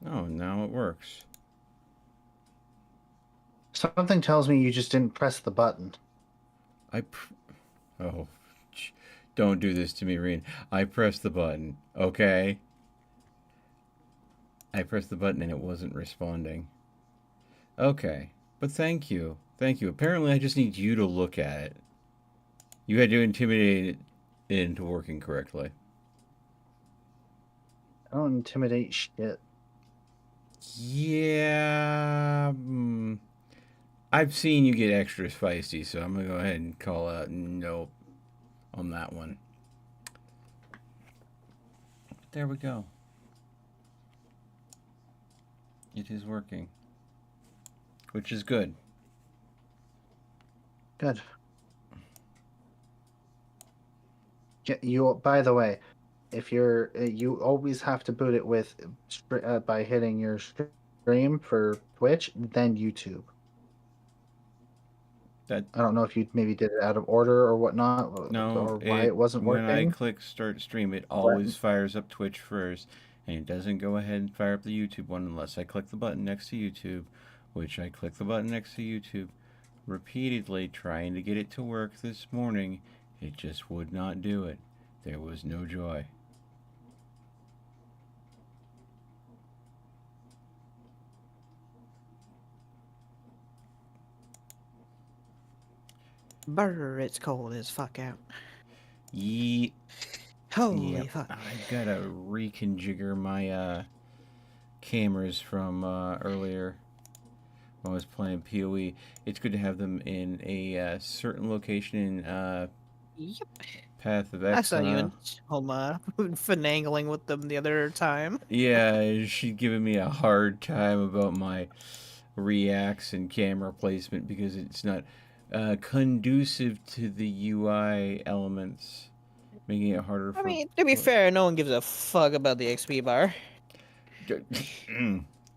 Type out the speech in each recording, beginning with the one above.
Oh, now it works. Something tells me you just didn't press the button. I. Oh, don't do this to me, Reen. I pressed the button. Okay. I pressed the button and it wasn't responding. Okay. But thank you. Thank you. Apparently, I just need you to look at it. You had to intimidate it into working correctly. I don't intimidate shit. Yeah. I've seen you get extra feisty, so I'm going to go ahead and call out nope on that one. There we go. It is working, which is good. Good. Yeah, you. By the way, if you always have to boot it with by hitting your stream for Twitch, then YouTube. That I don't know if you maybe did it out of order or whatnot, No, or why it it wasn't when I working. click start stream, it But always fires up Twitch first, and it doesn't go ahead and fire up the YouTube one unless I click the button next to YouTube, which I click the button next to YouTube repeatedly trying to get it to work this morning. It just would not do it. There was no joy. Brr, it's cold as fuck out. Ye Holy Yep. fuck. I've got to reconfigure my cameras from earlier when I was playing PoE. It's good to have them in a certain location in Yep. Path of I saw you Exile. in Homa finagling with them the other time. Yeah, she'd given me a hard time about my reacts and camera placement because it's not conducive to the UI elements, making it harder I for. mean, to be fair, no one gives a fuck about the XP bar.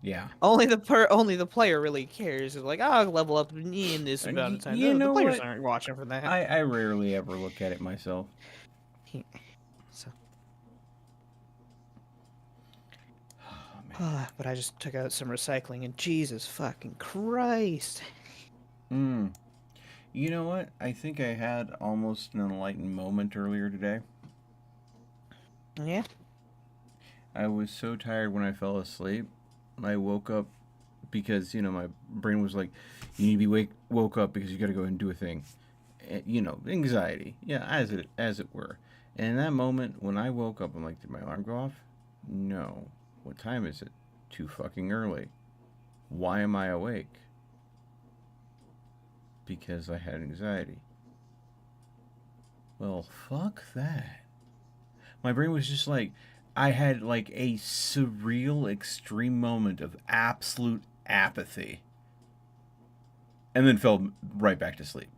Yeah. Only the player really cares. It's like, oh, I'll level up in this amount of time. You No, the know players what? aren't watching for that. I rarely ever look at it myself. So, Oh, man. but I just took out some recycling, and Jesus fucking Christ. Mm. You know what? I think I had almost an enlightened moment earlier today. Yeah. I was so tired when I fell asleep. I woke up because my brain was like, "You need to be woke up because you got to go and do a thing." Anxiety, yeah, as it were. And in that moment, when I woke up, I'm like, "Did my alarm go off?" No. What time is it? Too fucking early. Why am I awake? Because I had anxiety. Well, fuck that. My brain was just like, I had like a surreal, extreme moment of absolute apathy, and then fell right back to sleep.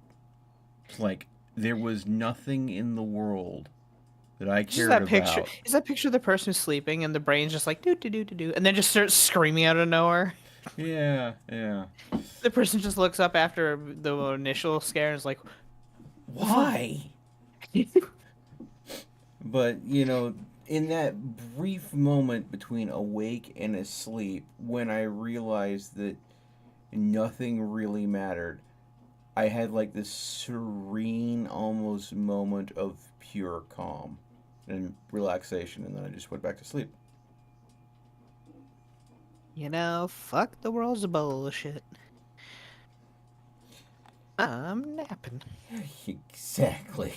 It's like there was nothing in the world that I Just cared that picture. about. Is that picture of the person who's sleeping and the brain's just like, do, do, do, do, do, and then just starts screaming out of nowhere? Yeah, yeah. The person just looks up after the initial scare and is like, the fuck? Why? But, in that brief moment between awake and asleep, when I realized that nothing really mattered, I had like this serene, almost moment of pure calm and relaxation, and then I just went back to sleep. Fuck the world's bullshit. I'm napping. Exactly.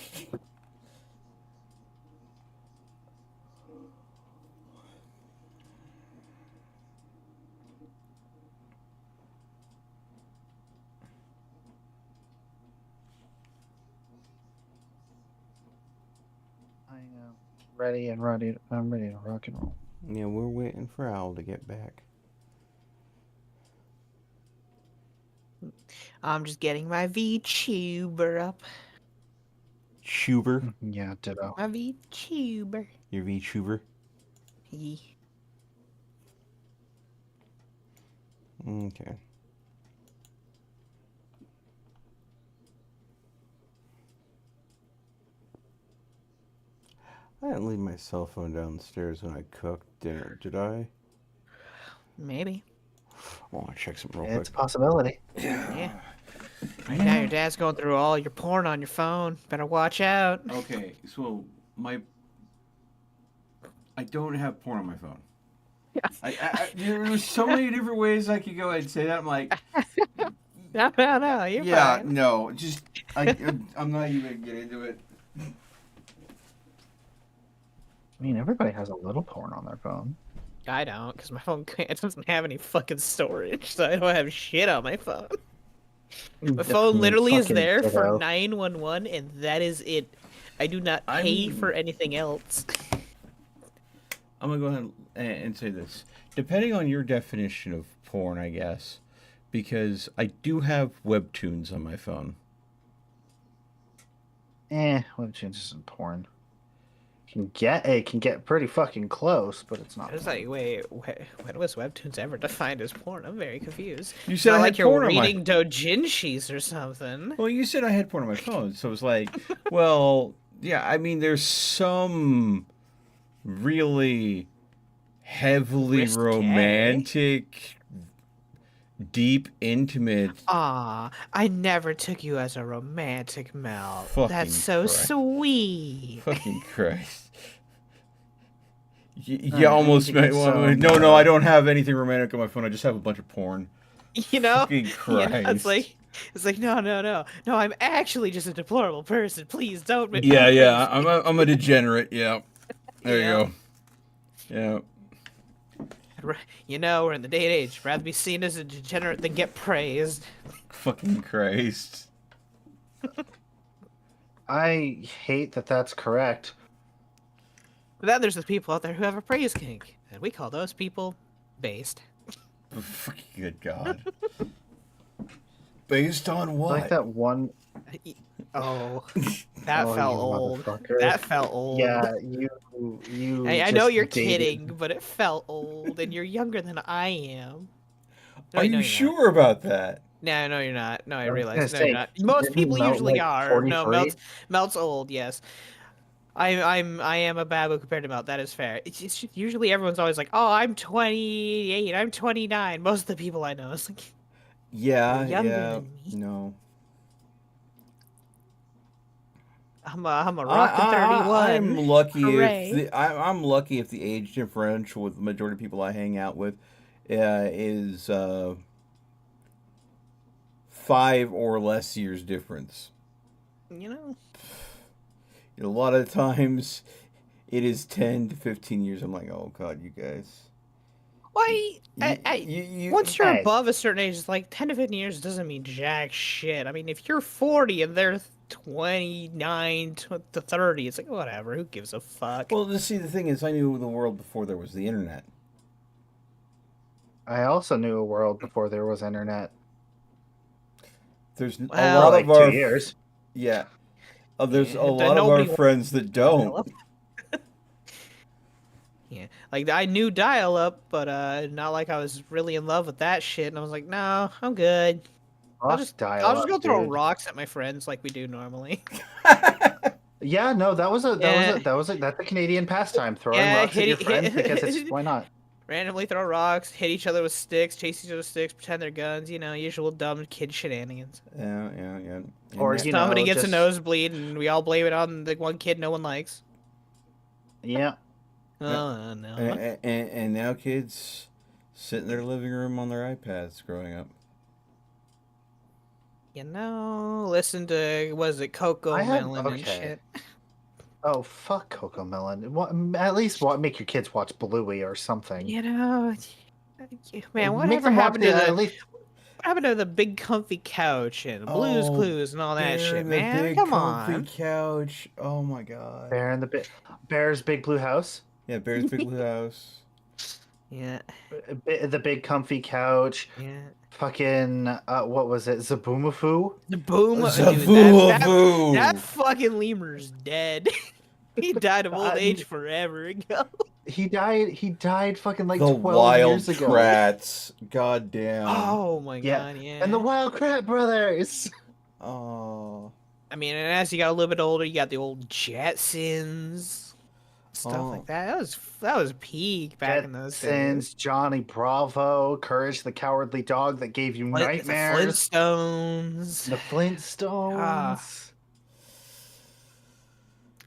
I am ready and ready. I'm ready to rock and roll. Yeah, we're waiting for Al to get back. I'm just getting my VTuber up. Schuber. Yeah, ditto. My VTuber. Your VTuber. Okay. I didn't leave my cell phone downstairs when I cooked dinner, did I? Maybe. I want to check something real It's a quick. possibility. Yeah. Right now your dad's going through all your porn on your phone. Better watch out. Okay, so I don't have porn on my phone. There were so many different ways I could go and say that. I'm like, No, you're yeah, fine. no, just I'm not even gonna get into it. I mean, everybody has a little porn on their phone. I don't, because my phone it doesn't have any fucking storage, so I don't have shit on my phone. My phone literally is Fucking there for ditto. 911, and that is it. I do not pay for anything else. I'm gonna go ahead and say this. Depending on your definition of porn, I guess, because I do have webtoons on my phone. Webtoons isn't porn. It can get pretty fucking close, but it's not. I was porn. like, wait, when was Webtoons ever defined as porn? I'm very confused. You It's said not I like had you're porn on my. reading doujinshis or something. Well, you said I had porn on my phone, so it was like, well, yeah. I mean, there's some really heavily Risque. romantic, deep, intimate. Aw, I never took you as a romantic, Mel. Fucking That's so Christ. sweet. Fucking Christ. You Alright, almost we need to made. get some, No, I don't have anything romantic on my phone. I just have a bunch of porn. You know? Fucking You know, Christ. it's like, no. I'm actually just a deplorable person. Please don't make me Yeah. crazy. I'm a degenerate. Yeah. There Yeah. you go. Yeah. You know, we're in the day and age. Rather be seen as a degenerate than get praised. Fucking Christ. I hate that that's correct. But then there's the people out there who have a praise kink, and we call those people based. Fucking good God. Based on what? Like that one. Oh, that Oh, felt you old. motherfucker. That felt old. Yeah, you. I know just you're dated- kidding, but it felt old, and you're younger than I am. No, Are no, you you're sure about that? Not. No, you're not. No, I I was realize. gonna No, say, you're not. Most didn't people Melt, usually like, are. No, 43? Melt's old. Yes. I am a babu compared to Melt. That is fair. It's just, usually everyone's always like, "Oh, I'm 28. I'm 29." Most of the people I know is like, Yeah, You're younger yeah. than me. No. I'm a rock to 31. I'm lucky Hooray. if I'm lucky if the age differential with the majority of people I hang out with is 5 or less years difference. You know. A lot of times it is 10 to 15 years. I'm like, oh God, you guys. Why? Once you're Hey. above a certain age, it's like 10 to 15 years doesn't mean jack shit. I mean, if you're 40 and they're 29 to 30, it's like, whatever, who gives a fuck? Well, see, the thing is, I knew the world before there was the internet. I also knew a world before there was internet. There's a Well, lot like of our 2 years. yeah. There's Yeah, a lot of our nobody friends that don't. Yeah, like I knew dial-up, but not like I was really in love with that shit. And I was like, no, I'm good. I'll just go throw dude. rocks at my friends like we do normally. Yeah, no, that's a Canadian pastime, throwing Yeah, rocks at your hit- friends because it's why not? Randomly throw rocks, hit each other with sticks, chase each other with sticks, pretend they're guns. You know, usual dumb kid shenanigans. Yeah. Or, And you Somebody know, gets a just- nosebleed, and we all blame it on the one kid no one likes. Yeah. Oh no. and now kids sit in their living room on their iPads growing up. You know, listen to was it Coco Melon and shit. Oh, fuck Coco Melon. At least make your kids watch Bluey or something. You know, man, Make whatever them watch happened to at the least what happened to the big comfy couch and Blue's Oh, Clues and all that Bear shit, in the man? big Come comfy on. couch. Oh my God. Bear's Big Blue House? Yeah, Bear's Big Blue House. Yeah, The big comfy couch. yeah. Fucking what was it? Zaboomafoo? The boom, dude, Zavoo-a-voo. that fucking lemur's dead. He died of old God. age forever ago. He died fucking like The 12 Wild years ago. Kratts. God damn. Oh my Yeah, god, yeah. And the Wild Krat Brothers. Oh. I mean, and as you got a little bit older, you got the old Jetsons. stuff Oh. like that. That was peak back in those days. Jetsons, Johnny Bravo, Courage the Cowardly Dog that gave you The nightmares. Flintstones. The Ah, Flintstones.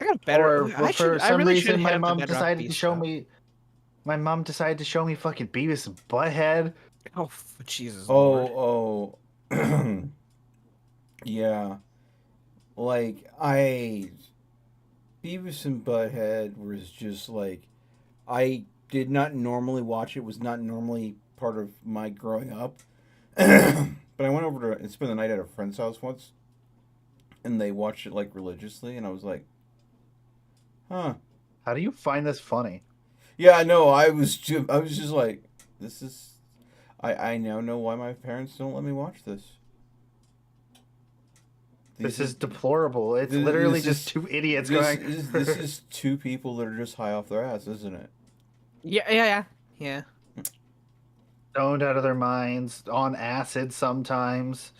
I got better. Or well, for I some really should reason, hit up the Bedrock Beast stuff. My mom decided to show me fucking Beavis and Butthead. Oh, Jesus Lord. Oh. Yeah. Like, Beavis and Butthead was just like, I did not normally watch it, was not normally part of my growing up. But I went over to and spent the night at a friend's house once, and they watched it like religiously, and I was like, huh. How do you find this funny? Yeah, I know. I was just like, this is. I now know why my parents don't let me watch this. This is deplorable. It's this literally is- just two idiots This going. this is two people that are just high off their ass, isn't it? Yeah. Stoned out of their minds, on acid sometimes.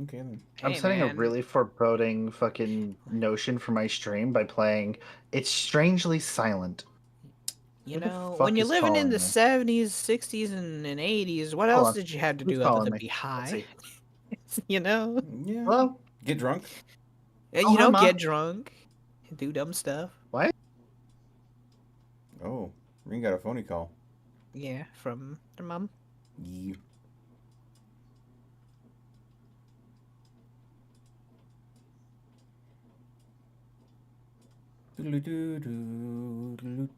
Okay then. I'm Hey, setting a man. really foreboding fucking notion for my stream by playing It's Strangely Silent. You Who the know, fuck when you're is living in calling the me? 70s, 60s, and 80s, what Hold else on. did you have to Who's do other calling than me? be Let's high? see. You know? Yeah. Hello? Get drunk. Oh, You hi, don't Ma. get drunk, do dumb stuff. What? Oh, Ring got a phony call. Yeah, from their mom. Yeah. Doodle-doo-doo, doodle-doo-doo,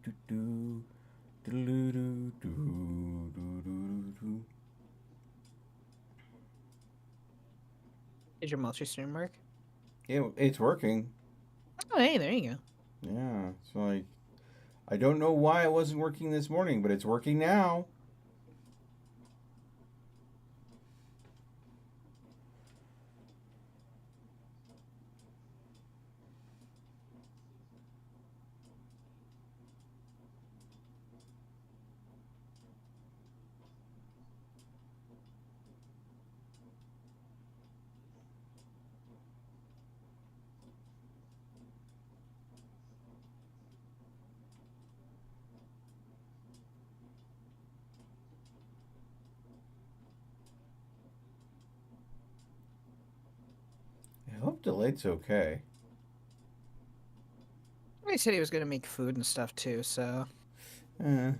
doodle-doo-doo, doodle-doo-doo. Did your multi-stream work? Yeah, it's working. Oh, hey, there you go. Yeah, it's like I don't know why it wasn't working this morning, but it's working now. I hope delayed's okay. He said he was gonna make food and stuff too, so. Eh.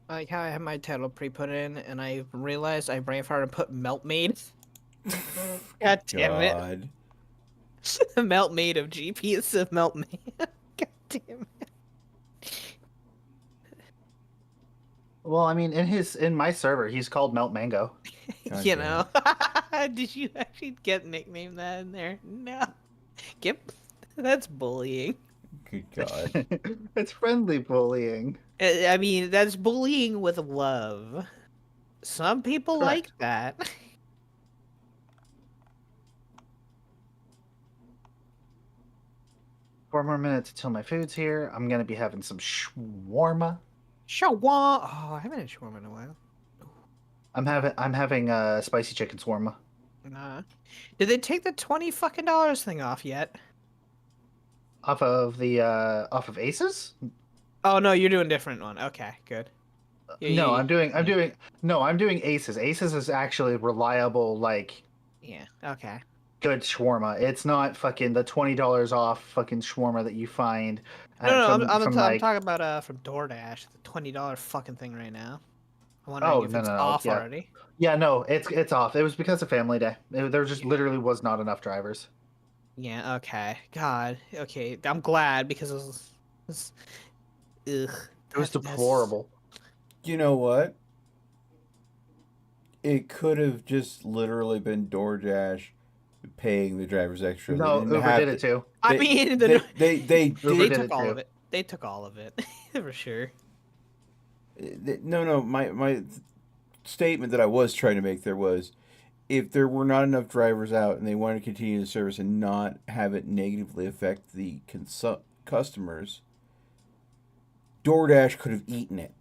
I like how I have my title pre-put in, and I realized I brain farted and put melt made. God damn it. God. Melt made of GPS of melt made. God damn it. Well, I mean, in my server, he's called Melt Mango. God You damn know. Did you actually get nicknamed that in there? No. Yep. That's bullying. Good God. It's friendly bullying. I mean, that's bullying with love. Some people like Correct. that. 4 more minutes until my food's here. I'm gonna be having some shawarma. Shawarma. Oh, I haven't had shawarma in a while. I'm having spicy chicken shawarma. Nah. Did they take the $20 fucking thing off yet? Off of Aces? Oh no, you're doing a different one. Okay, good. No, I'm doing Aces. Aces is actually reliable, like Yeah. Okay. good shawarma. It's not fucking the $20 off fucking shawarma that you find No, I'm like talking about from DoorDash, the $20 fucking thing right now. I'm wondering oh if no it's no no off yeah already. yeah no it's off. It was because of Family Day. There just literally was not enough drivers. Yeah. Okay. God. Okay. I'm glad because ugh. It was deplorable. You know what? it could have just literally been DoorDash paying the drivers extra. They No, didn't Uber have did to. it too. I They mean, they Uber they did. did took it all too. of it. They took all of it for sure. No, my statement that I was trying to make there was, if there were not enough drivers out and they wanted to continue the service and not have it negatively affect the customers, DoorDash could have eaten it.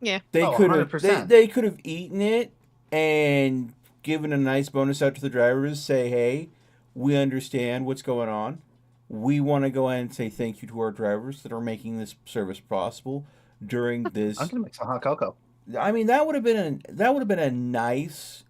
Yeah. They Oh, could have 100%. they could have eaten it and given a nice bonus out to the drivers. Say, hey, we understand what's going on. We want to go ahead and say thank you to our drivers that are making this service possible during I'm this. gonna make some hot cocoa. I mean, that would have been a nice,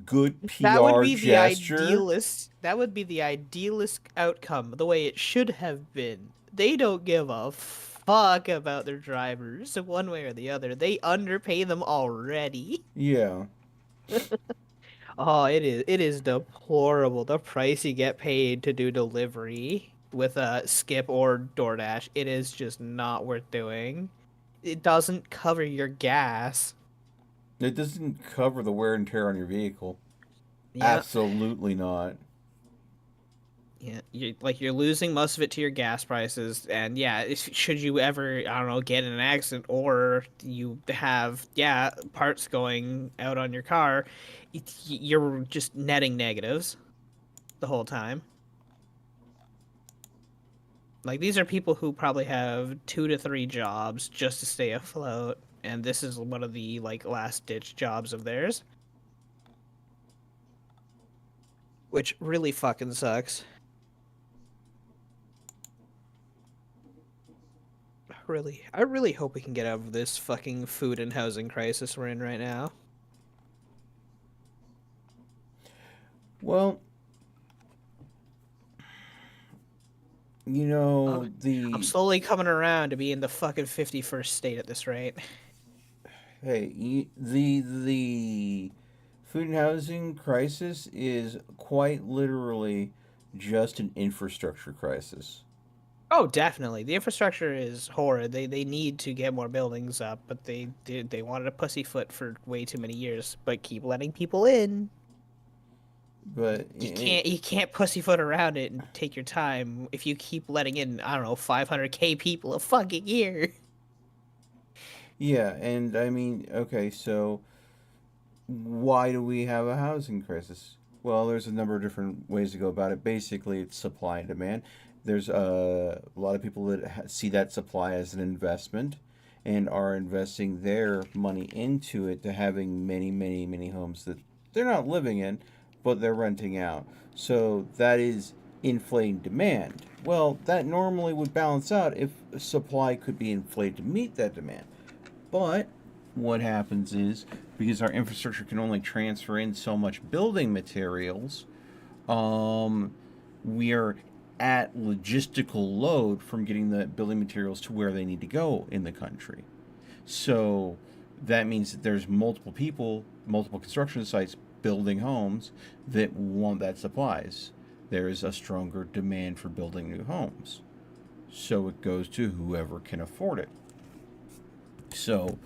good That would PR be the gesture. idealist. That would be the idealist outcome, the way it should have been. They don't give a fuck about their drivers, one way or the other. They underpay them already. Yeah. Oh, it is deplorable the price you get paid to do delivery with a Skip or DoorDash. It is just not worth doing. It doesn't cover your gas. It doesn't cover the wear and tear on your vehicle. Yeah. Absolutely not. Yeah, you're losing most of it to your gas prices, and yeah, should you ever, I don't know, get in an accident or you have parts going out on your car, you're just netting negatives the whole time. Like these are people who probably have 2 to 3 jobs just to stay afloat, and this is one of the like last ditch jobs of theirs, which really fucking sucks. I really hope we can get out of this fucking food and housing crisis we're in right now. Well, I'm, I'm the slowly coming around to being the fucking 51st state at this rate. the food and housing crisis is quite literally just an infrastructure crisis. Oh, definitely. The infrastructure is horrid. They need to get more buildings up, but they wanted a pussyfoot for way too many years. But keep letting people in. But You can't pussyfoot around it and take your time if you keep letting in, I don't know, 500K people a fucking year. yeah, and I mean, okay, so why do we have a housing crisis? Well, there's a number of different ways to go about it. Basically, it's supply and demand. There's a lot of people that see that supply as an investment and are investing their money into it to having many, many, many homes that they're not living in, but they're renting out. So that is inflating demand. Well, that normally would balance out if supply could be inflated to meet that demand. But what happens is, because our infrastructure can only transfer in so much building materials, um, we are at logistical load from getting the building materials to where they need to go in the country. So that means that there's multiple people, multiple construction sites building homes that want that supplies. There is a stronger demand for building new homes. So it goes to whoever can afford it. So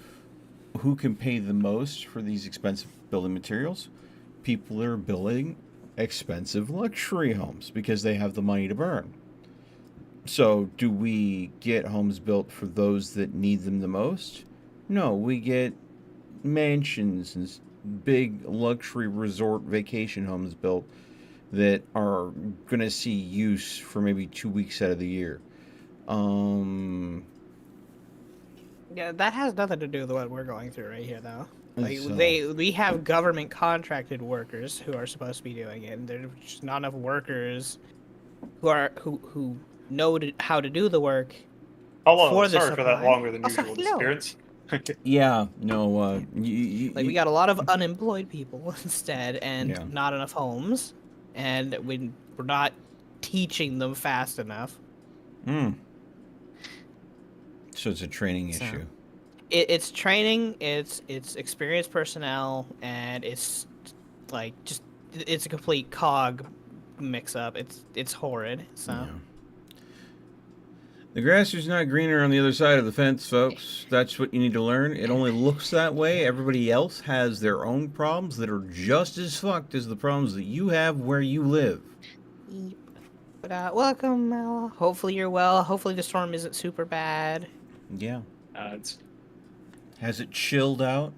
who can pay the most for these expensive building materials? People that are building expensive luxury homes because they have the money to burn. So, do we get homes built for those that need them the most? No, we get mansions and big luxury resort vacation homes built that are going to see use for maybe 2 weeks out of the year. Um, Yeah, that has nothing to do with what we're going through right here, though. Like so, we have government contracted workers who are supposed to be doing it, and there's just not enough workers who know how to do the work Hello, for the sorry for that supply. longer than Also, usual hello. disappearance. yeah, no, Like we got a lot of unemployed people instead, and yeah. not enough homes, and we're not teaching them fast enough. Mm. So it's a training So issue. it's training, it's experienced personnel, and it's like just it's a complete cog mix up. It's horrid. So Yeah. The grass is not greener on the other side of the fence, folks. That's what you need to learn. It only looks that way. Everybody else has their own problems that are just as fucked as the problems that you have where you live. Yep. But welcome, Mel. Hopefully you're well. Hopefully the storm isn't super bad. Yeah. It's Has it chilled out?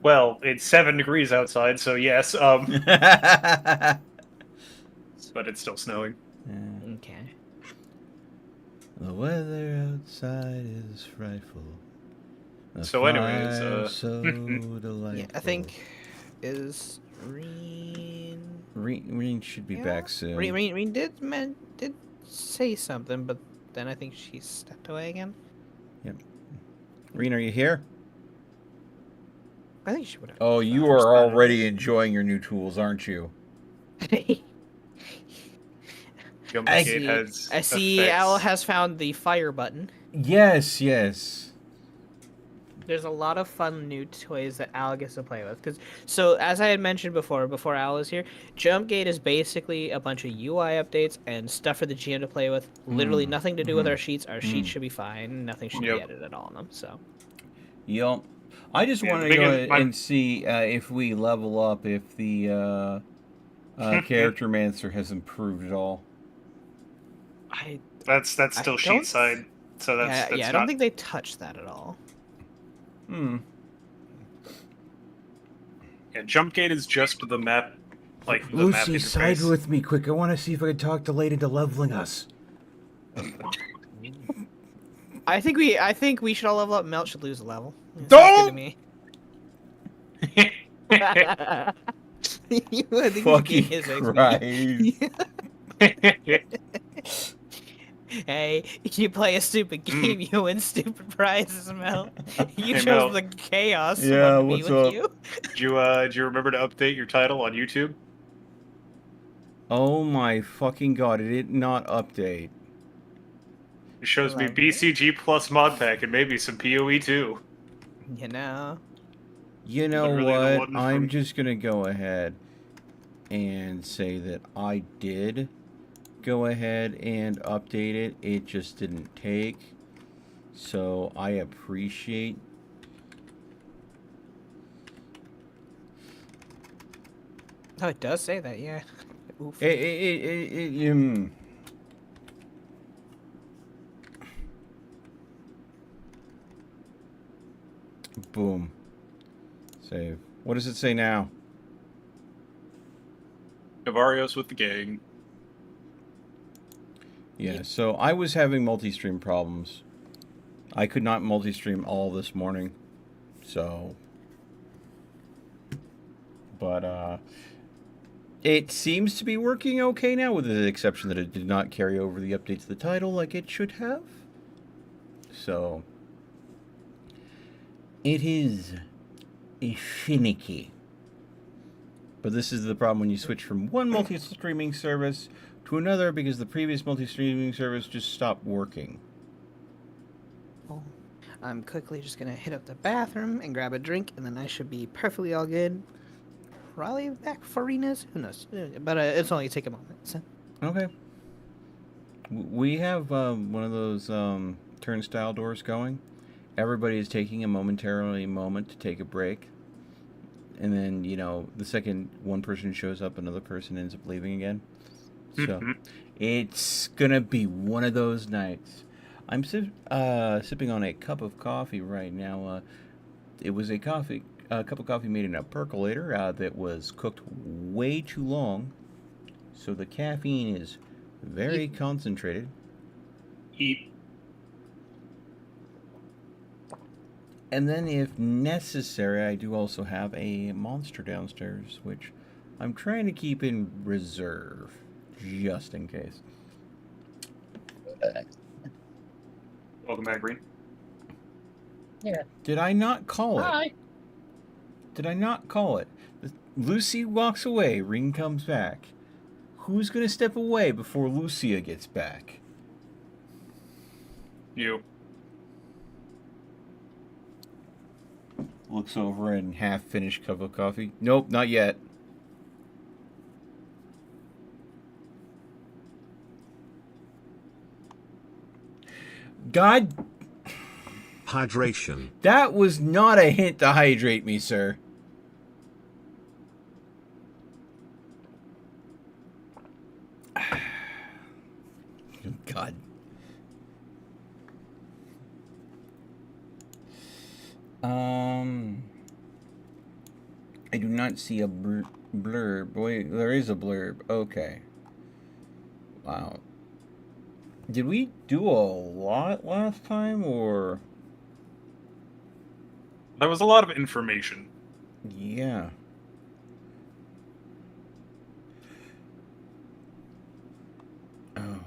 Well, it's 7 degrees outside, so yes. Yeah. But it's still snowing. Okay. The weather outside is frightful. The So anyways, fire so delightful. Yeah, I think is Reen. Reen should be back soon. Reen did say something, but then I think she stepped away again. Yep. Reen, are you here? I think she would have. Oh, you are already enjoying your new tools, aren't you? I see Al has found the fire button. Yes, yes. There's a lot of fun new toys that Al gets to play with. So, as I had mentioned before Al was here, Jumpgate is basically a bunch of UI updates and stuff for the GM to play with. Literally nothing to do with our sheets. Our sheets should be fine. Nothing should be edited at all in them. So. Yep. I just want to go and see if we level up, if the character mancer has improved at all. That's still sheet side, so that's I don't think they touched that at all. Hmm. Yeah, Jumpgate is just the map, like the Lucy, map side interface. with me quick. I want to see if I can talk the lady into leveling us. I think we should all level up. Melt should lose a level. Don't! Me. Fucking Christ. Hey, you play a stupid game, you win stupid prizes, Mel. You Hey, chose Mel. the chaos. Yeah, to be what's with up? You. Did you remember to update your title on YouTube? Oh my fucking god, it did not update. It shows me Right. BCG plus mod pack and maybe some PoE too. You know. You know Literally the what? one I'm from- just gonna go ahead and say that I did go ahead and update it. It just didn't take. So I appreciate. Oh, it does say that, yeah. Oof. Boom. Save. What does it say now? Ivarios with the gang. Yeah, so I was having multi-stream problems. I could not multi-stream all this morning. So... But, it seems to be working okay now, with the exception that it did not carry over the update to the title like it should have. So... It is... finicky. But this is the problem when you switch from one multi-streaming service to another, because the previous multi-streaming service just stopped working. Well, I'm quickly just gonna hit up the bathroom and grab a drink, and then I should be perfectly all good. Probably back for arenas. Who knows? But it's only take a moment. So. Okay. We have one of those turnstile doors going. Everybody is taking a moment to take a break. And then, you know, the second one person shows up, another person ends up leaving again. So, it's gonna be one of those nights. I'm sipping on a cup of coffee right now. It was a cup of coffee made in a percolator that was cooked way too long. So the caffeine is very concentrated. Eat. And then, if necessary, I do also have a monster downstairs, which I'm trying to keep in reserve, just in case. Welcome back, Green. Yeah. Did I not call it? Hi. Did I not call it? Lucy walks away, Ring comes back. Who's going to step away before Lucia gets back? You. Looks over and half-finished cup of coffee. Nope, not yet. God, Hydration. that was not a hint to hydrate me, sir. God. I do not see a blurb. Wait, there is a blurb. Okay. Wow. Did we do a lot last time, or? There was a lot of information. Yeah. Oh.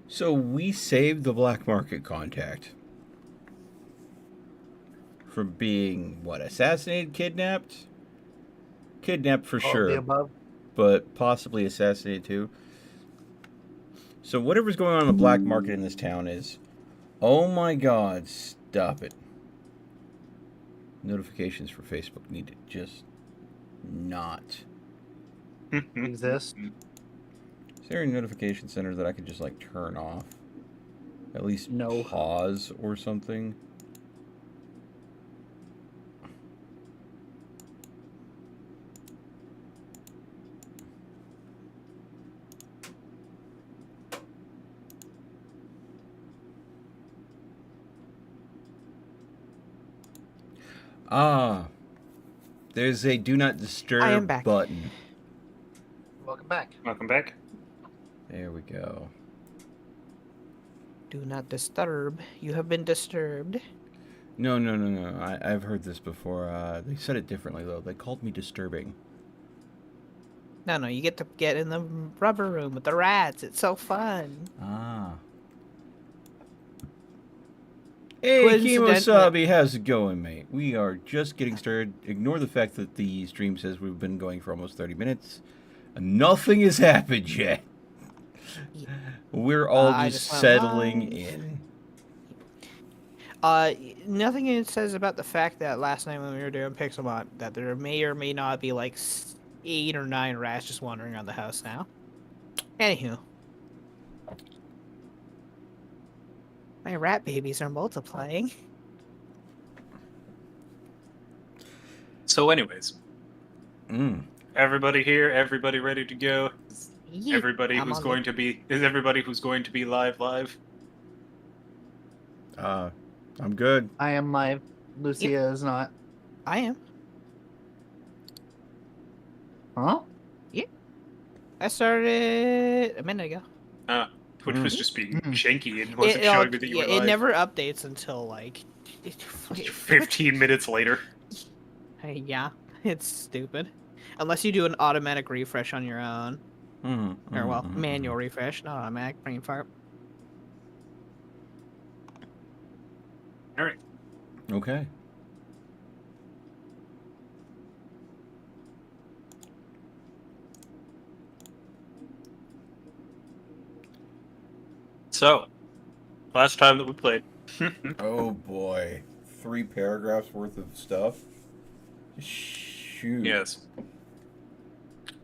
So we saved the black market contact from being, what, assassinated, kidnapped? Kidnapped for All of the sure, above. but possibly assassinated too. So whatever's going on in the black market in this town is, oh my god, stop it. Notifications for Facebook need to just not. Exist. Is there a notification center that I could just like turn off? At least No. pause or something? Ah, there's a do not I am disturb back. button. Welcome back. Welcome back. There we go. Do not disturb. You have been disturbed. No. I've heard this before. They said it differently though. They called me disturbing. No, you get to get in the rubber room with the rats. It's so fun. Ah. Hey, Coincidentally- Kimosabi, how's it going, mate? We are just getting started. Ignore the fact that the stream says we've been going for almost 30 minutes. Nothing has happened yet. Yeah. We're all I just just went settling live. in. Nothing it says about the fact that last night when we were doing Pixelmon that there may or may not be like 8 or 9 rats just wandering around the house now. Anywho. My rat babies are multiplying. So, anyways, Mm. everybody here, everybody ready to go. Yeah, Everybody I'm who's on going to be is everybody who's going to be live. I'm good. I am live. Lucia is not. I am. Huh? I started a minute ago. Twitch was just being Mm. janky and wasn't showing me that you were it live. never updates until like 15 minutes later. Yeah, it's stupid. Unless you do an automatic refresh on your own. Or, well, manual refresh, not automatic brain fart. All right. Okay. So, last time that we played, Oh boy. 3 paragraphs worth of stuff? Shoot. yes,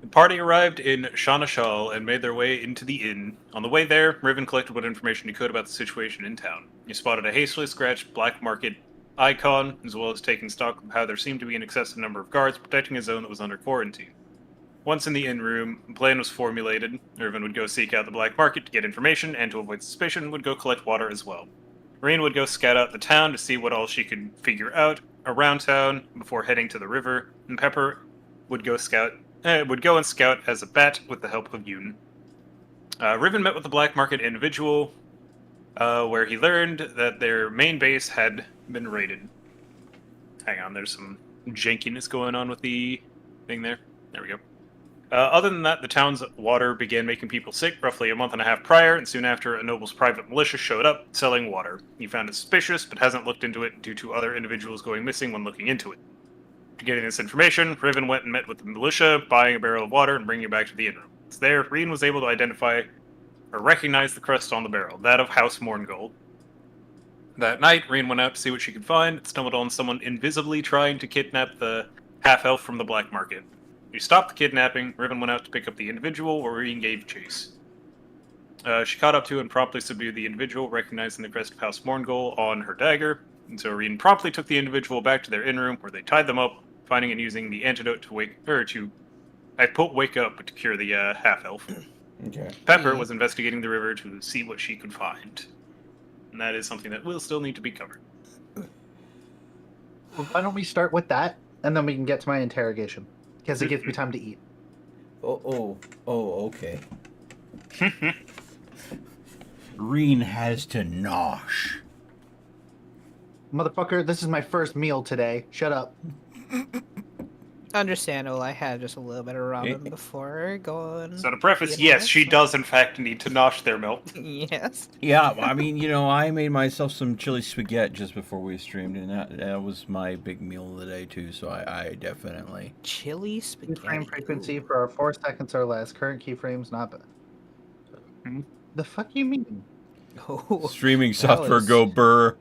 the party arrived in Shanashal and made their way into the inn. On the way there, Riven collected what information he could about the situation in town. He spotted a hastily scratched black market icon, as well as taking stock of how there seemed to be an excessive number of guards protecting a zone that was under quarantine. Once in the inn room, a plan was formulated. Irvin would go seek out the black market to get information, and to avoid suspicion, would go collect water as well. Marine would go scout out the town to see what all she could figure out around town before heading to the river, and Pepper would go and scout as a bat with the help of Yoon. Riven met with the black market individual, where he learned that their main base had been raided. Hang on, there's some jankiness going on with the thing there. There we go. Other than that, the town's water began making people sick roughly a month and a half prior, and soon after, a noble's private militia showed up, selling water. He found it suspicious, but hasn't looked into it due to other individuals going missing when looking into it. Getting this information, Riven went and met with the militia, buying a barrel of water and bringing it back to the inn room. There, Reen was able to identify or recognize the crest on the barrel, that of House Mourngold. That night, Reen went out to see what she could find, and stumbled on someone invisibly trying to kidnap the half-elf from the black market. We stopped the kidnapping. Riven went out to pick up the individual, where Reen gave chase. She caught up to and promptly subdued the individual, recognizing the crest of House Morngol on her dagger. And so Reen promptly took the individual back to their inn room, where they tied them up, finding and using the antidote to wake up, but to cure the half-elf. Okay. Pepper was investigating the river to see what she could find. And that is something that will still need to be covered. Well, why don't we start with that, and then we can get to my interrogation, because it gives me time to eat. Oh, okay. Reen has to nosh. Motherfucker, this is my first meal today. Shut up. Understandable. I had just a little bit of ramen before going. So to preface, you know, yes, she does in fact need to nosh their milk. Yes. Yeah, I mean, I made myself some chili spaghetti just before we streamed, and that was my big meal of the day, too, so I definitely... Chili spaghetti. Keyframe frequency for 4 seconds or less. Current keyframes not bad. The fuck you mean? Oh, Streaming that software was- go burr.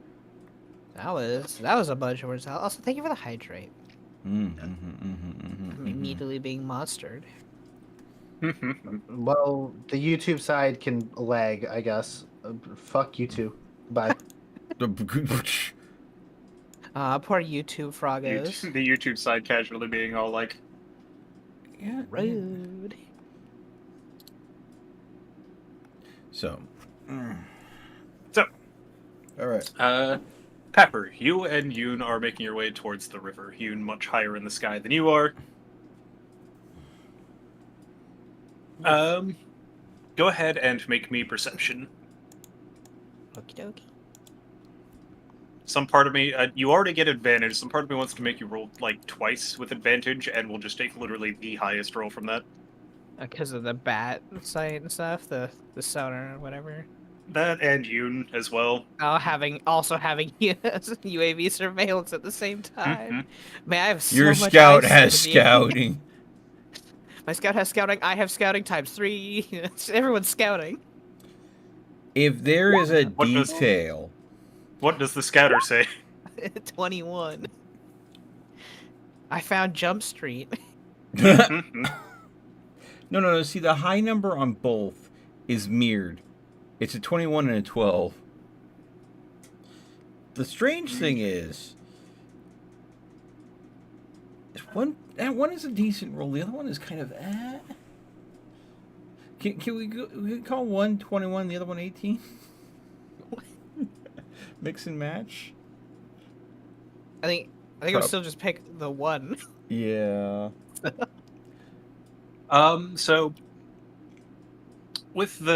that was a bunch of words. Also, thank you for the hydrate. I'm immediately being monstered. Well, the YouTube side can lag, I guess. Fuck you two. Bye. Poor YouTube froggos. The YouTube side casually being all like, Yeah. Rude. So. So. All right. Pepper, you and Yoon are making your way towards the river. Yoon much higher in the sky than you are. Go ahead and make me perception. Okie dokie. Some part of me, you already get advantage. Some part of me wants to make you roll like twice with advantage, and we'll just take literally the highest roll from that. Because of the bat sight and stuff, the sonar or whatever. That and Yoon as well. Oh, having UAV surveillance at the same time. Man, I have so Your much scout eyesight has in the- scouting. My scout has scouting. I have scouting ×3. Everyone's scouting. If there is a What does- detail... What does the scouter say? 21. I found Jump Street. No. See, the high number on both is mirrored. It's a 21 and a 12. The strange thing is, one is a decent roll. The other one is kind of Can we call one 21, the other one 18? Mix and match. I think I'll still just pick the one. Yeah. So with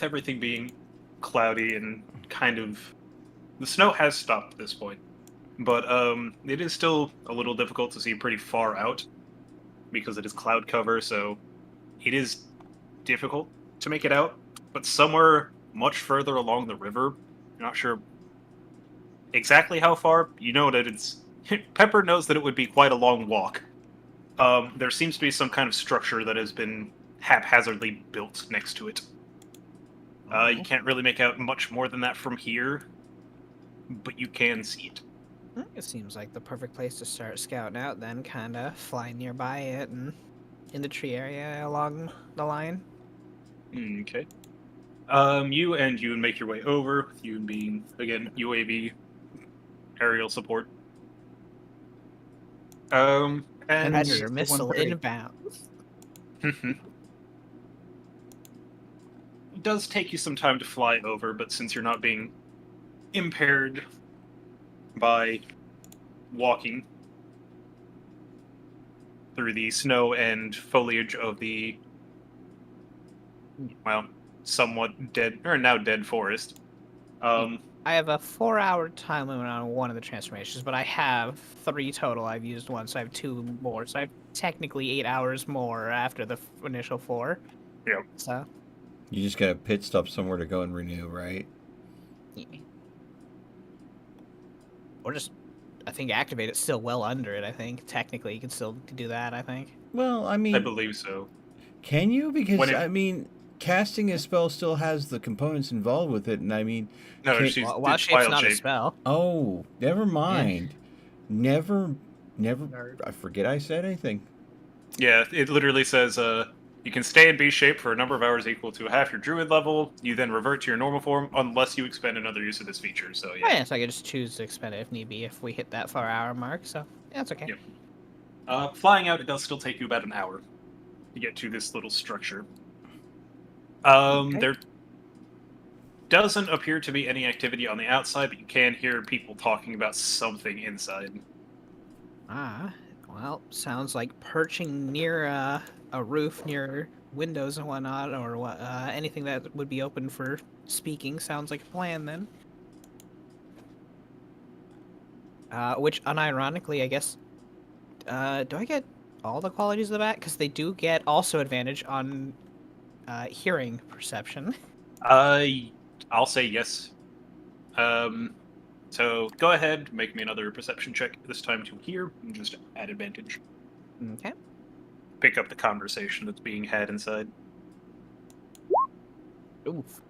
everything being cloudy and kind of the snow has stopped at this point, but it is still a little difficult to see pretty far out because it is cloud cover, so it is difficult to make it out. But somewhere much further along the river, you're not sure exactly how far. You know that it's Pepper knows that it would be quite a long walk. There seems to be some kind of structure that has been haphazardly built next to it. You can't really make out much more than that from here, but you can see it. It seems like the perfect place to start scouting out then, kinda fly nearby it and in the tree area along the line. Okay. You and Yoon make your way over, with Yoon being, again, UAV aerial support. And Predator it's missile 130. inbound. it does take you some time to fly over, but since you're not being impaired by walking through the snow and foliage of the, well, somewhat dead, or now dead forest, I have a 4-hour time limit on one of the transformations, but I have 3 total. I've used one, so I have 2 more. So I have technically 8 hours more after the initial 4. Yeah. So. You just got a pit stop somewhere to go and renew, right? Yeah. Or just, I think, activate it still well under it, I think. Technically, you can still do that, I think. Well, I mean... I believe so. Can you? Because, When it- I mean, casting a spell still has the components involved with it, and I mean... No, Can- she's Wild it's Shape's wild not a shape. spell. Oh, never mind. Never... Nerd. I forget I said anything. Yeah, it literally says, you can stay in beast shape for a number of hours equal to half your druid level. You then revert to your normal form unless you expend another use of this feature. So Oh, yeah. yeah, so I could just choose to expend it if need be if we hit that 4-hour mark. So yeah, it's okay. Yep. Flying out, it does still take you about an hour to get to this little structure. Okay. There doesn't appear to be any activity on the outside, but you can hear people talking about something inside. Ah, well, sounds like perching near a roof near windows and whatnot, or what anything that would be open for speaking sounds like a plan then. Which, unironically, I guess, do I get all the qualities of the bat? Because they do get also advantage on hearing perception. I'll say yes. So go ahead, make me another perception check, this time to hear, and just add advantage. Okay. Pick up the conversation that's being had inside. Oof.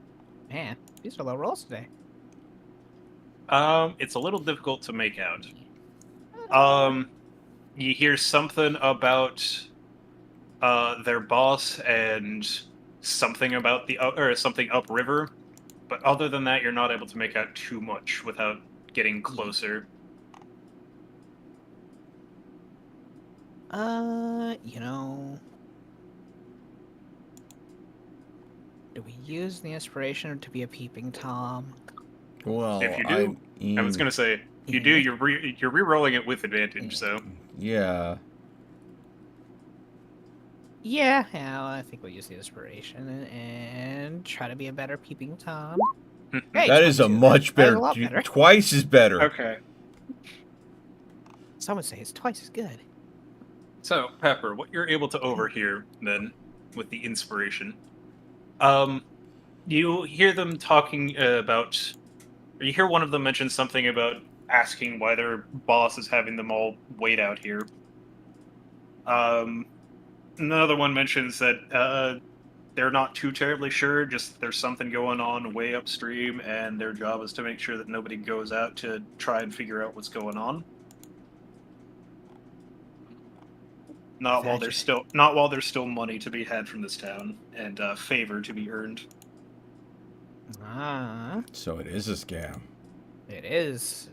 Man, these are low rolls today. It's a little difficult to make out. You hear something about their boss and something about something upriver, but other than that, you're not able to make out too much without getting closer. You know, do we use the inspiration to be a peeping tom? Well, If you do, I was gonna say, if you do, you're re-rolling it with advantage. So yeah. Yeah, I think we'll use the inspiration and try to be a better peeping tom. Hey, That is a 22. much That is better, a lot better. twice as better. okay. Some would say it's twice as good. So Pepper, what you're able to overhear then with the inspiration, you hear them talking about. Or you hear one of them mention something about asking why their boss is having them all wait out here. Another one mentions that they're not too terribly sure, just there's something going on way upstream, and their job is to make sure that nobody goes out to try and figure out what's going on. Not while there's still money to be had from this town and favor to be earned. Ah, So it is a scam. it is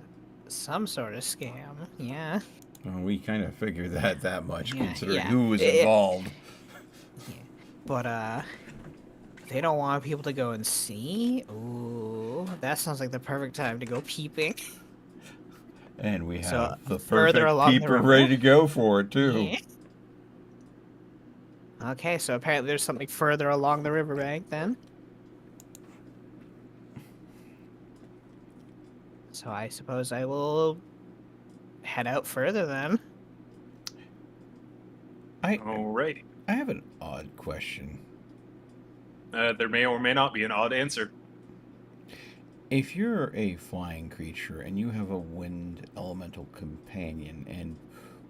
some sort of scam. Yeah. Well, we kind of figured that much, Yeah, considering yeah. who was involved. But they don't want people to go and see. Ooh, that sounds like the perfect time to go peeping. And we have So, the further perfect along the people river? ready to go for it, too. Yeah. Okay, so apparently there's something further along the riverbank then. So I suppose I will head out further then. Alrighty. I have an odd question. There may or may not be an odd answer. If you're a flying creature and you have a wind elemental companion, and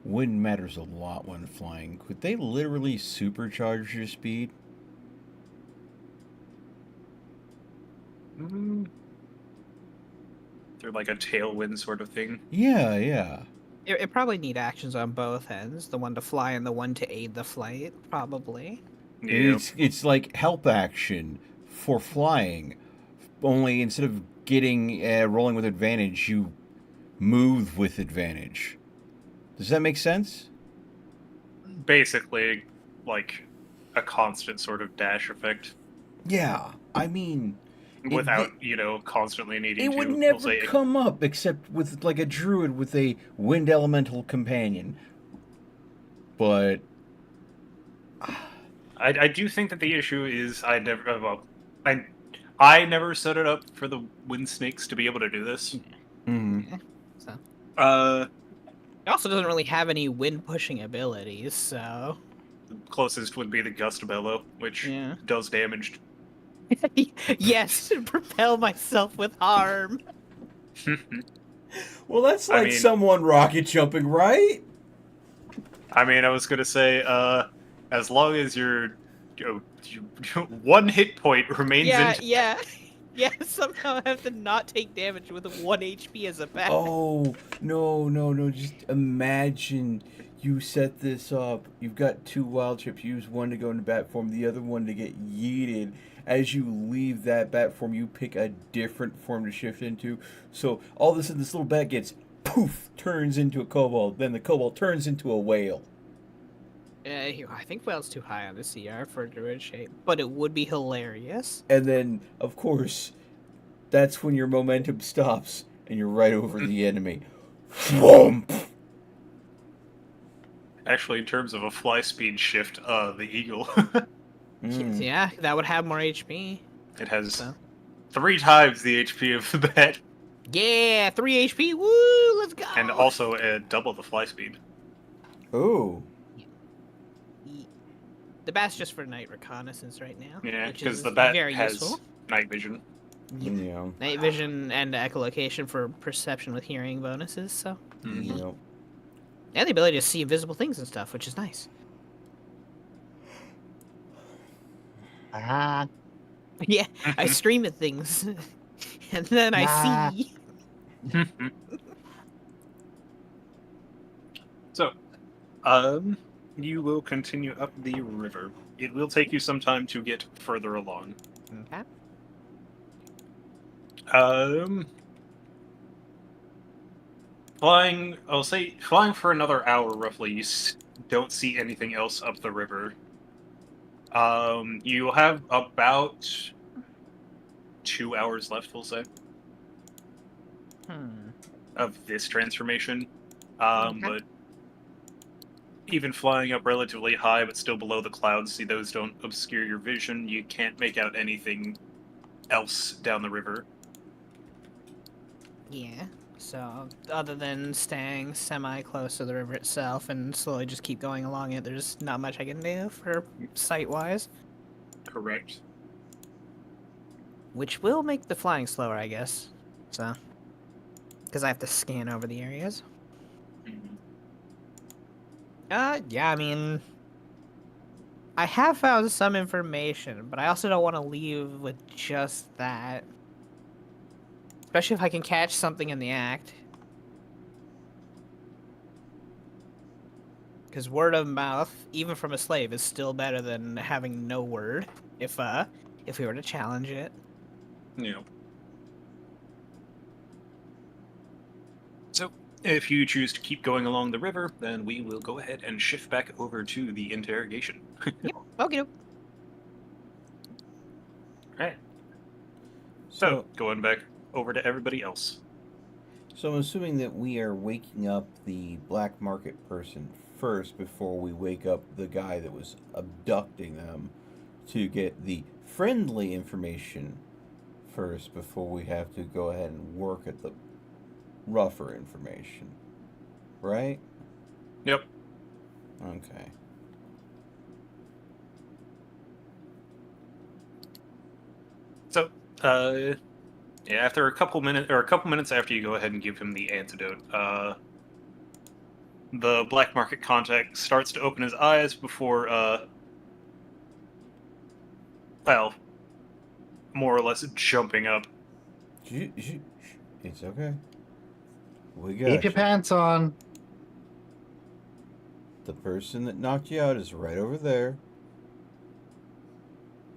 wind matters a lot when flying, could they literally supercharge your speed? They're like a tailwind sort of thing. Yeah. It probably need actions on both ends, the one to fly and the one to aid the flight, probably. Yeah. It's like help action for flying, only instead of getting rolling with advantage, you move with advantage. Does that make sense? Basically, like a constant sort of dash effect. Yeah, I mean, Without, constantly needing it to. would we'll never say, come up except with like a druid with a wind elemental companion. But I do think that the issue is I never set it up for the wind snakes to be able to do this. So. It also doesn't really have any wind pushing abilities, so. The closest would be the gust bellow, which does damage. Yes, propel myself with harm. Well, that's like someone rocket jumping, right? I mean, I was gonna say, as long as your one hit point remains intact. Yeah, somehow I have to not take damage with 1 HP as a bat. Oh, no. Just imagine You set this up. You've got 2 wild chips. You use one to go into bat form, the other one to get yeeted. As you leave that bat form, you pick a different form to shift into. So all of a sudden, this little bat gets poof, turns into a kobold. Then the kobold turns into a whale. I think whale's too high on the CR for druid shape, but it would be hilarious. And then, of course, that's when your momentum stops and you're right over the enemy. Thwomp! Actually, in terms of a fly speed shift, the eagle, Mm. Yeah, that would have more HP. it has So. 3 times the HP of the bat, Yeah, 3 HP. Woo, let's go. and also double the fly speed. Oh. The bat's just for night reconnaissance right now. Yeah, which because is the bat very has useful. night vision. Yeah. Night vision and echolocation for perception with hearing bonuses. So, Mhm. Yep. and the ability to see invisible things and stuff, which is nice. Ah, Yeah, I stream at things, and then I Nah. see. So, you will continue up the river. It will take you some time to get further along. Okay. Flying, I'll say, flying for another hour roughly, you don't see anything else up the river. You have about 2 hours left, we'll say, of this transformation. Okay. But even flying up relatively high, but still below the clouds, see those don't obscure your vision. You can't make out anything else down the river. Yeah. So, other than staying semi-close to the river itself and slowly just keep going along it, there's not much I can do for sight-wise. Correct. Which will make the flying slower, I guess. So, because I have to scan over the areas. Yeah, I mean, I have found some information, but I also don't want to leave with just that. Especially if I can catch something in the act. Because word of mouth, even from a slave, is still better than having no word. If we were to challenge it. Yeah. So, if you choose to keep going along the river, then we will go ahead and shift back over to the interrogation. Yep. Okay. Alright. So, going back over to everybody else. So I'm assuming that we are waking up the black market person first before we wake up the guy that was abducting them to get the friendly information first before we have to go ahead and work at the rougher information. Right? Yep. Okay. So, yeah, after a couple minutes after you go ahead and give him the antidote, the black market contact starts to open his eyes before, well, more or less jumping up. It's okay. We got keep your pants on. The person that knocked you out is right over there.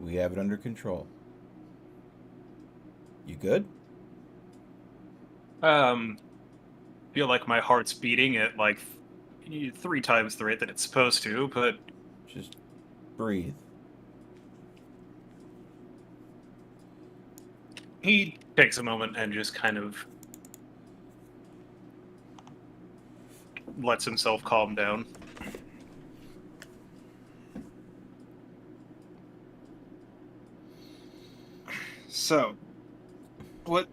We have it under control. You good? Feel like my heart's beating at like 3 times the rate that it's supposed to, but Just breathe. he takes a moment and just kind of lets himself calm down. So, what?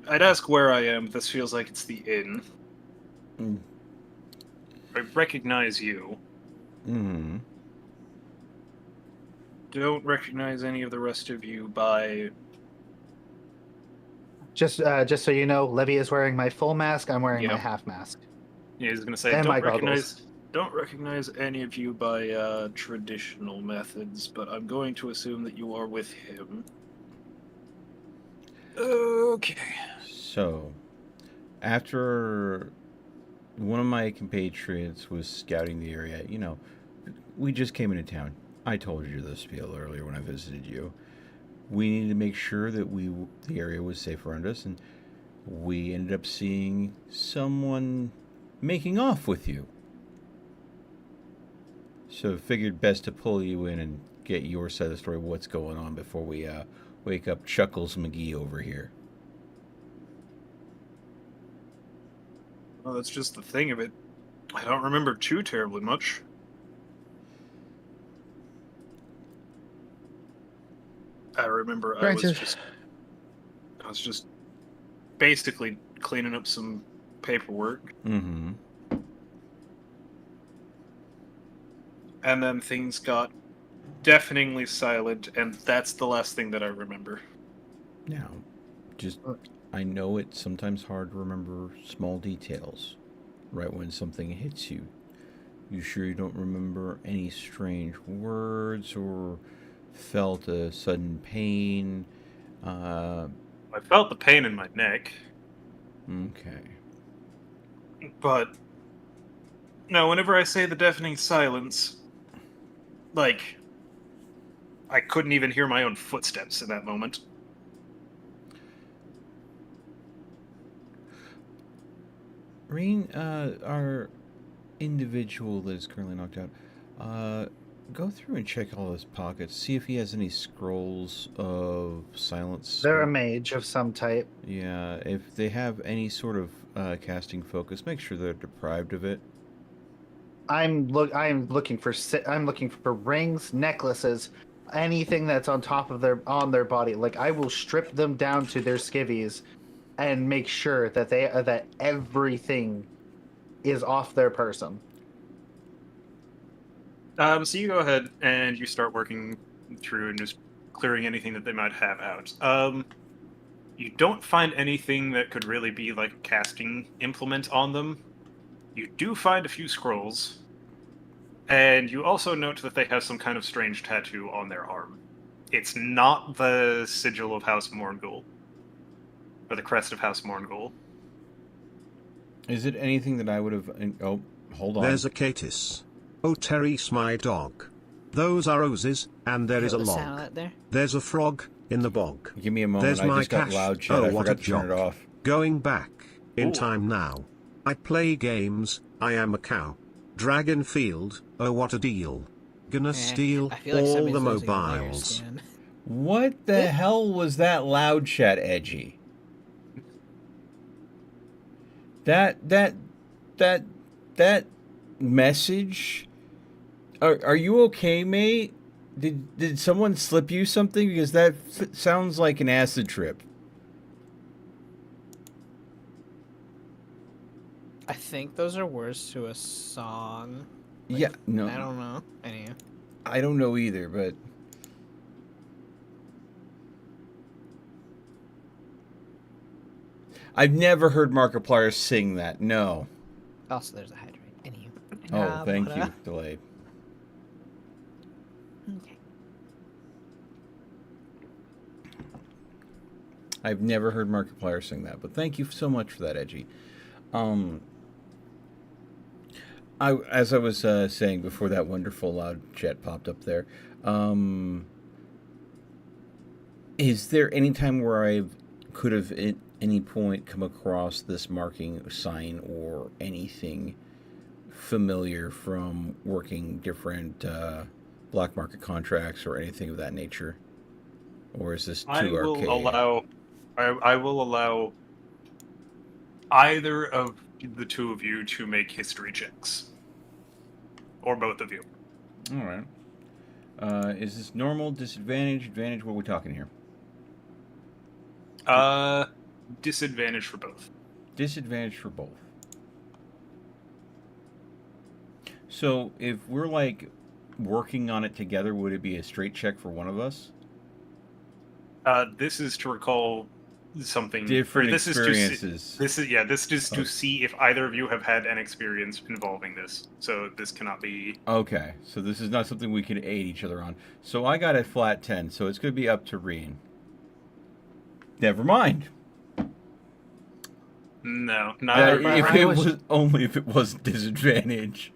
I'd ask where I am. This feels like it's the inn. Mm. I recognize you. Mm-hmm. Don't recognize any of the rest of you by... Just so you know, Levy is wearing my full mask. I'm wearing my Yep. half mask. Yeah, he's gonna say, And my don't recognize any of you by traditional methods, but I'm going to assume that you are with him. Okay. So, after one of my compatriots was scouting the area, we just came into town. I told you the spiel earlier when I visited you. We needed to make sure that the area was safe around us, and we ended up seeing someone making off with you. So figured best to pull you in and get your side of the story of what's going on before we wake up Chuckles McGee over here. Well, that's just the thing of it. I don't remember too terribly much. I remember I was just basically cleaning up some paperwork, Mm-hmm. and then things got deafeningly silent, and that's the last thing that I remember. Now, just I know it's sometimes hard to remember small details right when something hits you. You sure you don't remember any strange words or felt a sudden pain? I felt the pain in my neck, Okay. but no, whenever I say the deafening silence, like, I couldn't even hear my own footsteps in that moment. Reen, our individual that is currently knocked out, go through and check all his pockets. See if he has any scrolls of silence. They're a mage of some type. Yeah, if they have any sort of casting focus, make sure they're deprived of it. I'm looking for rings, necklaces, anything that's on top of their body. Like, I will strip them down to their skivvies and make sure that that everything is off their person. So you go ahead and you start working through and just clearing anything that they might have out. You don't find anything that could really be like a casting implement on them. You do find a few scrolls, and you also note that they have some kind of strange tattoo on their arm. It's not the sigil of House Morngul, or the crest of House Morngul. Is it anything that I would have? Oh, hold on. There's a catus. Oh, Terry's my dog. Those are roses, and there is a The sound of log. that there? There's a frog in the bog. Give me a moment. There's I my just got cash. loud chat. Oh, I what a forgot to turn it job. off. Going back in Ooh. time now. I play games. I am a cow. Dragonfield. Oh, what a deal. Gonna steal I feel like all somebody's the losing a player mobiles. scan. What the hell was that loud chat, Edgy? That message. Are you okay, mate? Did someone slip you something? Because that sounds like an acid trip. I think those are words to a song. Yeah, no, I don't know. Anyway. I don't know either, but I've never heard Markiplier sing that. No. Also, there's a hydrate. Anyway. Oh, thank you. Delayed. Okay. I've never heard Markiplier sing that, but thank you so much for that, Edgy. As I was saying before that wonderful loud chat popped up there, is there any time where I could have at any point come across this marking sign or anything familiar from working different black market contracts or anything of that nature? Or is this too archaic? I will allow either of the two of you to make history checks. Or both of you. All right. Is this normal, disadvantage, advantage? What are we talking here? Disadvantage for both. Disadvantage for both. So if we're like working on it together, would it be a straight check for one of us? This is to recall something Different this experiences. This is to see if either of you have had an experience involving this. So this cannot be. Okay, so this is not something we can aid each other on. So I got a flat 10, so it's going to be up to Reen. Never mind. No, neither. If I it was- was only if it was disadvantage.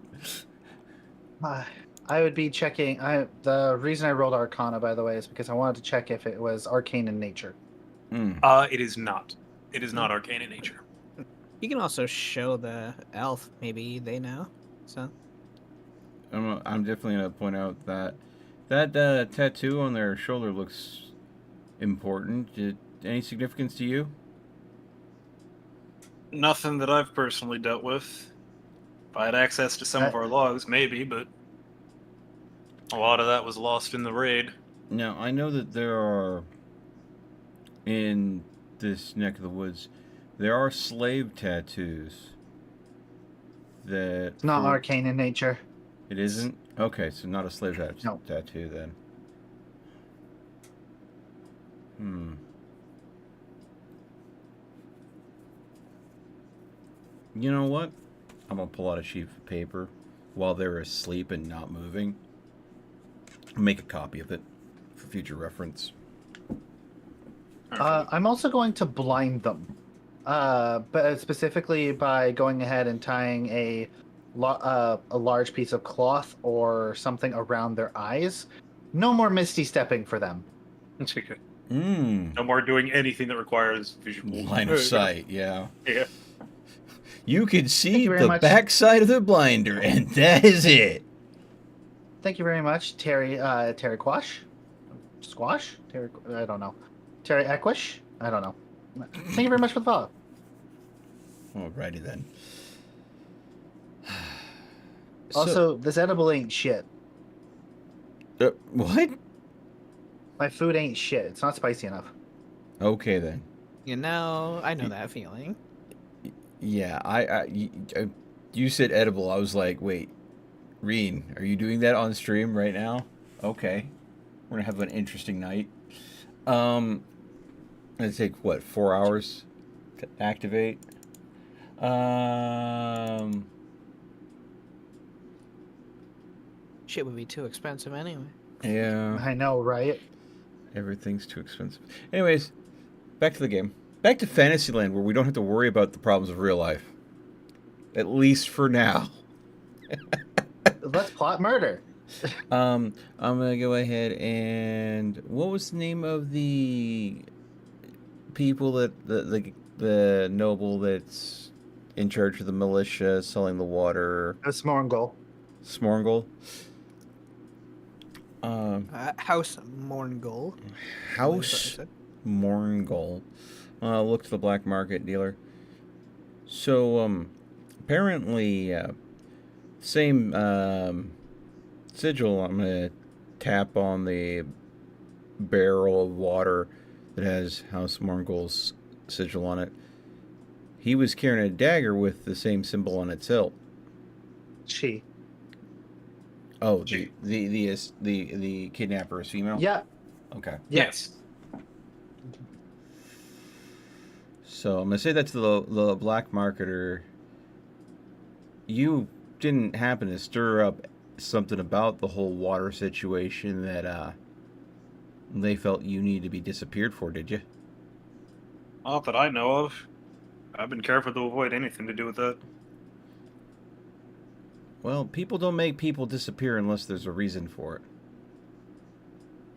I would be checking. The reason I rolled Arcana, by the way, is because I wanted to check if it was arcane in nature. It is not. It is not arcane in nature. You can also show the elf. Maybe they know. So I'm definitely gonna point out that tattoo on their shoulder looks important. Any significance to you? Nothing that I've personally dealt with. If I had access to some of our logs, maybe, but a lot of that was lost in the raid. Now I know that there are in this neck of the woods, there are slave tattoos. That It's not arcane in nature. It isn't? Okay, so not a slave No. tattoo then. You know what? I'm gonna pull out a sheet of paper while they're asleep and not moving. Make a copy of it for future reference. I'm also going to blind them, but specifically by going ahead and tying a large piece of cloth or something around their eyes. No more misty stepping for them. Okay. Mmm. No more doing anything that requires visual Line of sight, yeah. Yeah. You can see you very the much. backside of the blinder, and that is it. Thank you very much, Terry Quash? Squash? Terry, I don't know. Terry Equish? I don't know. Thank you very much for the follow. Alrighty then. Also, this edible ain't shit. What? My food ain't shit. It's not spicy enough. Okay then. you know, I know that feeling. Yeah, you said edible. I was like, wait, Reen, are you doing that on stream right now? Okay, we're gonna have an interesting night. It'd take what, 4 hours to activate? Shit would be too expensive anyway. Yeah, I know, right? everything's too expensive. Anyways, back to the game. Back to Fantasyland, where we don't have to worry about the problems of real life. At least for now. Let's plot murder. I'm gonna go ahead and what was the name of the people that the noble that's in charge of the militia selling the water? A Smorngle. Smorngle. House Morngul. House Morngle. Look to the black market dealer. So apparently same sigil. I'm gonna tap on the barrel of water that has House Morngul's sigil on it. He was carrying a dagger with the same symbol on its hilt. She. Oh, the kidnapper is female? Yeah. Okay. Yes. So I'm gonna say that to the black marketer. You didn't happen to stir up something about the whole water situation that they felt you need to be disappeared for, did you? Not that I know of. I've been careful to avoid anything to do with that. Well, people don't make people disappear unless there's a reason for it.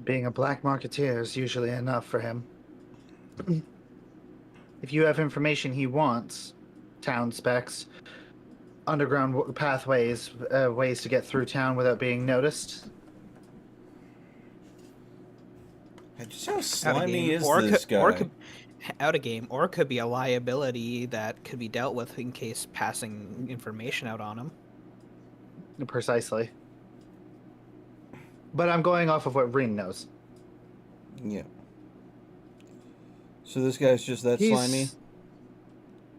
Being a black marketeer is usually enough for him. If you have information he wants, town specs, underground pathways, ways to get through town without being noticed. Just how Out of slimy game. is Or this could- or guy? could- out of game, or it could be a liability that could be dealt with in case passing information out on him. Precisely. But I'm going off of what Reen knows. Yeah. So this guy's just that slimy?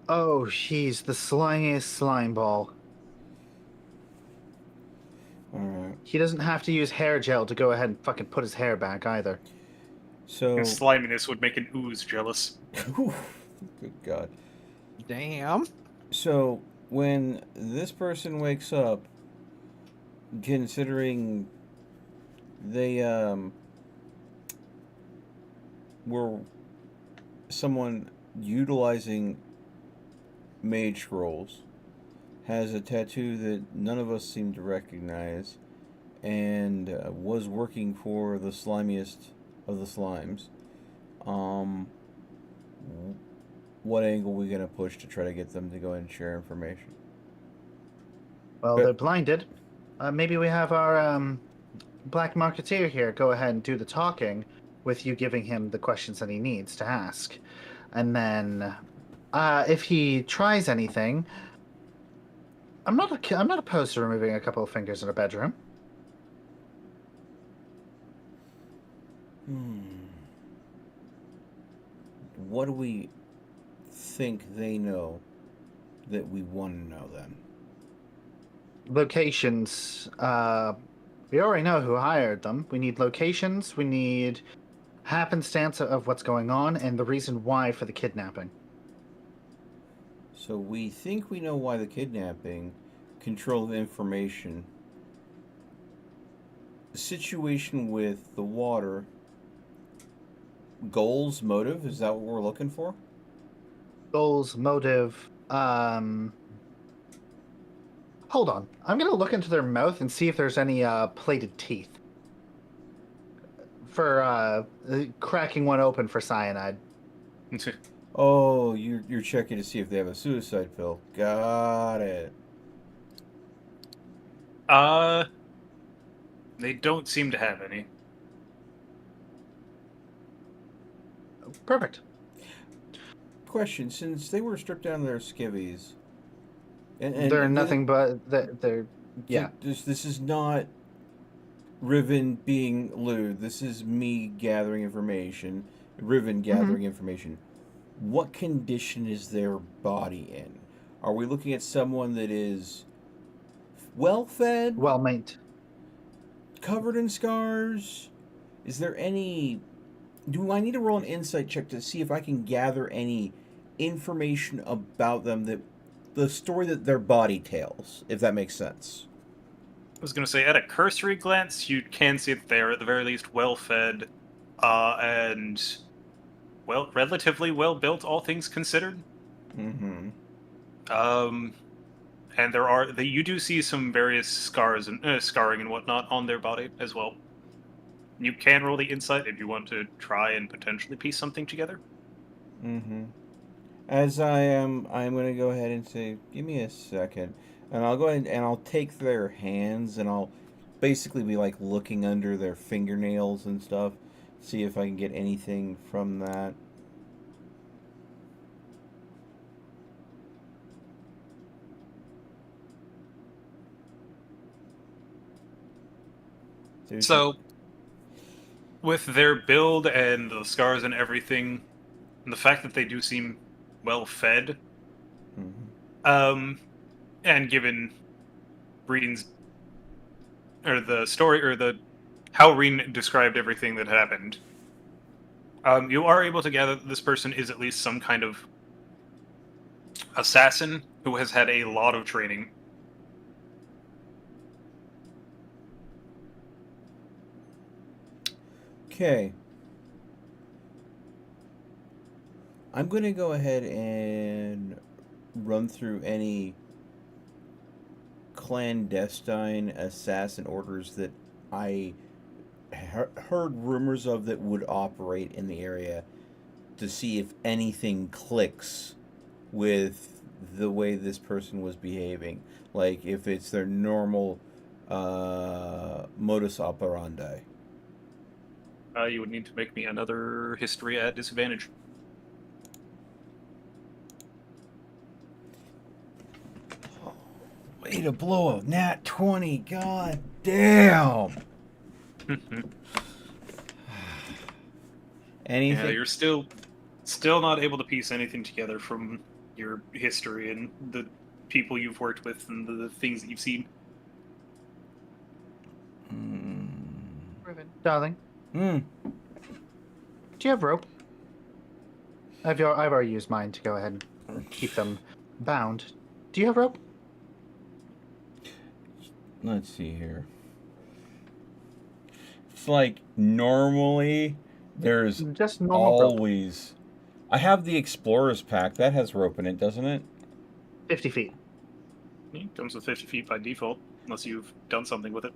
Oh, he's the slimiest slime ball. Alright. He doesn't have to use hair gel to go ahead and fucking put his hair back either. So His sliminess would make an ooze jealous. good God. Damn. So when this person wakes up, considering they were someone utilizing mage scrolls has a tattoo that none of us seem to recognize and was working for the slimiest of the slimes. Um, what angle are we going to push to try to get them to go and share information? Well, But they're blinded. Maybe we have our black marketeer here go ahead and do the talking, with you giving him the questions that he needs to ask, and then if he tries anything, I'm not opposed to removing a couple of fingers in a bedroom. what do we think they know that we want to know then? Locations. We already know who hired them. We need locations. We need happenstance of what's going on and the reason why for the kidnapping. So we think we know why the kidnapping, control of information, the situation with the water, goals, motive, is that what we're looking for? Goals, motive. Hold on. I'm gonna look into their mouth and see if there's any plated teeth for cracking one open for cyanide. Oh, you're checking to see if they have a suicide pill. Got it. They don't seem to have any. Perfect. Question: since they were stripped down to their skivvies, and They're nothing but they're yeah. This is not Riven being lewd. This is me gathering information. Riven gathering information. What condition is their body in? Are we looking at someone that is well fed, Well maintained. covered in scars? Is there any? Do I need to roll an insight check to see if I can gather any information about them, that the story that their body tells, if that makes sense? I was going to say, at a cursory glance, you can see that they are at the very least well-fed, and relatively well-built, all things considered. Mm-hmm. And you do see some various scars and scarring and whatnot on their body as well. You can roll the insight if you want to try and potentially piece something together. Mm-hmm. As I'm going to go ahead and say, give me a second. And I'll go ahead and I'll take their hands and I'll basically be like looking under their fingernails and stuff. See if I can get anything from that. So, with their build and the scars and everything, and the fact that they do seem well fed, and given Reen's or the story or the how Reen described everything that happened, you are able to gather that this person is at least some kind of assassin who has had a lot of training. Okay. I'm going to go ahead and run through any clandestine assassin orders that I heard rumors of that would operate in the area, to see if anything clicks with the way this person was behaving. Like if it's their normal modus operandi. You would need to make me another history at disadvantage. Way to blow a nat 20. God damn. Anything? Yeah, you're still not able to piece anything together from your history and the people you've worked with and the things that you've seen. Darling. Hmm. Do you have rope? I've already used mine to go ahead and keep them bound. Do you have rope? Let's see here. It's like normally there's Just normal rope. always I have the Explorer's Pack. That has rope in it, doesn't it? 50 feet. It comes with 50 feet by default, unless you've done something with it.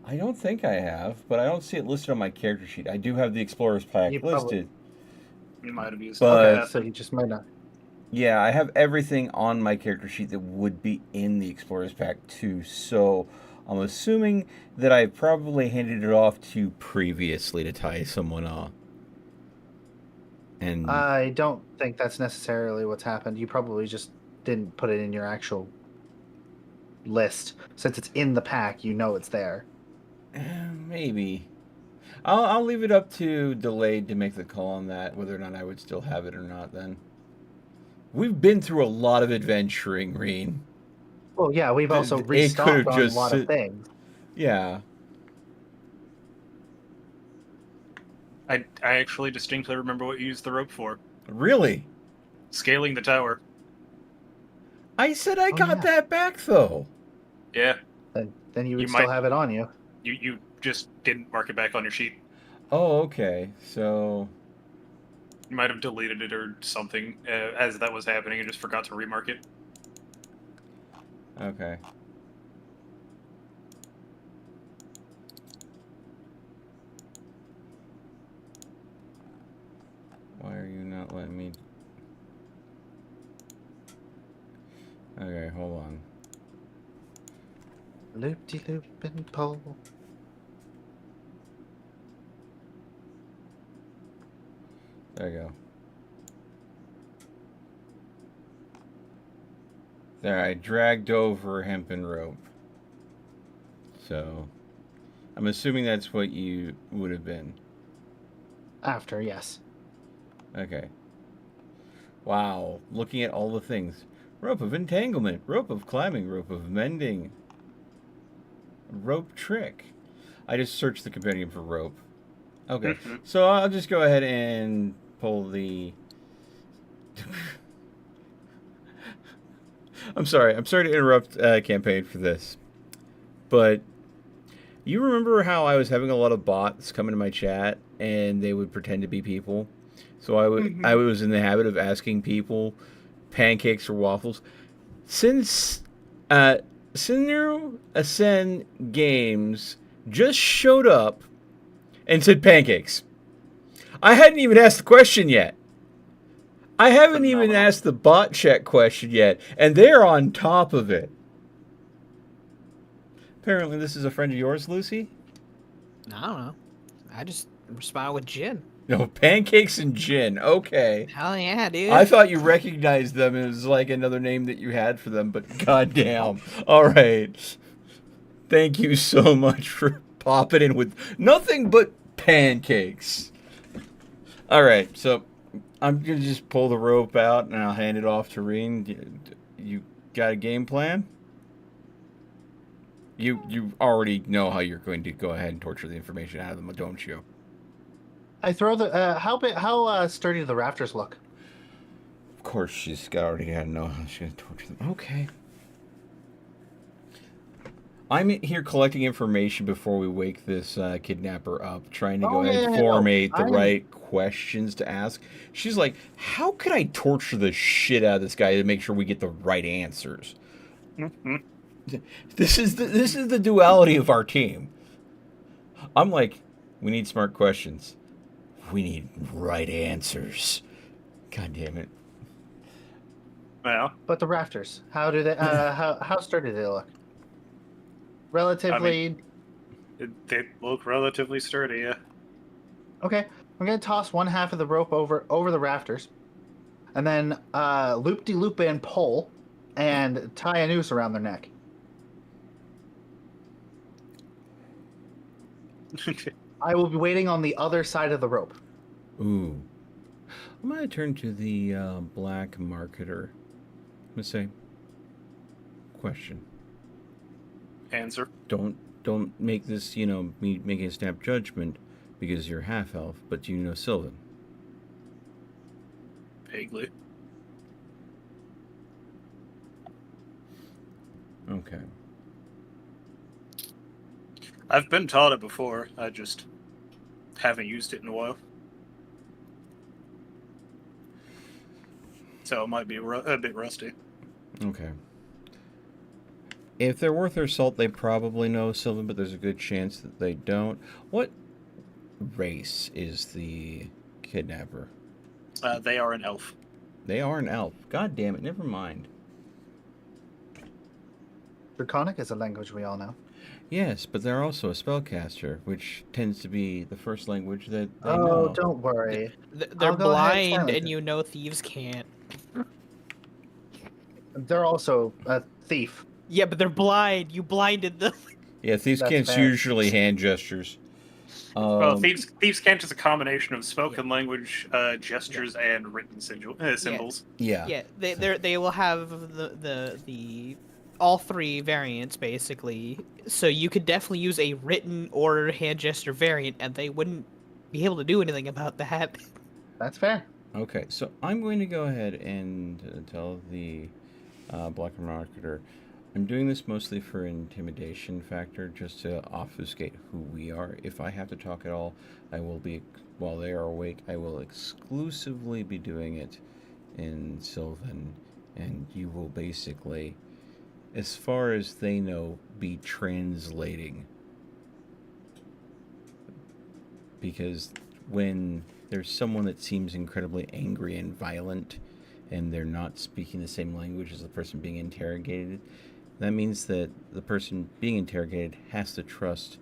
I don't think I have, but I don't see it listed on my character sheet. I do have the Explorer's Pack You probably. listed. You might have used But- Okay, so you just might not. Yeah, I have everything on my character sheet that would be in the Explorer's Pack too, so I'm assuming that I probably handed it off to you previously to tie someone off. And I don't think that's necessarily what's happened. You probably just didn't put it in your actual list. Since it's in the pack, you know it's there. maybe. I'll leave it up to Delayed to make the call on that, whether or not I would still have it or not then. We've been through a lot of adventuring, Reen. Well, yeah, we've also It restocked could've on a just lot sit- of things. Yeah. I actually distinctly remember what you used the rope for. Really? Scaling the tower. I said I Oh, got yeah. that back, though. Yeah, Then you would You still might- have it on you. you just didn't mark it back on your sheet. Oh, okay. So, You might have deleted it or something as that was happening and just forgot to remark it. okay. Why are you not letting me... Okay, hold on. Loop-de-loop and pull. There you go. There, I dragged over hempen rope. So, I'm assuming that's what you would have been. After, yes. Okay. Wow, looking at all the things. Rope of entanglement, rope of climbing, rope of mending, rope trick. I just searched the compendium for rope. Okay, Mhm. so I'll just go ahead and pull the... I'm sorry to interrupt campaign for this. But you remember how I was having a lot of bots come into my chat and they would pretend to be people? So I was in the habit of asking people pancakes or waffles. Since Sinero Ascend Games just showed up and said pancakes. I hadn't even asked the question yet. I haven't even Phenomenal. asked the bot check question yet, and they're on top of it. Apparently this is a friend of yours, Lucy? I don't know. I just respond with gin. No, pancakes and gin. Okay. Hell yeah, dude. I thought you recognized them as like another name that you had for them, but goddamn. All right. Thank you so much for popping in with nothing but pancakes. All right, so I'm gonna just pull the rope out and I'll hand it off to Reen. You got a game plan? You already know how you're going to go ahead and torture the information out of them, don't you? I throw the. How sturdy do the rafters look? Of course, she's already got to know how she's going to torture them. Okay. I'm here collecting information before we wake this kidnapper up, trying to go Oh, ahead and yeah, no, formate the I'm- right questions to ask. She's like, how could I torture the shit out of this guy to make sure we get the right answers? Mhm. This is the duality of our team. I'm like, we need smart questions. We need right answers. God damn it. Well, But the rafters, how do they? How sturdy do they look? Relatively. they look relatively sturdy, yeah. Okay, I'm gonna toss one half of the rope over the rafters, and then loop-de-loop and pull, and tie a noose around their neck. I will be waiting on the other side of the rope. Ooh. I'm going to turn to the black marketer. I'm going to say, question. Answer. Don't make this, me making a snap judgment because you're half elf, but do you know Sylvan? Vaguely. Okay. I've been taught it before. I just haven't used it in a while. so it might be a bit rusty. Okay. If they're worth their salt, they probably know Sylvan, but there's a good chance that they don't. What race is the kidnapper? They are an elf. They are an elf. God damn it, never mind. Draconic is a language we all know. Yes, but they're also a spellcaster, which tends to be the first language that they Oh, know. don't worry. They're I'll go ahead and blind, silence and it. you know thieves can't. They're also a thief. Yeah, but they're blind. You blinded them. Yeah, thieves That's can't fair. usually hand gestures. Well, thieves can't is a combination of spoken language, gestures, and written symbols. Yeah. Yeah, they will have the all three variants basically. So you could definitely use a written or hand gesture variant, and they wouldn't be able to do anything about that. That's fair. Okay, so I'm going to go ahead and tell the black marketer. I'm doing this mostly for intimidation factor, just to obfuscate who we are. If I have to talk at all, I will be, while they are awake, I will exclusively be doing it in Sylvan, and you will basically, as far as they know, be translating. Because when there's someone that seems incredibly angry and violent, and they're not speaking the same language as the person being interrogated, that means that the person being interrogated has to trust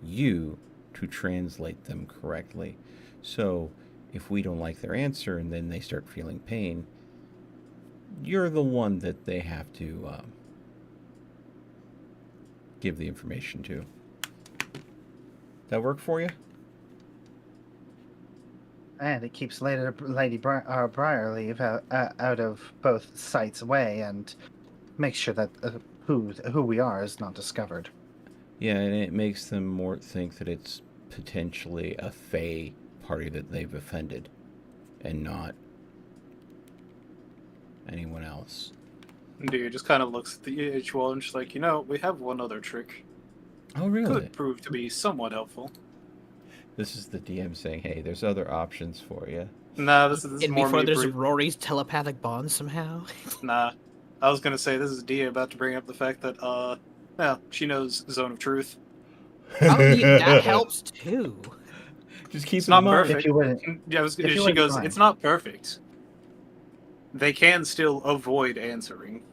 you to translate them correctly. So, if we don't like their answer and then they start feeling pain, you're the one that they have to give the information to. That work for you? And it keeps Lady Briarleaf out of both sight's way and makes sure that who we are is not discovered. Yeah, and it makes them more think that it's potentially a Fae party that they've offended, and not anyone else. Dude just kind of looks at the each one and just like, we have one other trick. Oh, really? Could prove to be somewhat helpful. This is the DM saying, hey, there's other options for you. Nah, this is And more before me. there's Rory's telepathic bond somehow. Nah, I was gonna say this is Dia about to bring up the fact that she knows Zone of Truth. Oh, yeah, that helps too. Just keep It's in not mind. perfect. If you wouldn't, Yeah, if you she wouldn't goes, mind. it's not perfect. They can still avoid answering.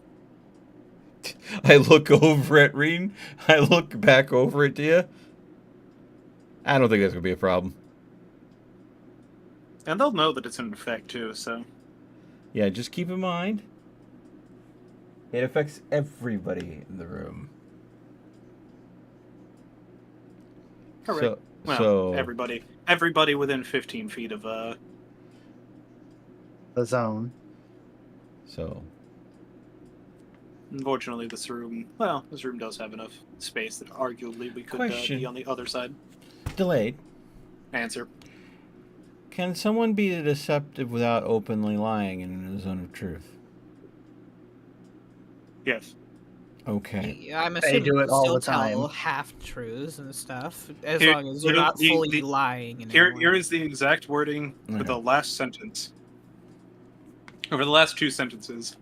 I look over at Reen. I look back over at Dia. I don't think that's going to be a problem. And they'll know that it's in effect too, so. Yeah, just keep in mind, it affects everybody in the room. Correct. So, Everybody within 15 feet of the zone. So, unfortunately this room does have enough space that arguably we could Question. be on the other side. delayed. Answer. Can someone be deceptive without openly lying in a zone of truth? Yes. Okay. Yeah, I'm They assuming do it you all still the tell time. half truths and stuff, as Here- long as you're here- not the- fully the- lying. Here is the exact wording for the last sentence. Over the last two sentences.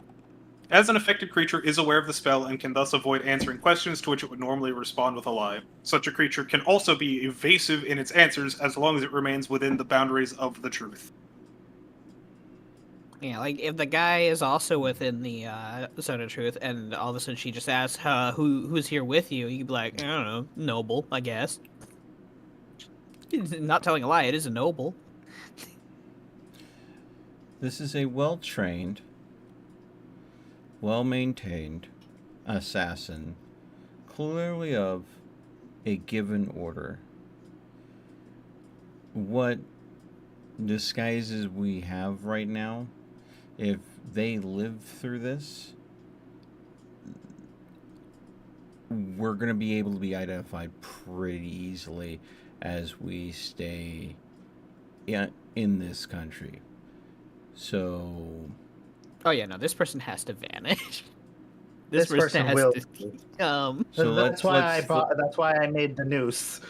As an affected creature is aware of the spell and can thus avoid answering questions to which it would normally respond with a lie. Such a creature can also be evasive in its answers as long as it remains within the boundaries of the truth. Yeah, like if the guy is also within the zone of truth, and all of a sudden she just asks, "Who's here with you?" You'd be like, "I don't know, noble, I guess." Not telling a lie; it is a noble. This is a well-trained, well-maintained assassin, clearly of a given order. What disguises we have right now, if they live through this, we're going to be able to be identified pretty easily as we stay in this country. So, Oh yeah, no, this person has to vanish. This person has will. to. so That's why I made the noose.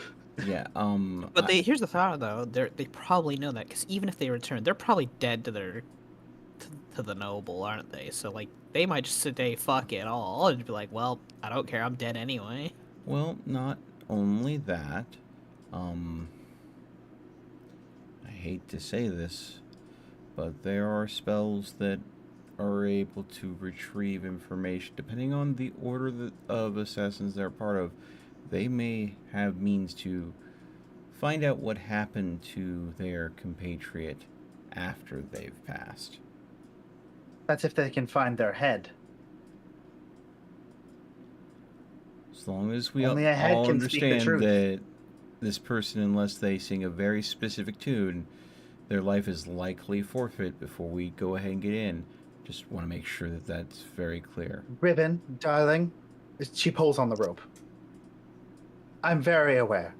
Yeah. But here's the thought though: they probably know that because even if they return, they're probably dead to their to the noble, aren't they? So like they might just say fuck it all and be like, well, I don't care, I'm dead anyway. Well, not only that. I hate to say this, but there are spells that are able to retrieve information depending on the order of assassins they're part of. They may have means to find out what happened to their compatriot after they've passed. That's if they can find their head. As long as we Only a head all can speak the understand truth. that this person, unless they sing a very specific tune, their life is likely forfeit before we go ahead and get in. Just want to make sure that that's very clear. Ribbon, darling. She pulls on the rope. I'm very aware.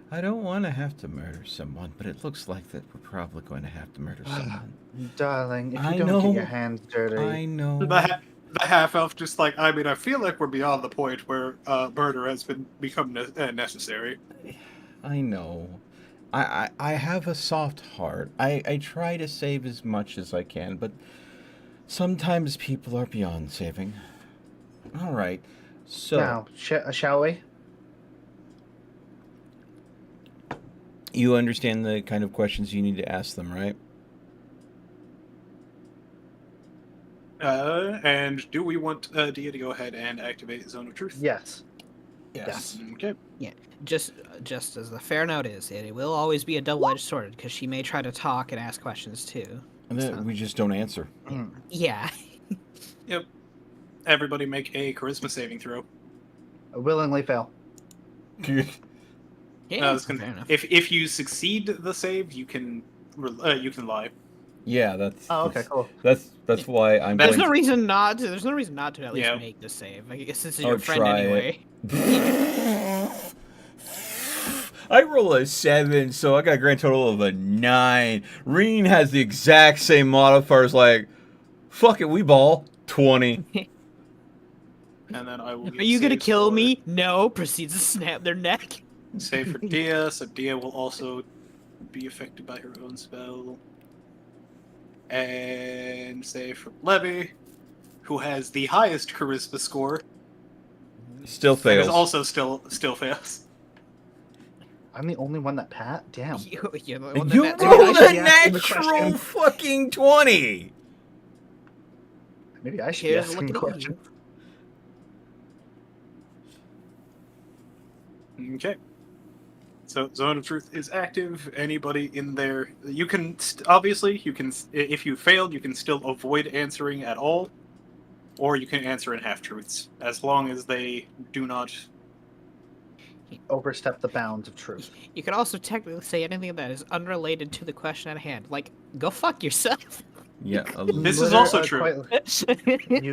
I don't want to have to murder someone, but it looks like that we're probably going to have to murder someone. Darling, if you I don't know. get your hands dirty. I know. The half elf just like, I mean, I feel like we're beyond the point where murder has become necessary. I know. I have a soft heart. I try to save as much as I can, but sometimes people are beyond saving. All right. So Now, shall we? you understand the kind of questions you need to ask them, right? And do we want Dia to go ahead and activate Zone of Truth? Yes. Yes. Okay. Just as the fair note is, it will always be a double-edged sword because she may try to talk and ask questions too. And then we just don't answer. Yeah. Yep. Everybody make a charisma saving throw. I willingly fail. Yeah. It's gonna- fair enough. if you succeed the save, you can lie. Yeah, that's. Oh, okay, cool. That's why I'm. There's going no reason not to. There's no reason not to at least Yeah. make the save. I guess this is I'll your friend try it. anyway. I roll a 7, so I got a grand total of a 9. Reen has the exact same modifiers, like, fuck it, we ball. 20. And then I will. Are you gonna kill me? No. Proceeds to snap their neck. Save for Dia, so Dia will also be affected by her own spell. And save for Levy, who has the highest charisma score. Still And fails. is also still fails. I'm the only one that Damn. You're the one that You met- rolled I should a be asking the natural question. fucking 20! Maybe I should be Here's asking the looking at question. Okay. So Zone of Truth is active. Anybody in there, you can obviously you can if you failed, you can still avoid answering at all, or you can answer in half truths as long as they do not. Overstep the bounds of truth. You could also technically say anything that is unrelated to the question at hand, like "Go fuck yourself." Yeah, This is also true. You But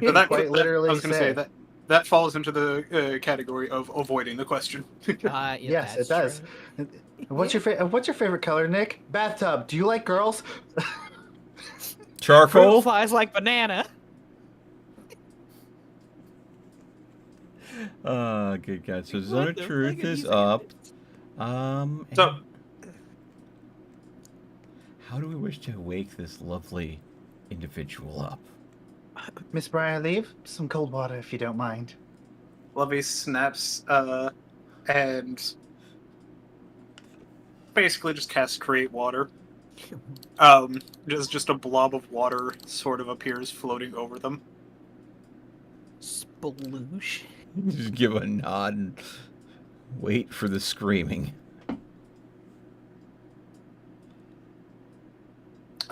can that, quite literally I was going to say that falls into the category of avoiding the question. Yeah, Yes, it that's does. true. What's your favorite color, Nick? Bathtub. Do you like girls? Fruit charcoal? flies like banana. Good God. So Zone What of the Truth fuck are is these up. So And how do we wish to wake this lovely individual up? Miss Briar, leave some cold water if you don't mind. Lovey snaps and basically just casts Create Water. Just a blob of water sort of appears floating over them. Sploosh. Just give a nod and wait for the screaming.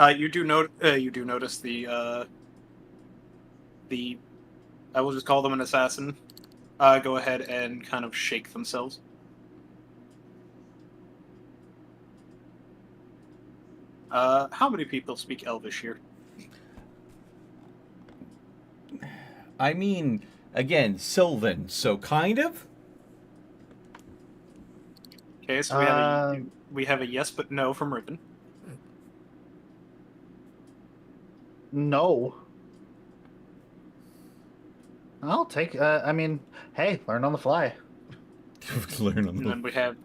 You do notice the I will just call them an assassin. Go ahead and kind of shake themselves. How many people speak Elvish here? I mean, again, Sylvan, so kind of? Okay, so we have a yes but no from Ribbon. No. I'll take. I mean, hey, learn on the fly. Learn on And the... then we have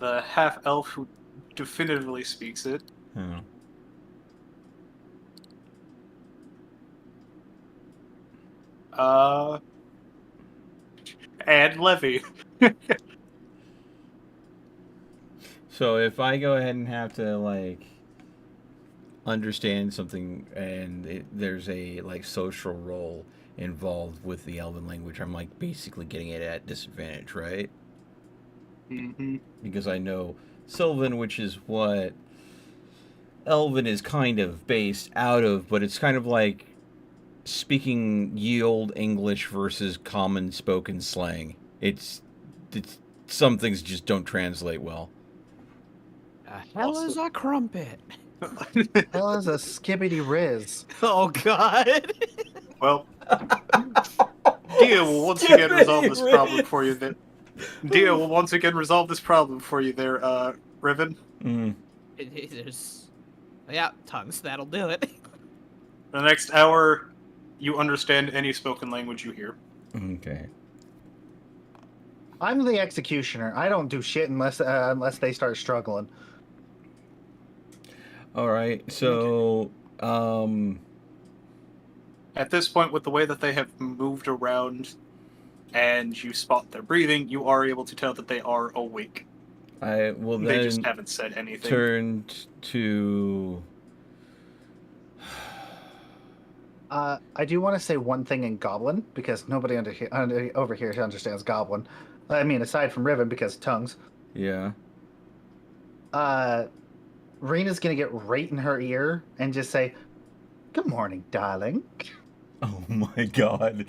the half elf who definitively speaks it. Oh. And Levy. So if I go ahead and have to like understand something and there's a like social role involved with the Elven language, I'm like basically getting it at disadvantage, right? Mm-hmm. Because I know Sylvan, which is what Elven is kind of based out of, but it's kind of like speaking ye old English versus common spoken slang. It's some things just don't translate well. Hell is a crumpet. Hell is a skibbity riz. Oh God. Well, Dia will once again resolve this problem for you. Dia will once again resolve this problem for you there, Riven. Mm. There's, yeah, tongues. That'll do it. For the next hour, you understand any spoken language you hear. Okay. I'm the executioner. I don't do shit unless they start struggling. All right. So, At this point, with the way that they have moved around and you spot their breathing, you are able to tell that they are awake. I will then They just haven't said anything. turn to. I do want to say one thing in Goblin, because nobody over here understands Goblin. I mean, aside from Riven, because tongues. Yeah. Rena's gonna get right in her ear and just say, "Good morning, darling." Oh my god.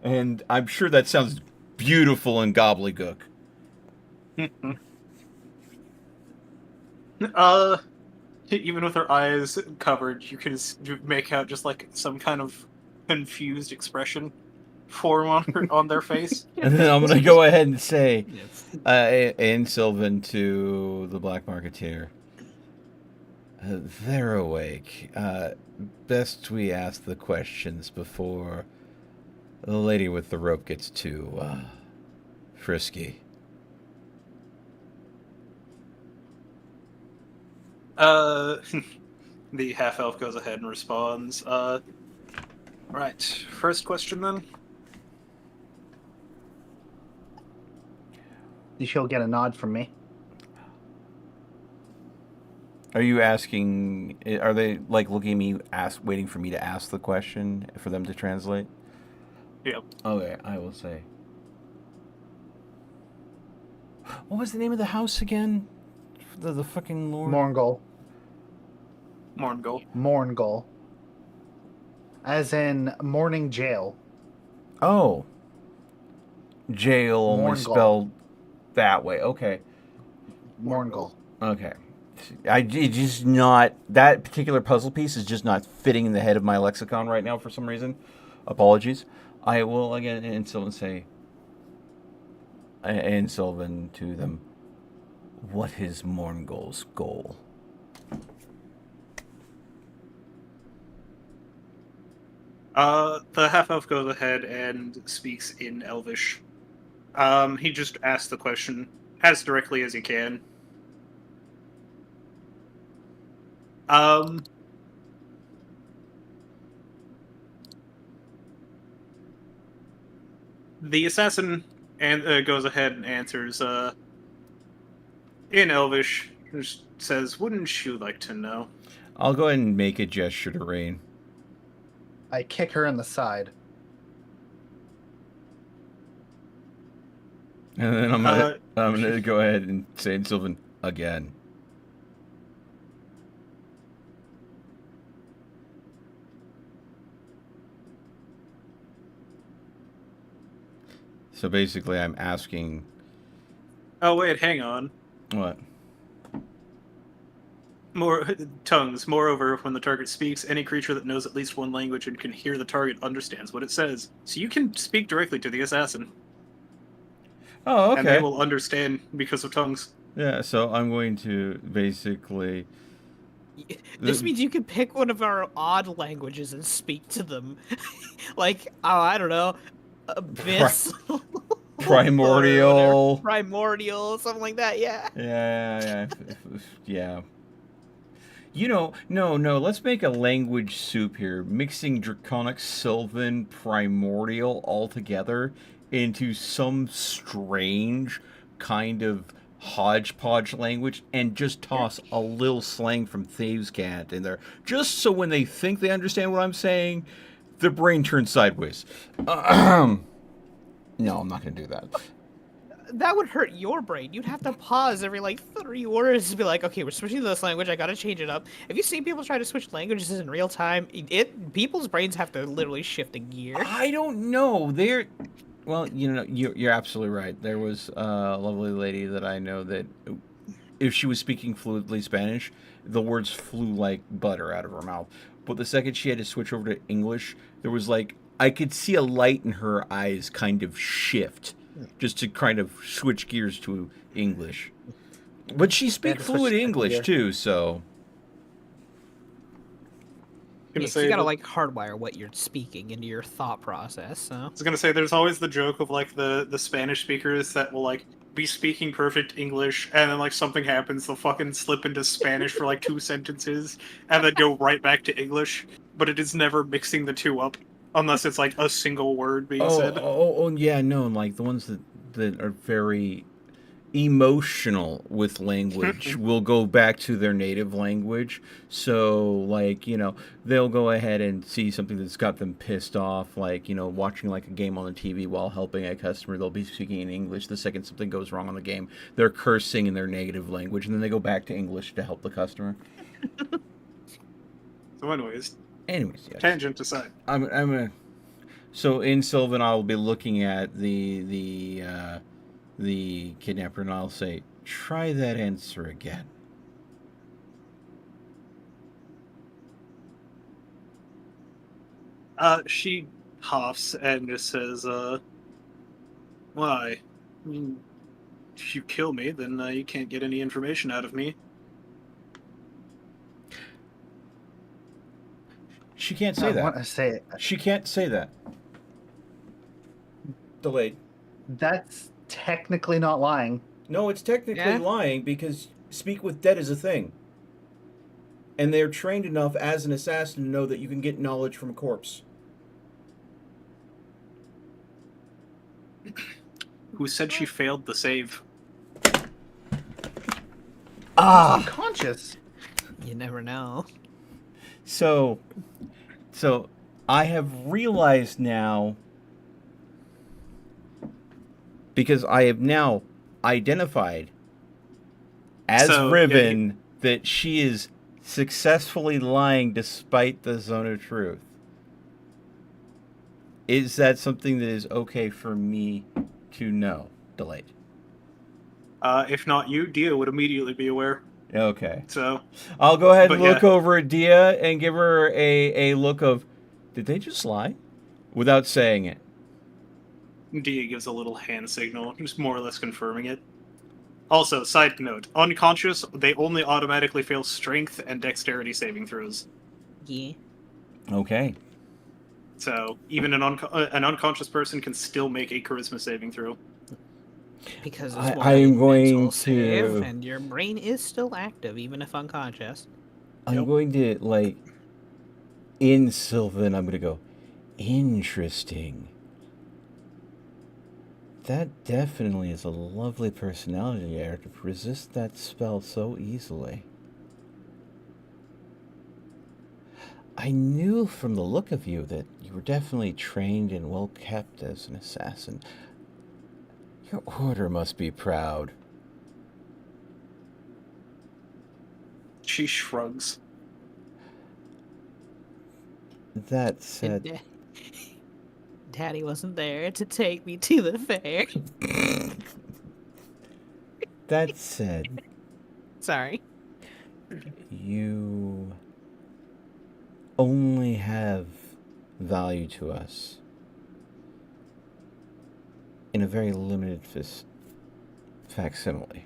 And I'm sure that sounds beautiful in gobbledygook. Even with her eyes covered, you can make out just like some kind of confused expression form on their face. And then I'm going to go ahead and say, Yes. in Sylvan to the Black Marketeer, they're awake. Best we ask the questions before the lady with the rope gets too frisky. The half elf goes ahead and responds. Right. First question then. She'll get a nod from me. Are you asking? Are they like looking at me, waiting for me to ask the question for them to translate? Yep. Okay, I will say. What was the name of the house again? The fucking lord. Morngol. Morngol. Morngol. As in morning jail. Oh. Jail only Morngol. spelled that way. Okay. Morngol. Okay. It just not that particular puzzle piece is just not fitting in the head of my lexicon right now for some reason. Apologies. I will again in Sylvan say in Sylvan to them, what is Morngol's goal? The half elf goes ahead and speaks in Elvish. He just asks the question as directly as he can. The assassin goes ahead and answers in Elvish. Just says, "Wouldn't you like to know?" I'll go ahead and make a gesture to Rain. I kick her in the side. And then I'm gonna go ahead and say in Sylvan again. So basically, I'm asking. Oh wait, hang on. What? More tongues. Moreover, when the target speaks, any creature that knows at least one language and can hear the target understands what it says. So you can speak directly to the assassin. Oh, okay. And they will understand because of tongues. Yeah, so I'm going to basically. This means you can pick one of our odd languages and speak to them. Like, oh, I don't know, abyss. Primordial. Primordial, something like that. Yeah. Yeah. You know, no. Let's make a language soup here, mixing Draconic, Sylvan, Primordial all together into some strange kind of hodgepodge language, and just toss a little slang from Thavescant in there, just so when they think they understand what I'm saying, their brain turns sideways. No, I'm not gonna do that. That would hurt your brain. You'd have to pause every like 3 words to be like, okay, we're switching to this language. I gotta change it up. Have you seen people try to switch languages in real time? People's brains have to literally shift a gear. I don't know. Well, you're absolutely right. There was a lovely lady that I know that if she was speaking fluently Spanish, the words flew like butter out of her mouth. But the second she had to switch over to English, there was like, I could see a light in her eyes kind of shift just to kind of switch gears to English. But she speaks fluent English too, so. Yeah, you gotta like hardwire what you're speaking into your thought process. So I was gonna say, there's always the joke of like the Spanish speakers that will like be speaking perfect English, and then like something happens, they'll fucking slip into Spanish for like 2 sentences, and then go right back to English. But it is never mixing the two up, unless it's like a single word being said. Yeah, no, like the ones that are very emotional with language will go back to their native language. So, like, they'll go ahead and see something that's got them pissed off, like, watching like a game on the TV while helping a customer. They'll be speaking in English. The second something goes wrong on the game, they're cursing in their native language, and then they go back to English to help the customer. So anyways, yes. Tangent aside. I'm gonna. So in Sylvan, I'll be looking at the kidnapper, and I'll say, "Try that answer again." She huffs and just says, "Why? If you kill me, then you can't get any information out of me." She can't say that. I want to say it. She can't say that. Delayed. That's technically not lying. No, it's technically lying, because speak with dead is a thing. And they're trained enough as an assassin to know that you can get knowledge from a corpse. Who said she failed the save? Unconscious. you never know. So I have realized now, because I have now identified as Riven that she is successfully lying despite the zone of truth. Is that something that is okay for me to know? Delayed. If not you, Dia would immediately be aware. Okay. So I'll go ahead and look over at Dia and give her a look of, did they just lie? Without saying it. Dia gives a little hand signal, just more or less confirming it. Also, side note, unconscious, they only automatically fail strength and dexterity saving throws. Yeah. Okay. So even an unconscious person can still make a charisma saving throw. Because I am going to save, and your brain is still active even if unconscious. I'm going to, like, in Sylvan, I'm going to go, interesting. That definitely is a lovely personality there to resist that spell so easily. I knew from the look of you that you were definitely trained and well kept as an assassin. Your order must be proud. She shrugs. That said... Daddy wasn't there to take me to the fair. That said... Sorry. You only have value to us in a very limited facsimile.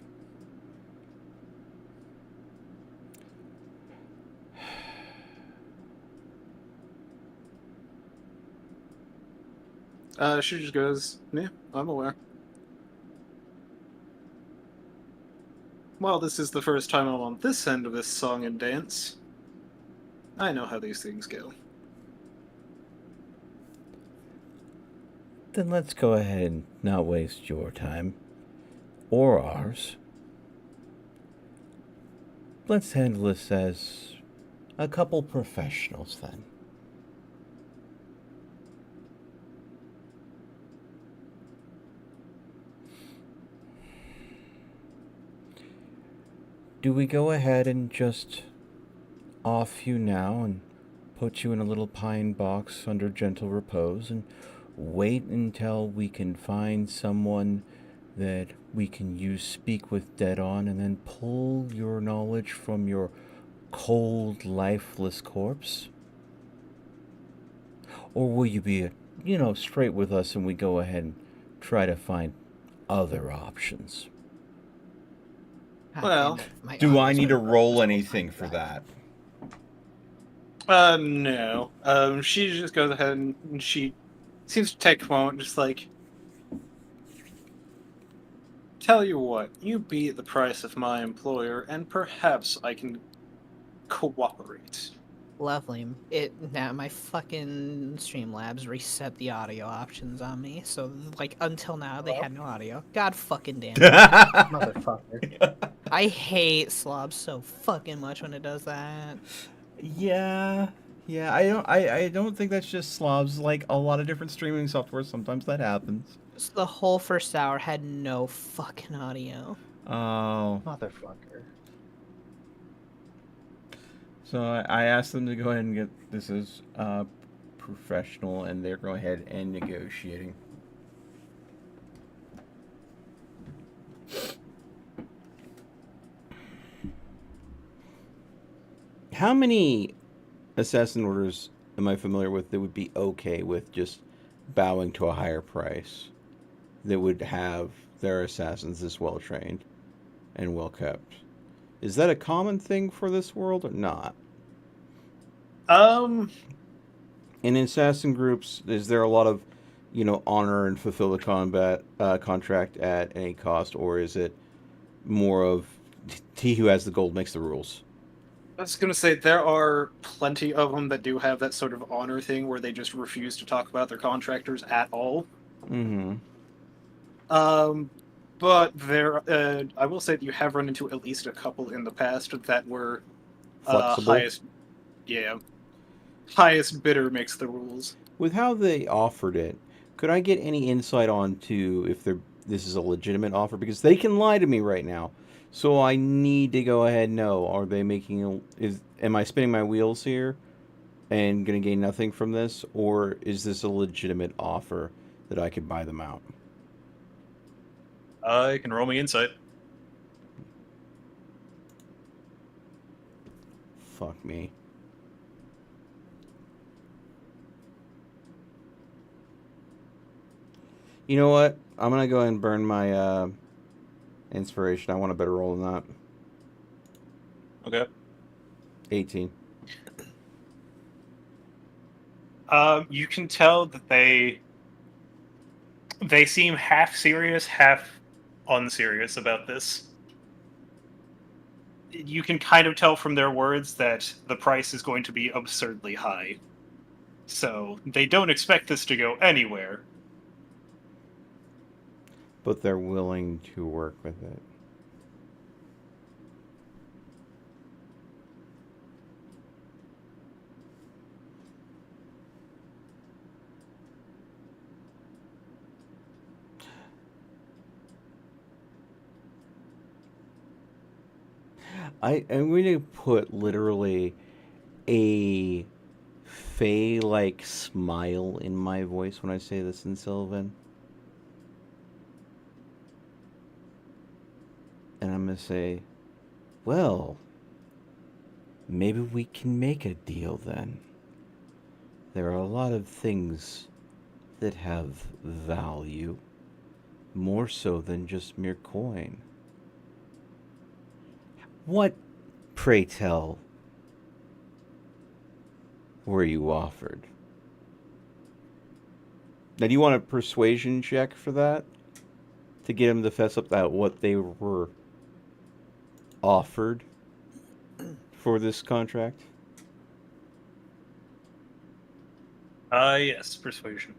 She just goes, "Yeah, I'm aware." while this is the first time I'm on this end of this song and dance, I know how these things go. Then let's go ahead and not waste your time or ours. Let's handle this as a couple professionals then. Do we go ahead and just off you now and put you in a little pine box under gentle repose and wait until we can find someone that we can use Speak with Dead on and then pull your knowledge from your cold, lifeless corpse? Or will you be, straight with us and we go ahead and try to find other options? God Well, damn it, my Do I audio's need to been roll so anything fine for that? No. She just goes ahead and she seems to take a moment, just like, tell you what, you beat the price of my employer, and perhaps I can cooperate. Lovely. Now my fucking Streamlabs reset the audio options on me, so like until now they had no audio. God fucking damn it. Motherfucker. I hate Slob so fucking much when it does that. Yeah. Yeah, I don't think that's just slobs. Like a lot of different streaming software, sometimes that happens. So the whole first hour had no fucking audio. Oh. Motherfucker. So I asked them to go ahead and get this as professional, and they're going ahead and negotiating. How many assassin orders am I familiar with that would be okay with just bowing to a higher price, that would have their assassins this well trained and well kept? Is that a common thing for this world or not? In assassin groups, is there a lot of, honor and fulfill the combat contract at any cost, or is it more of he who has the gold makes the rules? I was going to say, there are plenty of them that do have that sort of honor thing where they just refuse to talk about their contractors at all. Mm-hmm. But I will say that you have run into at least a couple in the past that were Flexible. highest bidder makes the rules. With how they offered it, could I get any insight on to if this is a legitimate offer? Because they can lie to me right now. So I need to go ahead and know, are they am I spinning my wheels here and going to gain nothing from this, or is this a legitimate offer that I could buy them out? You can roll me insight. Fuck me. You know what? I'm going to go ahead and burn my inspiration. I want a better roll than that. Okay. 18. You can tell that they seem half serious, half unserious about this. You can kind of tell from their words that the price is going to be absurdly high. So they don't expect this to go anywhere. But they're willing to work with it. I'm going to put literally a Fey-like smile in my voice when I say this in Sylvan. And I'm going to say, well, maybe we can make a deal then. There are a lot of things that have value, more so than just mere coin. What, pray tell, were you offered? Now, do you want a persuasion check for that? To get him to fess up that what they were offered for this contract? Yes, persuasion.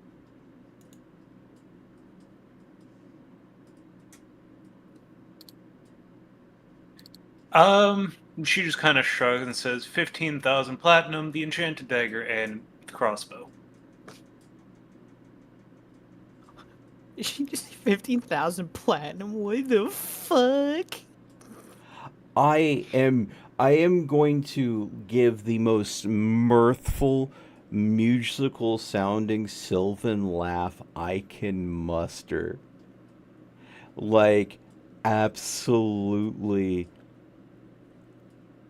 She just kind of shrugs and says 15,000 platinum, the enchanted dagger, and the crossbow. She just 15,000 platinum. What the fuck? I am going to give the most mirthful, musical sounding Sylvan laugh I can muster. Like, absolutely.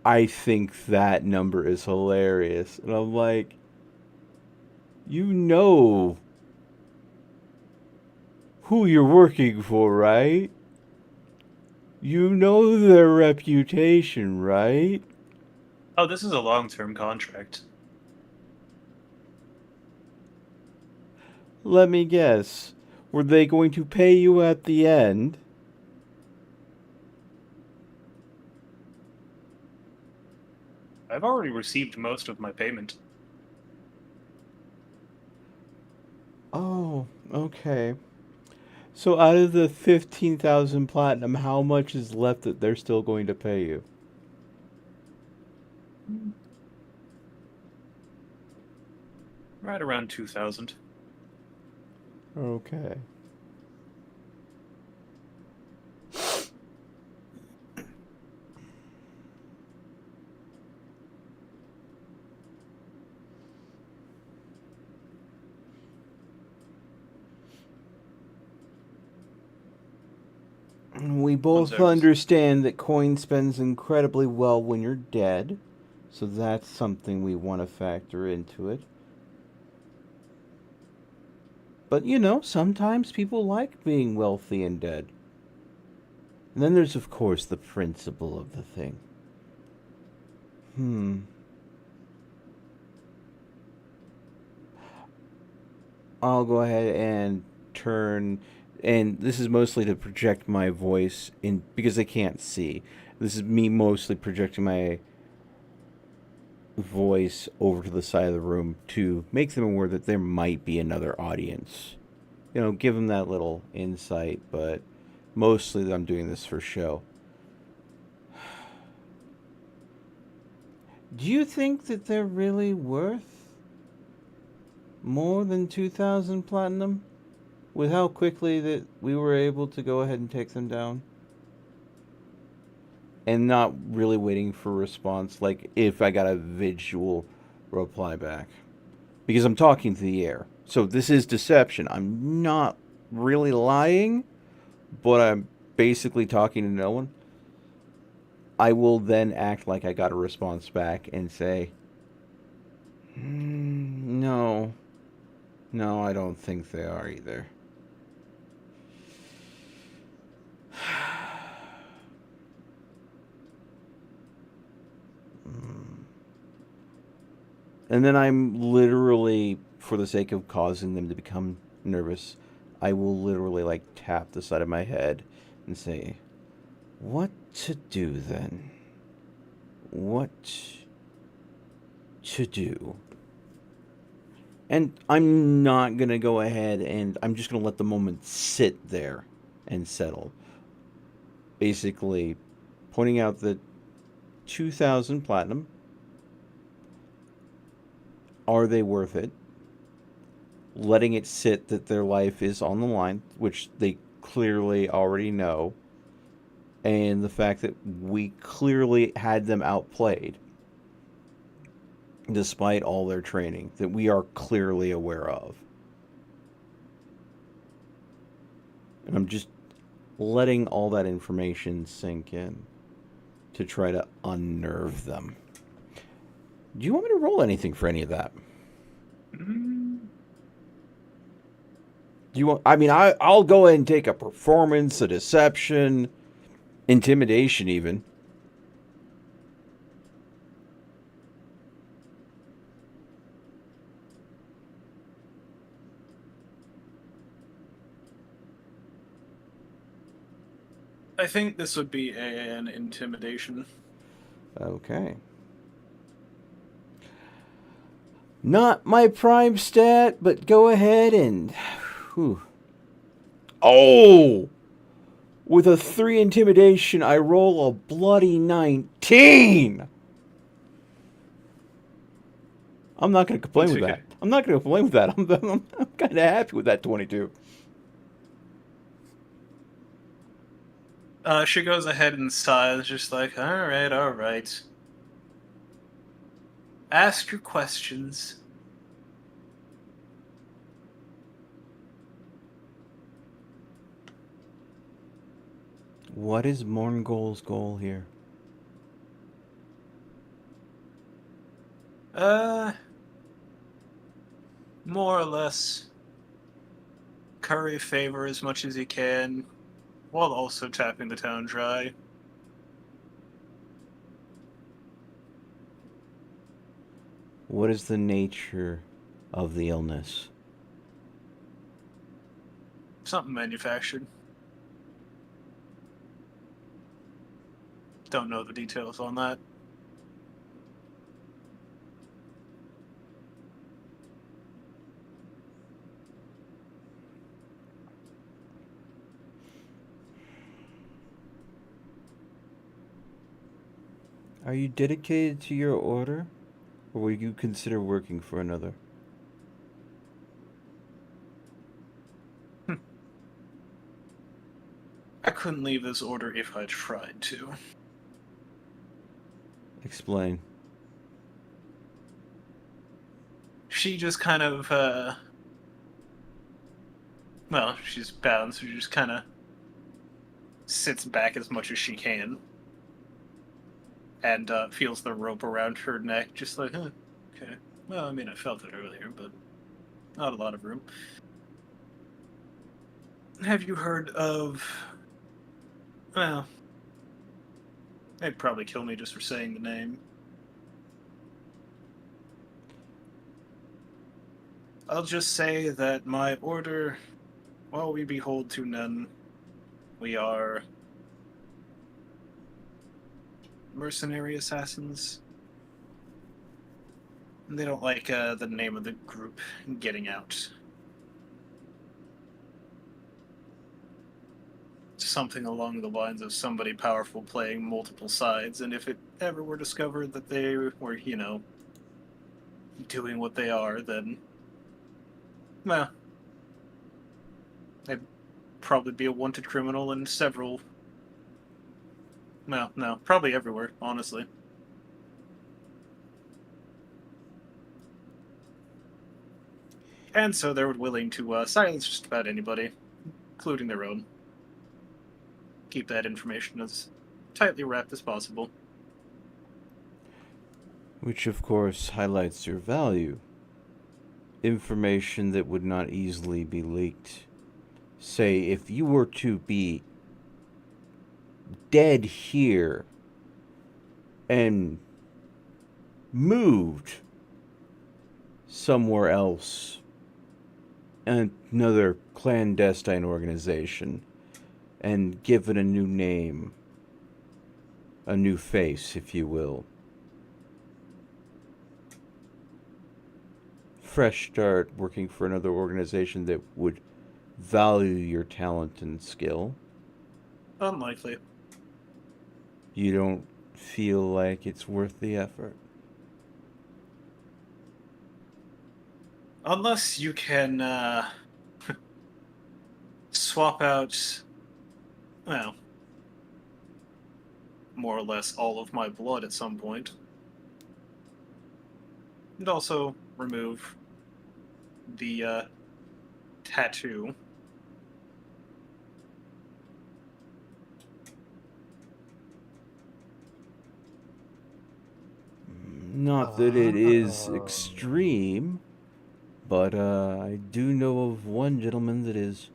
I think that number is hilarious. And I'm like, you know who you're working for, right? You know their reputation, right? Oh, this is a long-term contract. Let me guess. Were they going to pay you at the end? I've already received most of my payment. Oh, okay. So out of the 15,000 platinum, how much is left that they're still going to pay you? Right around 2,000. Okay. We both service. understand that coin spends incredibly well when you're dead, so that's something we want to factor into it. But you know, sometimes people like being wealthy and dead. And then there's, of course, the principle of the thing. I'll go ahead and turn, and this is mostly to project my voice in because they can't see. This is me mostly projecting my voice over to the side of the room to make them aware that there might be another audience. You know, give them that little insight, but mostly I'm doing this for show. Do you think that they're really worth more than 2,000 platinum? With how quickly that we were able to go ahead and take them down? And not really waiting for a response, like if I got a visual reply back. Because I'm talking to the air. So this is deception. I'm not really lying, but I'm basically talking to no one. I will then act like I got a response back and say, no. No, I don't think they are either. And then I'm literally, for the sake of causing them to become nervous, I will literally like tap the side of my head and say, what to do then? What to do? And I'm not going to go ahead and I'm just going to let the moment sit there and settle. Basically, pointing out that 2,000 platinum, are they worth it? Letting it sit that their life is on the line, which they clearly already know, and the fact that we clearly had them outplayed despite all their training that we are clearly aware of. And I'm just letting all that information sink in to try to unnerve them. Do you want me to roll anything for any of that? Do you want? I mean, I'll go ahead and take a performance, a deception, intimidation, even. I think this would be an intimidation. Okay. Not my prime stat, but go ahead and... Whew. Oh! With a 3 intimidation, I roll a bloody 19! I'm not going to complain with that. I'm not going to complain with that. I'm kind of happy with that 22. She goes ahead and sighs, just like, all right. Ask your questions. What is Morngol's goal here? More or less curry favor as much as he can, while also tapping the town dry. What is the nature of the illness? Something manufactured. Don't know the details on that. Are you dedicated to your order? Or will you consider working for another? I couldn't leave this order if I tried to. Explain. She just kind of, well, she's bound, so she just kind of sits back as much as she can. And feels the rope around her neck, just like, okay. Well, I mean, I felt it earlier, but not a lot of room. Have you heard of... Well, they'd probably kill me just for saying the name. I'll just say that my order, while we behold to none, we are mercenary assassins. And they don't like the name of the group getting out. Something along the lines of somebody powerful playing multiple sides, and if it ever were discovered that they were, doing what they are, then, well, they'd probably be a wanted criminal in several... Well, no, probably everywhere, honestly. And so they're willing to silence just about anybody, including their own. Keep that information as tightly wrapped as possible. Which, of course, highlights your value. Information that would not easily be leaked. Say, if you were to be dead here and moved somewhere else, another clandestine organization, and given a new name, a new face, if you will. Fresh start working for another organization that would value your talent and skill. Unlikely. You don't feel like it's worth the effort? Unless you can swap out, well, more or less all of my blood at some point. And also remove the tattoo. Not that it is extreme, but I do know of one gentleman that is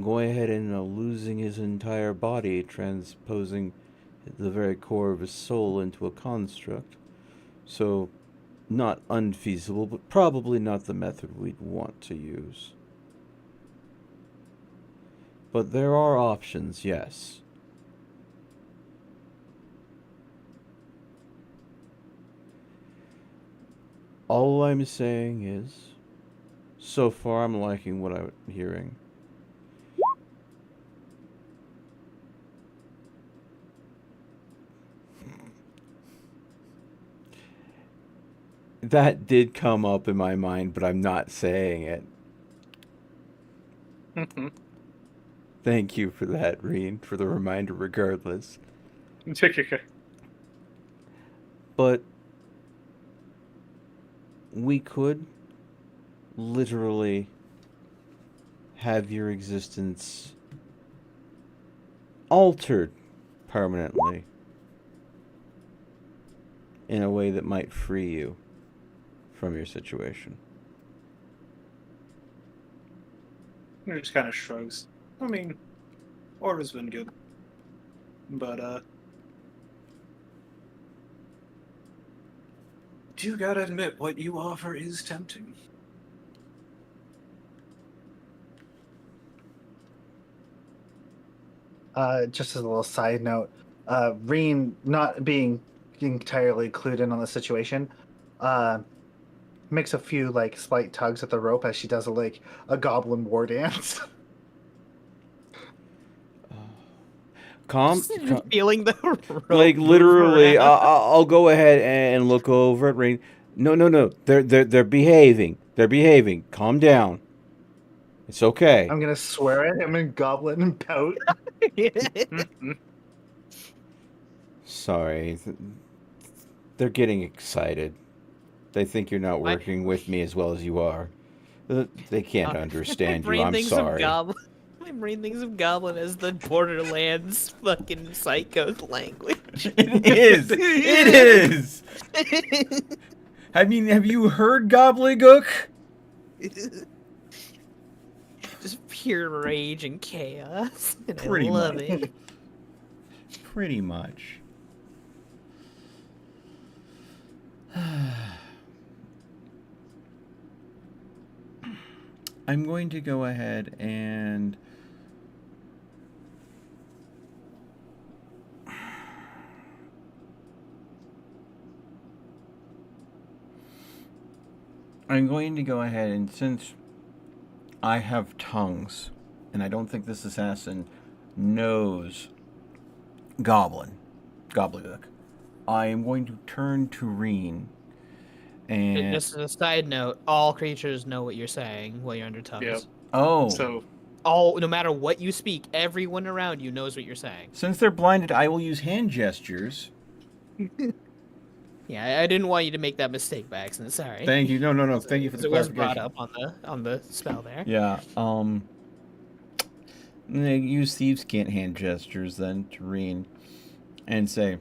going ahead and losing his entire body, transposing the very core of his soul into a construct. So, not unfeasible, but probably not the method we'd want to use. But there are options, yes. All I'm saying is, so far I'm liking what I'm hearing. That did come up in my mind, but I'm not saying it. Thank you for that, Reen, for the reminder regardless. But we could literally have your existence altered permanently in a way that might free you from your situation. He just kind of shrugs. I mean, order's been good, but you gotta admit, what you offer is tempting. Just as a little side note, Reen not being entirely clued in on the situation, makes a few like slight tugs at the rope as she does a goblin war dance. Calm, Feeling the rope like move literally. around. I'll go ahead and look over at Rain. No. They're behaving. They're behaving. Calm down. It's okay. I'm gonna swear at him in goblin and pout. Sorry. They're getting excited. They think you're not working with me as well as you are. They can't understand you. I'm sorry. My brain thinks of goblin as the Borderlands fucking psycho language. It is. It is. Have you heard gobbledygook? Just pure rage and chaos. And Pretty I love much. it. Pretty much. I'm going to go ahead and since I have tongues, and I don't think this assassin knows gobbledygook, I am going to turn to Reen. And just as a side note, all creatures know what you're saying while you're under tongues. Yep. oh, So No matter what you speak, everyone around you knows what you're saying. since they're blinded, I will use hand gestures. Yeah, I didn't want you to make that mistake by accident. Sorry. Thank you. No. Thank you for the It was clarification. brought up on the spell there. Yeah. Use thieves' can't hand gestures then to Reen, and say,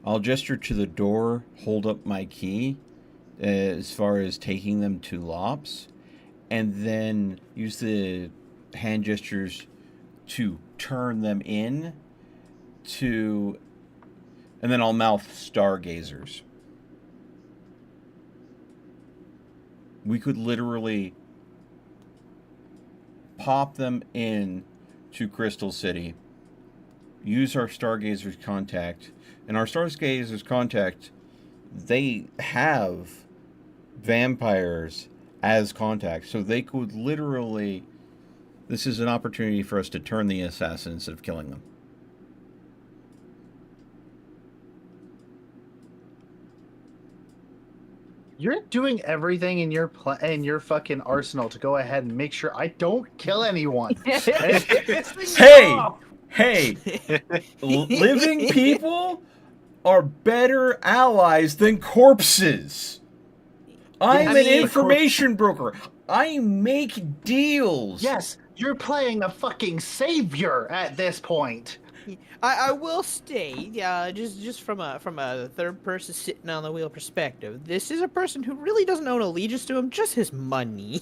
I'll gesture to the door, hold up my key, as far as taking them to Lops, and then use the hand gestures to turn them in to, and then I'll mouth stargazers. We could literally pop them in to Crystal City, use our stargazers contact, and our stargazers contact, they have vampires as contacts, so they could literally, this is an opportunity for us to turn the assassin instead of killing them. You're doing everything in your fucking arsenal to go ahead and make sure I don't kill anyone. Hey, living people are better allies than corpses. I'm an information broker. I make deals. Yes, you're playing a fucking savior at this point. I will state, just from a third person sitting on the wheel perspective, this is a person who really doesn't own allegiance to him, just his money.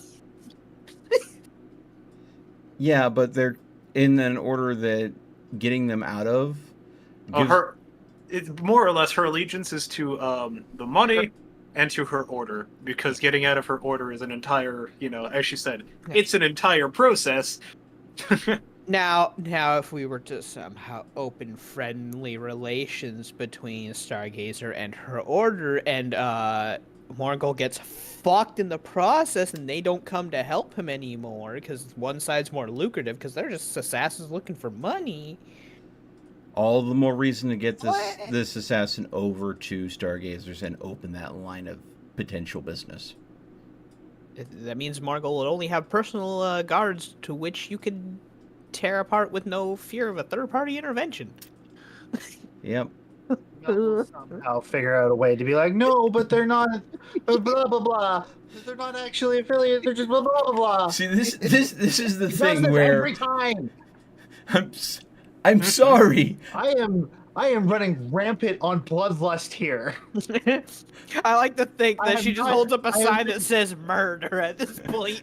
Yeah, but they're in an order that getting them out of. It's more or less her allegiance is to the money and to her order, because getting out of her order is an entire, as she said, it's an entire process. Now, if we were to somehow open friendly relations between Stargazer and her order, and Morgul gets fucked in the process, and they don't come to help him anymore because one side's more lucrative because they're just assassins looking for money. All the more reason to get What? this assassin over to Stargazers and open that line of potential business. That means Morgul will only have personal guards to which you could tear apart with no fear of a third-party intervention. Yep. I'll somehow figure out a way to be like, no, but they're not, blah blah blah. They're not actually affiliated. They're just blah blah blah blah. See, this is the He does thing this where every time. I'm sorry. I am running rampant on bloodlust here. I like to think I that am she just not- holds up a I am sign that just- says murder at this point.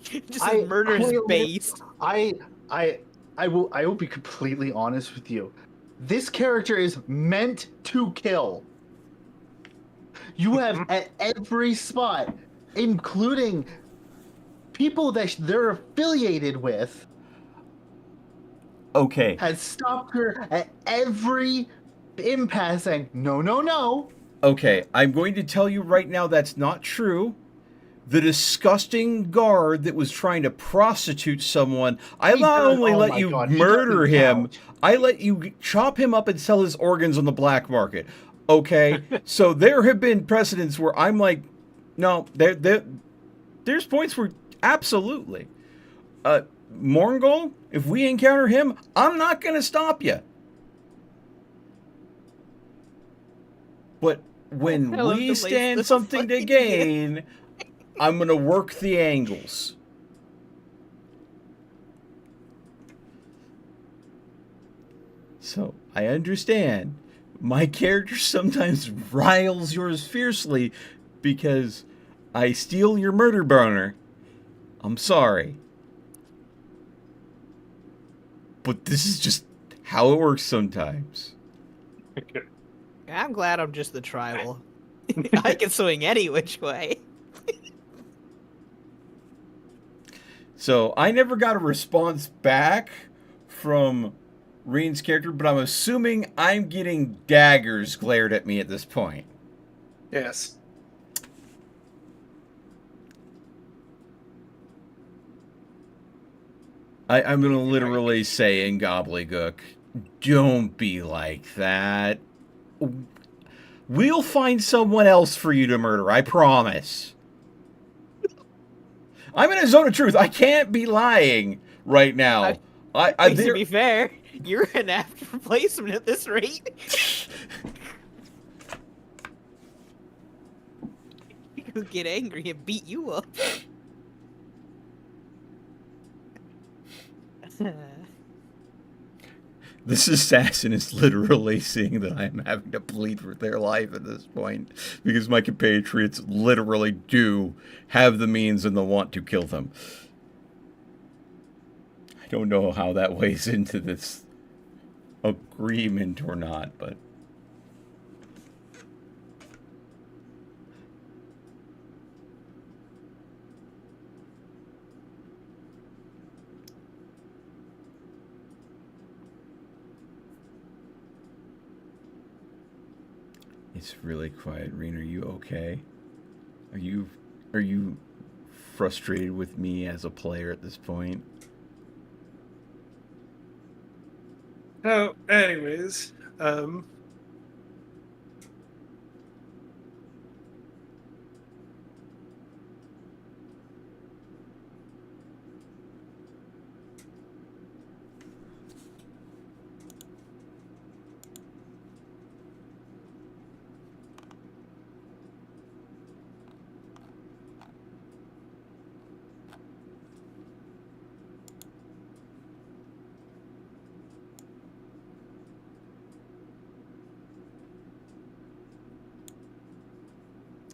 Just I- says murder is I- based. I will be completely honest with you. This character is meant to kill. You have at every spot, including people that they're affiliated with, Okay. has stopped her at every impasse saying, no, no, no. Okay, I'm going to tell you right now that's not true. The disgusting guard that was trying to prostitute someone, I He not does- only oh let my you God, he murder doesn't him, count. I let you chop him up and sell his organs on the black market. Okay? So there have been precedents where I'm like, no, there's points where absolutely. Morngol, if we encounter him, I'm not going to stop you. But when I love to we lace stand this something to fucking gain, I'm going to work the angles. So, I understand. My character sometimes riles yours fiercely because I steal your murder boner. I'm sorry. But this is just how it works sometimes. I'm glad I'm just the tribal. I can swing any which way. So I never got a response back from Reen's character, but I'm assuming I'm getting daggers glared at me at this point. Yes. I'm going to literally say in gobbledygook, don't be like that. We'll find someone else for you to murder, I promise. I'm in a zone of truth. I can't be lying right now. To be fair, you're an apt replacement at this rate. You could get angry and beat you up. This assassin is literally seeing that I'm having to plead for their life at this point because my compatriots literally do have the means and the want to kill them. I don't know how that weighs into this agreement or not, but... It's really quiet. Reen, are you okay? Are you frustrated with me as a player at this point? Oh, anyways,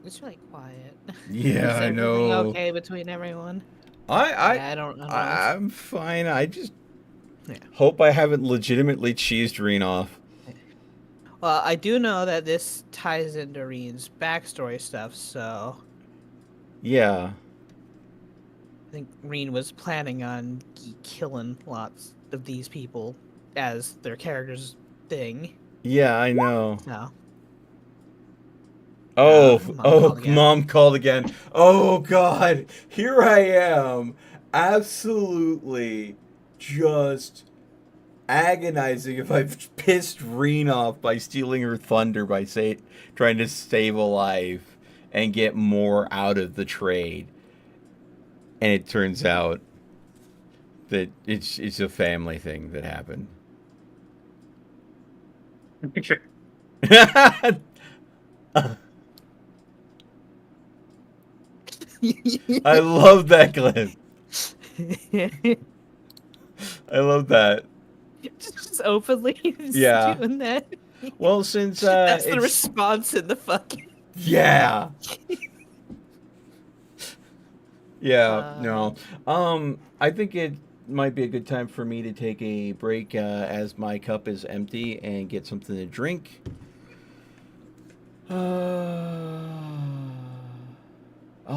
It's really quiet. Yeah, Is I everything know. okay between everyone? I don't know. I'm fine. I just Yeah. hope I haven't legitimately cheesed Reen off. Well, I do know that this ties into Reen's backstory stuff, so Yeah. I think Reen was planning on killing lots of these people as their character's thing. Yeah, I know. So, Mom Oh, called again. mom called again. Oh God, here I am, absolutely just agonizing if I've pissed Reen off by stealing her thunder by trying to save a life and get more out of the trade. And it turns out that it's a family thing that happened. I love that clip. I love that. Just openly Yeah. doing that. Well, since That's the it's response in the fucking. yeah. Yeah, Uh, no. I think it might be a good time for me to take a break as my cup is empty and get something to drink. I'll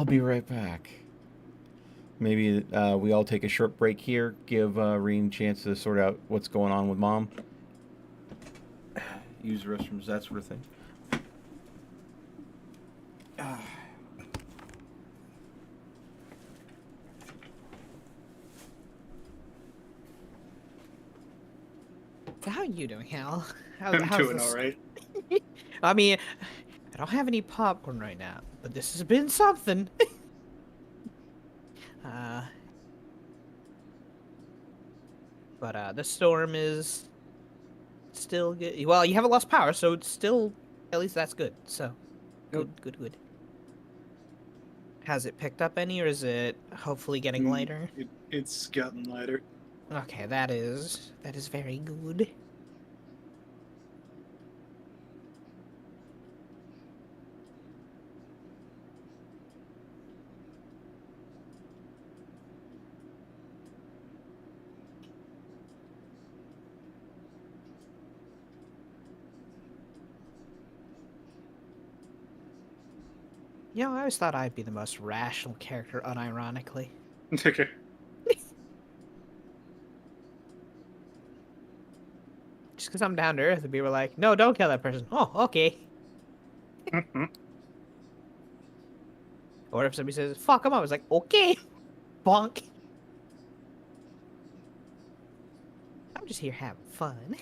be right back. Maybe we all take a short break here, give Reen a chance to sort out what's going on with mom. Use the restrooms, that sort of thing. So how are you doing, Hal? I'm How's doing this? all right. I mean, I don't have any popcorn right now, but this has been something. uh, but the storm is still good. Well, you haven't lost power, so it's still, at least that's good. So, Yep. good. Has it picked up any, or is it hopefully getting Mm, lighter? It's gotten lighter. Okay, that is very good. You know, I always thought I'd be the most rational character, unironically. Okay. Just because I'm down to earth, and people are like, no, don't kill that person. Oh, okay. Mhm. Or if somebody says, fuck him up, it's like, okay. Bonk. I'm just here having fun.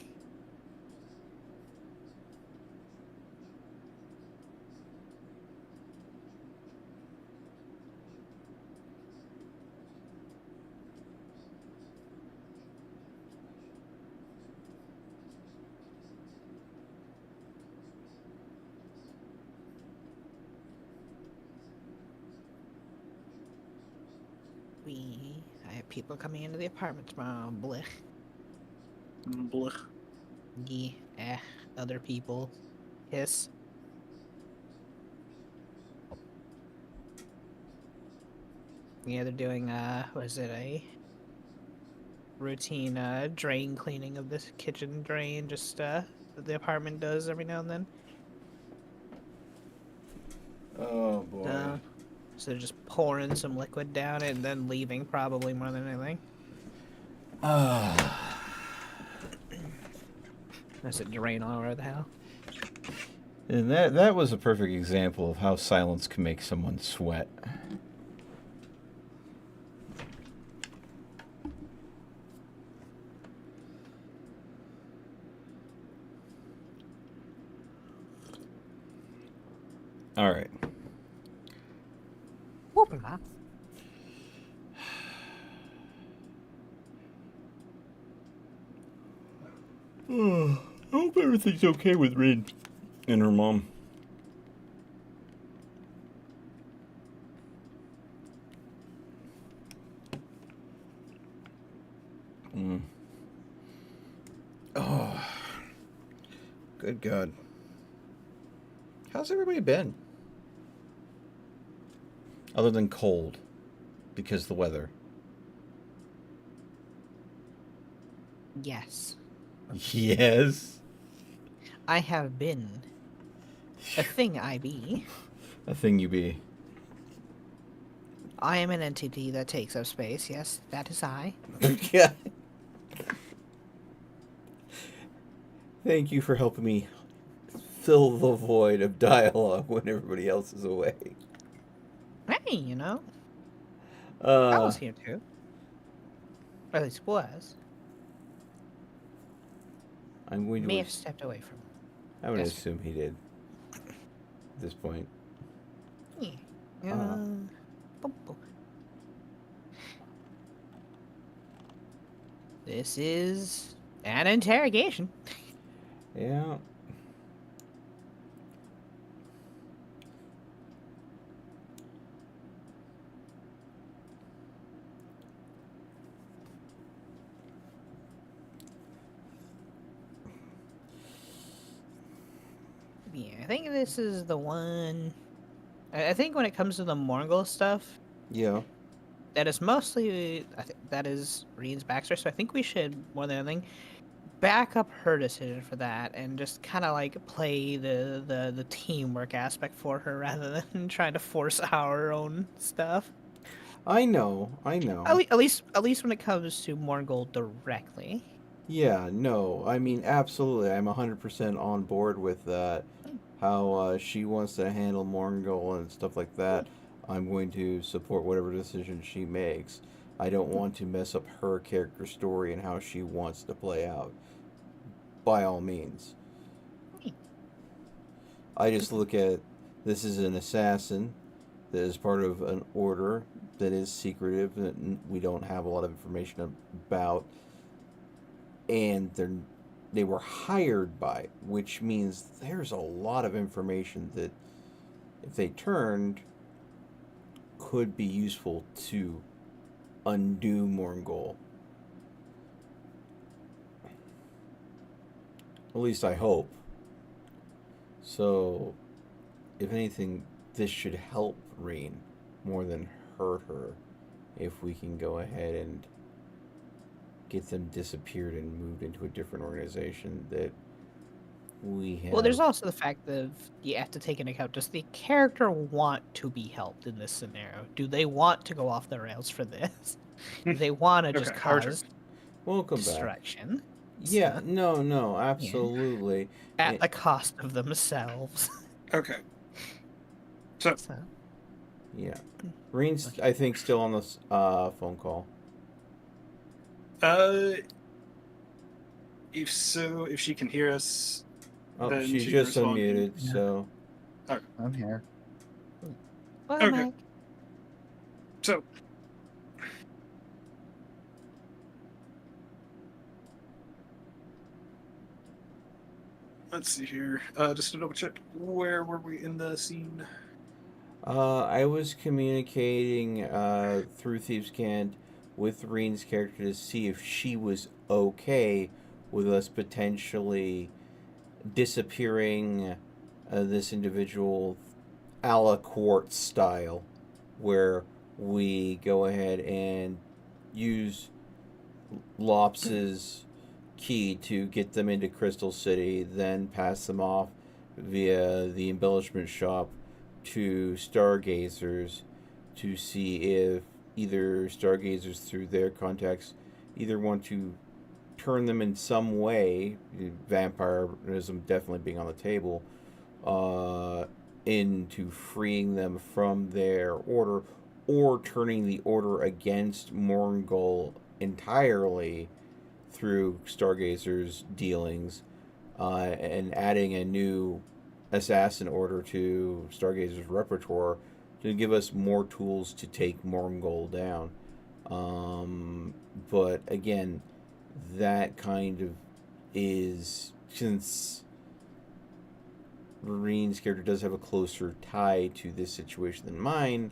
I have people coming into the apartment tomorrow. Blech. Blech. Yeah. Other people. Hiss. Yeah, they're doing, what is it, a routine, drain cleaning of this kitchen drain, just, that the apartment does every now and then. Oh boy. So they're just pouring some liquid down it and then leaving, probably more than anything. That's it, drain all over the house. And that was a perfect example of how silence can make someone sweat. All right. Whooping. I hope everything's okay with Rin and her mom. Oh, good God. How's everybody been? Other than cold, because the weather. Yes. Yes. I have been a thing I be. A thing you be. I am an entity that takes up space. Yes, that is I. Yeah. Thank you for helping me fill the void of dialogue when everybody else is away. Hey, you know, I Uh, was here too. Or at least was. I'm going May to. have stepped away from. I'm going to Yes, sir. assume he did. At this point. Yeah. Boom, boom. This is an interrogation. Yeah. Yeah, I think this is the one. I think when it comes to the Mongol stuff, Yeah. that is mostly. I think that is Reen's backstory. So I think we should, more than anything, back up her decision for that and just kind of like play the teamwork aspect for her rather than trying to force our own stuff. I know. At least when it comes to Mongol directly. Yeah, no. I mean, absolutely. I'm 100% on board with that. How she wants to handle Morgul and stuff like that. I'm going to support whatever decision she makes. I don't want to mess up her character story and how she wants to play out. By all means. I just look at this is an assassin that is part of an order that is secretive that we don't have a lot of information about, and they were hired by, which means there's a lot of information that if they turned could be useful to undo Morngol. At least I hope. So, if anything, this should help Reen more than hurt her if we can go ahead and get them disappeared and moved into a different organization that we have. Well, there's also the fact that you have to take into account, does the character want to be helped in this scenario? Do they want to go off the rails for this? Do they want to just Okay, our turn. cause Welcome back. destruction? Yeah, So, no, absolutely. at the cost of themselves. Okay. So, So, Yeah. Reen's, I think, still on this phone call. if so, if she can hear us, Oh, then she's she just can respond. unmuted, Yeah. so. I'm here. well, Okay. Mike, So, let's see here. Just to double check, where were we in the scene? I was communicating through Thieves' Cant with Reen's character to see if she was okay with us potentially disappearing this individual a la Quartz style, where we go ahead and use Lops's key to get them into Crystal City, then pass them off via the embellishment shop to Stargazers to see if either Stargazers through their contacts either want to turn them in some way, vampirism definitely being on the table, into freeing them from their order or turning the order against Morngol entirely through Stargazer's dealings, and adding a new assassin order to Stargazer's repertoire to give us more tools to take Morngol down. But again, that kind of is, since Reen's character does have a closer tie to this situation than mine,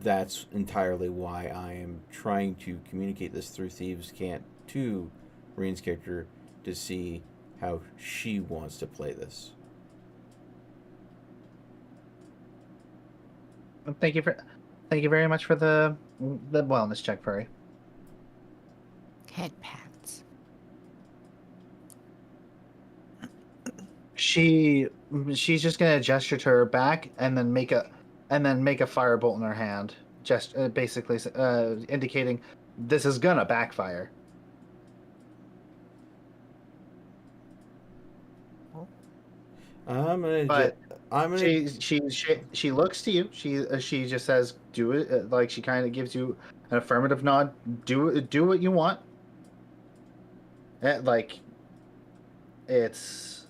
that's entirely why I am trying to communicate this through Thieves' Cant to Reen's character to see how she wants to play this. Thank you very much for the wellness check, Furry. head pats. She's just gonna gesture to her back and then make a firebolt in her hand basically indicating this is gonna backfire. I'm gonna. But I'm gonna. she looks to you. She just says, "Do it." Like she kind of gives you an affirmative nod. Do what you want. Like it's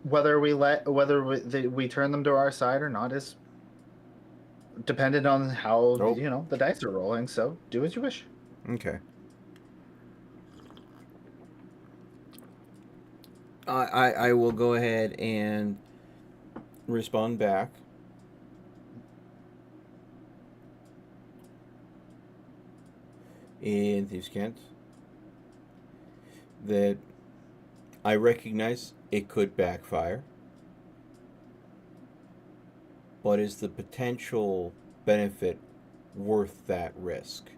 whether we turn them to our side or not is dependent on how Nope. the dice are rolling. So do as you wish. Okay. I will go ahead and respond back. In these cans that I recognize it could backfire, but is the potential benefit worth that risk?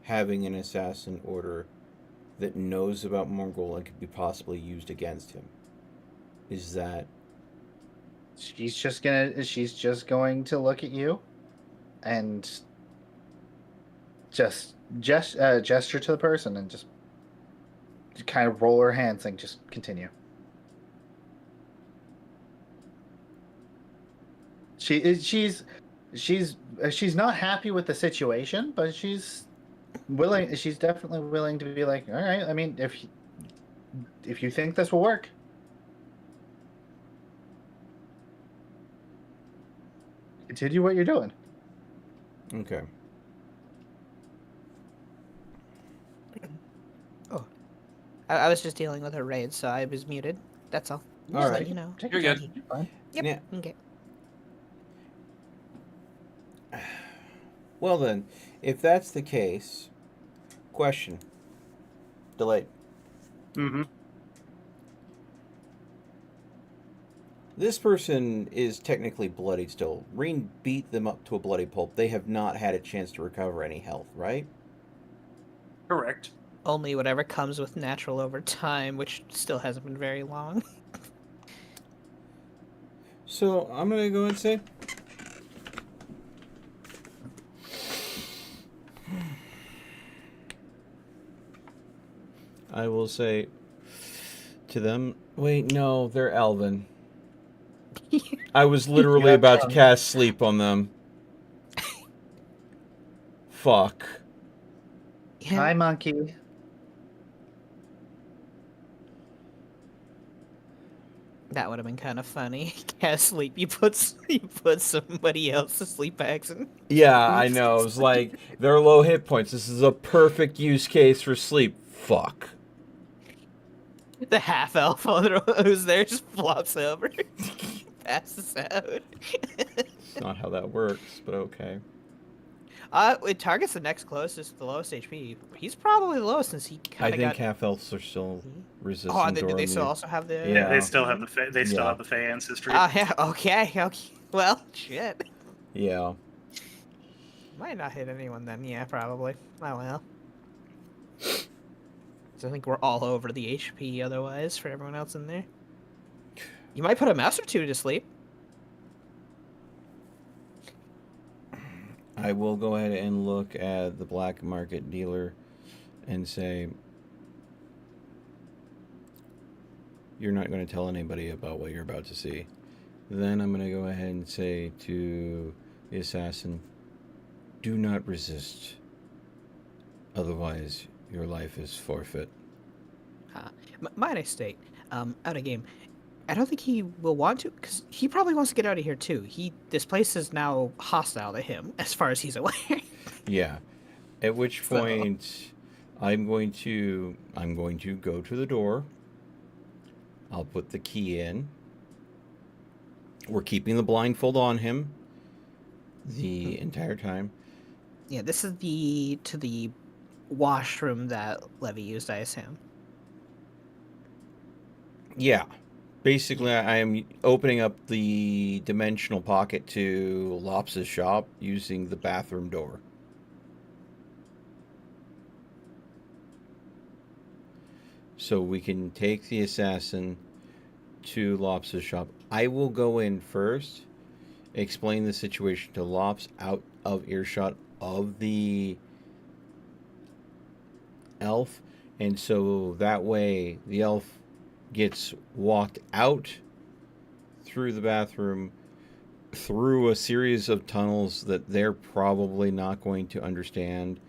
Having an assassin order that knows about Mongol and could be possibly used against him. Is that She's just going to look at you and just gesture to the person and just kind of roll her hands saying, just continue. She's not happy with the situation, but she's definitely willing to be like, all right, I mean, if you think this will work. Continue what you're doing. okay? Oh, I was just dealing with a raid, so I was muted. That's all. All Just right. let you know. Take You're your good. time. You're fine. Yep. Yeah. Okay. Well then, if that's the case, question. Delayed. Mm-hmm. This person is technically bloodied still. Reen beat them up to a bloody pulp. They have not had a chance to recover any health, right? Correct. Only whatever comes with natural over time, which still hasn't been very long. So I'm gonna go and say, I will say to them, wait, no, they're Elven. I was literally have about to fun. cast sleep on them. Fuck. Yeah. Hi, monkey. That would have been kind of funny. Cast sleep. You put somebody else to sleep by accident. Yeah, I know. It was like, they're low hit points. This is a perfect use case for sleep. Fuck. The half elf who's there just flops over, passes out. It's not how that works, but okay. It targets the next closest, with the lowest HP. He's probably the lowest since he I kind of think got. half elves are still resistant. Oh, or did they still immune. also have the? Yeah. They still have the they still Yeah. have the Fey ancestry. Oh yeah. Okay. Well, shit. Yeah. Might not hit anyone then. Yeah, probably. Oh well. So I think we're all over the HP otherwise for everyone else in there. You might put a mouse or two to sleep. I will go ahead and look at the black market dealer and say, you're not going to tell anybody about what you're about to see. Then I'm going to go ahead and say to the assassin, do not resist. Otherwise, your life is forfeit. My nice state. Out of game. I don't think he will want to, because he probably wants to get out of here too. This place is now hostile to him, as far as he's aware. Yeah. At which So- point, I'm going to go to the door. I'll put the key in. We're keeping the blindfold on him the entire time. Yeah, this is to the washroom that Levy used, I assume. Yeah. Basically, I am opening up the dimensional pocket to Lops's shop using the bathroom door. So we can take the assassin to Lops's shop. I will go in first explain the situation to Lops out of earshot of the elf, and so that way the elf gets walked out through the bathroom through a series of tunnels that they're probably not going to understand.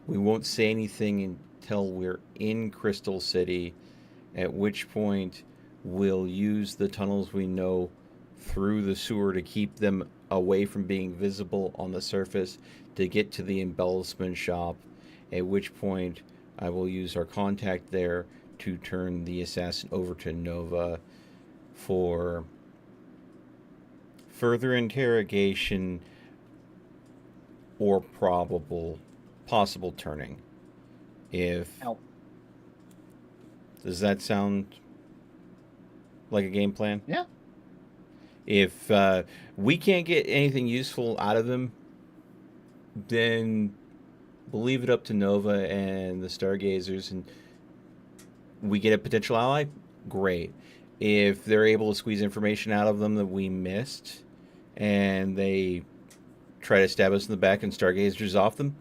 We won't say anything until we're in Crystal City, at which point we'll use the tunnels we know through the sewer to keep them away from being visible on the surface to get to the embellishment shop, at which point I will use our contact there to turn the assassin over to Nova for further interrogation or possible turning. If Ow. Does that sound like a game plan? Yeah. If we can't get anything useful out of them, then we'll leave it up to Nova and the Stargazers, and we get a potential ally. Great. If they're able to squeeze information out of them that we missed, and they try to stab us in the back and Stargazers off them,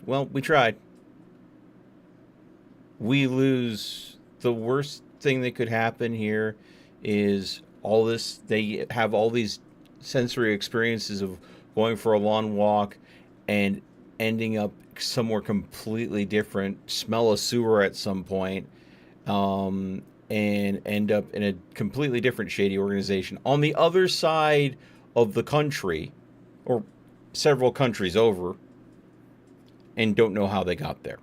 well, we tried. We lose. The worst thing that could happen here is all this. They have all these sensory experiences of going for a long walk and ending up somewhere completely different, smell a sewer at some point, and end up in a completely different shady organization on the other side of the country, or several countries over, and don't know how they got there.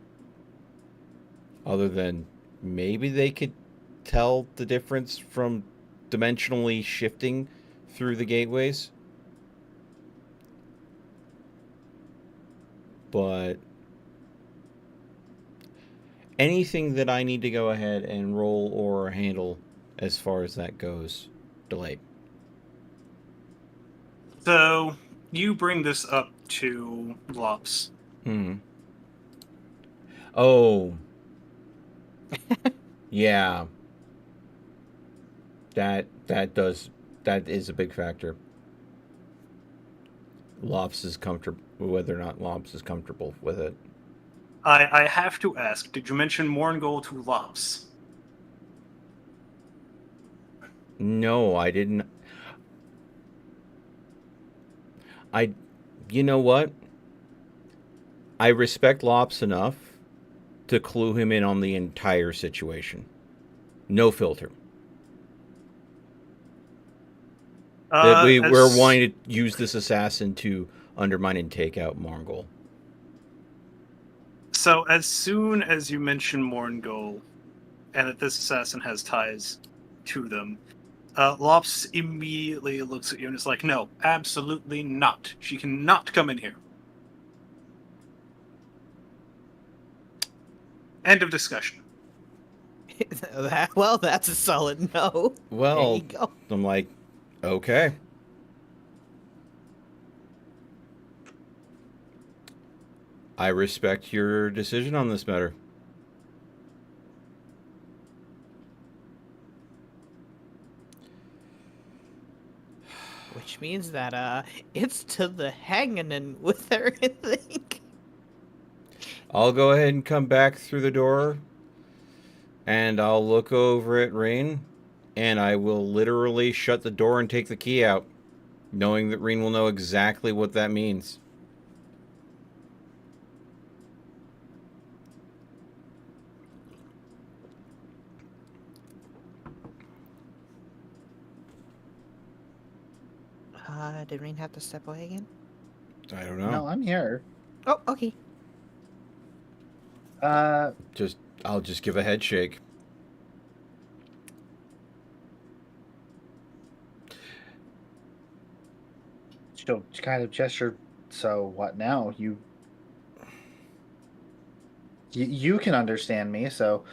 Other than maybe they could tell the difference from dimensionally shifting through the gateways. But anything that I need to go ahead and roll or handle as far as that goes, delayed. So you bring this up to Lops. Oh. Yeah. That is a big factor. Lops is comfortable, whether or not Lops is comfortable with it. I have to ask, did you mention Morngol to Lops? No, I didn't. You know what? I respect Lops enough to clue him in on the entire situation. No filter. That we're wanting to use this assassin to undermine and take out Morngol. So as soon as you mention Morngol, and that this assassin has ties to them, Lops immediately looks at you and is like, no, absolutely not. She cannot come in here. End of discussion. Well, that's a solid no. Well, there you go. I'm like, okay. I respect your decision on this matter. Which means that it's to the hanging with her, I think. I'll go ahead and come back through the door, and I'll look over at Rain, and I will literally shut the door and take the key out, knowing that Rain will know exactly what that means. Did Rain have to step away again? I don't know. No, I'm here. Oh, okay. I'll just give a head shake. She'll kind of gesture. So what now? You can understand me. So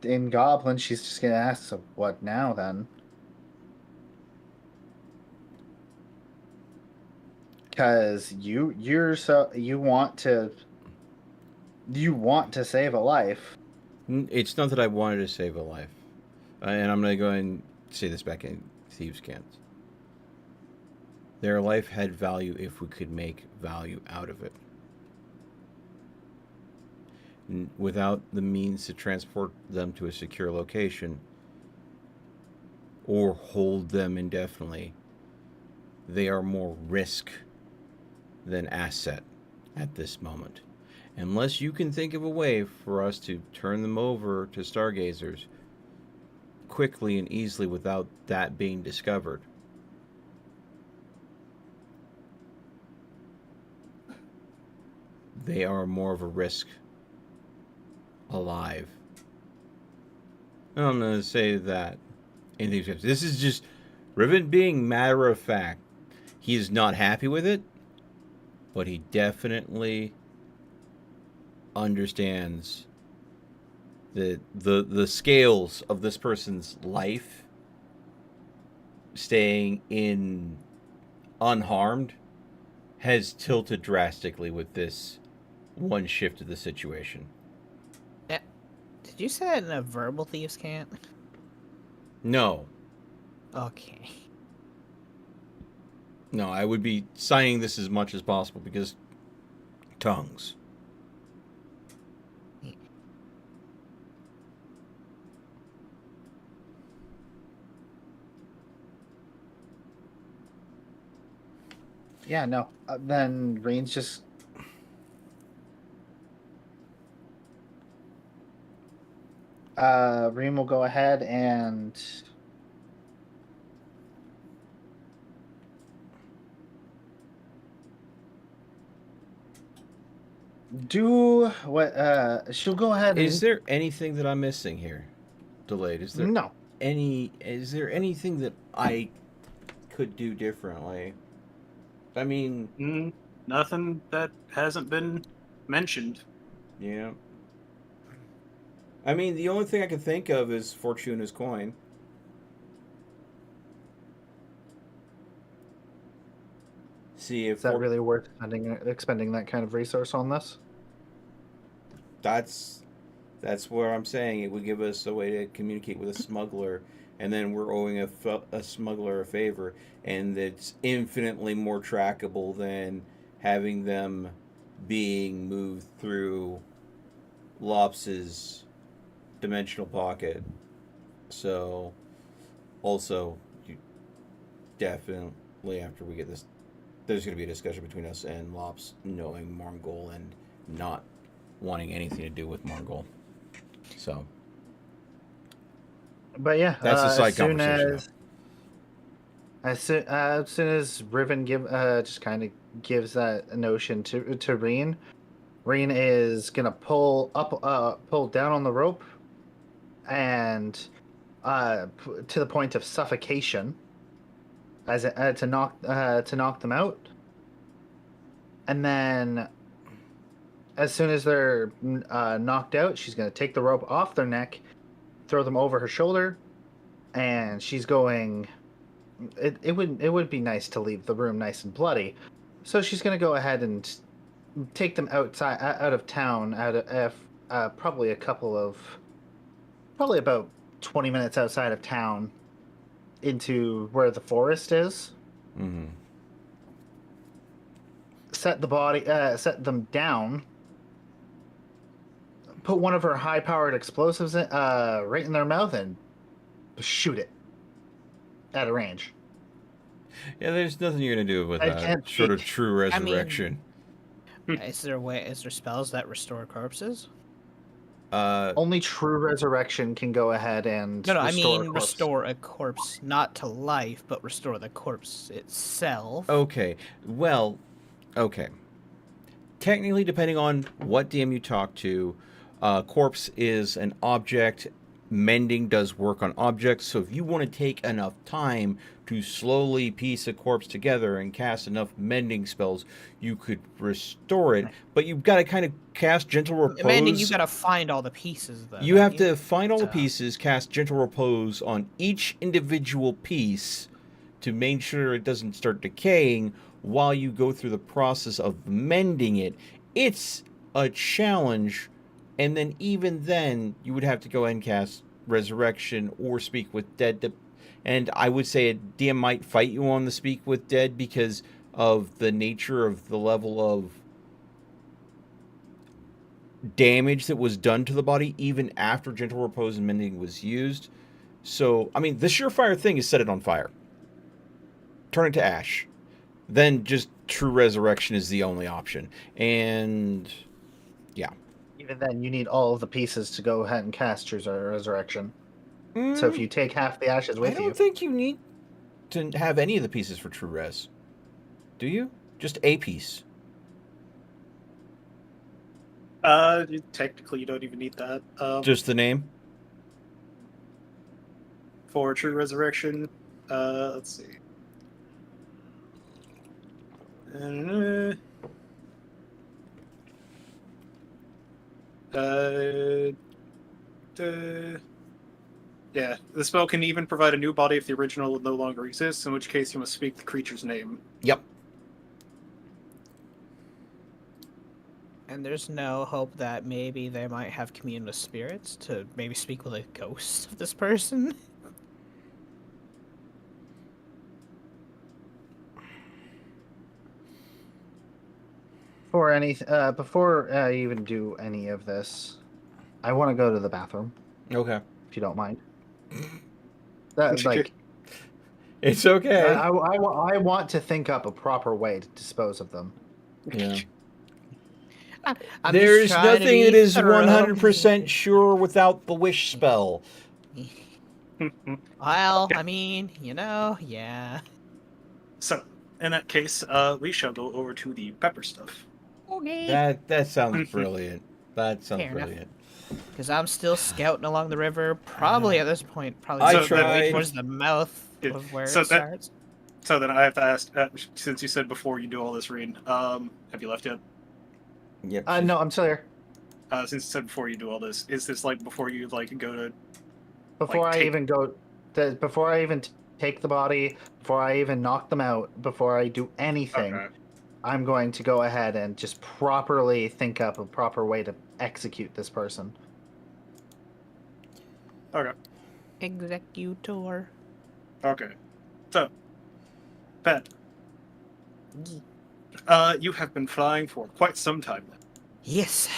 in Goblin, she's just gonna ask, so what now then? Because you want to save a life. It's not that I wanted to save a life. And I'm going to go ahead and say this back in. thieves can't. Their life had value if we could make value out of it. Without the means to transport them to a secure location or hold them indefinitely, they are more risk than asset at this moment. Unless you can think of a way for us to turn them over to stargazers quickly and easily without that being discovered, they are more of a risk alive. I'm going to say that. This is just Riven being matter of fact. He is not happy with it, but he definitely understands the scales of this person's life staying in unharmed has tilted drastically with this one shift of the situation. Yeah. Did you say that in a verbal thieves can't? No. Okay. No, I would be signing this as much as possible because tongues. Yeah, no. Then Rain's just. Rain will go ahead and. Do what? She'll go ahead and. Is there anything that I'm missing here? Delayed. Is there No. Is there anything that I could do differently? I mean, Nothing that hasn't been mentioned. yeah. I mean, the only thing I can think of is Fortuna's coin. See if Is that really worth expending that kind of resource on this? That's where I'm saying it would give us a way to communicate with a smuggler, and then we're owing a smuggler a favor, and it's infinitely more trackable than having them being moved through Lops's dimensional pocket. So, also, you definitely, after we get this, there's going to be a discussion between us and Lops knowing Mongol and not wanting anything to do with Mongol. So, but yeah, that's a side conversation. As soon as Riven just kind of gives that notion to Reen, Reen is gonna pull down on the rope, and to the point of suffocation, as to knock them out, and then as soon as they're knocked out, she's gonna take the rope off their neck, throw them over her shoulder, and she's going. It would be nice to leave the room nice and bloody, so she's gonna go ahead and take them out of town, probably about 20 minutes outside of town, into where the forest is. Mm-hmm. Set them down. Put one of her high-powered explosives right in their mouth and shoot it at a range. Yeah, there's nothing you're gonna do with that short of true resurrection. Is there spells that restore corpses? Only true resurrection can go ahead and restore a corpse, not to life, but restore the corpse itself. Okay, well, okay. Technically, depending on what DM you talk to, corpse is an object. Mending does work on objects, so if you want to take enough time to slowly piece a corpse together and cast enough mending spells, you could restore it, but you've got to kind of cast Gentle Repose. Mending, you got to find all the pieces, though. You have to find all the pieces, cast Gentle Repose on each individual piece to make sure it doesn't start decaying while you go through the process of mending it. It's a challenge. And then even then, you would have to go ahead and cast Resurrection or Speak with Dead. And I would say a DM might fight you on the speak with dead because of the nature of the level of damage that was done to the body even after gentle repose and mending was used. So, I mean, the surefire thing is set it on fire. Turn it to ash. Then just true resurrection is the only option. And yeah. Even then, you need all of the pieces to go ahead and cast True Resurrection. So if Mm, you take half the ashes I with don't you, think you need to have any of the pieces for true res. Do you? Just a piece. Technically, you don't even need that. Just the name? For True Resurrection, let's see. Yeah, the spell can even provide a new body if the original no longer exists, in which case you must speak the creature's name. Yep. And there's no hope that maybe they might have commune with spirits to maybe speak with a ghost of this person. before I even do any of this, I want to go to the bathroom, Okay. if you don't mind. Like, It's okay. I want to think up a proper way to dispose of them. Yeah. I'm There's just trying to nothing be that is thorough. 100% sure without the wish spell. Well, I mean, yeah. So, in that case, we shall go over to the pepper stuff. Okay. That sounds brilliant. That sounds Fair enough. brilliant. Because I'm still scouting along the river. Probably at this point, I just tried. towards the mouth Good. of where So it starts. So then I have to ask, since you said before you do all this, Reen, have you left yet? Yep. No, I'm still here. Since you said before you do all this, is this like before you like go to? Before Like, I take- even go, before I even take the body, before I even knock them out, before I do anything, Okay. I'm going to go ahead and just properly think up a proper way to execute this person. Okay. Executor. Okay. So, Pat, you have been flying for quite some time Yes.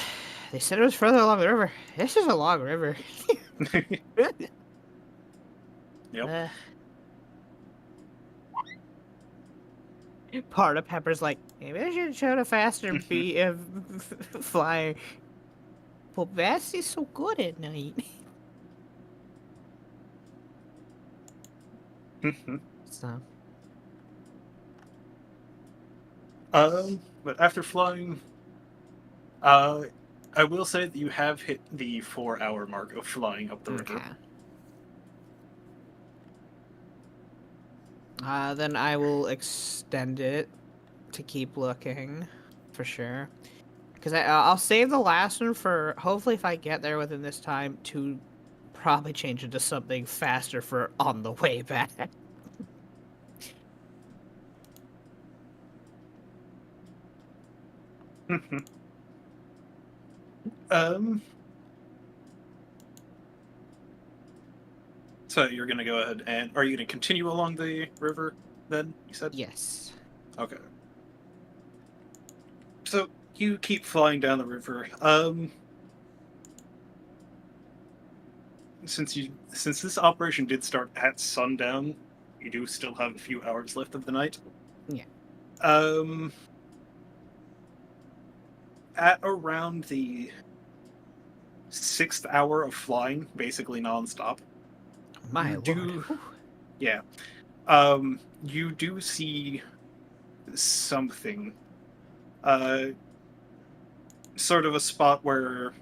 They said it was further along the river. This is a long river. now. Yep. Part of Pepper's like, maybe I should show a faster be flying. But Bass is so good at night. So. But after flying, I will say that you have hit the 4-hour mark of flying up the river. Okay. Then I will extend it to keep looking, for sure. Because I'll save the last one for, hopefully if I get there within this time, to probably change it to something faster for on the way back. So you're gonna go ahead and are you gonna continue along the river then, you said? Yes. Okay. So you keep flying down the river. Since this operation did start at sundown, you do still have a few hours left of the night. Yeah. At around the 6th hour of flying, basically nonstop. My You lord. do- Whew. Yeah. You do see something. Sort of a spot where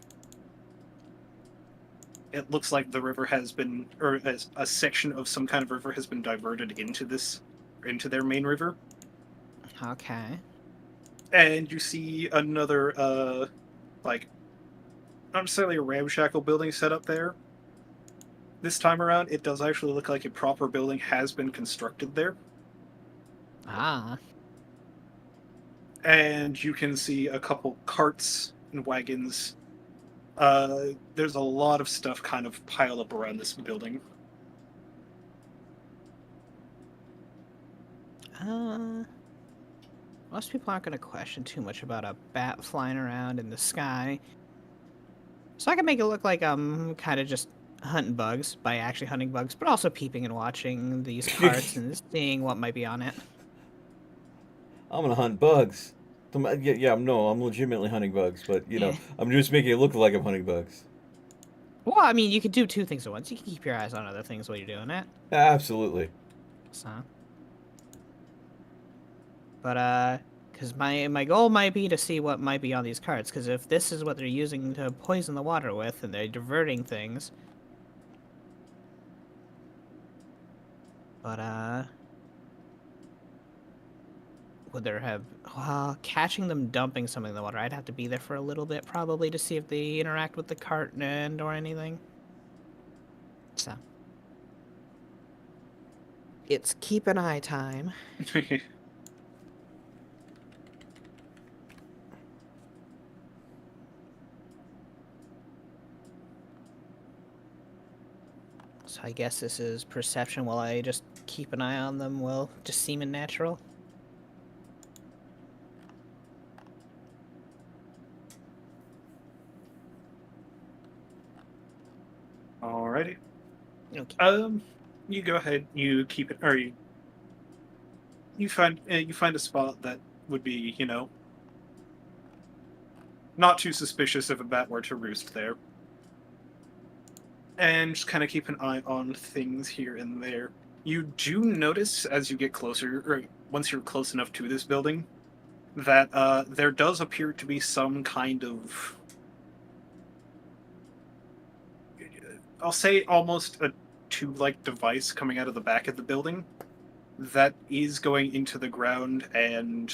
it looks like the river has been, or as a section of some kind of river has been diverted into their main river. Okay. And you see another, like, not necessarily a ramshackle building set up there. This time around, it does actually look like a proper building has been constructed there. Ah. And you can see a couple carts and wagons. There's a lot of stuff kind of piled up around this building. Most people aren't going to question too much about a bat flying around in the sky. So I can make it look like I'm kind of just hunting bugs by actually hunting bugs, but also peeping and watching these carts and seeing what might be on it. I'm gonna hunt bugs. No, I'm legitimately hunting bugs, but Yeah. I'm just making it look like I'm hunting bugs. Well, I mean, you could do two things at once. You can keep your eyes on other things while you're doing it. Absolutely. So. But, because my goal might be to see what might be on these carts, because if this is what they're using to poison the water with, and they're diverting things... But, would there have... Well, catching them dumping something in the water, I'd have to be there for a little bit, probably, to see if they interact with the cart and or anything. So... It's keep an eye time. So I guess this is perception while I just keep an eye on them will just seem unnatural. Alrighty. Okay. You go ahead. You keep it, or you find a spot that would be, not too suspicious if a bat were to roost there, and just kind of keep an eye on things here and there. You do notice as you get closer, or once you're close enough to this building, that there does appear to be some kind of, I'll say, almost a tube-like device coming out of the back of the building that is going into the ground, and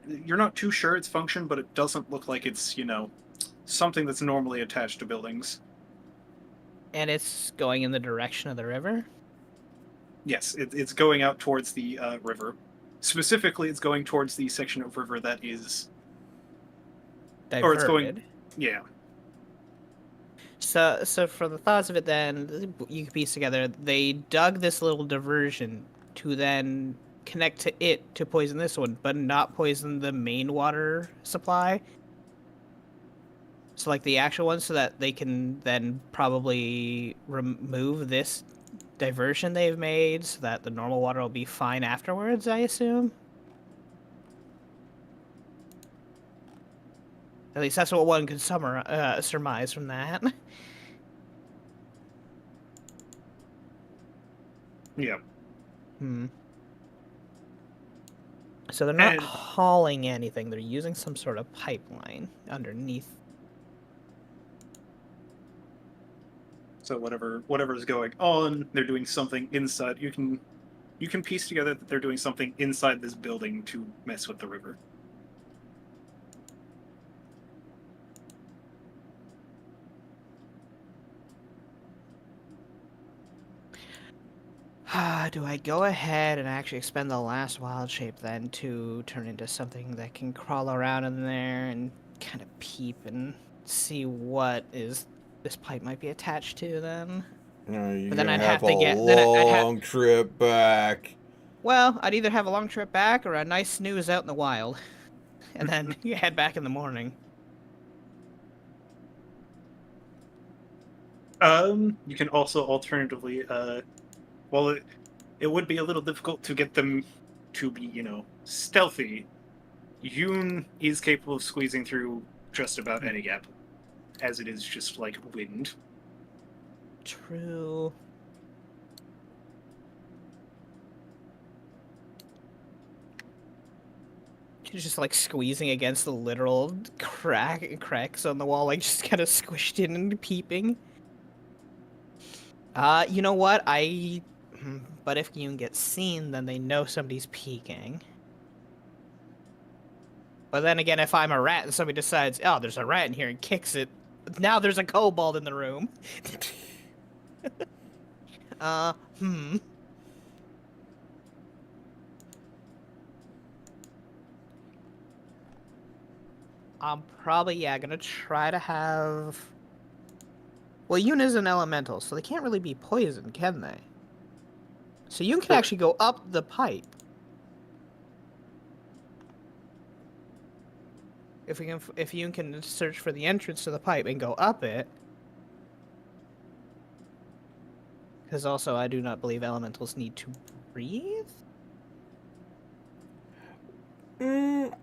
you're not too sure its function, but it doesn't look like it's, something that's normally attached to buildings. And it's going in the direction of the river? Yes, it's going out towards the river. Specifically, it's going towards the section of river that is... Diverted. Or it's going... Yeah. So for the thoughts of it then, you can piece together, they dug this little diversion to then connect to it to poison this one, but not poison the main water supply. So like the actual one, so that they can then probably remove this diversion they've made so that the normal water will be fine afterwards, I assume? At least that's what one could surmise from that. Yeah. So they're not hauling anything, they're using some sort of pipeline underneath. So whatever's going on, they're doing something inside. You can piece together that they're doing something inside this building to mess with the river. Do I go ahead and actually expend the last wild shape then to turn into something that can crawl around in there and kind of peep and see what this pipe might be attached to then? You're But then gonna I'd have have to a get long trip back. Well, I'd either have a long trip back or a nice snooze out in the wild, and then you head back in the morning. You can also alternatively, well, it would be a little difficult to get them to be, stealthy. Yoon is capable of squeezing through just about any gap, as it is just like wind. True. She's just like squeezing against the literal cracks on the wall, like just kind of squished in and peeping. You know what? But if you get seen, then they know somebody's peeking. But then again, if I'm a rat and somebody decides, oh, there's a rat in here and kicks it, now there's a kobold in the room. I'm probably, gonna try to have... Well, Yuna's an elemental, so they can't really be poisoned, can they? So you can actually go up the pipe. If you can search for the entrance to the pipe and go up it. Because also, I do not believe elementals need to breathe.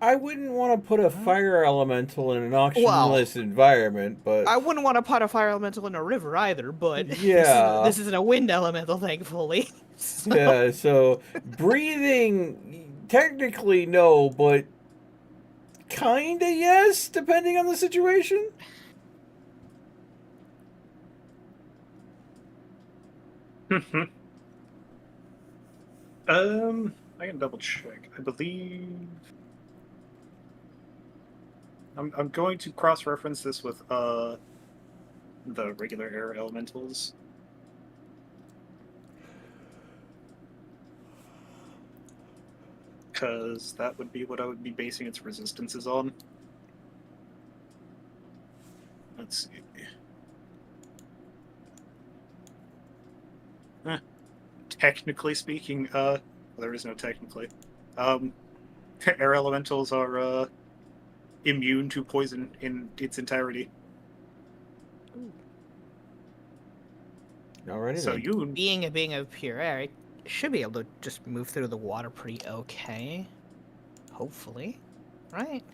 I wouldn't want to put a fire elemental in an oxygenless environment, but I wouldn't want to put a fire elemental in a river either, but yeah. this isn't a wind elemental, thankfully. So. Yeah, so breathing, technically no, but kinda yes, depending on the situation. I can double check. I believe I'm going to cross-reference this with the regular air elementals. Because that would be what I would be basing its resistances on. Let's see. Technically speaking, there is no technically. Air elementals are immune to poison in its entirety. Alrighty So then. you Being a pure air, it should be able to just move through the water pretty okay. Hopefully, right?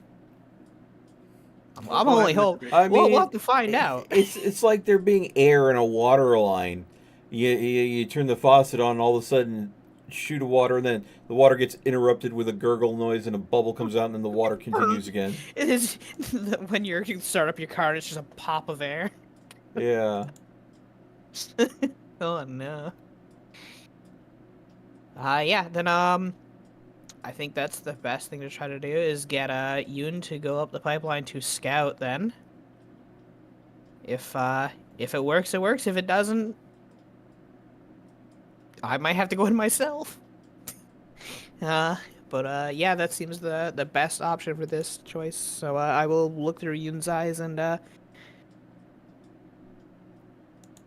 I'm only hoping. I mean, we'll have to find out. It's like there being air in a water line. You turn the faucet on, and all of a sudden shoot of water, and then the water gets interrupted with a gurgle noise, and a bubble comes out, and then the water continues again. It is when you start up your car, it's just a pop of air. Yeah. Oh no. Yeah. Then I think that's the best thing to try to do is get Yoon to go up the pipeline to scout. Then, if it works, it works. If it doesn't, I might have to go in myself. But yeah, that seems the best option for this choice. So I will look through Yoon's eyes and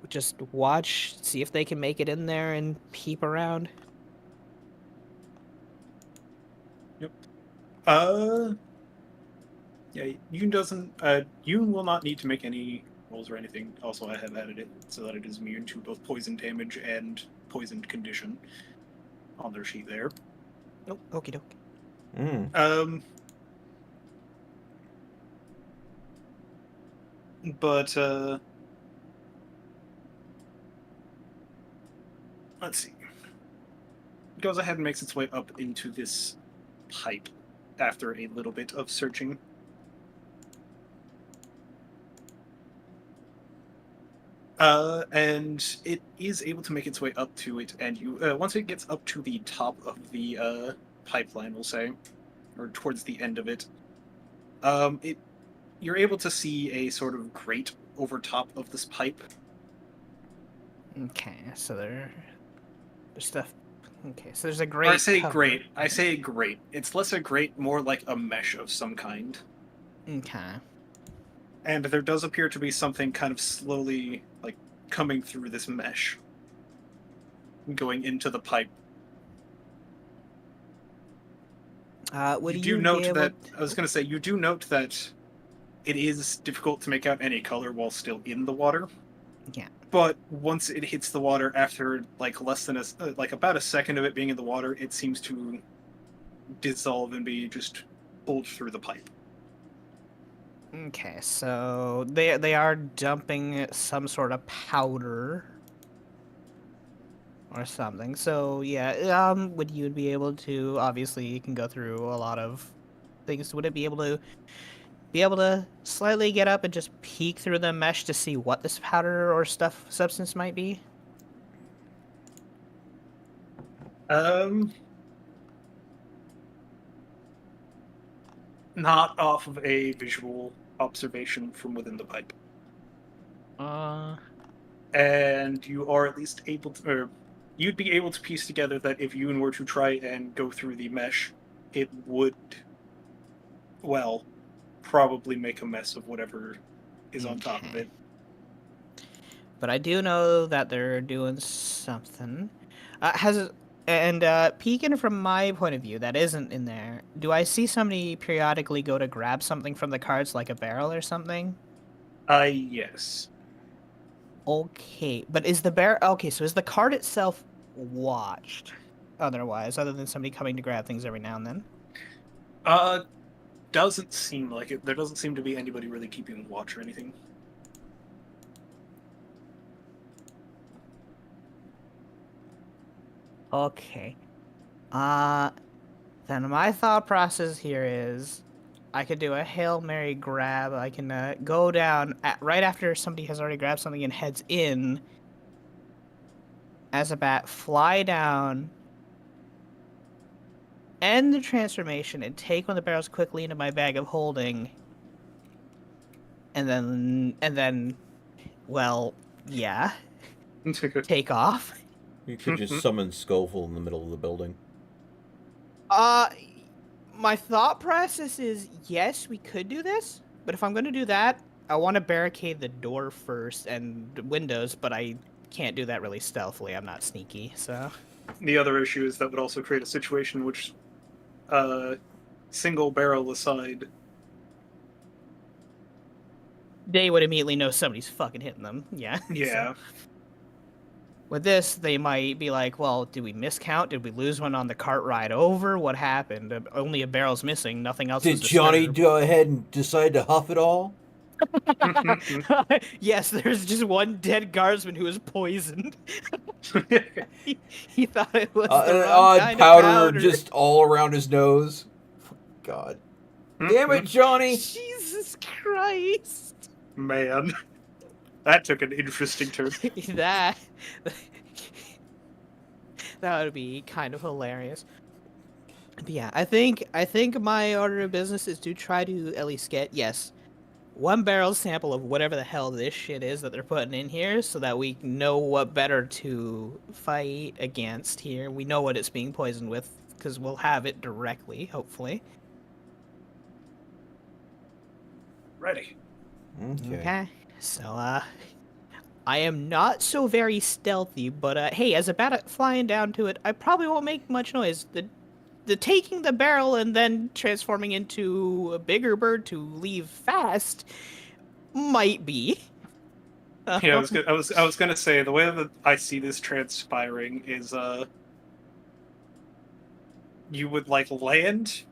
just watch, see if they can make it in there and peep around. Yep. Yeah, Yoon will not need to make any rolls or anything. Also, I have added it so that it is immune to both poison damage and poisoned condition on their sheet there. Oh, okie doke. But let's see. It goes ahead and makes its way up into this pipe after a little bit of searching. And it is able to make its way up to it, and you once it gets up to the top of the pipeline, we'll say, or towards the end of it, you're able to see a sort of grate over top of this pipe. Okay, so there's stuff. Okay, so there's a grate. Or I say cover. grate. I say grate. It's less a grate, more like a mesh of some kind. Okay. And there does appear to be something kind of slowly, like, coming through this mesh, going into the pipe. Would you you do note be able that I was going to say you do note that it is difficult to make out any color while still in the water. Yeah. But once it hits the water, after like less than about a second of it being in the water, it seems to dissolve and be just pulled through the pipe. Okay, so they are dumping some sort of powder or something. So yeah, would you be able to? Obviously, you can go through a lot of things. Would it be able to slightly get up and just peek through the mesh to see what this powder or substance might be? Not off of a visual observation from within the pipe. And you are at least able to, or you'd be able to piece together that if Yoon were to try and go through the mesh, it would, well, probably make a mess of whatever is on top of it. But I do know that they're doing something. Has And peeking from my point of view, that isn't in there. Do I see somebody periodically go to grab something from the carts, like a barrel or something? Yes. Okay, but is the bear? Okay, so is the cart itself watched? Otherwise, other than somebody coming to grab things every now and then. Doesn't seem like it. There doesn't seem to be anybody really keeping watch or anything. Okay. Then my thought process here is, I could do a Hail Mary grab. I can go down right after somebody has already grabbed something and heads in. As a bat, fly down, end the transformation, and take one of the barrels quickly into my bag of holding. And then, well, yeah, take off. You could just summon Scoville in the middle of the building. My thought process is, yes, we could do this, but if I'm going to do that, I want to barricade the door first and the windows, but I can't do that really stealthily. I'm not sneaky, so... The other issue is that would also create a situation in which, single barrel aside, they would immediately know somebody's fucking hitting them. Yeah. yeah. So, with this, they might be like, well, did we miscount? Did we lose one on the cart ride over? What happened? Only a barrel's missing. Nothing else Did was Johnny disturbed. go ahead and decide to huff it all? Yes, there's just one dead guardsman who was poisoned. he thought it was the wrong odd kind powder, of powder. just all around his nose. God. Damn it, Johnny! Jesus Christ. Man. That took an interesting turn. that would be kind of hilarious. But yeah, I think my order of business is to try to at least get, yes, one barrel sample of whatever the hell this shit is that they're putting in here, so that we know what better to fight against here. We know what it's being poisoned with, because we'll have it directly, hopefully. Ready. Okay. So, I am not so very stealthy, but, hey, as a bat flying down to it, I probably won't make much noise. The taking the barrel and then transforming into a bigger bird to leave fast might be. Yeah, I was gonna say, the way that I see this transpiring is, you would, like, land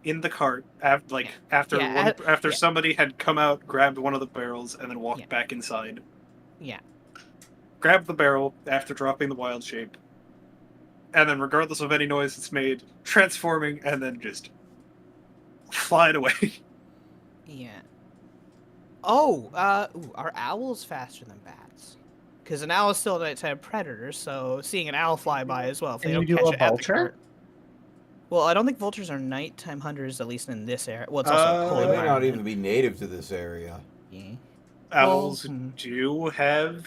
in the cart, after somebody had come out, grabbed one of the barrels, and then walked back inside. Yeah. Grab the barrel after dropping the wild shape, and then, regardless of any noise it's made, transforming, and then just flying away. Yeah. Oh, are owls faster than bats? Because an owl is still a nighttime predator, so seeing an owl fly by as well. If they Can don't you do catch a it at the vulture? cart. Well, I don't think vultures are nighttime hunters, at least in this area. Well, it's also a cold They may not environment. even be native to this area. Yeah. Owls Well, do have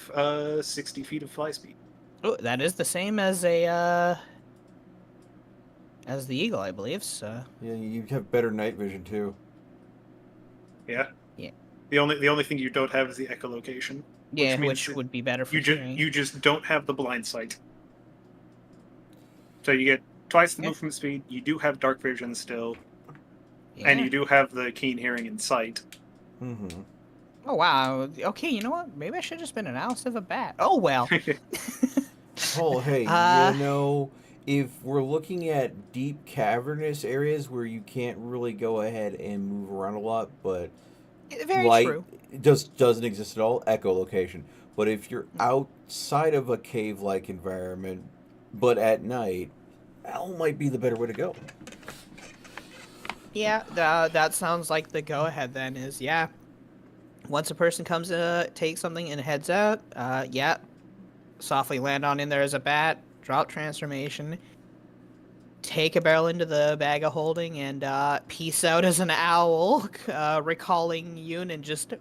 60 feet of fly speed. Oh, that is the same as as the eagle, I believe. So. Yeah, you have better night vision too. Yeah. Yeah. The only thing you don't have is the echolocation. Yeah, which which would be better for you just don't have the blind sight. So you get twice the movement speed. You do have dark vision still, and you do have the keen hearing and sight. Mm-hmm. Oh wow. Okay, you know what? Maybe I should have just been an owl instead of a bat. Oh well. Oh hey, you know, if we're looking at deep cavernous areas where you can't really go ahead and move around a lot, but Very light true. doesn't exist at all, echolocation. But if you're outside of a cave-like environment, but at night, owl might be the better way to go. Yeah, that sounds like the go-ahead then is, yeah. Once a person comes to take something and heads out, yeah, softly land on in there as a bat, drop transformation, take a barrel into the bag of holding, and peace out as an owl, recalling Yoon and just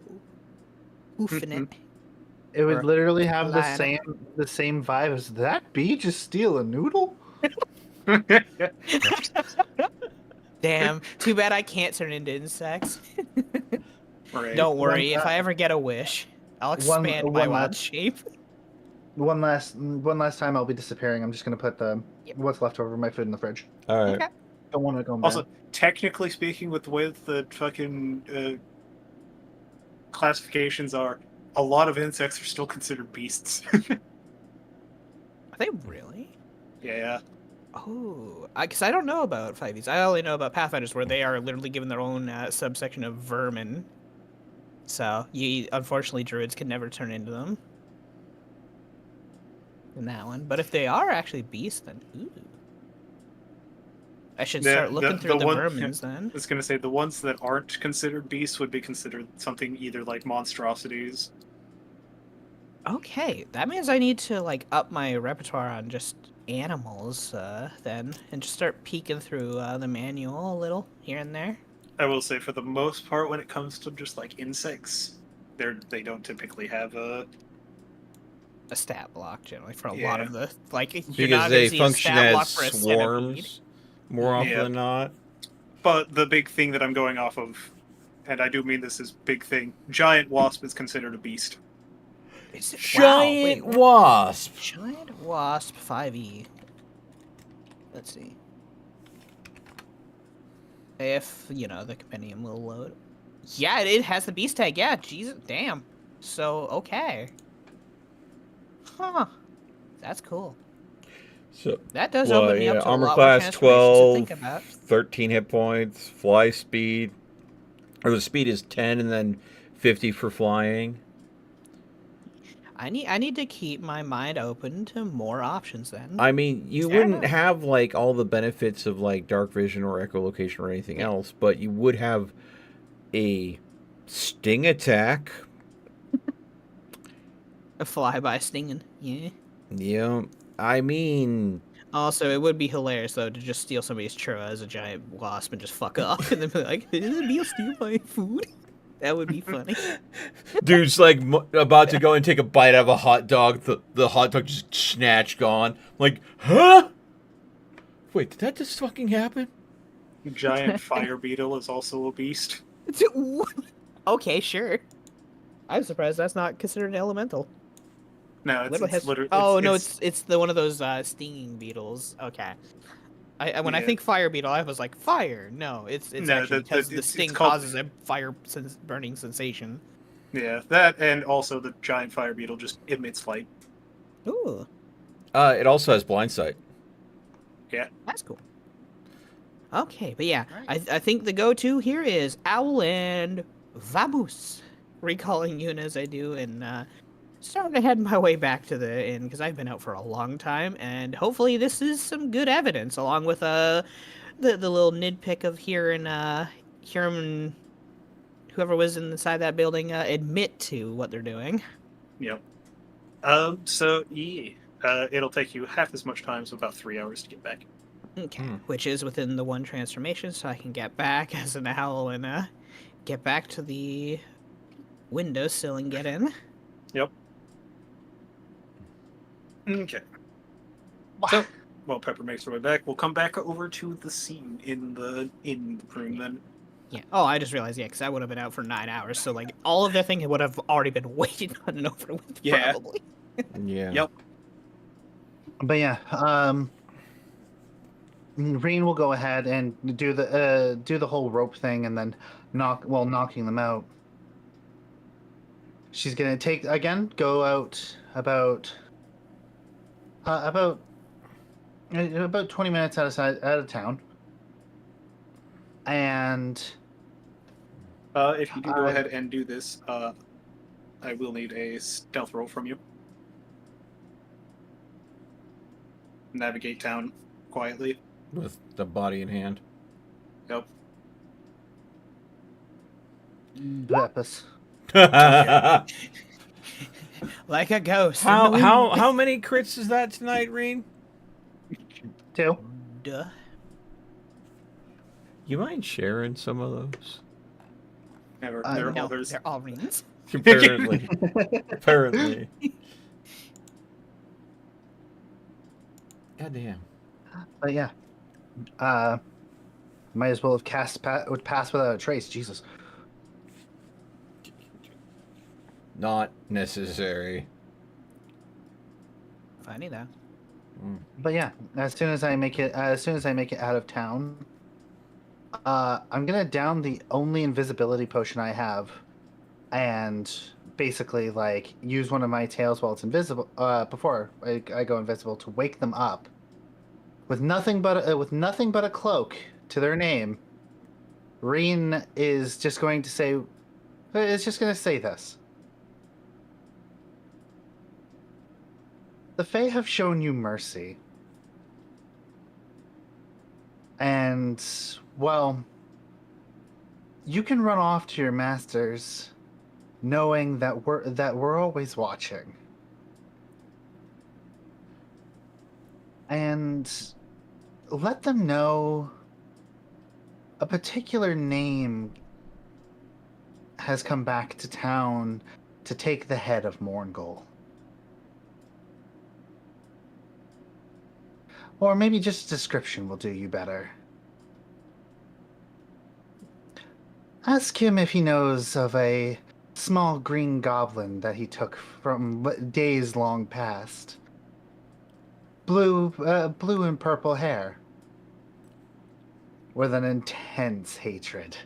oofing it. It would Or literally have flying. the same vibe as that bee just steal a noodle. Damn, too bad I can't turn into insects. Right. Don't worry, if I ever get a wish, I'll expand my wild shape. one last time I'll be disappearing. I'm just gonna put the Yep. what's left over my food in the fridge. All right. Okay. Don't want to go mad. Also, technically speaking, with the way that the fucking classifications are, a lot of insects are still considered beasts. Are they really? Yeah. Oh, because I don't know about 5e. I only know about Pathfinders, where they are literally given their own subsection of vermin. So, unfortunately, druids can never turn into them. In that one. But if they are actually beasts, then ooh. I should start looking through the vermins then. I was going to say, the ones that aren't considered beasts would be considered something either like monstrosities. Okay, that means I need to like up my repertoire on just animals then, and just start peeking through the manual a little here and there. I will say, for the most part, when it comes to just like insects, they don't typically have a stat block generally for a lot of the you're Because not they gonna see a function stat block as for a centipede. swarms more often than not. But the big thing that I'm going off of, and I do mean this is big thing, giant wasp is considered a beast. Is it? Giant Wow, wait, wasp. Giant wasp 5e. Let's see. If, the compendium will load. Yeah, it has the beast tag. Yeah, Jesus, damn. So, okay. Huh. That's cool. So That does open me up to a armor lot more class transformations 12, to think about. 13 hit points, fly speed. Or the speed is 10 and then 50 for flying. I need to keep my mind open to more options then. I mean, you wouldn't have like all the benefits of like dark vision or echolocation or anything else, but you would have a sting attack. A flyby stinging, yeah. Yeah, I mean, Also, it would be hilarious though to just steal somebody's churro as a giant wasp and just fuck off, and then be like, "Did Beal steal my food?" That would be funny. dude's like about to go and take a bite out of a hot dog. The hot dog just snatched gone. Like, huh? Wait, did that just fucking happen? Giant fire beetle is also a beast. Okay, sure. I'm surprised that's not considered an elemental. No, it's literally. Oh no, it's the one of those stinging beetles. Okay. When I think fire beetle, I was like fire. No, it's actually because the sting causes a fire burning sensation. Yeah, that and also the giant fire beetle just emits light. Ooh, It also has blind sight. Yeah, that's cool. Okay, but yeah, right. I think the go-to here is Owl and Vamoose, recalling Yuna as I do, and starting to head my way back to the inn because I've been out for a long time, and hopefully this is some good evidence, along with the little nitpick of hearing whoever was inside that building admit to what they're doing. Yep. So yeah, it'll take you half as much time, so about 3 hours to get back. Okay, which is within the one transformation, so I can get back as an owl and get back to the windowsill and get in. Yep. Okay. So, while Pepper makes her way back, we'll come back over to the scene in the room then. Yeah. Oh, I just realized, because I would have been out for 9 hours, so like all of the thing would have already been waiting on and over with. Yeah. Probably. Yeah. Yep. But yeah, Reen will go ahead and do the whole rope thing, and then knocking them out. She's gonna go out about 20 minutes out of town, and if you do go ahead and do this, I will need a stealth roll from you. Navigate town quietly. With the body in hand. Yep. Blepus. Like a ghost. How many crits is that tonight, Reen? 2. Duh. You mind sharing some of those? Never. No, They're all rings. Apparently. Apparently. Goddamn. But yeah, might as well have passed without a trace. Jesus. Not necessary. Funny though. But yeah, as soon as I make it out of town, I'm gonna down the only invisibility potion I have, and basically like use one of my tails while it's invisible. Before I go invisible to wake them up with nothing but a cloak to their name. Reen is just going to say, it's just going to say this. The Fae have shown you mercy. And, well, you can run off to your masters knowing that we're always watching. And let them know a particular name has come back to town to take the head of Morngul. Or maybe just a description will do you better. Ask him if he knows of a small green goblin that he took from days long past. Blue and purple hair. With an intense hatred.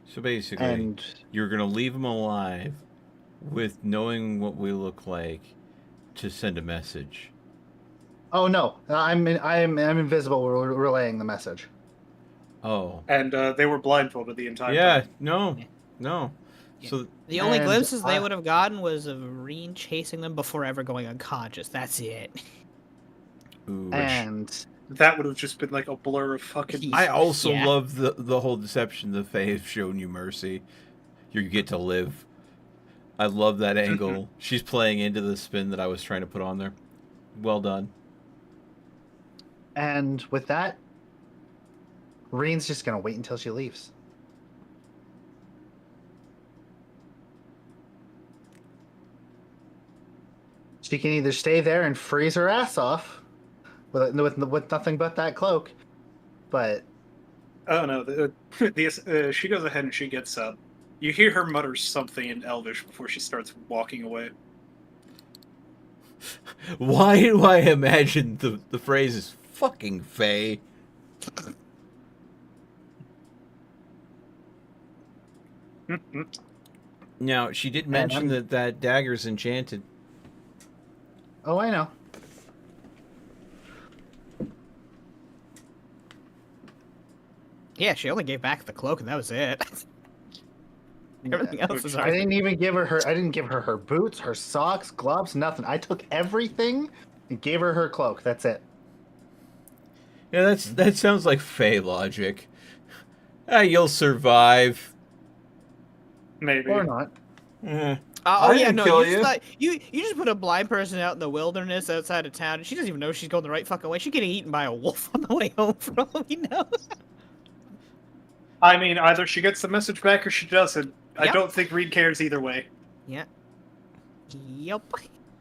So basically, And you're gonna leave him alive with knowing what we look like to send a message. oh no, I'm invisible. We're relaying the message. Oh. And they were blindfolded the entire Yeah, time. no. Yeah. So The only And glimpses they I- would have gotten was of Reen chasing them before ever going unconscious. That's it. ooh, And That would have just been like a blur of fucking. I also Yeah. love the whole deception the Fae have shown you mercy. You get to live. I love that angle. She's playing into the spin that I was trying to put on there. Well done. and with that, Reen's just gonna wait until she leaves. She can either stay there and freeze her ass off with nothing but that cloak, but Oh no! She goes ahead and she gets up. You hear her mutter something in Elvish before she starts walking away. Why do I imagine the phrase is fucking Fae? Now, she did mention that dagger's enchanted. oh, I know. Yeah, she only gave back the cloak, and that was it. Everything else is I ours. didn't even give her I didn't give her her boots, her socks, gloves, nothing. I took everything and gave her her cloak. That's it. Yeah, that sounds like Fae logic. Ah, you'll survive. Maybe. Or not. Eh. Oh I yeah, didn't no, kill you, you. just you just put a blind person out in the wilderness outside of town, and she doesn't even know she's going the right fucking way. She's getting eaten by a wolf on the way home, for all we know. I mean, either she gets the message back or she doesn't. I Yep. don't think Reed cares either way. Yeah. Yep.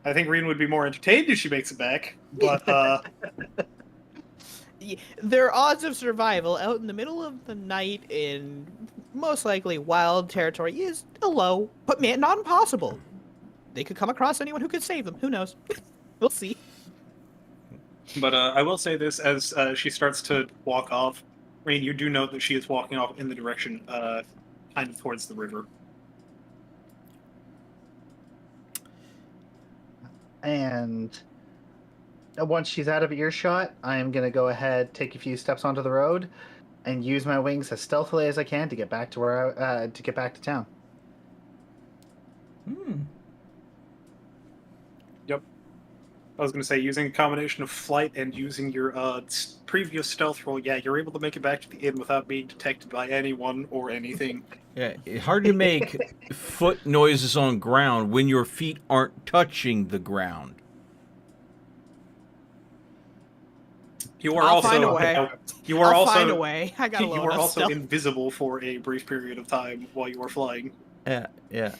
I think Reed would be more entertained if she makes it back. But Their odds of survival out in the middle of the night in most likely wild territory is low, but man, not impossible. They could come across anyone who could save them. Who knows? We'll see. I will say this as she starts to walk off. Reed, you do know that she is walking off in the direction kind of towards the river. And once she's out of earshot, I am going to go ahead, take a few steps onto the road, and use my wings as stealthily as I can to get back to to get back to town. Yep. I was going to say, using a combination of flight and using your previous stealth roll, yeah, you're able to make it back to the inn without being detected by anyone or anything. Yeah, it's hard to make foot noises on ground when your feet aren't touching the ground. You are I'll also find a way. You are I'll also find a way. I got a you low are enough also stealth. invisible for a brief period of time while you are flying. Yeah.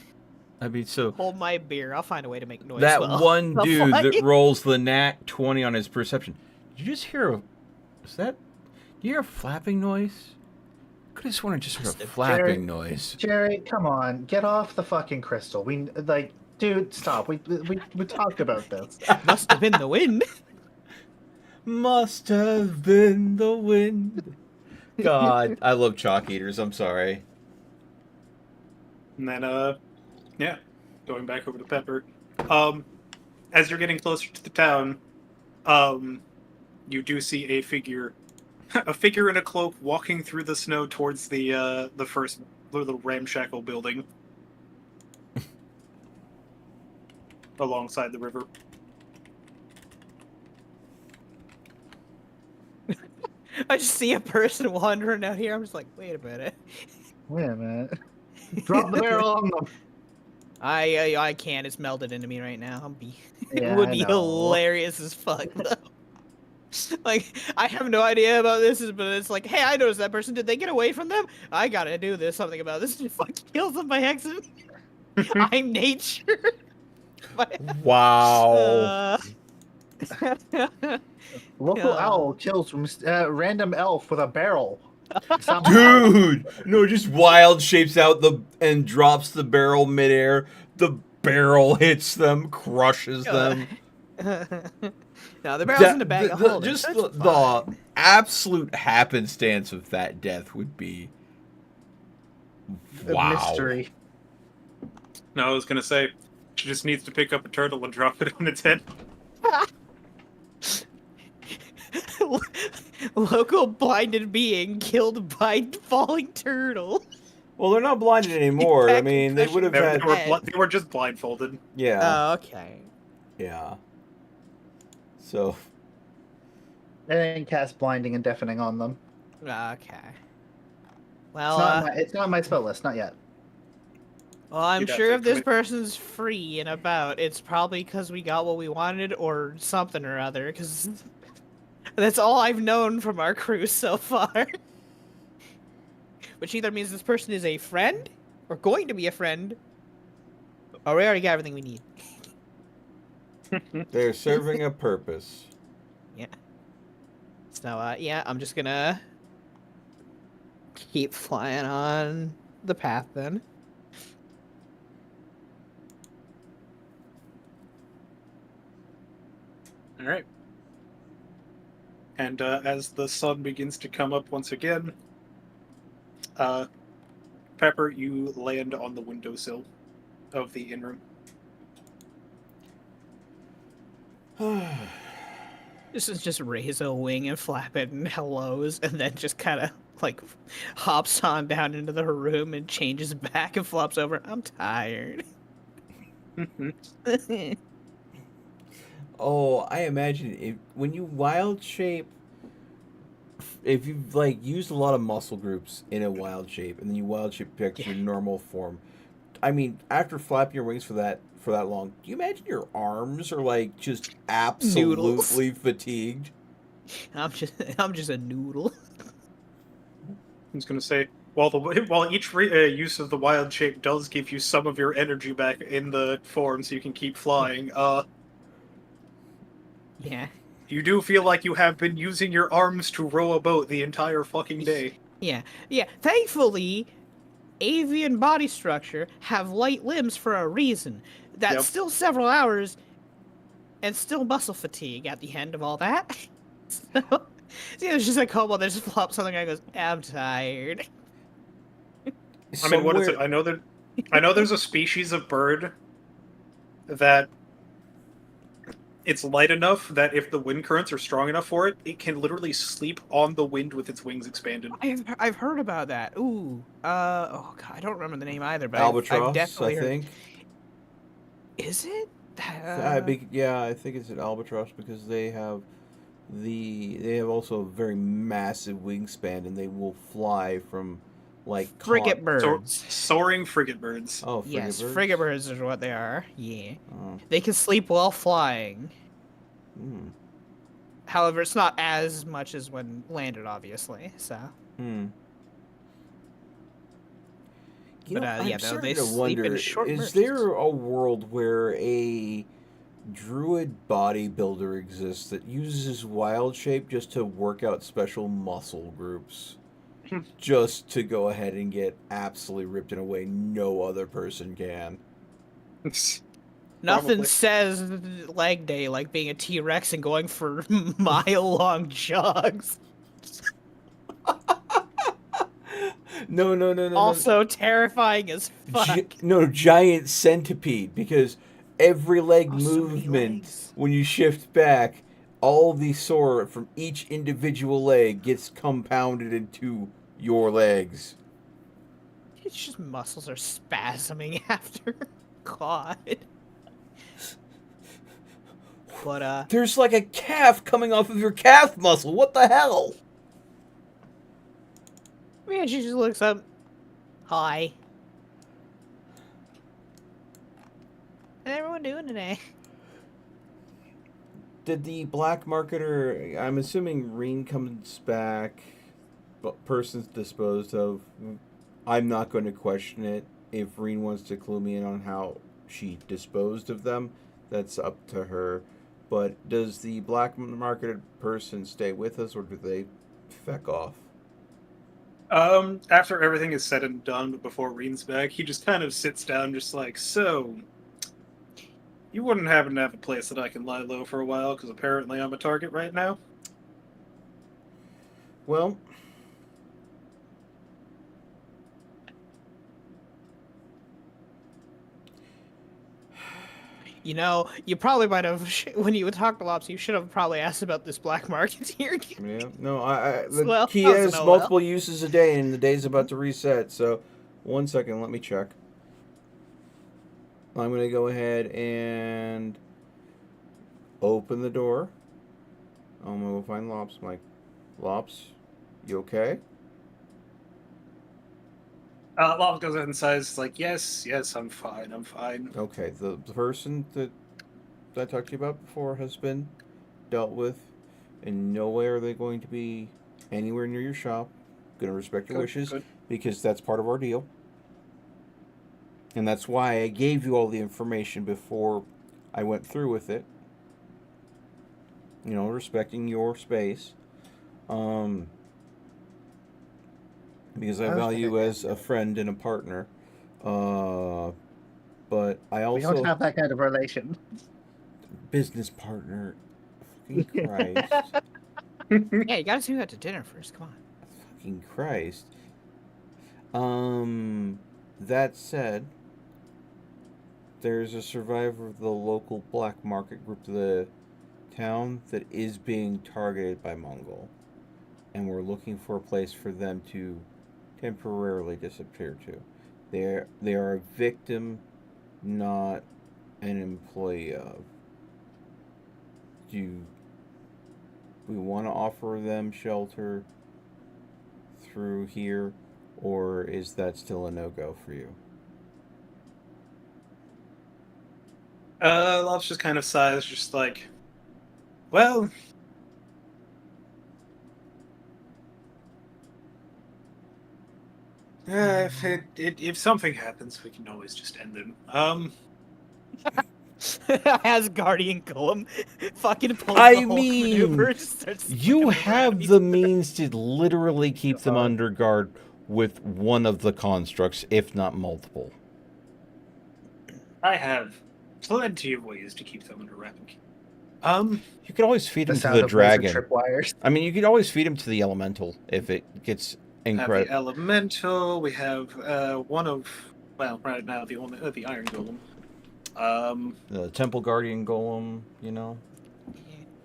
I mean, so Hold my beer. I'll find a way to make noise. that well. one I'll dude fly. that rolls the nat 20 on his perception. Did you just hear a... Is that... Do you hear a flapping noise? I just want to just hear a Jared- flapping noise. Jerry, come on, get off the fucking crystal. Dude, stop. We talked about this. Must have been the wind. Must have been the wind. God, I love chalk eaters. I'm sorry. And then, yeah, going back over to Pepper. As you're getting closer to the town, you do see a figure in a cloak walking through the snow towards the first little ramshackle building alongside the river. I just see a person wandering out here. I'm just like, wait a minute. Wait a minute. Drop the barrel on them. I can't. It's melted into me right now. It Yeah, would I be know. hilarious as fuck though. Like, I have no idea about this, but it's like, hey, I noticed that person. Did they get away from them? I gotta do this. Something about this. Fucking kill them by accident. I'm nature. Wow. Local Yeah. owl kills random elf with a barrel. Somehow. Dude, no, just wild shapes out and drops the barrel midair. The barrel hits them, crushes them. No, the barrel's in the bag of holding. Just so it's the fine. absolute happenstance of that death would be A wow. mystery. No, I was gonna say, she just needs to pick up a turtle and drop it on its head. Local blinded being killed by falling turtle. Well, they're not blinded anymore. I mean, they would have They, had. they were just blindfolded. Yeah, Oh, okay. yeah. So, And then cast blinding and deafening on them. Okay. It's Well, it's not my spell list, not yet. I'm You'd have sure to if this commit- person's free and about, it's probably because we got what we wanted or something or other, because that's all I've known from our crew so far. Which either means this person is a friend, or going to be a friend, or we already got everything we need. they're serving a purpose. So, yeah, I'm just gonna keep flying on the path then. All right. And as the sun begins to come up once again, Pepper, you land on the windowsill of the inn room. This is just raise a wing and flap it and hellos, and then just kind of like hops on down into the room and changes back and flops over. I'm tired. Oh, I imagine when you wild shape, if you've like used a lot of muscle groups in a wild shape, and then you wild shape back to your normal form. I mean, after flapping your wings for that long, do you imagine your arms are like just absolutely fatigued? I'm just a noodle. I was going to say, while each use of the wild shape does give you some of your energy back in the form, so you can keep flying. Yeah. You do feel like you have been using your arms to row a boat the entire fucking day. Yeah. Thankfully, avian body structure have light limbs for a reason. That's Yep. still several hours, and still muscle fatigue at the end of all that. So, it's just like Kobold that just flops something and goes, I'm tired. I mean, what is it? I know there's a species of bird that it's light enough that if the wind currents are strong enough for it, it can literally sleep on the wind with its wings expanded. I've heard about that. Ooh. Oh god, I don't remember the name either, but albatross, I've definitely I heard. think. Is it? I think it's an albatross because they have also a very massive wingspan and they will fly from like Frigate birds. Soaring frigate birds. Oh, frigate Yes, birds? frigate birds is what they are. Yeah. Oh. They can sleep while flying. Hmm. However, it's not as much as when landed, obviously. So. Hmm. But, I'm yeah, though, starting they to sleep in wonder, short is bursts. there a world where a druid bodybuilder exists that uses his wild shape just to work out special muscle groups? just to go ahead and get absolutely ripped in a way no other person can. Nothing Probably. says leg day like being a T-Rex and going for mile-long jogs. No. Also terrifying as fuck. Giant centipede, because every leg Oh, so many movement, legs. when you shift back, all the sore from each individual leg gets compounded into your legs. It's just muscles are spasming after. God. But There's like a calf coming off of your calf muscle. What the hell? yeah, she just looks up. Hi. How's everyone doing today? Did the black marketer, I'm assuming Reen comes back, but person's disposed of. I'm not going to question it. If Reen wants to clue me in on how she disposed of them, that's up to her. But does the black marketed person stay with us, or do they feck off? After everything is said and done, but before Reen's back, he just kind of sits down, just like, so, you wouldn't happen to have a place that I can lie low for a while, because apparently I'm a target right now? Well, You know, you probably might have, when you talked to Lops, you should have probably asked about this black market here. yeah, no, the Well, key that was has an OL. multiple uses a day, and the day's about to reset. So, 1 second, let me check. I'm going to go ahead and open the door. I'm going to go find Lops. I'm like, Lops, you okay? Lava goes ahead and says, like, yes, I'm fine. Okay, the person that I talked to you about before has been dealt with. In no way are they going to be anywhere near your shop. Going to respect your wishes, Good. because that's part of our deal. And that's why I gave you all the information before I went through with it. You know, respecting your space. Because I value you as a friend and a partner. But I also... We don't have that kind of relation. Business partner. Fucking Christ. Yeah, you gotta take that to dinner first. Come on. Fucking Christ. That said, there's a survivor of the local black market group of the town that is being targeted by Mongol. And we're looking for a place for them to temporarily disappear to. They are a victim, not an employee of. Do we want to offer them shelter through here, or is that still a no-go for you? Lops just kind of sighs, just like, well, if something happens, we can always just end them. As Guardian Golem fucking pulls I the Hulk mean, maneuver, just starts You flipping have around. the means to literally keep them under guard with one of the constructs, if not multiple. I have plenty of ways to keep them under wrap. You could always feed The them to sound the of laser dragon. tripwires. I mean, you could always feed them to the elemental if it gets Have the incredible. elemental. We have one of, well, right now the only the iron golem. The Temple Guardian Golem, you know.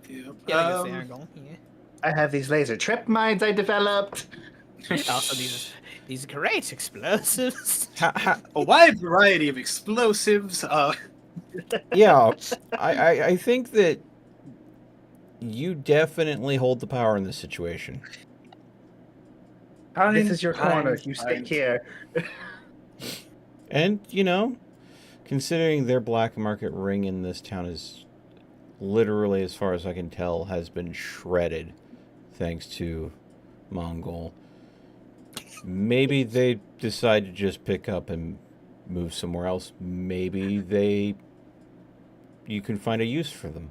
Yeah. Yeah, I guess the Iron Golem. Yeah. I have these laser trip mines I developed. Also, these great explosives. A wide variety of explosives. Yeah, I think that you definitely hold the power in this situation. This is your corner. You stay fine. here. And, you know, considering their black market ring in this town is literally, as far as I can tell, has been shredded thanks to Mongol. Maybe they decide to just pick up and move somewhere else. Maybe you can find a use for them.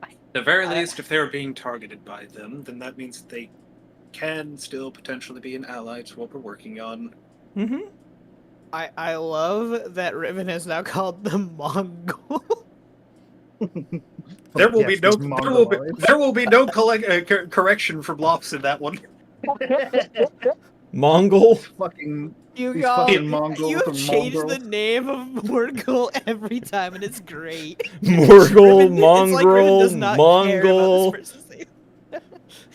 At the very least, if they're being targeted by them, then that means that they can still potentially be an ally to what we're working on. Mm-hmm. I love that Riven has now called them Mongol. There will Yes, be no these Mongoloids. there will be no correction from Lops in that one. Mongol. fucking You These all, fucking Mongols you have and changed mongrels. the name of Morgul every time, and it's great. Morgul, Riven, it's like Riven does not care about Mongol. this person's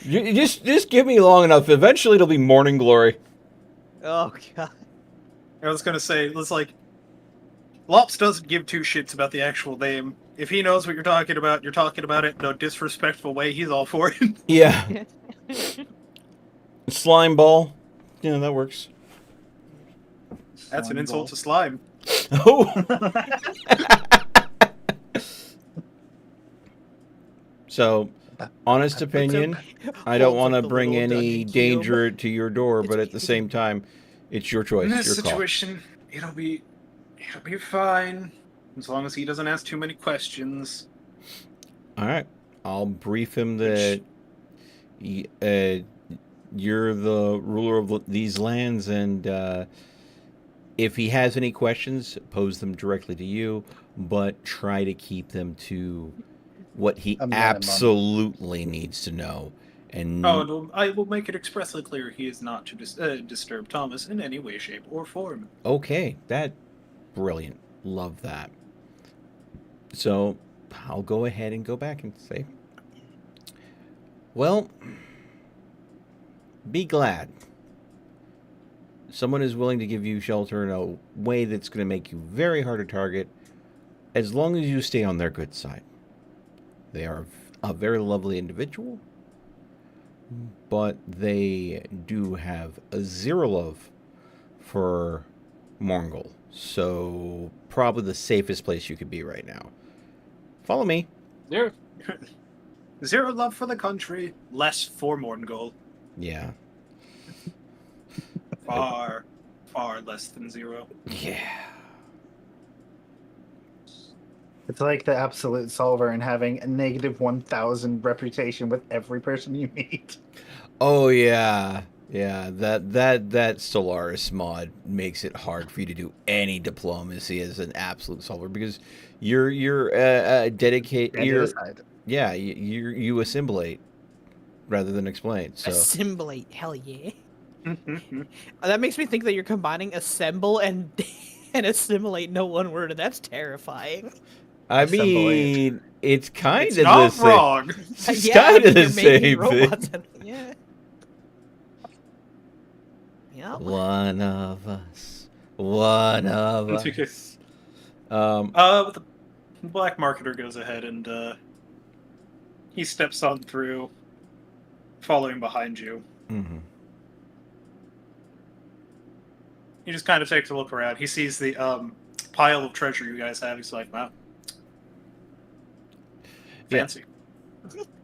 name. Just give me long enough. Eventually, it'll be Morning Glory. Oh god. I was gonna say, it's like Lops doesn't give two shits about the actual name. If he knows what you're talking about it in a disrespectful way, he's all for it. Yeah. Slime ball. Yeah, that works. That's an insult to slime. Oh. So, honest opinion, I don't Holds want to up the bring little any Dungeon danger to your door, It's but at the same time, it's your choice, In this your call. situation, it'll be fine. As long as he doesn't ask too many questions. All right, I'll brief him that you're the ruler of these lands, and if he has any questions, pose them directly to you, but try to keep them to what he A minimum. absolutely needs to know. And I will make it expressly clear he is not to disturb Thomas in any way, shape, or form. okay, that brilliant. Love that. So I'll go ahead and go back and say, well, be glad. Someone is willing to give you shelter in a way that's going to make you very hard to target, as long as you stay on their good side. They are a very lovely individual, but they do have a zero love for Mongol. So probably the safest place you could be right now. Follow me. Zero love for the country, less for Morngol. Yeah. Far less than zero. Yeah. It's like the absolute solver and having a negative 1,000 reputation with every person you meet. Oh yeah. Yeah, that Stellaris mod makes it hard for you to do any diplomacy as an absolute solver, because you're dedicate. And You're decide. yeah. You assimilate rather than explain. So Assimilate, hell yeah. That makes me think that you're combining assemble and and assimilate into one word, and that's terrifying. I Assimilate. mean, it's kind It's of not the same. wrong. It's Yeah, kind of the you're making same robots thing. and- yeah. Yep. One of us. One of us. But the black marketer goes ahead and he steps on through, following behind you. Mhm. He just kind of takes a look around. He sees the pile of treasure you guys have. He's like, wow. Yeah. Fancy.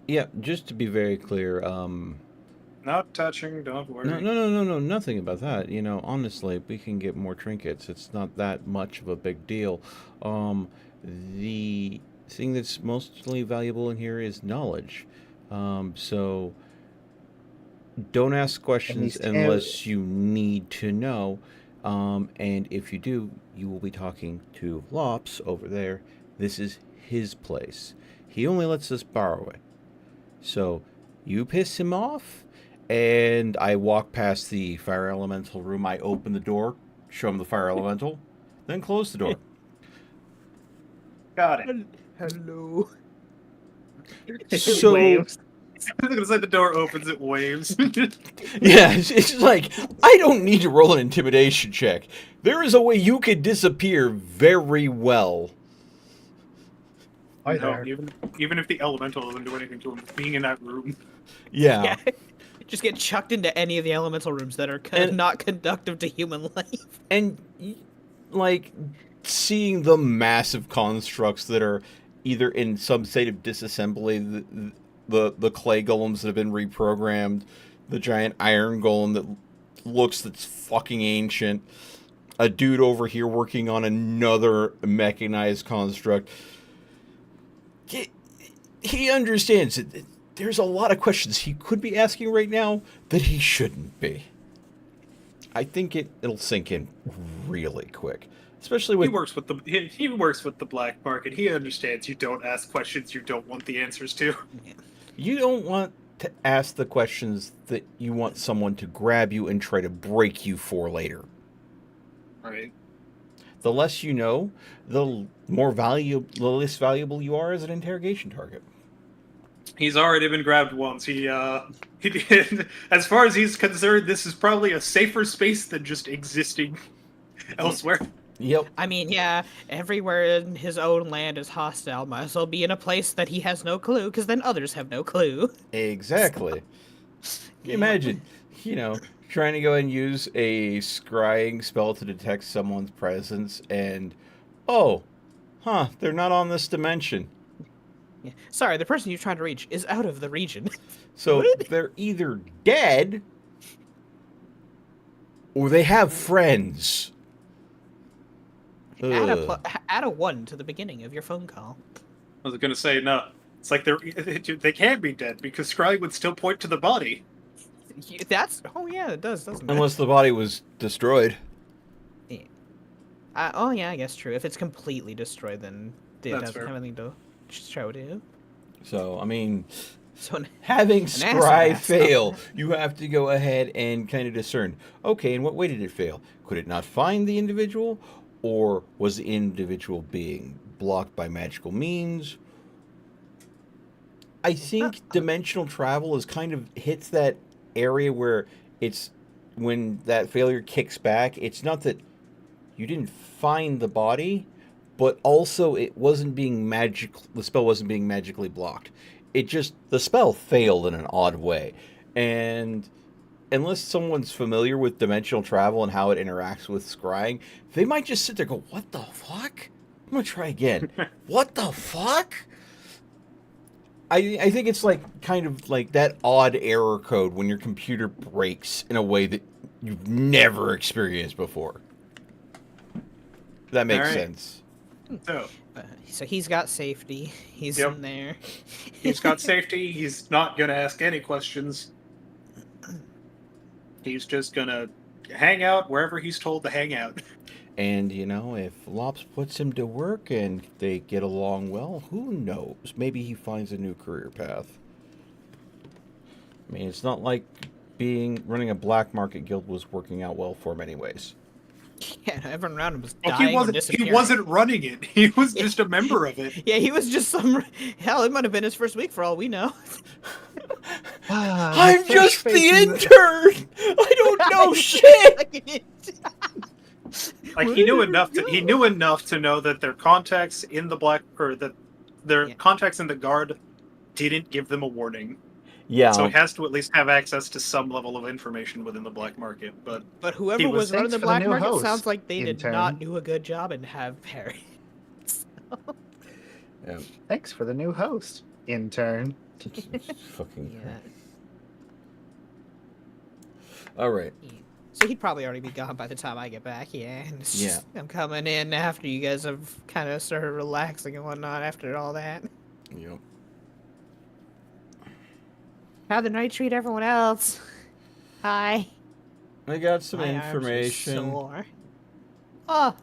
Yeah, just to be very clear, Not touching, don't worry. no, nothing about that. You know, honestly, we can get more trinkets. It's not that much of a big deal. The thing that's mostly valuable in here is knowledge. So don't ask questions these unless you need to know. And if you do, you will be talking to Lops over there. This is his place. He only lets us borrow it. So you piss him off, and I walk past the fire elemental room. I open the door, show him the fire elemental, then close the door. Got it. Hello. So Waves. I was gonna say the door opens, it waves. yeah, it's like, I don't need to roll an intimidation check. There is a way you could disappear very well. Hi No, there. even if the elemental doesn't do anything to him, being in that room. Yeah. Yeah. Just get chucked into any of the elemental rooms that are And- not conductive to human life. And like seeing the massive constructs that are either in some state of disassembly, the clay golems that have been reprogrammed, the giant iron golem that that's fucking ancient, a dude over here working on another mechanized construct. He understands it. there's a lot of questions he could be asking right now that he shouldn't be. I think it'll sink in really quick, especially with he works with the black market. He understands you don't ask questions you don't want the answers to. you don't want to ask the questions that you want someone to grab you and try to break you for later. Right. The less you know, the less valuable you are as an interrogation target. He's already been grabbed once. He did. As far as he's concerned, this is probably a safer space than just existing elsewhere. Yep. I mean, yeah, everywhere in his own land is hostile. Might as well be in a place that he has no clue, because then others have no clue. Exactly. Imagine, trying to go and use a scrying spell to detect someone's presence, and they're not on this dimension. Yeah. Sorry, the person you're trying to reach is out of the region. So they're either dead or they have friends. Add a 1 to the beginning of your phone call. I was gonna say no. It's like they can't be dead because scrying would still point to the body. It does, doesn't it? Unless the body was destroyed. Yeah. I guess true. If it's completely destroyed, then it That's doesn't fair. have anything to show to. So, I mean, So having asshole scry has fail, stuff. you have to go ahead and kind of discern. Okay, in what way did it fail? Could it not find the individual? Or was the individual being blocked by magical means? I think dimensional travel is kind of hits that area where it's when that failure kicks back. It's not that you didn't find the body, but also it wasn't being the spell wasn't being magically blocked. It just, the spell failed in an odd way. And unless someone's familiar with dimensional travel and how it interacts with scrying, they might just sit there and go, what the fuck? I'm going to try again. What the fuck? I think it's like kind of like that odd error code when your computer breaks in a way that you've never experienced before. That makes All right. sense. So he's got safety. He's Yep. in there. He's got safety. He's not gonna ask any questions. He's just gonna hang out wherever he's told to hang out. And, if Lops puts him to work and they get along well, who knows? Maybe he finds a new career path. I mean, it's not like running a black market guild was working out well for him anyways. Yeah, everyone around him was Well, dying he or wasn't. He disappearing. wasn't running it. He was just a member of it. Yeah, he was just hell, it might have been his first week for all we know. I'm just the intern! I don't know shit! Like he knew enough to know that their contacts in the contacts in the guard didn't give them a warning. Yeah. So he has to at least have access to some level of information within the black market. But whoever was running the Thanks for the black new market host, sounds like they did intern. not do a good job and have Harry. Yeah. Thanks for the new host, intern. Fucking. Yeah. All right. So he'd probably already be gone by the time I get back. Yeah. And it's just, I'm coming in after you guys have kind of started relaxing and whatnot after all that. Yep. How'd the night treat everyone else? Hi. I got some My arms are information. sore. Oh.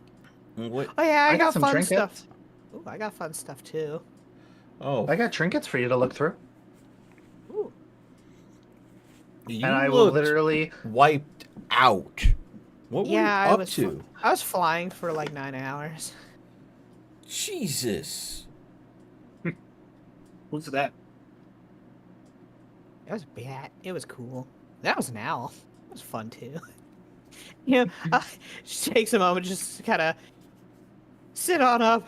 What? Oh yeah, I got some fun trinkets. stuff. Ooh, I got fun stuff too. Oh. I got trinkets for you to look through, Ooh. You and I will looked literally. wiped out. What were you Yeah, up to? I was flying for like 9 hours. Jesus. who's that? It was bad. It was cool. That was an owl. It was fun too. You know, just takes a moment just to kind of sit on up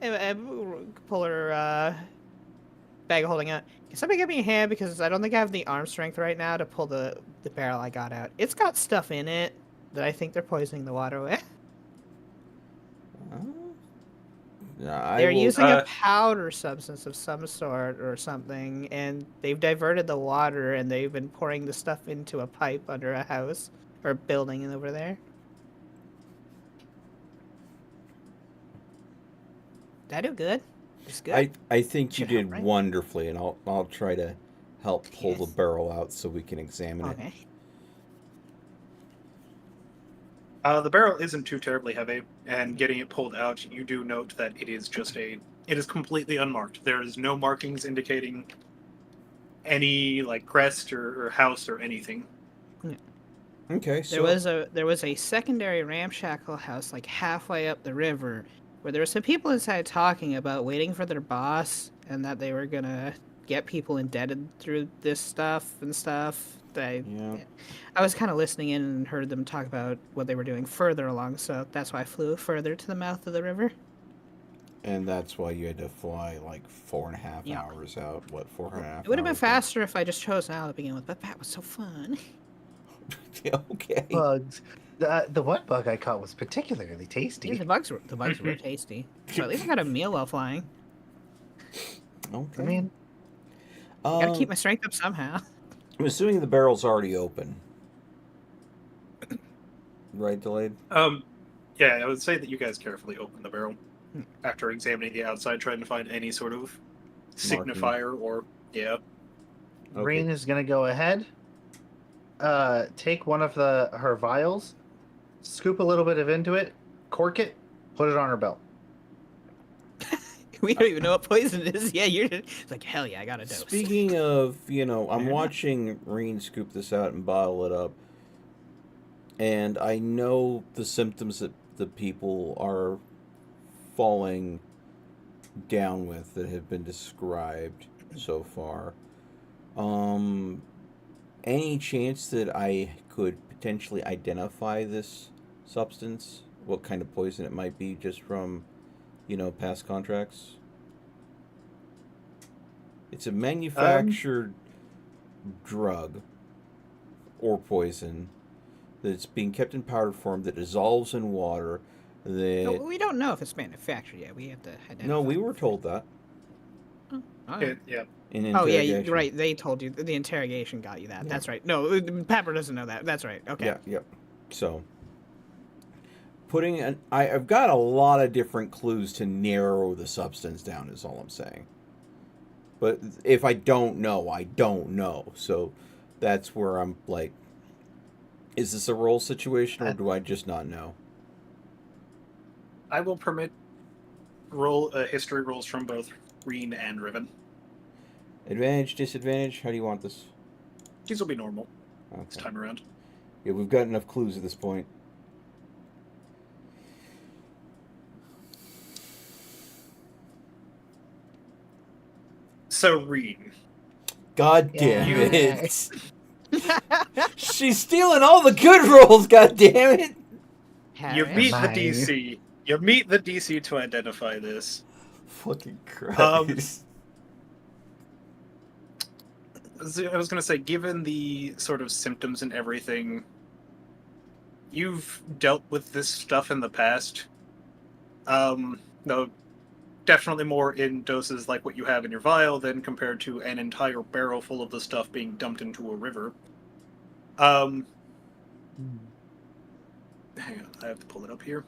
and pull her bag of holding out. Can somebody give me a hand because I don't think I have the arm strength right now to pull the barrel I got out. It's got stuff in it that I think they're poisoning the water with. They're using a powder substance of some sort or something, and they've diverted the water and they've been pouring the stuff into a pipe under a house or building over there. Did I do good? It's good. I think you Should help, did right? wonderfully, and I'll try to help pull the Yes. barrel out so we can examine it. Okay. The barrel isn't too terribly heavy, and getting it pulled out, you do note that it is it is completely unmarked. There is no markings indicating any like crest or house or anything. Okay, so There was a secondary ramshackle house like halfway up the river where there were some people inside talking about waiting for their boss and that they were gonna get people indebted through this stuff and stuff. yeah. I was kind of listening in and heard them talk about what they were doing further along, so that's why I flew further to the mouth of the river. And that's why you had to fly like 4.5 Yeah. hours out. What, 4.5 It would have been hours out? faster if I just chose now to begin with, but that was so fun. Okay. Bugs. The one bug I caught was particularly tasty. Yeah, the bugs were tasty. So at least I got a meal while flying. Okay. I mean, Gotta keep my strength up somehow. I'm assuming the barrel's already open. Right, Delayed? Yeah, I would say that you guys carefully open the barrel after examining the outside, trying to find any sort of signifier or yeah. Green is gonna go ahead. Take one of her vials, scoop a little bit of into it, cork it, put it on her belt. We don't even know what poison it is. Yeah, it's like, hell yeah, I got a dose. Speaking of, I'm Fair watching Reen scoop this out and bottle it up. And I know the symptoms that the people are falling down with that have been described so far. Any chance that I could potentially identify this substance? What kind of poison it might be just from, past contracts? It's a manufactured drug or poison that's being kept in powder form that dissolves in water. No, we don't know if it's manufactured yet. We have to identify. No, we were told that Oh, all right. Yeah. in Oh yeah, interrogation. you're right. They told you. The interrogation got you that. Yeah. That's right. No, Pepper doesn't know that. That's right. Okay. Yeah, yep. So, I've got a lot of different clues to narrow the substance down. Is all I'm saying. But if I don't know, I don't know. So, that's where I'm like, is this a roll situation or do I just not know? I will permit history rolls from both Reen and Riven. Advantage, disadvantage. How do you want this? These will be normal this Okay. time around. Yeah, we've got enough clues at this point. So Reen, God damn Yeah. it! She's stealing all the good rolls. God damn it! you Harris? meet the Mine. DC. You meet the DC to identify this. Fucking Christ. I was gonna say, given the sort of symptoms and everything, you've dealt with this stuff in the past. No, definitely more in doses like what you have in your vial than compared to an entire barrel full of the stuff being dumped into a river. Hang on, I have to pull it up here.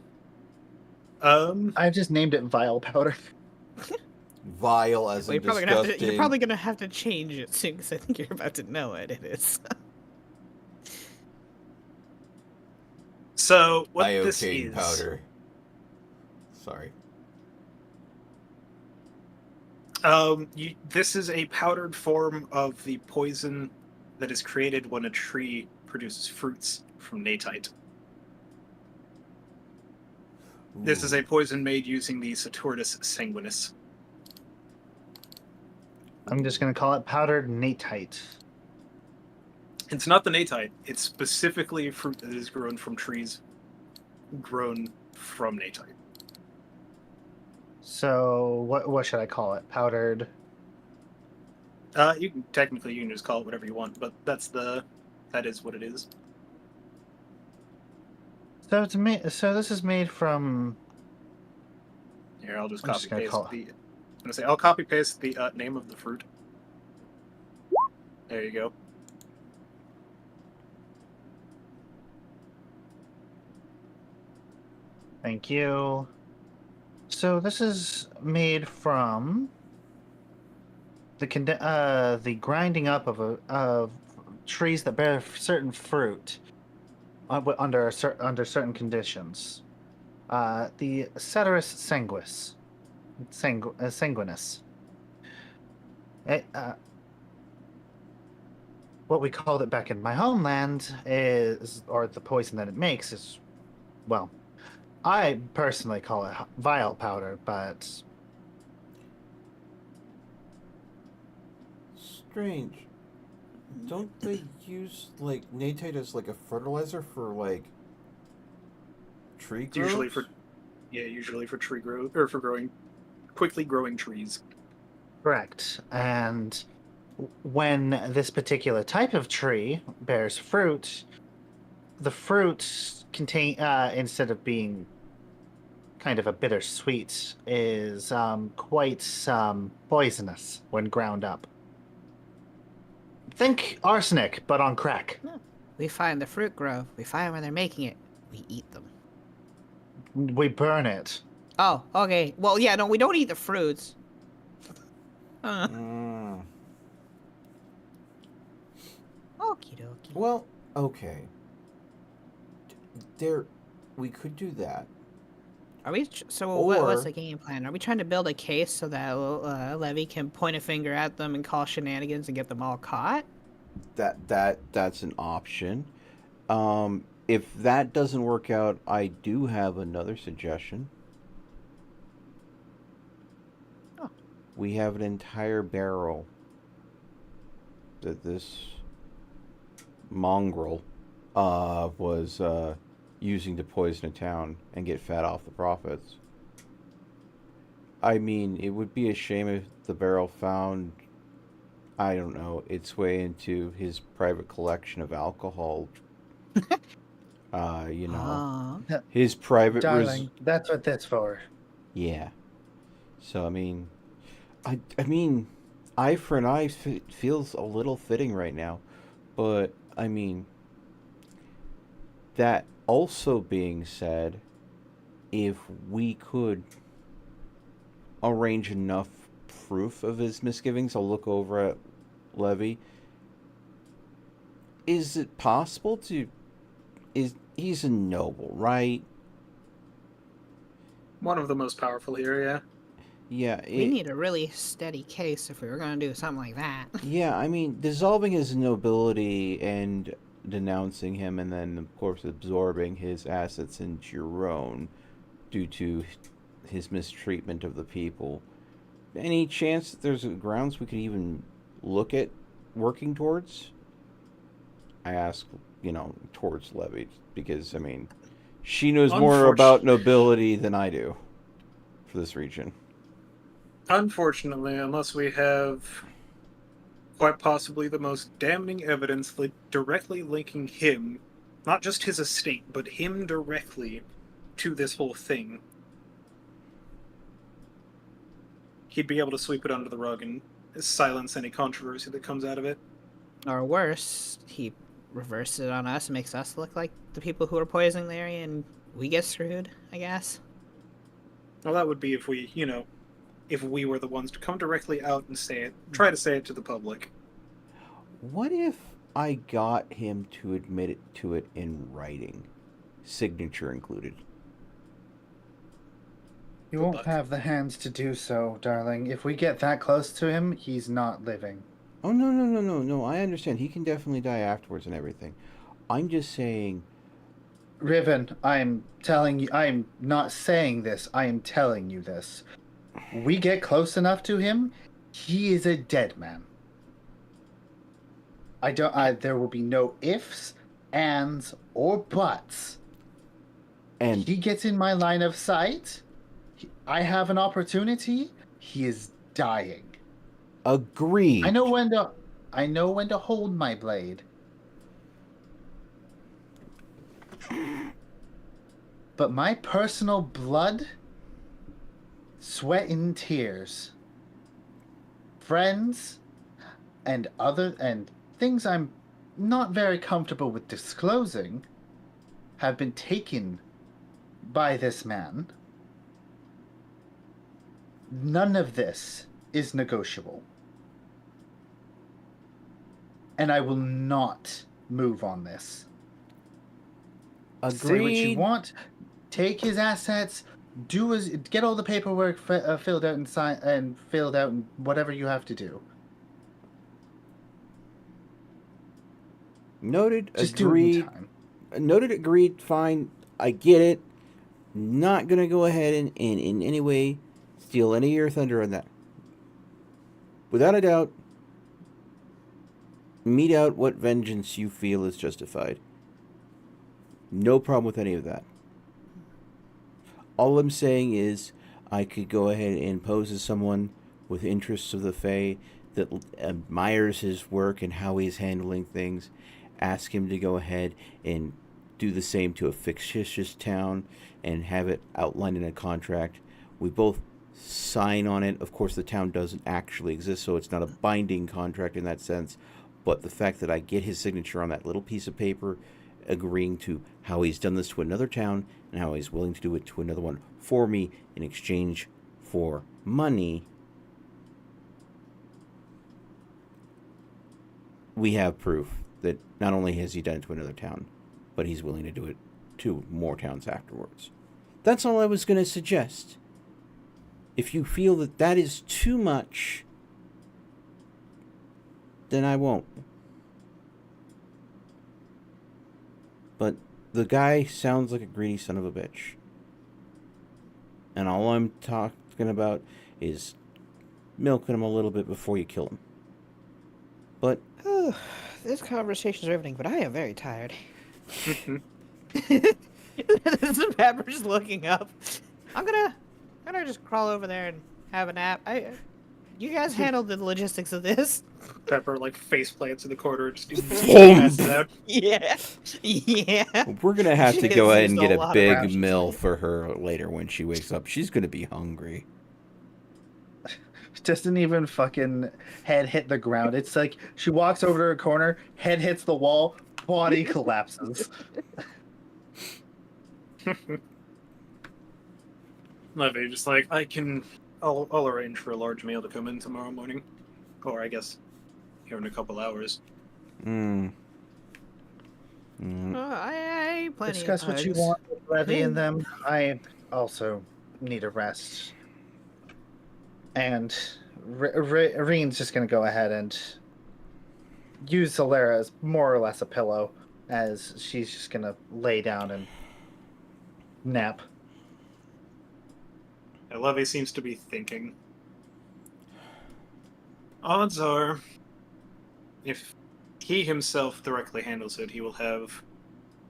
I've just named it vial powder. Vile as Well, in you're disgusting. probably gonna have to change it soon because I think you're about to know what it is. So what this Iocane is? powder. Sorry. This is a powdered form of the poison that is created when a tree produces fruits from natite. This is a poison made using the Saturnus sanguinis. I'm just gonna call it powdered natite. It's not the natite. It's specifically a fruit that is grown from trees grown from natite. So what should I call it? Powdered. You can just call it whatever you want, but that is what it is. So it's made. So this is made from. Here, I'll just I'm just copy gonna paste call it. I'll copy paste the name of the fruit. There you go. Thank you. So this is made from the grinding up of trees that bear certain fruit under certain conditions. The Ceteris sanguinis. It, what we called it back in my homeland is, or the poison that it makes is, well, I personally call it vile powder, but Strange. Don't they use like natite as like a fertilizer for like tree It's growth? usually for tree growth or for quickly growing trees. correct. And when this particular type of tree bears fruit, the fruit contain instead of being kind of a bittersweet, is quite poisonous when ground up. Think arsenic, but on crack. We find the fruit grove. We find where they're making it. We eat them. We burn it. Oh, okay. Well, yeah, no, we don't eat the fruits. Mm. Okie dokie. Well, okay. There, we could do that. Are we? So Or- what's the game plan? Are we trying to build a case so that Levy can point a finger at them and call shenanigans and get them all caught? That's an option. If that doesn't work out, I do have another suggestion. Oh. We have an entire barrel that this mongrel was using to poison a town and get fat off the profits. I mean, it would be a shame if the barrel found, I don't know, its way into his private collection of alcohol. His private Darling, that's what that's for. yeah. So I mean, I mean, eye for an eye feels a little fitting right now, but I mean, that also being said, if we could arrange enough proof of his misgivings, I'll look over at Levy. Is it possible to? He's a noble, right? One of the most powerful here, yeah. Yeah. We need a really steady case if we were going to do something like that. Yeah, I mean, dissolving his nobility and denouncing him, and then, of course, absorbing his assets into your own due to his mistreatment of the people. Any chance that there's grounds we could even look at working towards? I ask, towards Levy, because, I mean, she knows more about nobility than I do for this region. Unfortunately, unless we have quite possibly the most damning evidence directly linking him, not just his estate, but him directly to this whole thing, he'd be able to sweep it under the rug and silence any controversy that comes out of it. Or worse, he reverses it on us and makes us look like the people who are poisoning the area and we get screwed, I guess. Well, that would be if we, if we were the ones to come directly out and say it, try to say it to the public. What if I got him to admit to it in writing, signature included? You won't have the hands to do so, darling. If we get that close to him, he's not living. Oh, no, I understand. He can definitely die afterwards and everything. I'm just saying... Riven, I'm telling you, I'm not saying this, I am telling you this. We get close enough to him, he is a dead man. There will be no ifs, ands, or buts. And he gets in my line of sight, I have an opportunity, he is dying. agreed. I know when to hold my blade. But my personal blood, sweat and tears, friends, and things I'm not very comfortable with disclosing have been taken by this man. None of this is negotiable. and I will not move on this. Say what you Agreed. want. Take his assets. Get all the paperwork filled out and filled out and whatever you have to do. Noted. Just do it in Agreed. time. Noted. Agreed. Fine. I get it. Not gonna go ahead and in any way steal any of your thunder on that. Without a doubt, mete out what vengeance you feel is justified. No problem with any of that. All I'm saying is, I could go ahead and pose as someone with interests of the Fae that admires his work and how he's handling things. Ask him to go ahead and do the same to a fictitious town and have it outlined in a contract. We both sign on it. Of course, the town doesn't actually exist, so it's not a binding contract in that sense. But the fact that I get his signature on that little piece of paper agreeing to how he's done this to another town and how he's willing to do it to another one for me in exchange for money, we have proof that not only has he done it to another town, but he's willing to do it to more towns afterwards. That's all I was going to suggest. If you feel that that is too much, then I won't. But the guy sounds like a greedy son of a bitch. And all I'm talking about is milking him a little bit before you kill him. But Oh, this conversation's riveting, but I am very tired. Pepper's looking up. I'm gonna just crawl over there and have a nap. You guys handle the logistics of this. Pepper like face plants in the corner, just passes out. Yeah, yeah. we're going to have to She go has ahead and used get a a lot of big rations meal lately. for her later when she wakes up. She's going to be hungry. Doesn't even fucking head hit the ground. It's like she walks over to her corner, head hits the wall, body collapses. Levy just like, I'll arrange for a large meal to come in tomorrow morning, or I guess here in a couple hours. Mm. I plenty Discuss of what you hugs. want with Levy and them. I also need a rest. And Reen's just going to go ahead and use Solera as more or less a pillow, as she's just going to lay down and nap. And Levy seems to be thinking. Odds are, if he himself directly handles it, he will have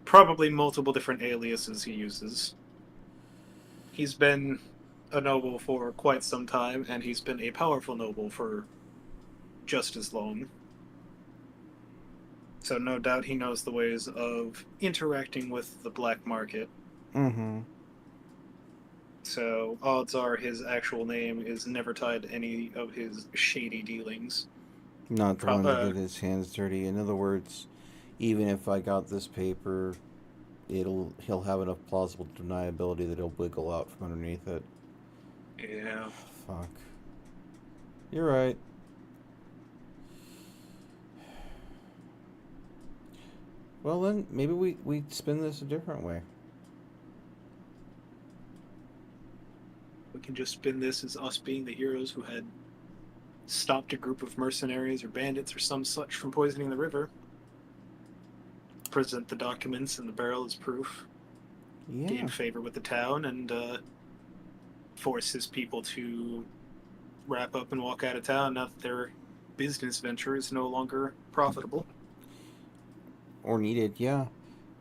probably multiple different aliases he uses. He's been a noble for quite some time, and he's been a powerful noble for just as long. So no doubt he knows the ways of interacting with the black market. Mm-hmm. So odds are his actual name is never tied to any of his shady dealings. Not the one to get his hands dirty. In other words, even if I got this paper, he'll have enough plausible deniability that he'll wiggle out from underneath it. Yeah. Fuck. You're right. Well then, maybe we spin this a different way. We can just spin this as us being the heroes who had stopped a group of mercenaries or bandits or some such from poisoning the river. Present the documents and the barrel as proof. Yeah. Gain favor with the town and force his people to wrap up and walk out of town now that their business venture is no longer profitable. Or needed, yeah.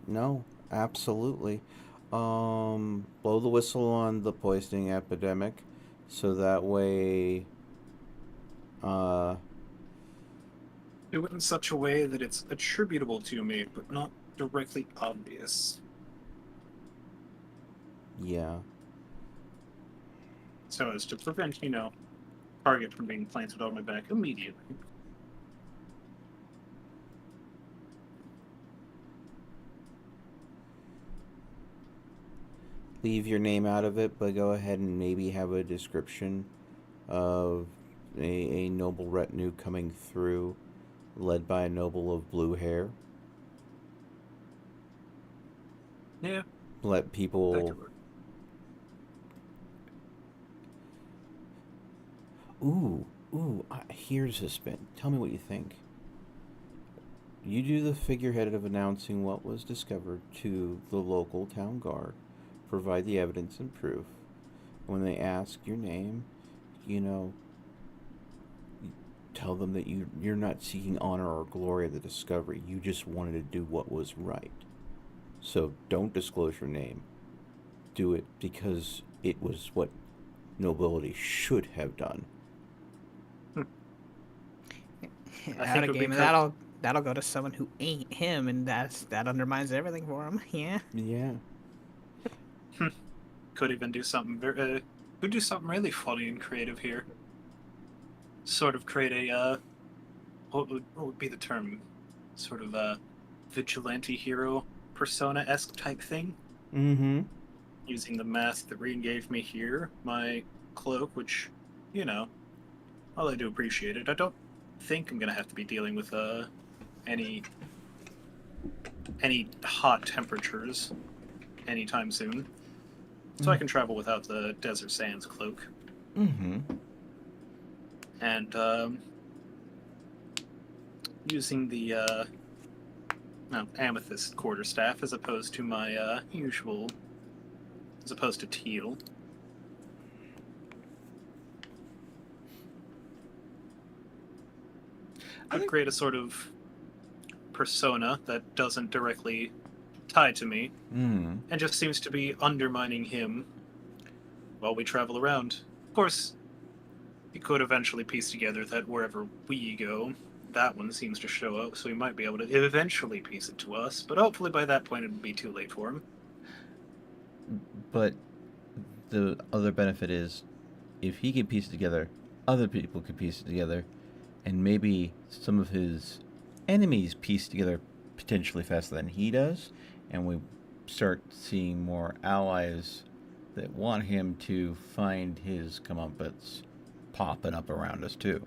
No, absolutely. Blow the whistle on the poisoning epidemic, so that way, Do it in such a way that it's attributable to me, but not directly obvious. yeah. So as to prevent, target from being planted on my back immediately. Leave your name out of it, but go ahead and maybe have a description of a noble retinue coming through led by a noble of blue hair. Yeah, Let that people. could work. Here's a spin. Tell me what you think. You do the figurehead of announcing what was discovered to the local town guard, provide the evidence and proof. When they ask your name, you know, tell them that you're not seeking honor or glory of the discovery. You just wanted to do what was right. So don't disclose your name. Do it because it was what nobility should have done. I Out think it of would be game, and that'll go to someone who ain't him, and that undermines everything for him. Yeah. Yeah. could even do something very, could do something really funny and creative here. Sort of create a what would be the term? Sort of a vigilante hero persona-esque type thing. Mm-hmm. Using the mask that Reen gave me here, my cloak, which, you know, while I do appreciate it, I don't think I'm gonna have to be dealing with any any hot temperatures anytime soon. So I can travel without the Desert Sands cloak. Mm-hmm. And using the amethyst quarterstaff as opposed to my usual, as opposed to teal. Could create a sort of persona that doesn't directly tie to me, Mm. and just seems to be undermining him while we travel around. Of course, you could eventually piece together that wherever we go, that one seems to show up, so we might be able to eventually piece it to us, but hopefully by that point it would be too late for him. But the other benefit is if he can piece it together, other people can piece it together, and maybe some of his enemies piece together potentially faster than he does, and we start seeing more allies that want him to find his comeuppance popping up around us too.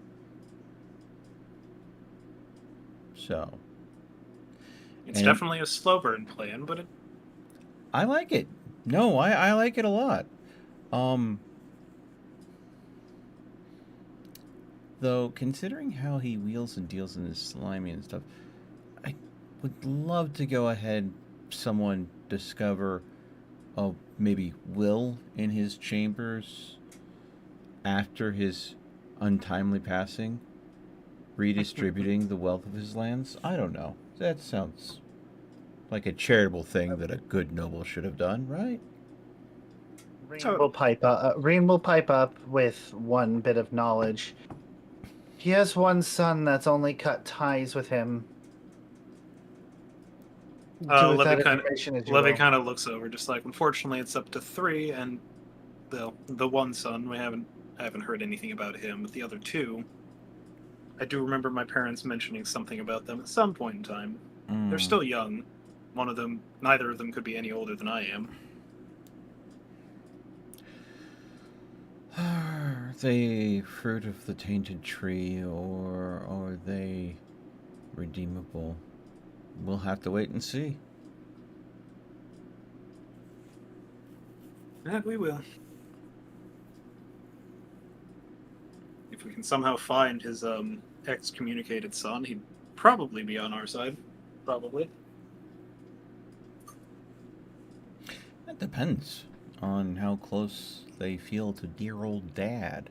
So It's and definitely a slow burn plan, but I like it. No, I like it a lot. Um, though, considering how he wheels and deals in his slimy and stuff, I would love to go ahead, someone discover, oh, maybe Will in his chambers after his untimely passing, redistributing the wealth of his lands. I don't know. That sounds like a charitable thing that a good noble should have done, right? Reen will pipe up with one bit of knowledge. He has one son that's only cut ties with him. Do with that information as you Levy will. kind of looks over, just like, unfortunately, it's up to 3, and the one son I haven't heard anything about him, but the other 2, I do remember my parents mentioning something about them at some point in time. They're still young. Neither of them could be any older than I am. Are they fruit of the tainted tree, or are they redeemable? We'll have to wait and see. And we will. If we can somehow find his excommunicated son, he'd probably be on our side. Probably. That depends on how close they feel to dear old dad.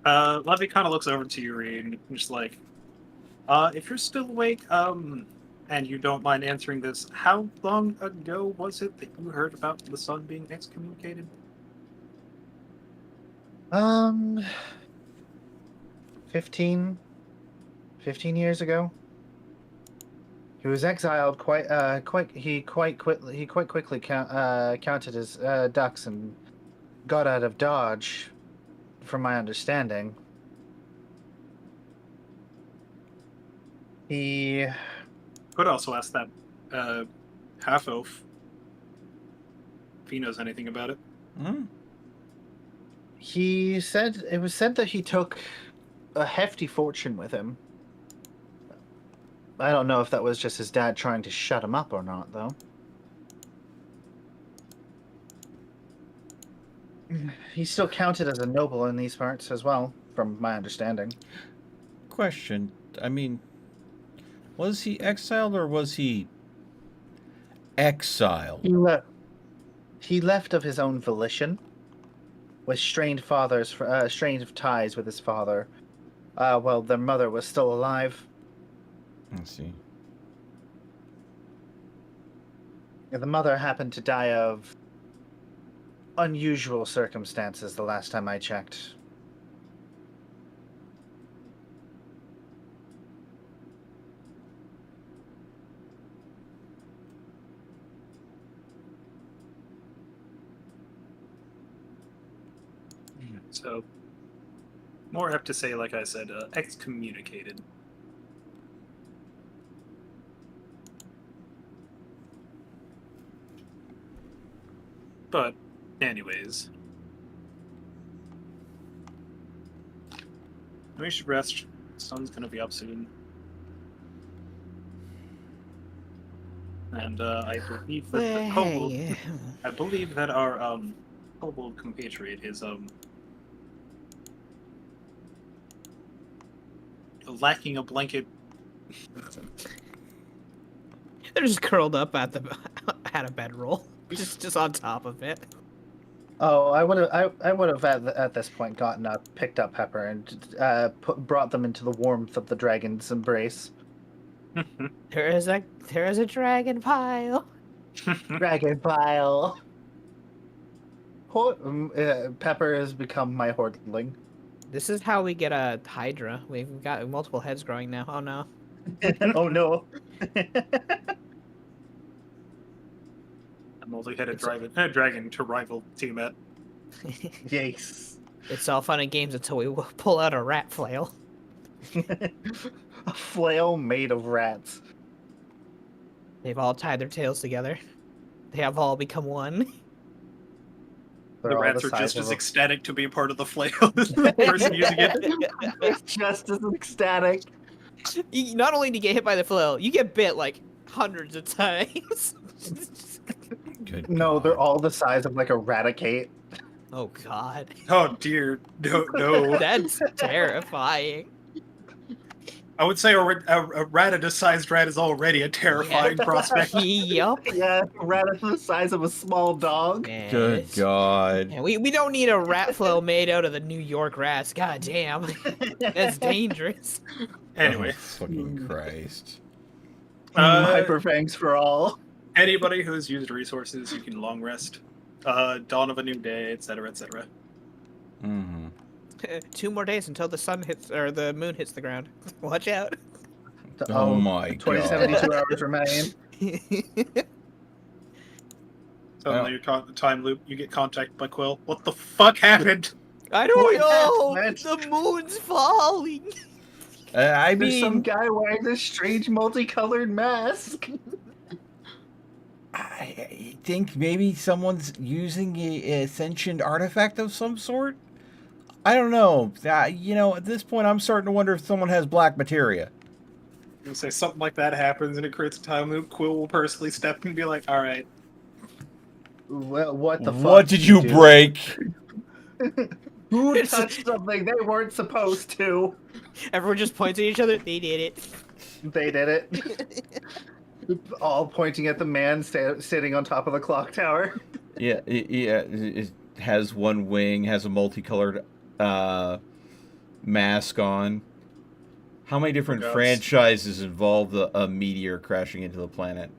Levy kind of looks over to you, Reed, and just like, if you're still awake, and you don't mind answering this, how long ago was it that you heard about the son being excommunicated? 15 years ago. He was exiled he quite quickly counted his ducks and got out of Dodge, from my understanding. He Could also ask that half elf if he knows anything about it. Hmm? It was said that he took a hefty fortune with him. I don't know if that was just his dad trying to shut him up or not, though. He's still counted as a noble in these parts as well, from my understanding. Question. I mean, was he exiled or was he exiled? He left of his own volition, with strained ties with his father. Well, their mother was still alive. Let's see. The mother happened to die of unusual circumstances the last time I checked. So, more apt to say, like I said, excommunicated. But, anyways. We should rest. The sun's gonna be up soon. And, I believe that the kobold... I believe that our, kobold compatriot is, lacking a blanket. They're just curled up at a bedroll, just on top of it. Oh, I would have at this point picked up Pepper and brought them into the warmth of the dragon's embrace. There is a dragon pile. Dragon pile. Pepper has become my hortling. This is how we get a Hydra. We've got multiple heads growing now. Oh no. Oh no. A multi-headed dragon to rival Tiamat. Yes. It's all fun and games until we pull out a rat flail. A flail made of rats. They've all tied their tails together. They have all become one. They're The all rats are size just of as a- ecstatic to be a part of the flail as the person using it. just as ecstatic. Not only do you get hit by the flail, you get bit like hundreds of times. Good. No, God. they're all the size of like a raticate. Oh god. Oh dear, no. That's terrifying. I would say a rattata-sized rat is already a terrifying prospect. Yup. Yeah, a rat is the size of a small dog. Good God. Yeah, we don't need a rat flail made out of the New York rats. God damn. That's dangerous. Anyway, Oh, fucking Christ. Hyperfangs for all. Anybody who's used resources, you can long rest. Dawn of a new day, etc., etc. Mm-hmm. 2 more days until the sun hits or the moon hits the ground. Watch out. Oh my 2072 God. hours remain. Suddenly, the time loop, you get contacted by Quill. What the fuck happened? I don't know. happened? The moon's falling. I There's some mean, guy wearing this strange multicolored mask. I think maybe someone's using a sentient artifact of some sort. I don't know. At this point, I'm starting to wonder if someone has black materia. You say something like that happens and it creates a time loop, Quill will personally step in and be like, alright. Well, what the fuck? What did you do? break? Who touched something they weren't supposed to? Everyone just points at each other. They did it. They did it. All pointing at the man sitting on top of the clock tower. Yeah, it has one wing, has a multicolored mask on. How many different gods. franchises involve a meteor crashing into the planet?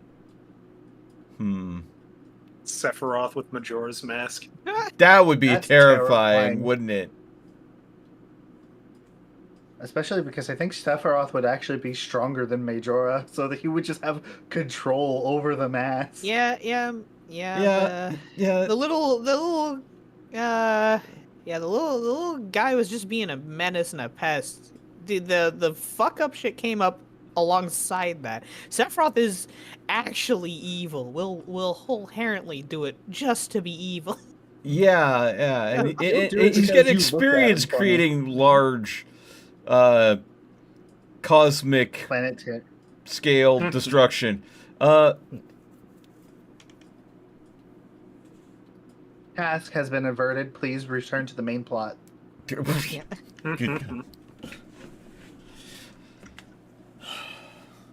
Sephiroth with Majora's Mask. That would be That's terrifying, terrifying. wouldn't it? Especially because I think Sephiroth would actually be stronger than Majora, so that he would just have control over the mask. Yeah. Yeah. The little guy was just being a menace and a pest. The fuck up shit came up alongside that. Sephiroth is actually evil. Will wholeheartedly do it just to be evil. Yeah, and You'll do it he's because getting you looked at him experience funny. creating large, cosmic Planet Tick. scale destruction. Task has been averted. Please return to the main plot. Yeah. Good God.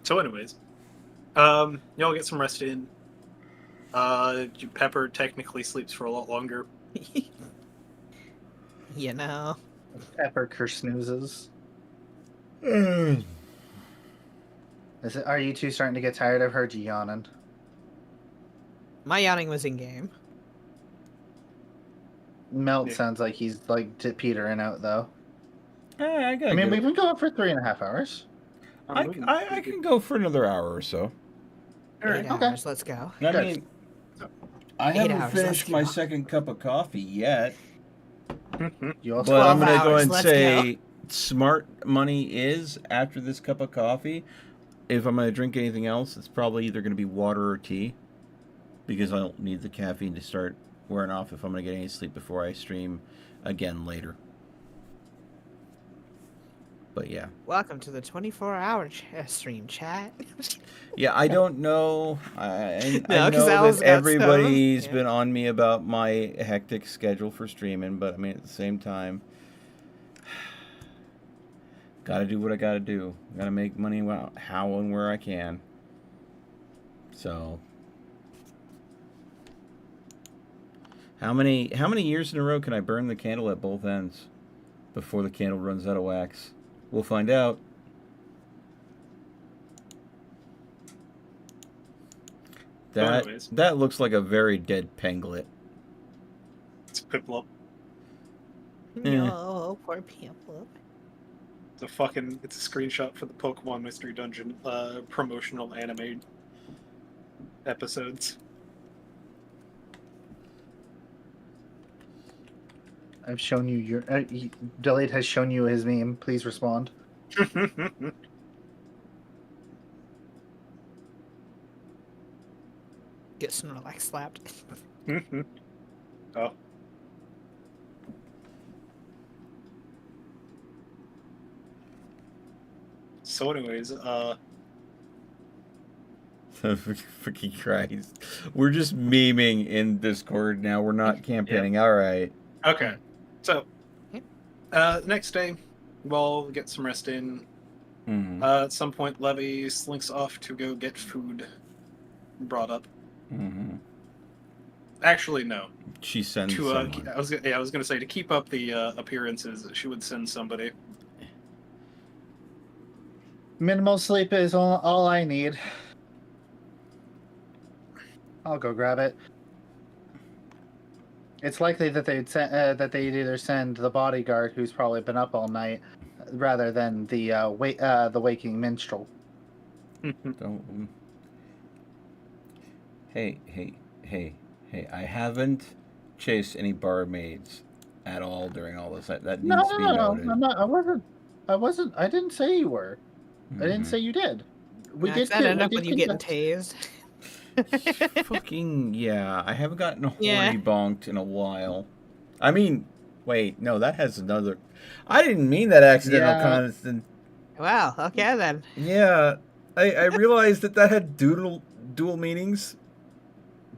So, anyways, y'all get some rest in. Pepper technically sleeps for a lot longer. You know. Pepper snoozes. Are you two starting to get tired? I've heard you yawning. My yawning was in game. Melt Yeah. sounds like he's like petering out though. I gotta I mean, get we've been going for 3.5 hours. I can go for another hour or so. Eight Okay. hours. Let's go. I Good. mean, I 8 haven't hours, finished let's my go. second cup of coffee yet, You also but I'm 12 gonna go hours, and let's say smart money is after this cup of coffee. If I'm gonna drink anything else, it's probably either gonna be water or tea, because I don't need the caffeine to start wearing off if I'm gonna get any sleep before I stream again later. But yeah. Welcome to the 24-hour stream chat. Yeah, I don't know. I No, 'cause know Al's that got everybody's stuff. been on me about my hectic schedule for streaming, but I mean, at the same time, gotta do what I gotta do. Gotta make money how and where I can. So, how many years in a row can I burn the candle at both ends before the candle runs out of wax? We'll find out. anyways. That looks like a very dead panglet. It's Piplup. No, poor people. It's a screenshot for the Pokemon Mystery Dungeon promotional anime episodes. I've shown you your. Delayed has shown you his meme. Please respond. Get Snorlax slapped. Oh. So, anyways, Fucking Christ. We're just memeing in Discord now. We're not campaigning. All right. okay. So, Yep. next day, we'll get some rest in. Mm-hmm. At some point, Levy slinks off to go get food brought up. Mm-hmm. Actually, no. She sends To someone. I was gonna say to keep up the appearances, she would send somebody. Minimal sleep is all I need. I'll go grab it. It's likely that they'd either send the bodyguard, who's probably been up all night, rather than the waking minstrel. Don't. Hey. I haven't chased any barmaids at all during all this. That needs to be noted. I'm not. I wasn't. I didn't say you were. I didn't say you did. We did. That ended up we with did you getting contest. tased. Fucking yeah. I haven't gotten horny Yeah. bonked in a while. I mean, wait, no, that has another. I didn't mean that accidental Yeah. constant. Wow. Okay then. Yeah, I realized that had dual meanings.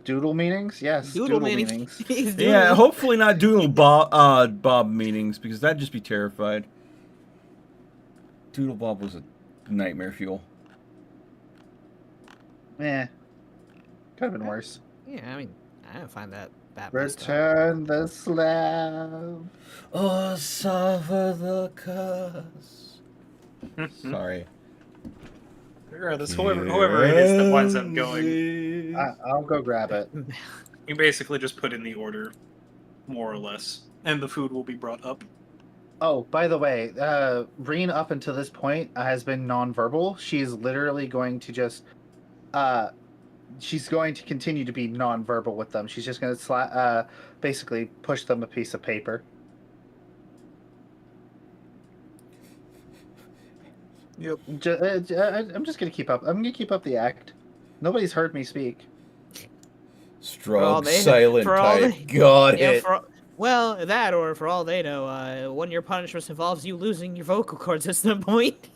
Doodle meanings? Yes. Doodle meanings. meanings. He's doodle. Yeah, hopefully not doodle Bob meanings, because that'd just be terrified. Doodle Bob was a nightmare fuel. Eh. Could have been worse. Yeah, I mean, I don't find that messed up. Return the slab. Oh, suffer the curse. Sorry. Regardless, whoever it is that winds up going, I'll go grab it. you basically just put in the order, more or less, and the food will be brought up. Oh, by the way, Reen up until this point has been nonverbal. She's literally going to just, she's going to continue to be nonverbal with them. She's just going to basically push them a piece of paper. Yep. I'm just going to keep up. I'm going to keep up the act. Nobody's heard me speak. Strong, silent type. Got yeah, it. Well, that, or for all they know, one of your punishments involves you losing your vocal cords at some point.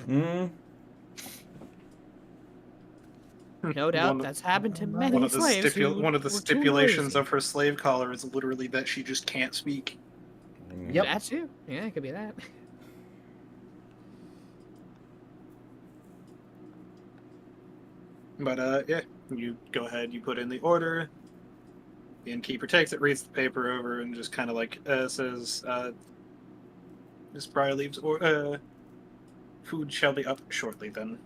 No doubt that's happened to many slaves one of the were too stipulations noisy. of her slave collar is literally that she just can't speak. Yep. That too. Yeah, it could be that. But yeah, you go ahead, you put in the order. The innkeeper takes it, reads the paper over, and just kind of like says, "Miss Briarleaf's or food shall be up shortly." Then,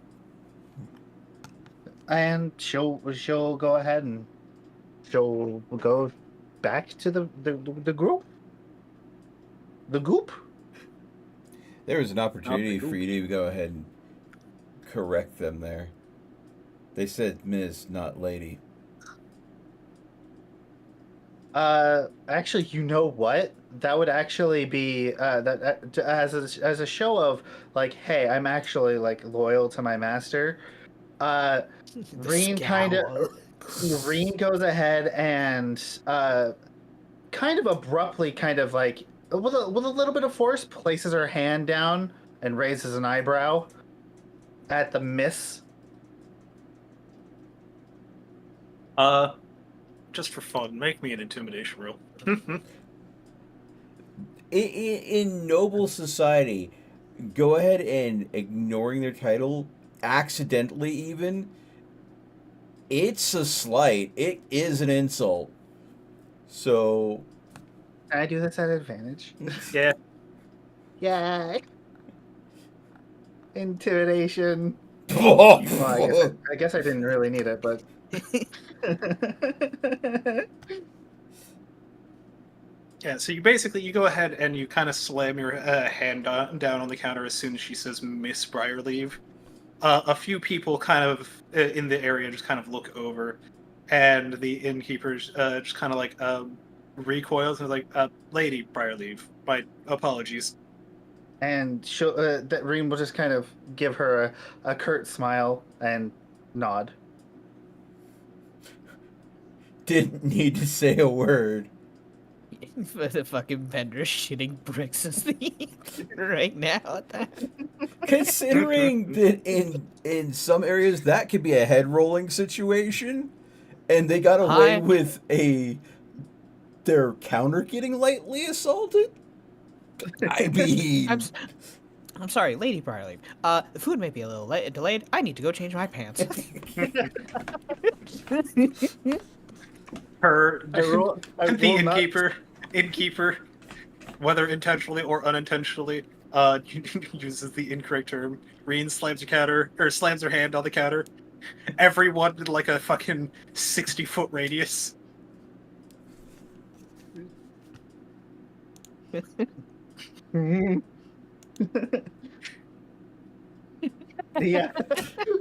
And she'll go ahead and she'll go back to the group. The goop. There was an opportunity for you to go ahead and correct them there. They said Ms., not lady. Actually, you know what? That would actually be that as a show of like, hey, I'm actually like loyal to my master. Reen Reen goes ahead and kind of abruptly, kind of like with a little bit of force, places her hand down and raises an eyebrow at the miss. just for fun, make me an intimidation roll. In noble society, go ahead and ignoring their title, accidentally even, it's a slight. It is an insult. So... Can I do this at advantage? Yeah. Yeah. Intimidation. Well, I guess I didn't really need it, but. Yeah, so you go ahead and you kind of slam your hand down on the counter as soon as she says Miss Briarleaf. A few people kind of in the area just kind of look over, and the innkeepers just kind of like recoils and is like, Lady Briarleaf, my apologies. And she'll, that Reem will just kind of give her a curt smile and nod. Didn't need to say a word. The fucking vendor shitting bricks is the right now at that. Considering that in some areas that could be a head rolling situation, and they got away with their counter getting lightly assaulted. I mean, I'm sorry, Lady Briarleaf. The food may be a little delayed. I need to go change my pants. The innkeeper, whether intentionally or unintentionally, uses the incorrect term. Reen slams her hand on the counter. Everyone in like a fucking 60-foot radius. Yeah.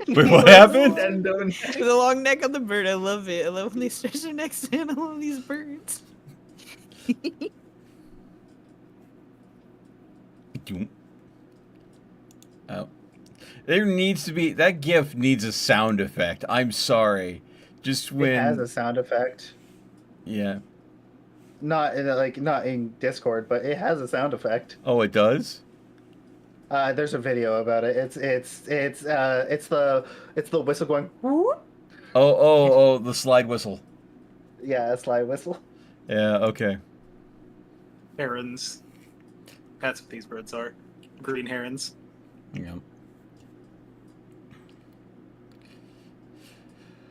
Wait, what happened? The long neck of the bird. I love it. I love when they stretch their necks in. I love these birds. Oh. There needs to be... That GIF needs a sound effect. I'm sorry. Just when... It has a sound effect. Yeah. Not in Discord, but it has a sound effect. Oh, it does? There's a video about it. It's the whistle going. Whoop. Oh, the slide whistle. Yeah, a slide whistle. Yeah, okay. Herons. That's what these birds are. Green herons. Yeah.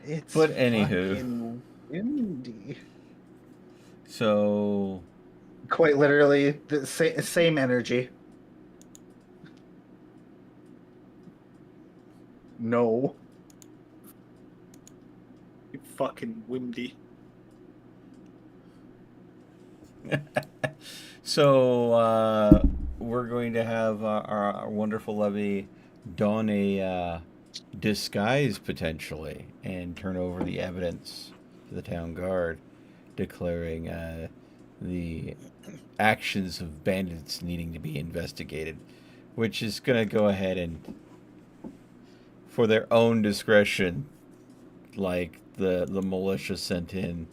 It's but anywho. fucking windy. So. Quite literally, the same energy. No. You fucking windy. So, we're going to have our wonderful Levy don a disguise, potentially, and turn over the evidence to the town guard, declaring the actions of bandits needing to be investigated, which is going to go ahead and, for their own discretion, like, the militia sent in.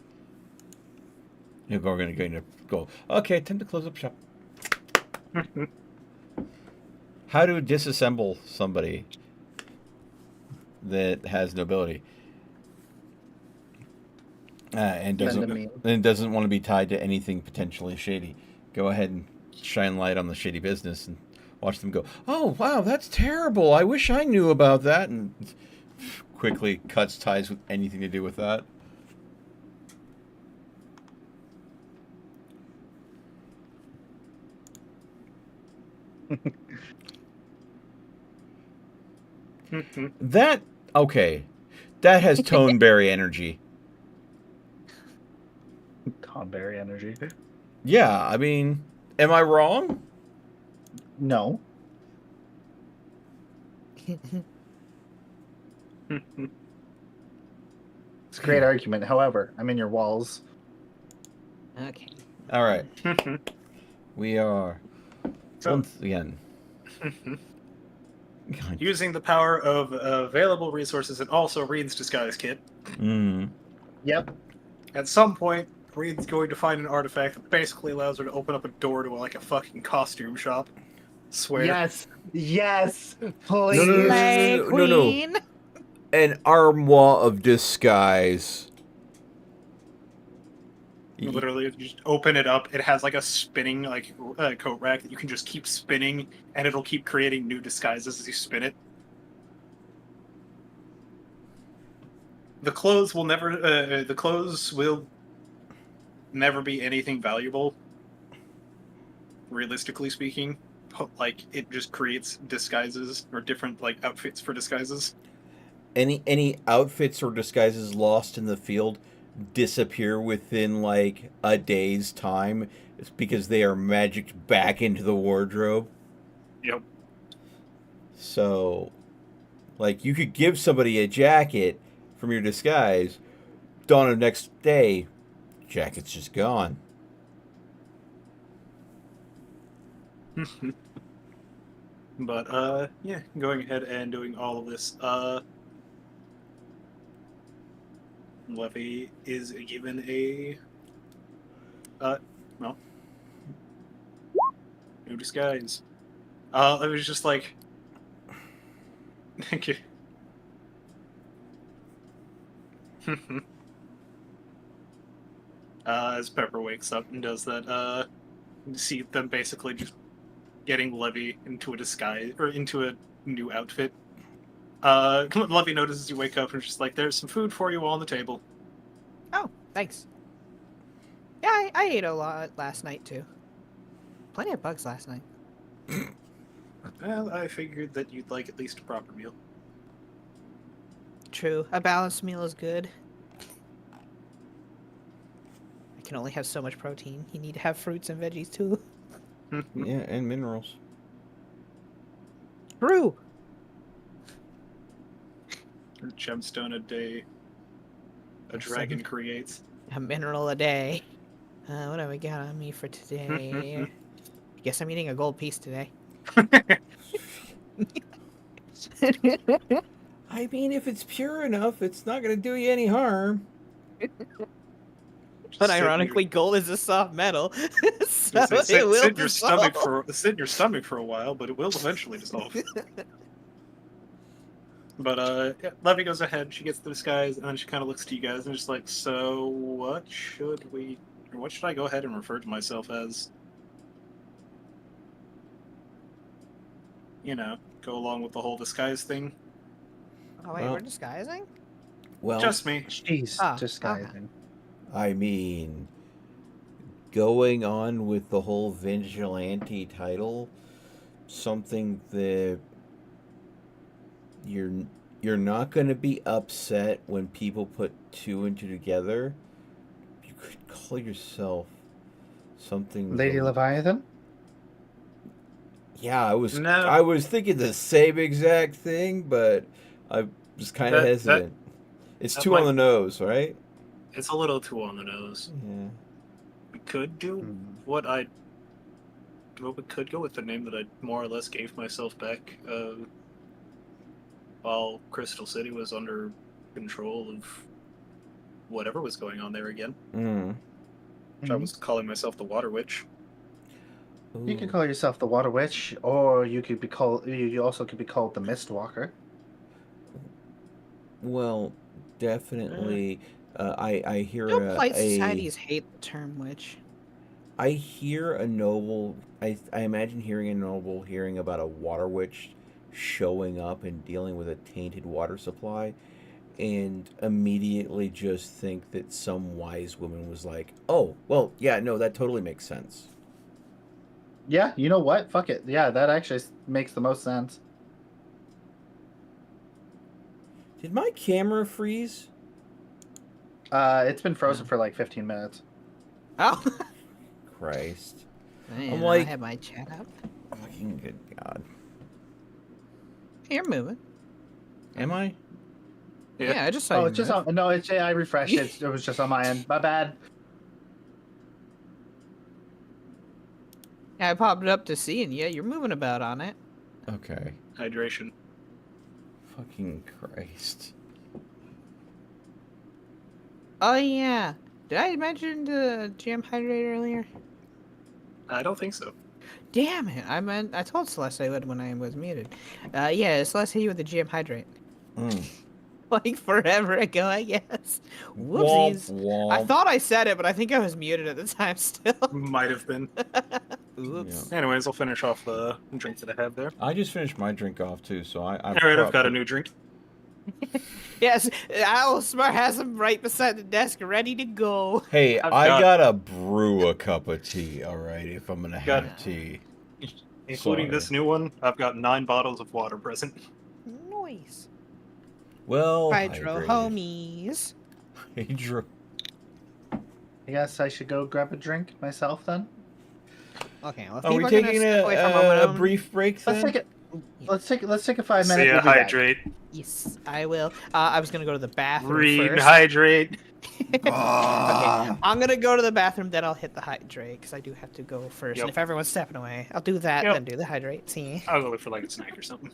You're going to go. Okay, time to close up shop. How to disassemble somebody that has nobility and Send a meme. doesn't want to be tied to anything potentially shady. Go ahead and shine light on the shady business and watch them go. Oh wow, that's terrible! I wish I knew about that. And quickly cuts ties with anything to do with that. That okay. That has Toneberry energy. Conberry energy. Yeah, I mean, am I wrong? No. It's a great argument. However, I'm in your walls. Okay. All right. We are So- once again. God. Using the power of available resources and also Reed's disguise kit. Yep. At some point, Reed's going to find an artifact that basically allows her to open up a door to like a fucking costume shop. Swear. Yes. Yes. Please. No. Slay no, no. queen. An armoire of disguise. Literally, if you just open it up, it has like a spinning like coat rack that you can just keep spinning, and it'll keep creating new disguises as you spin it. The clothes will never. The clothes will never be anything valuable, realistically speaking. But, like, it just creates disguises or different like outfits for disguises. Any outfits or disguises lost in the field disappear within like a day's time. It's because they are magicked back into the wardrobe. Yep. So, like, you could give somebody a jacket from your disguise. Dawn of next day, jacket's just gone. But yeah, going ahead and doing all of this. Levy is given a well, new disguise. It was just like thank you. As Pepper wakes up and does that, you see them basically just getting Levy into a disguise or into a new outfit. Levy notices you wake up and is just like, "There's some food for you on the table." Oh, thanks. Yeah, I ate a lot last night too. Plenty of bugs last night. Well, I figured that you'd like at least a proper meal. True, a balanced meal is good. I can only have so much protein. You need to have fruits and veggies too. Yeah, and minerals. True. Gemstone a day. A dragon creates. A mineral a day. What have we got on me for today? Guess I'm eating a gold piece today. I mean, if it's pure enough, it's not going to do you any harm. But ironically, gold is a soft metal, so sit it will in your stomach dissolve. sit in your stomach for a while, but it will eventually dissolve. But yeah, Levy goes ahead. She gets the disguise, and then she kind of looks to you guys and just like, "So, what should I go ahead and refer to myself as? You know, go along with the whole disguise thing. Oh wait, Well- we're disguising? Well, Just me. Jeez. Ah, Disguising. I mean, going on with the whole vigilante title, something that you're not going to be upset when people put two and two together. You could call yourself something. Lady Leviathan? Yeah, I was No. thinking the same exact thing, but I was kind of That- hesitant. It's that too on might- the nose, right? It's a little too on the nose. Yeah. We could do what I. Well, we could go with the name that I more or less gave myself back while Crystal City was under control of whatever was going on there again. Mm. Which I was calling myself the Water Witch. You could call yourself the Water Witch, or you could be called. You also could be called the Mist Walker. Well, definitely. I hear No polite a societies hate the term witch. I hear a noble. I imagine hearing a noble hearing about a water witch showing up and dealing with a tainted water supply, and immediately just think that some wise woman was like, "Oh, well, yeah, no, that totally makes sense." Yeah, you know what? Fuck it. Yeah, that actually makes the most sense. Did my camera freeze? It's been frozen for like 15 minutes. Oh, Christ. man, I like- have my chat up. Fucking good God. You're moving. Am I? Yeah. Yeah, I just saw Oh, you it's just move. on. No, it's I refreshed it. It was just on my end. My bad. Yeah, I popped it up to see, and yeah, you're moving about on it. Okay. Hydration. Fucking Christ. Oh yeah, did I mention the jam hydrate earlier? I don't think so. Damn it! I told Celeste I would when I was muted. Yeah, Celeste hit you with the jam hydrate. Mm. Like forever ago, I guess. Womp Whoopsies. womp. I thought I said it, but I think I was muted at the time still. Might have been. Oops. Anyways, I'll finish off the drink that I have there. I just finished my drink off too, so I'm Alright, I've got a new drink. Yes, Owl Smart has him right beside the desk, ready to go. Hey, I've I got- gotta brew a cup of tea, alright, if I'm gonna Got- have tea. Including Sorry. this new one, I've got 9 bottles of water present. Nice. Well, Hydro hydrated. homies. Hydro. I guess I should go grab a drink myself then. Okay, well, Are we people are gonna taking step away for a moment. a brief break then? Let's take it. Let's take a 5-minute. See ya, we'll be back. hydrate. Yes, I will. I was gonna go to the bathroom Read, first. hydrate. Okay, I'm gonna go to the bathroom, then I'll hit the hydrate because I do have to go first. Yep. And if everyone's stepping away, I'll do that, Yep. then do the hydrate. See. I'll go look for like a snack or something.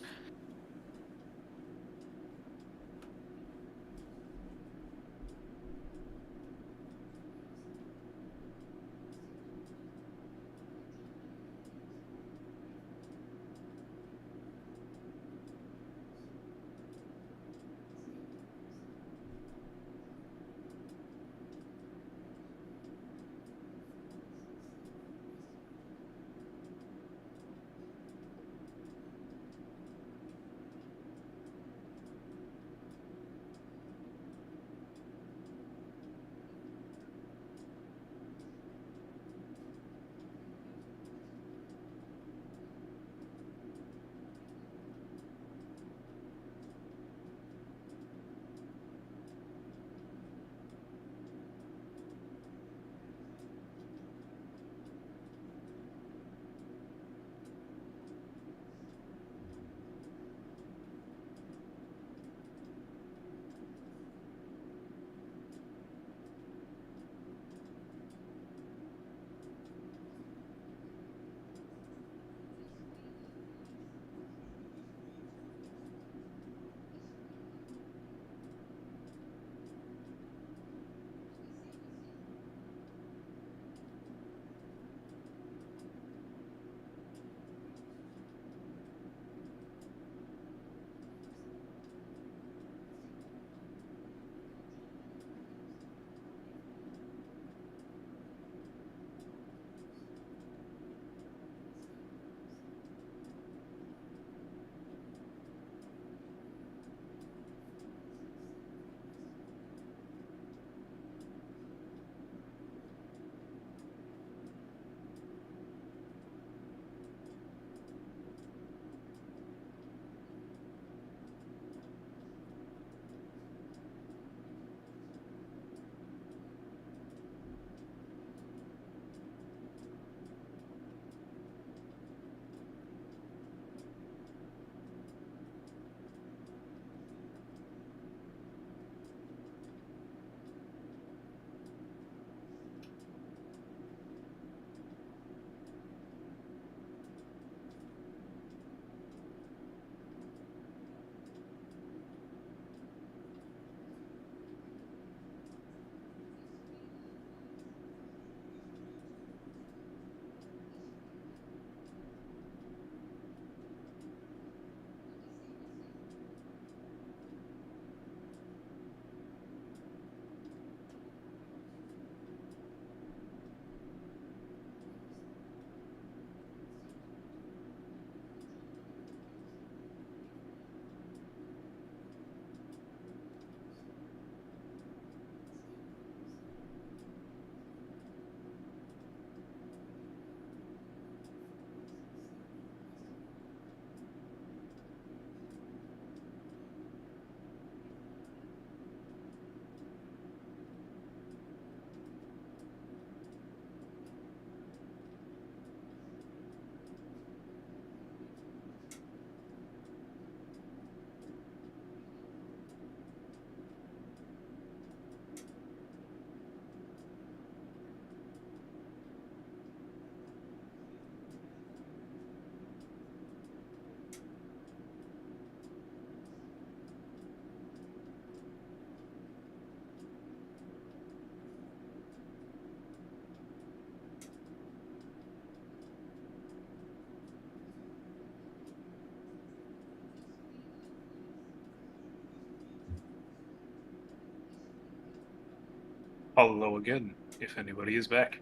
Hello again, if anybody is back.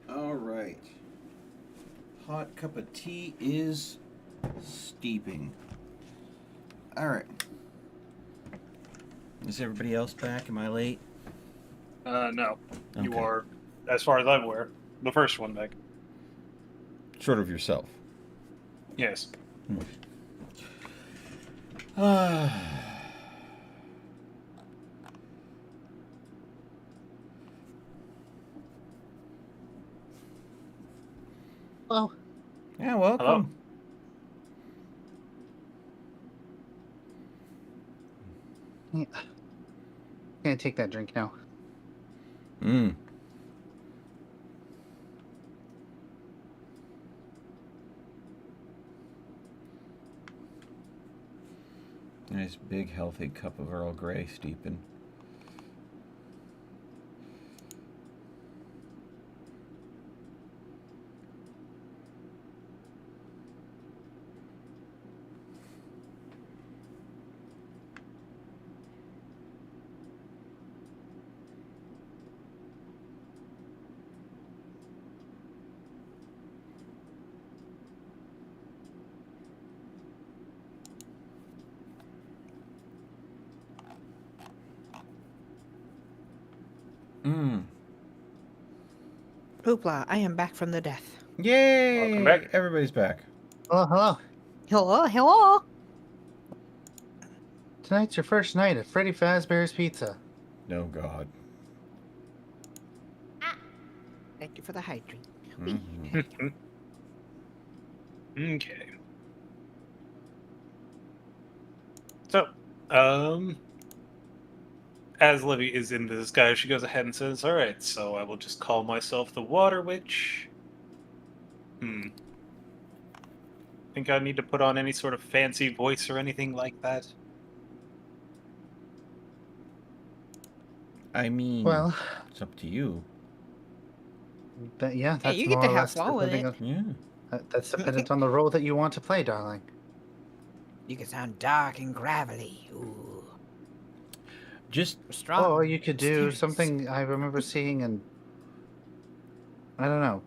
All right. Hot cup of tea is steeping. All right. Is everybody else back? Am I late? No. You Okay. are, as far as I'm aware, the first one back. Short of yourself. Yes. Oh, Yeah, welcome. Hello. yeah. Gonna take that drink now. Mm. Nice big healthy cup of Earl Grey steeping. Mm. Hoopla, I am back from the death. Yay! Welcome back. Everybody's back. Oh, hello. Hello, hello. Tonight's your first night at Freddy Fazbear's Pizza. Oh God. Thank you for the hydrate. Mhm. Okay. So, as Livy is in the disguise, she goes ahead and says, "Alright, so I will just call myself the Water Witch. Think I need to put on any sort of fancy voice or anything like that?" I mean, Well, it's up to you. yeah, Hey, that's you get more to or have less fun with depending it. on Yeah. that's dependent on the role that you want to play, darling. You can sound dark and gravelly. Ooh, Just strong. Or you could do mysterious. something I remember seeing, and I don't know.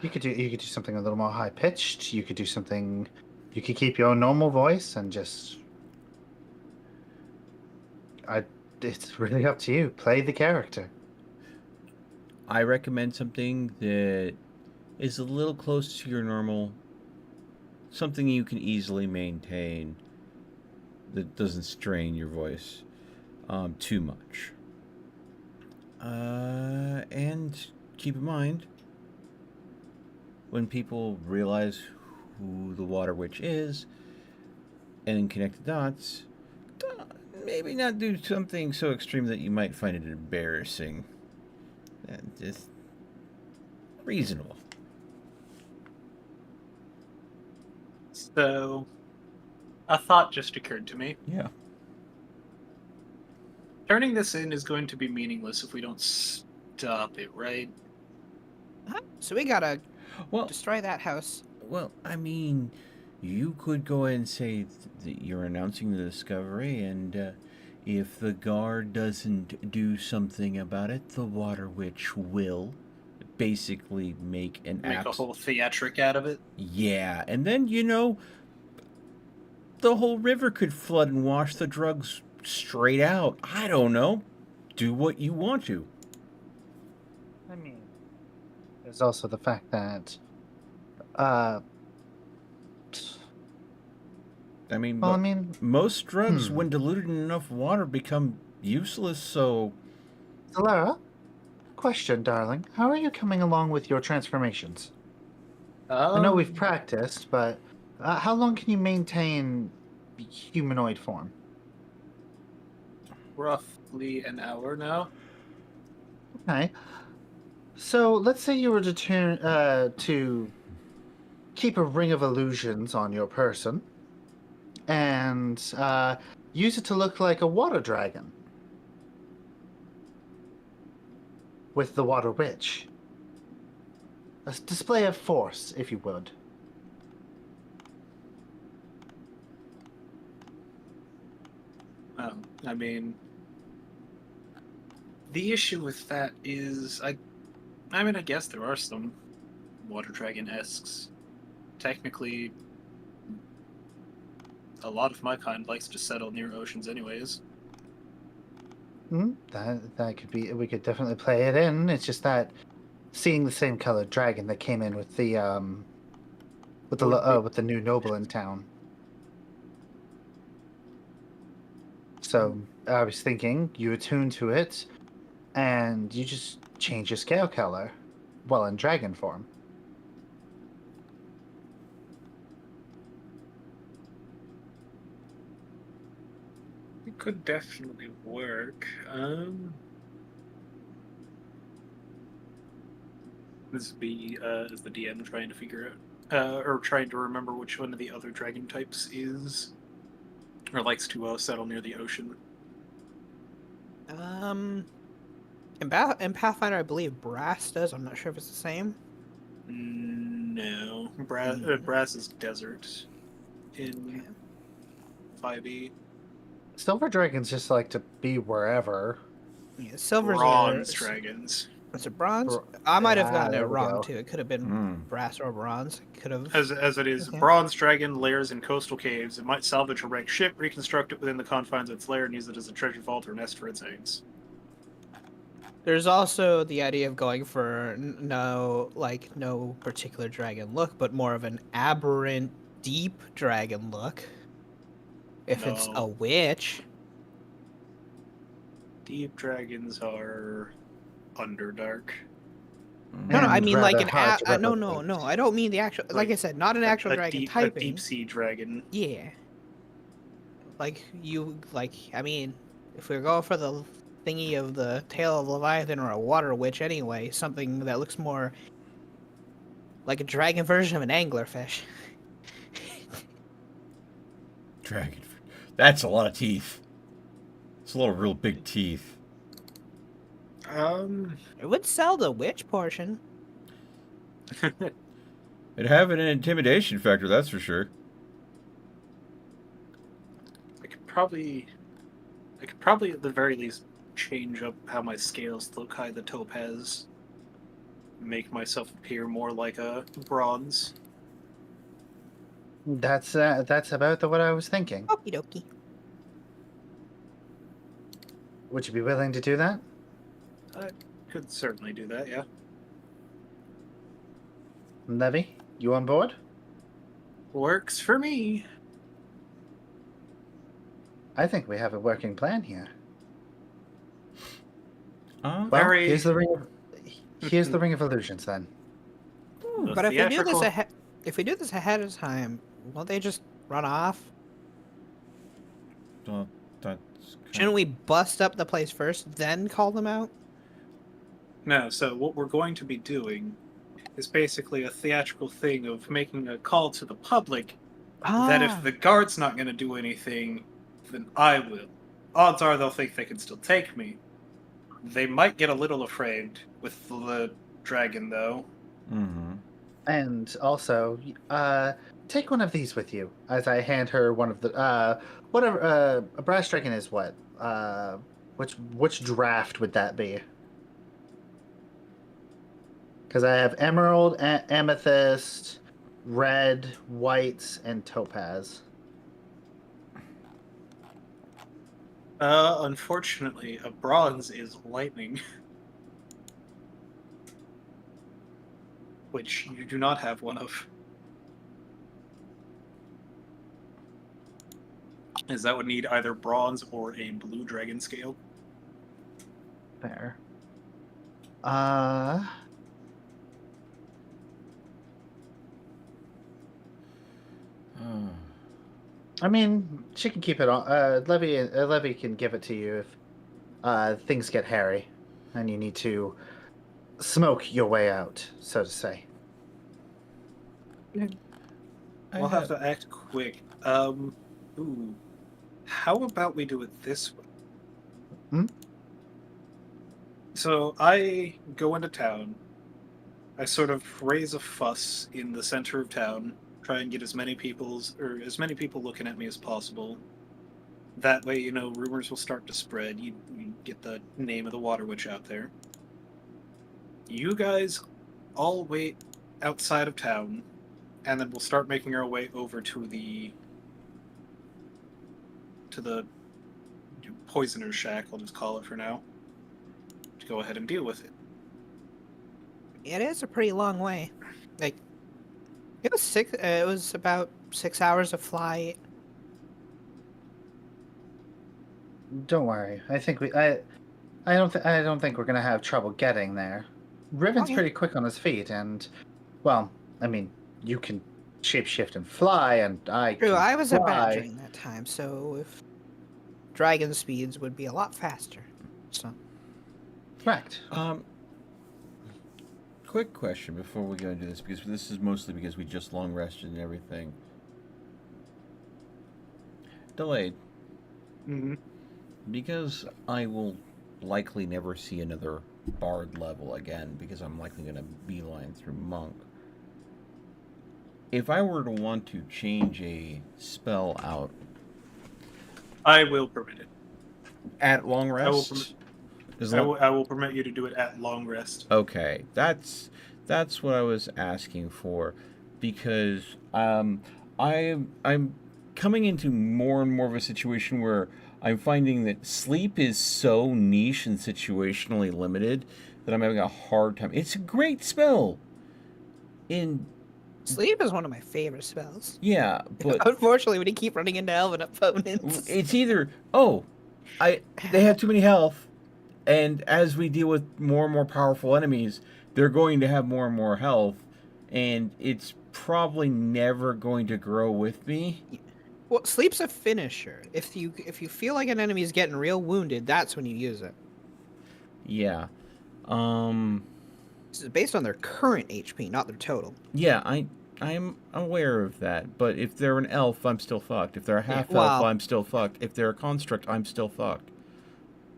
You could do something a little more high pitched. You could do something. You could keep your normal voice and just. I. It's really up to you. Play the character. I recommend something that is a little close to your normal, something you can easily maintain that doesn't strain your voice too much. And keep in mind, when people realize who the Water Witch is and connect the dots, maybe not do something so extreme that you might find it embarrassing. Just reasonable. So, a thought just occurred to me. Yeah. Turning this in is going to be meaningless if we don't stop it, right? Huh? So we gotta Well, destroy that house. Well, I mean, you could go ahead and say that you're announcing the discovery, and if the guard doesn't do something about it, the Water Witch will. basically make an Make act. a whole theatric out of it. Yeah, and then the whole river could flood and wash the drugs straight out. I don't know. Do what you want to. I mean, there's also the fact that, uh, I mean, well, I mean, most drugs, hmm. when diluted in enough water, become useless. So, Lara, question, darling. How are you coming along with your transformations? I know we've practiced, but how long can you maintain humanoid form? Roughly an hour now. Okay. So let's say you were to keep a ring of illusions on your person and use it to look like a water dragon with the water witch. A display of force, if you would. I mean, the issue with that is, I mean, I guess there are some water dragon-esques. Technically, a lot of my kind likes to settle near oceans anyways. That could be. We could definitely play it in. It's just that seeing the same colored dragon that came in with the with the new noble in town. So I was thinking you attune to it, and you just change your scale color, well, in dragon form. It could definitely work. This would be as the DM trying to figure out, or trying to remember which one of the other dragon types is, or likes to settle near the ocean. In Pathfinder, I believe Brass does. I'm not sure if it's the same. No, Brass is desert in 5e. Silver dragons just like to be wherever. Yeah, Silver's Bronze dragons. Is it bronze? Bro- I might have gotten it there we wrong go. too. It could have been brass or bronze. Could have. As it is, Okay. bronze dragon lairs in coastal caves. It might salvage a wrecked ship, reconstruct it within the confines of its lair, and use it as a treasure vault or nest for its eggs. There's also the idea of going for no particular dragon look, but more of an aberrant, deep dragon look. If it's a No. witch. Deep dragons are underdark. No, I And mean like rather hard to no, replicate. I don't mean the actual. Like I said, not an actual dragon A typing. deep sea dragon. Yeah. I mean, if we're going for the thingy of the tail of Leviathan or a water witch anyway, something that looks more like a dragon version of an anglerfish. dragon. That's a lot of teeth. It's a lot of real big teeth. It would sell the witch portion. It'd have an intimidation factor, that's for sure. I could probably at the very least change up how my scales look high the topaz. Make myself appear more like a bronze. That's about what I was thinking. Okie dokie. Would you be willing to do that? I could certainly do that, yeah. Levy, you on board? Works for me. I think we have a working plan here. Well, Very- here's the ring of illusions then. The But theatrical- if we do this ahead of time, won't they just run off? Well, that's Shouldn't we bust up the place first, then call them out? No, so what we're going to be doing is basically a theatrical thing of making a call to the public that if the guard's not going to do anything, then I will. Odds are they'll think they can still take me. They might get a little afraid with the dragon, though. Mm-hmm. And also, take one of these with you. As I hand her one of the whatever a brass dragon is. What? Which draft would that be? Because I have emerald, amethyst, red, whites, and topaz. Unfortunately, a bronze is lightning, which you do not have one of. As that would need either bronze or a blue dragon scale. Fair. I mean, she can keep it on. Levy can give it to you if things get hairy and you need to smoke your way out, so to say. We'll have to act quick. Ooh. How about we do it this way? Hmm? So I go into town. I sort of raise a fuss in the center of town, try and get as many people looking at me as possible. That way, you know, rumors will start to spread. You get the name of the Water Witch out there. You guys all wait outside of town, and then we'll start making our way over to the poisoner's shack, I'll just call it for now, to go ahead and deal with it. It is a pretty long way. Like, it was about 6 hours of flight. Don't worry. I think I don't think we're gonna have trouble getting there. Riven's Okay. pretty quick on his feet, and well, I mean, you can shapeshift and fly, and I True, can I was a bat fly. during that time, so if dragon speeds would be a lot faster. So Correct. Quick question before we go into this, because this is mostly because we just long rested and everything. Delayed. Mm-hmm. Because I will likely never see another bard level again, because I'm likely going to beeline through monk. If I were to want to change a spell out I will permit it. at long I will rest, I will permit you to do it at long rest. okay, that's what I was asking for, because I'm coming into more and more of a situation where I'm finding that sleep is so niche and situationally limited that I'm having a hard time. It's a great spell. sleep is one of my favorite spells. Yeah, but Unfortunately, we keep running into elven opponents. it's either they have too many health, and as we deal with more and more powerful enemies, they're going to have more and more health, and it's probably never going to grow with me. Well, sleep's a finisher. If you feel like an enemy is getting real wounded, that's when you use it. Yeah. This is based on their current HP, not their total. Yeah, I'm aware of that, but if they're an elf, I'm still fucked. If they're a half elf, well- I'm still fucked. If they're a construct, I'm still fucked.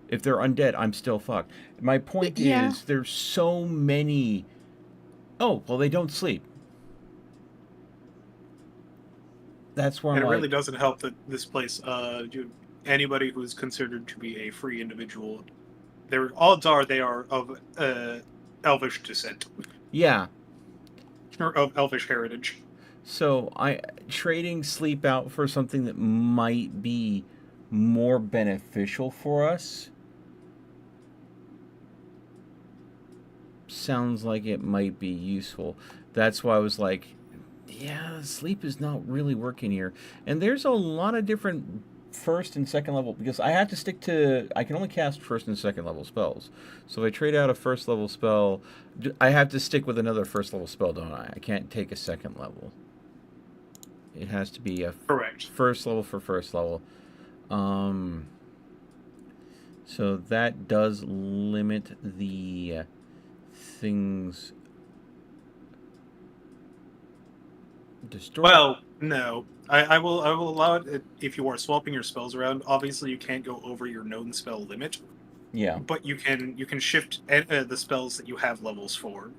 If they're undead, I'm still fucked. My point Yeah. is, there's so many. Oh, well, they don't sleep. That's where And I'm it like, really doesn't help that this place, anybody who's considered to be a free individual, their odds are they are of elvish descent yeah. or of elvish heritage. So trading sleep out for something that might be more beneficial for us sounds like it might be useful. That's why I was like, yeah, sleep is not really working here. And there's a lot of different first and second level, because I have to stick to, I can only cast first and second level spells. So if I trade out a first level spell, I have to stick with another first level spell, don't I? I can't take a second level. It has to be a Correct. first level for first level. So that does limit the things. Well, no. I will allow it if you are swapping your spells around. Obviously, you can't go over your known spell limit, Yeah. but you can shift the spells that you have levels for.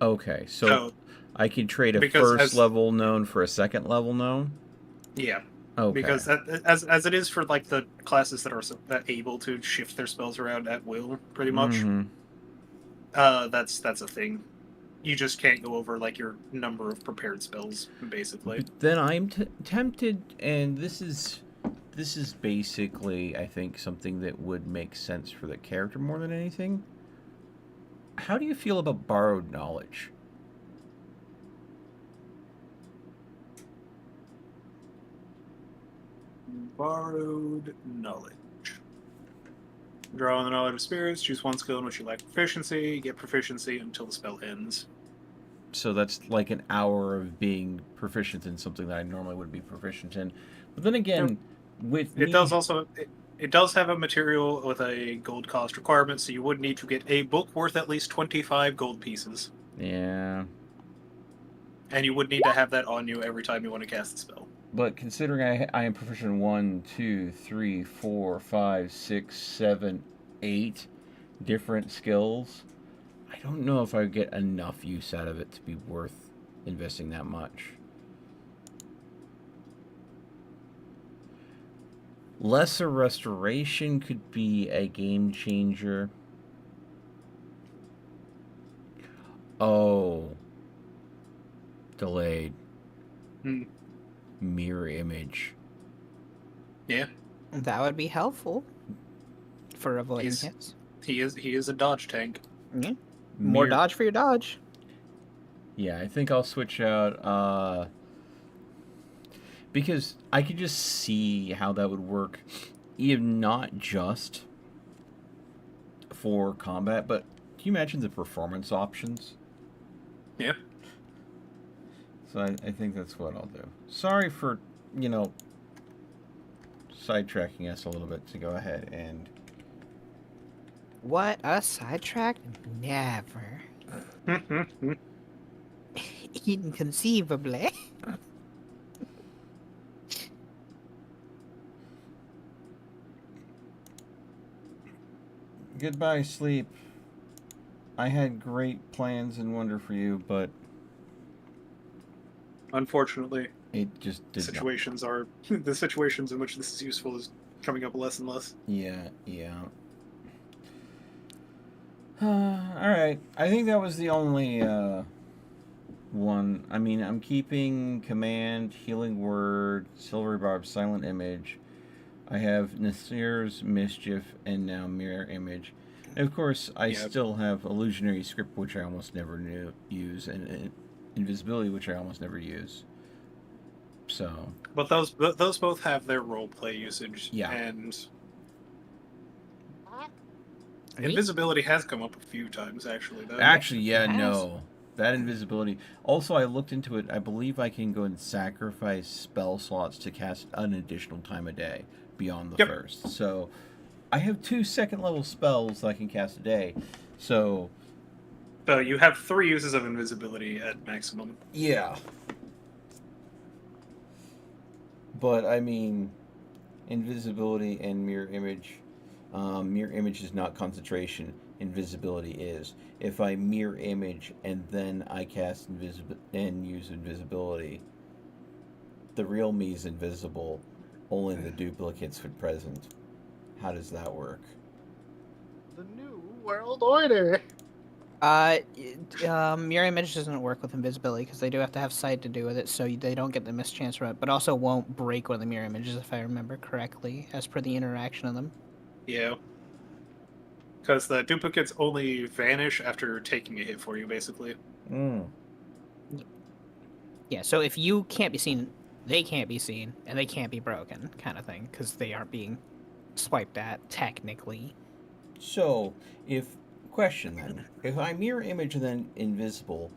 Okay, so I can trade a because first as- level known for a second level known. Yeah, Okay. because as it is for like the classes that are able to shift their spells around at will, pretty much. Mhm. That's a thing. You just can't go over like your number of prepared spells, basically. But then I'm tempted, and this is basically, I think, something that would make sense for the character more than anything. How do you feel about borrowed knowledge? Borrowed knowledge. Draw on the knowledge of spirits. Choose one skill in which you lack proficiency. Get proficiency until the spell ends. So that's like an hour of being proficient in something that I normally would be proficient in. But then again, with It me, does also. It does have a material with a gold cost requirement, so you would need to get a book worth at least 25 gold pieces. yeah. And you would need to have that on you every time you want to cast a spell. But considering I am proficient in 1, 2, 3, 4, 5, 6, 7, 8 different skills, I don't know if I would get enough use out of it to be worth investing that much. Lesser restoration could be a game changer. Oh. Delayed. Mirror image. Yeah. That would be helpful for avoiding He's- hits. He is a dodge tank. Yeah. More dodge for your dodge. Yeah, I think I'll switch out because I could just see how that would work, even not just for combat, but can you imagine the performance options? Yeah. So I think that's what I'll do. Sorry for, sidetracking us a little bit to go ahead and... What? A sidetrack? Never. Inconceivably. Goodbye, sleep. I had great plans and wonder for you, but Unfortunately, it just did not. situations are the situations in which this is useful is coming up less and less. Yeah. Alright. I think that was the only one. I mean, I'm keeping Command, Healing Word, Silvery Barb, Silent Image. I have Nasir's Mischief, and now Mirror Image. And of course, I still have Illusionary Script, which I almost never use, and Invisibility, which I almost never use. So... But those both have their role play usage. Yeah. And invisibility has come up a few times, actually. Though. Actually, yeah, It has. no. That invisibility. Also, I looked into it. I believe I can go and sacrifice spell slots to cast an additional time a day beyond the first. So, I have 2 second-level spells that I can cast a day. So you have 3 uses of invisibility at maximum. yeah. But, I mean, invisibility and mirror image. Mirror image is not concentration. Invisibility is. If I mirror image and then I cast and use invisibility, the real me is invisible. Only the duplicates would present. How does that work? The new world order. Mirror image doesn't work with invisibility because they do have to have sight to do with it, so they don't get the mischance from it. But also won't break one of the mirror images if I remember correctly, as per the interaction of them. Yeah. Because the duplicates only vanish after taking a hit for you, basically. Yeah, so if you can't be seen, they can't be seen, and they can't be broken, kind of thing, because they aren't being swiped at, technically. So, question then. If I mirror image and then invisible,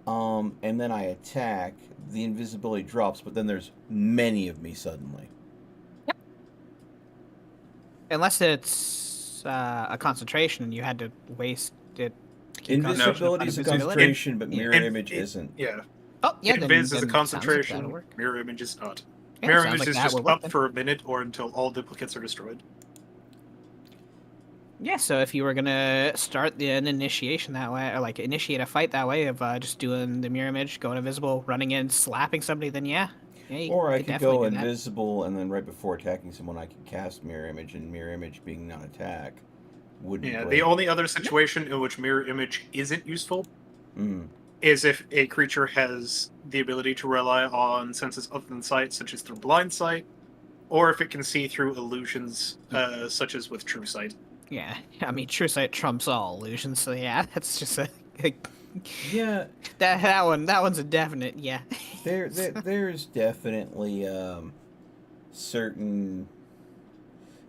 and then I attack, the invisibility drops, but then there's many of me suddenly. Yep. Unless it's a concentration and you had to waste it. Invisibility is a concentration, but mirror image isn't. Yeah. Oh, yeah. Invis is a concentration. Mirror image is not. Yeah, mirror sounds image like is that just would work up then. for a minute or until all duplicates are destroyed. Yeah, so if you were gonna start an initiation that way, or like initiate a fight that way of just doing the mirror image, going invisible, running in, slapping somebody, then yeah. Or I could definitely go do that. invisible, and then right before attacking someone, I could cast mirror image, and mirror image being non-attack, wouldn't Yeah, break. the only other situation in which mirror image isn't useful Mm. is if a creature has the ability to rely on senses other than sight, such as through blind sight, or if it can see through illusions, such as with true sight. Yeah, I mean, true sight trumps all illusions, so yeah, that's just a Yeah, that one's a definite yeah. there's definitely certain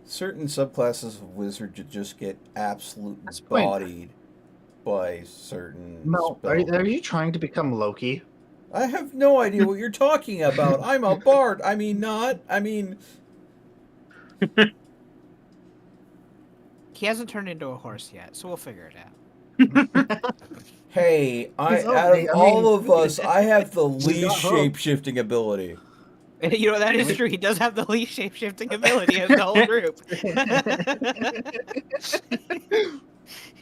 subclasses of wizard that just get absolutely That's the point. bodied by certain Mel, spells. are you trying to become Loki? I have no idea what you're talking about. I'm a bard. I mean, not. I mean, He hasn't turned into a horse yet, so we'll figure it out. hey, He's out of only- I all mean, of us, I have the we least got hope. shape-shifting ability. You know, that is true. He does have the least shape-shifting ability of the whole group.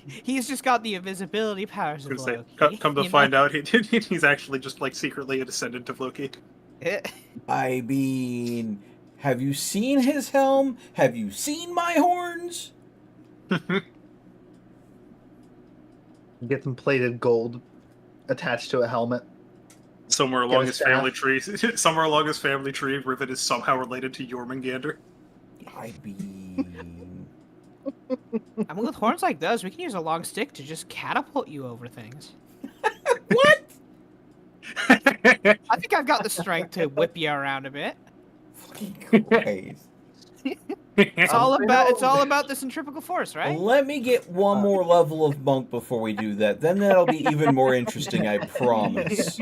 He's just got the invisibility powers of Say, Loki. come to find out, he's actually just like secretly a descendant of Loki. I mean, have you seen his helm? Have you seen my horns? Get them plated gold attached to a helmet. Somewhere Get along a his staff. family tree, Riven is somehow related to Jormungandr. I mean, I mean, with horns like those, we can use a long stick to just catapult you over things. what? I think I've got the strength to whip you around a bit. Fucking Christ. It's all about the centrifugal force, right? Let me get one more level of monk before we do that. Then that'll be even more interesting, I promise.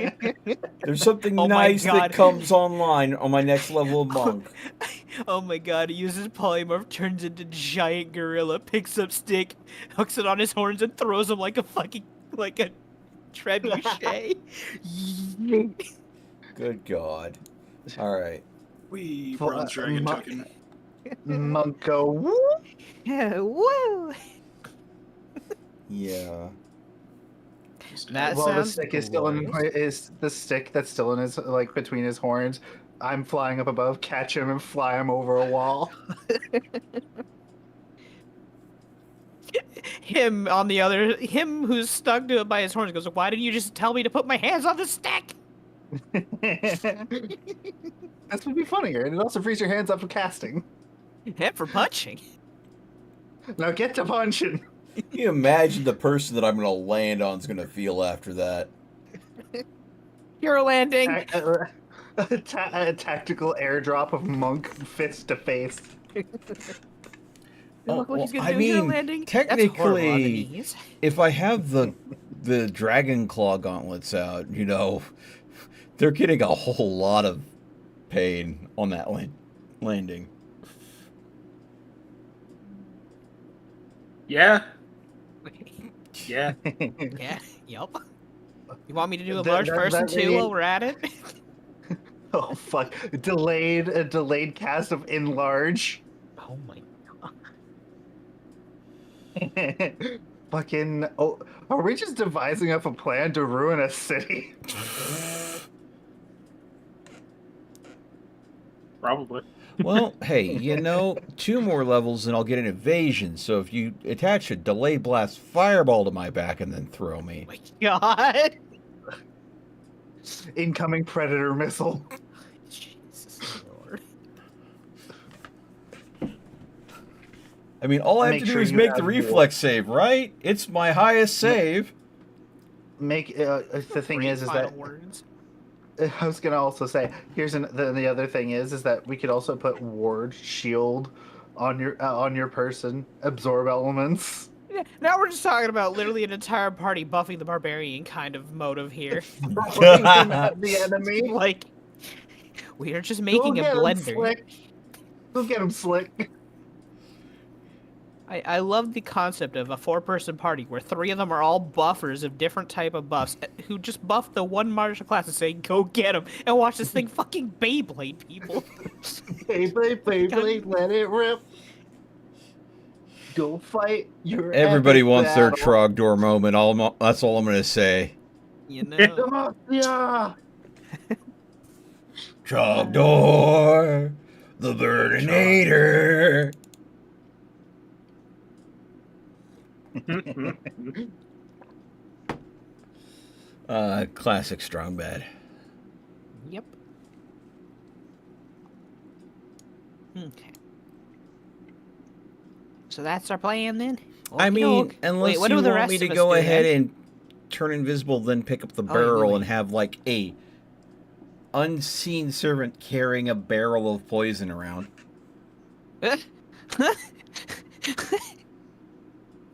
There's something Oh my nice that God. comes online on my next level of monk. Oh my god, he uses polymorph, turns into giant gorilla, picks up stick, hooks it on his horns, and throws him like a trebuchet. Good God. Alright. We For- bronze dragon monk- token. Monk go, woo! Yeah, woo! Yeah. That While the sounds stick is still in glorious. is the stick that's still in his like between his horns. I'm flying up above, catch him and fly him over a wall. Him on the other, him who's stuck to it by his horns goes, "Why didn't you just tell me to put my hands on the stick?" This would be funnier, and it also frees your hands up for casting. And for punching. Now get to punching. Can you imagine the person that I'm going to land on is going to feel after that? Hero landing. A tactical airdrop of monk fist to face. Look what he's gonna I do. Hero mean, landing. That's horrible on the technically, knees. if I have the Dragon Claw gauntlets out, you know, they're getting a whole lot of pain on that landing. Yeah. Yeah. Yeah. Yup. You want me to do a That- large that- person that too really- while we're at it? Oh fuck! A delayed cast of enlarge. Oh my. Fucking. Oh, are we just devising up a plan to ruin a city? Probably. Well, hey, you know, 2 more levels and I'll get an evasion. So if you attach a delayed blast fireball to my back and then throw me. Oh my god. Incoming predator missile. Jesus Lord. I mean, all I have Make to do sure is you make the have reflex save, right? It's my highest save. Make the thing Great is final that words. I was gonna also say the other thing is that we could also put ward shield on your person, absorb elements. Yeah, now we're just talking about literally an entire party buffing the barbarian kind of motive here. Throwing them at the enemy. Like, we are just Go making a get 'em, blender. Slick. Go get him, Slick. I love the concept of a 4-person party where 3 of them are all buffers of different type of buffs who just buff the one martial class and say, "Go get him," and watch this thing fucking Beyblade people. Beyblade, let it rip. Go fight your Everybody epic wants their battle. Trogdor moment. That's all I'm going to say. You know. Come on, yeah. Trogdor, the Burninator. Classic strong bad. Yep. Okay. So that's our plan then? I mean, Okey-doke. unless Wait, what you do the want me rest to of us go do ahead then? and turn invisible, then pick up the Oh, wait, barrel wait. and have like a unseen servant carrying a barrel of poison around. I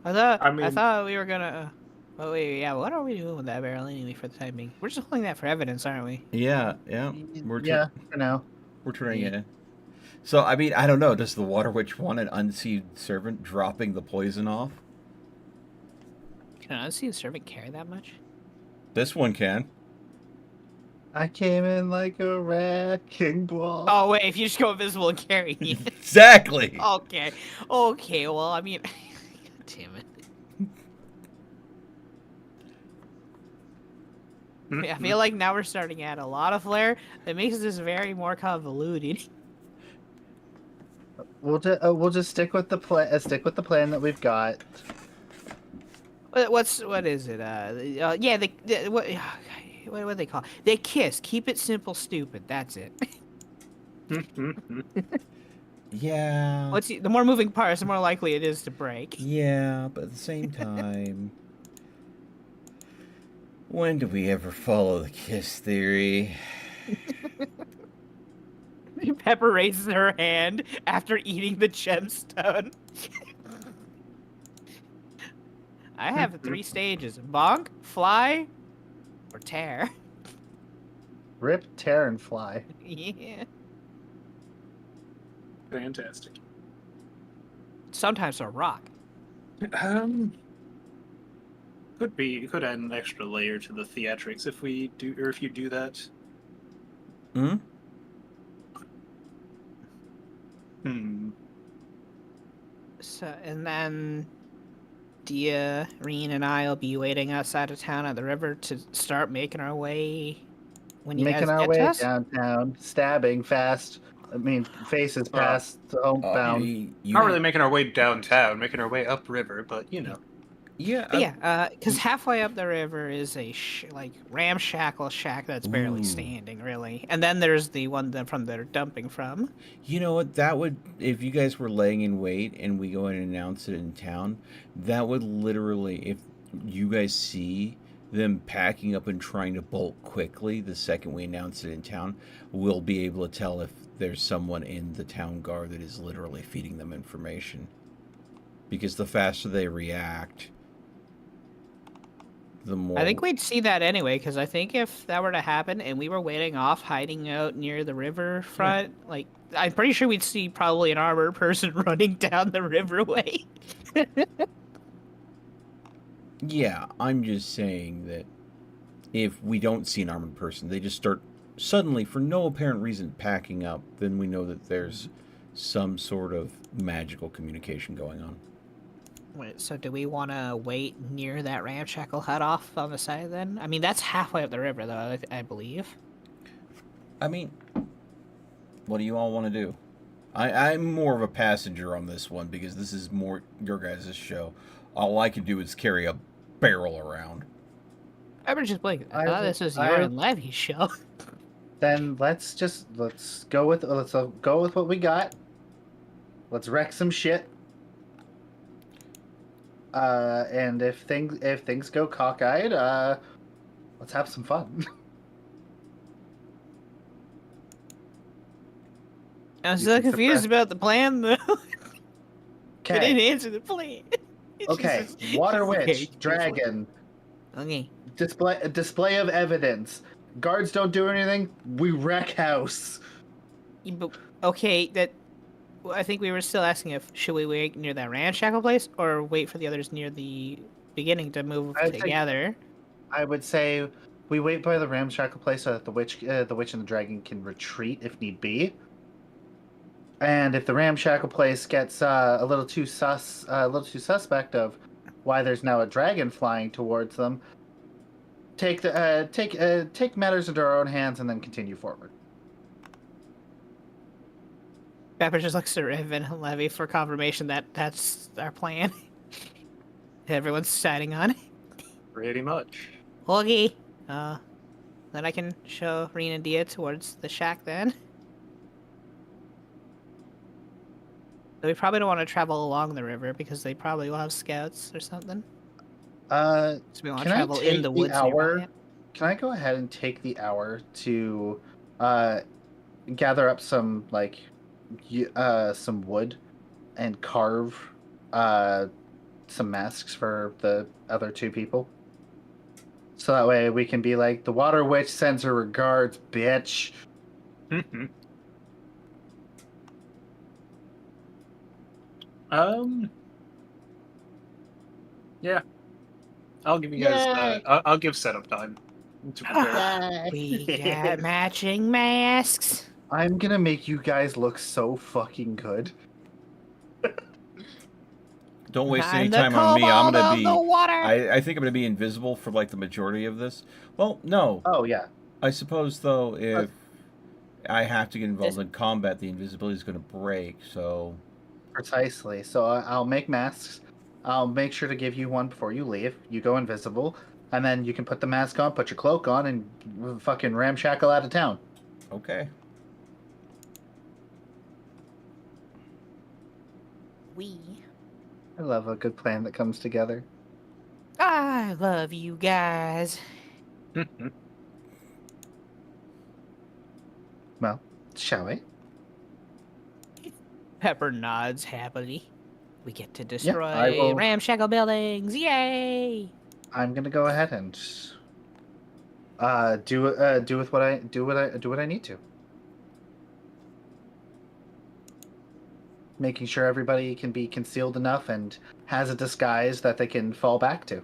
I mean, thought we were gonna. Oh wait, yeah. What are we doing with that barrel anyway? For the time being, we're just holding that for evidence, aren't we? Yeah, yeah. Yeah, for now. We're turning Yeah. it in. So I mean, I don't know. Does the Water Witch want an unseen servant dropping the poison off? Can an unseen servant carry that much? This one can. I came in like a wrecking ball. Oh wait, if you just go invisible and carry it. Exactly. Okay. Okay. Well, I mean, God damn it. I feel like now we're starting to add a lot of flair that makes this very more convoluted. We'll just stick with the plan. Stick with the plan that we've got. What is it? Yeah, what do they call it? They kiss. Keep it simple, stupid. That's it. Yeah. The more moving parts, the more likely it is to break. Yeah, but at the same time, when do we ever follow the kiss theory? Pepper raises her hand after eating the gemstone. I have 3 stages: bonk, fly, or tear. Rip, tear, and fly. Yeah. fantastic. Sometimes a rock. Could add an extra layer to the theatrics if we do, or if you do that. Hmm? So, and then Dia, Reen, and I will be waiting outside of town at the river to start making our way when you Making guys our get way to us. downtown, stabbing fast. I mean, faces past homebound. Not really making our way downtown, making our way upriver, but you know. Yeah. But yeah, because halfway up the river is a like ramshackle shack that's barely Ooh. standing, really. And then there's the one from they're dumping from. You know what? That would, if you guys were laying in wait and we go and announce it in town, that would literally, if you guys see them packing up and trying to bolt quickly the second we announce it in town, we'll be able to tell if there's someone in the town guard that is literally feeding them information. Because the faster they react, the more. I think we'd see that anyway, because I think if that were to happen and we were waiting off, hiding out near the river front, like, I'm pretty sure we'd see probably an armored person running down the riverway. Yeah, I'm just saying that if we don't see an armored person, they just start suddenly, for no apparent reason, packing up, then we know that there's some sort of magical communication going on. Wait, so do we want to wait near that ramshackle hut off on the side then? I mean, that's halfway up the river, though, I believe. I mean, what do you all want to do? I'm more of a passenger on this one because this is more your guys' show. All I can do is carry a barrel around. I was just like, I thought this was your and Levy's show. Then let's go with what we got. Let's wreck some shit. And if things go cockeyed, let's have some fun. I'm still confused about the plan, though. I didn't Okay. answer the plan. Okay. Jesus. Water witch, Okay, dragon, Okay. display of evidence. Guards don't do anything. We wreck house. Yeah, but, okay, I think we were still asking if should we wait near that ramshackle place or wait for the others near the beginning to move together. I would say we wait by the ramshackle place so that the witch and the dragon can retreat if need be. And if the ramshackle place gets a little too suspect of why there's now a dragon flying towards them, take matters into our own hands and then continue forward. Pepper just looks at Riven and Levy for confirmation that that's our plan. Everyone's signing on. Pretty much. Okay. Then I can show Reen and Dia towards the shack then. So we probably don't want to travel along the river because they probably will have scouts or something. Uh, So we want to can I travel in take the the woods hour? nearby. Can I go ahead and take the hour to gather up some some wood and carve some masks for the other two people? So that way we can be like, the Water Witch sends her regards, bitch. Mhm. Um. Yeah, I'll give you guys. Yay! I'll give setup time to prepare. We got matching masks. I'm gonna make you guys look so fucking good. Don't waste any I'm the time on me. I'm kobold gonna of the be. water. I think I'm gonna be invisible for like the majority of this. Well, no. Oh yeah. I suppose though, if I have to get involved This- in combat, the invisibility is gonna break. So Precisely. So I'll make masks. I'll make sure to give you one before you leave. You go invisible, and then you can put the mask on, put your cloak on, and fucking ramshackle out of town. okay. We. I love a good plan that comes together. I love you guys. Well, shall we? Pepper nods happily. We get to I destroy will- ramshackle buildings. Yay! I'm gonna go ahead and do what I need to. Making sure everybody can be concealed enough and has a disguise that they can fall back to.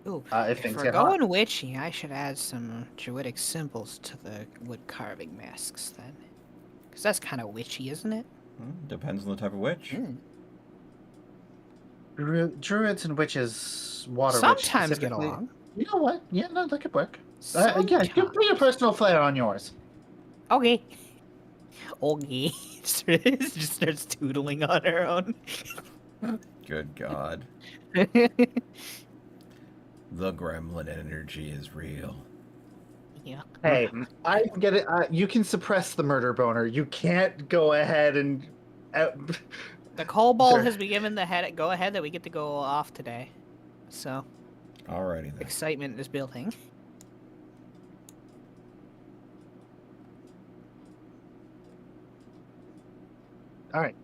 Ooh, If if things we're get hot. going witchy, I should add some druidic symbols to the wood carving masks then. Because that's kind of witchy, isn't it? Depends on the type of witch. Druids and witches, water witch Sometimes get specifically. along. You know what? Yeah, no, that could work. Yeah, put your Sometimes. personal flair on yours. Okay. Okay. Just starts tootling on her own. Good God. The gremlin energy is real. Yeah. Hey, Mhm. I get it. You can suppress the murder boner. You can't go ahead and. The kobold Sure. has been given the go ahead that we get to go off today. So, Alrighty then. excitement is building. All right,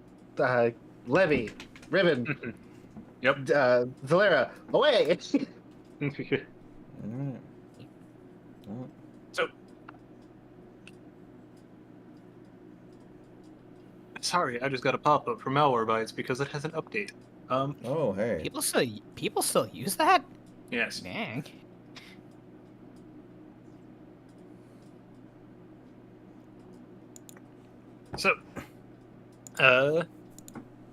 Levy, Ribbon, Yep. Valera, away. Alright. So, sorry, I just got a pop-up from Malwarebytes because it has an update. Oh, hey. People still use that? Yes. Dang. So,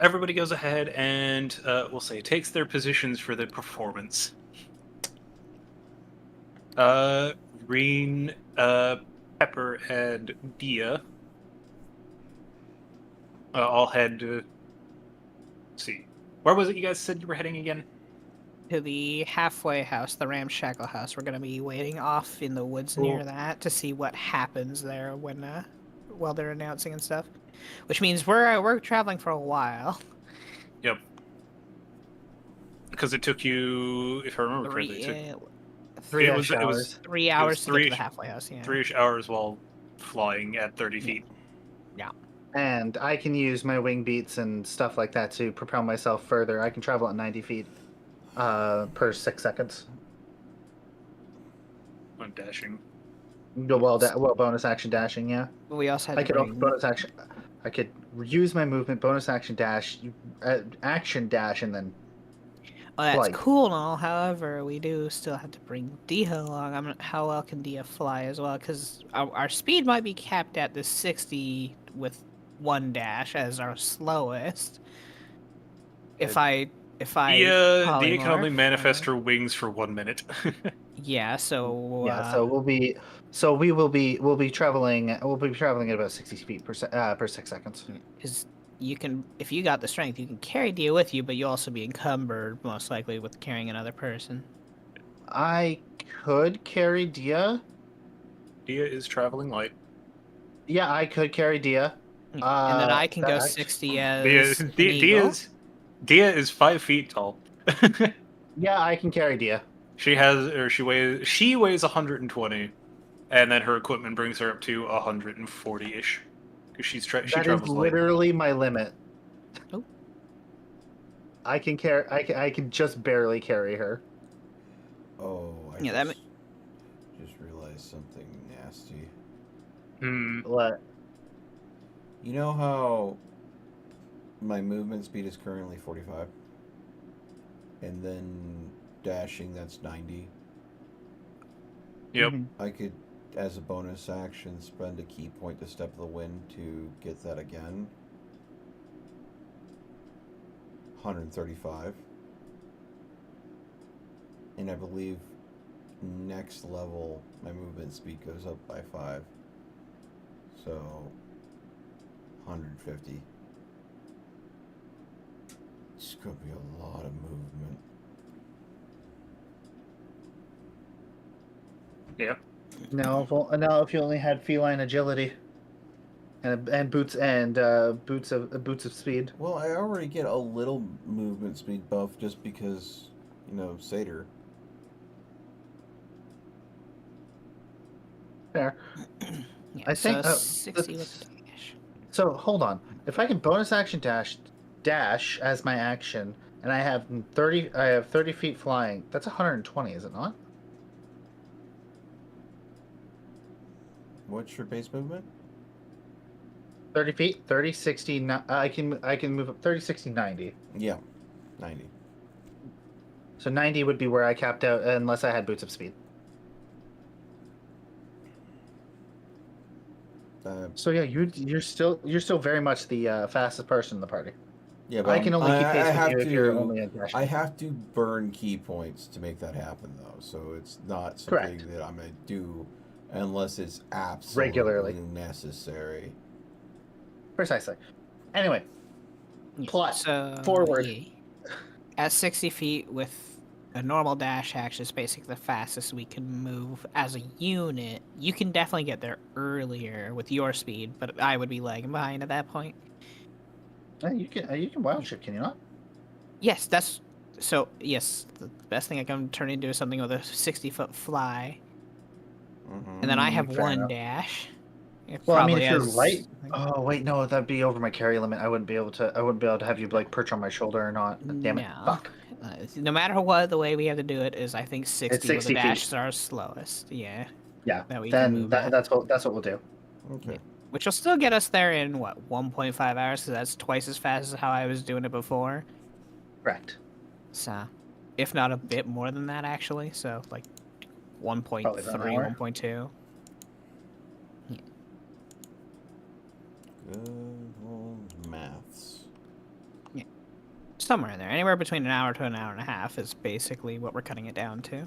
everybody goes ahead and we'll say takes their positions for the performance. Reen, Pepper, and Dia all head to. Let's see, where was it you guys said you were heading again? To the halfway house, the ramshackle house. We're gonna be waiting off in the woods near that to see what happens there when while they're announcing and stuff. Which means we're traveling for a while. Yep. Because it took you, if I remember correctly, it took 3 it was 3 hours to get to three- the halfway house. Yeah. 3-ish hours while flying at 30 feet. And I can use my wing beats and stuff like that to propel myself further. I can travel at 90 feet per 6 seconds. I'm dashing. Well, bonus action dashing, yeah. But we also had I to could also bring... bonus action. I could use my movement, bonus action dash, action dash, and then Oh, that's flight. cool and all. However, we do still have to bring Dia along. How well can Dia fly as well? Because our speed might be capped at the 60 with 1 dash as our slowest. If I Dia can polymorph, only manifest her wings for 1 minute. Yeah, so Yeah, so we'll be traveling at about 60 feet per 6 seconds. is you can, if you got the strength, you can carry Dia with you, but you'll also be encumbered most likely with carrying another person. I could carry Dia. Dia is traveling light. Yeah, I could carry Dia. And then I can go that 60 as an eagle. Dia is 5 feet tall. Yeah, I can carry Dia. She weighs 120, and then her equipment brings her up to 140-ish. Because she That is travels light. literally my limit. Oh. I can carry. I can just barely carry her. Oh, I Yeah, that just realized something nasty. Hmm. What? You know how my movement speed is currently 45? And then dashing, that's 90. Yep. Mhm. I could, as a bonus action, spend a key point to Step of the Wind to get that again. 135. And I believe next level, my movement speed goes up by 5. So, 150. It's going to be a lot of movement. Yeah. Now, if you only had feline agility, and boots boots of speed. Well, I already get a little movement speed buff just because, Satyr. Fair. Yeah, I think. so 60 with That's- the dash. So hold on. If I can bonus action dash as my action, and I have 30 feet flying. That's 120, is it not? What's your base movement? 30 feet, 30, 60. I can move up 30, 60, 90. Yeah, 90. So 90 would be where I capped out, unless I had boots of speed. So yeah, you're still very much the fastest person in the party. Yeah, but I can only keep pace with you if you're only a dash. I have to burn key points to make that happen, though. So it's not something Correct. that I'm gonna do unless it's absolutely Regularly. necessary. Precisely. Anyway, Yeah, plot so, forward. yeah. At 60 feet with a normal dash action is basically the fastest we can move as a unit. You can definitely get there earlier with your speed, but I would be lagging behind at that point. You can wild shape, can you not? Yes, yes, the best thing I can turn into is something with a 60-foot fly. Mm-hmm. And then I have Fair one enough. dash. It Well, I mean, if probably you're has- light. Oh wait, no, that'd be over my carry limit. I wouldn't be able to have you like perch on my shoulder or not. Damn it! No. Fuck. No matter what, the way we have to do it is, I think 60 It's with 60 the feet. dash is our slowest. Yeah. Yeah. That we can Then move at. that's what we'll do. Okay. Which will still get us there in, 1.5 hours? Because that's twice as fast as how I was doing it before. Correct. So, if not a bit more than that, actually. So, like, 1.3, Probably about an hour. 1.2. Good old maths. Somewhere in there. Anywhere between an hour to an hour and a half is basically what we're cutting it down to.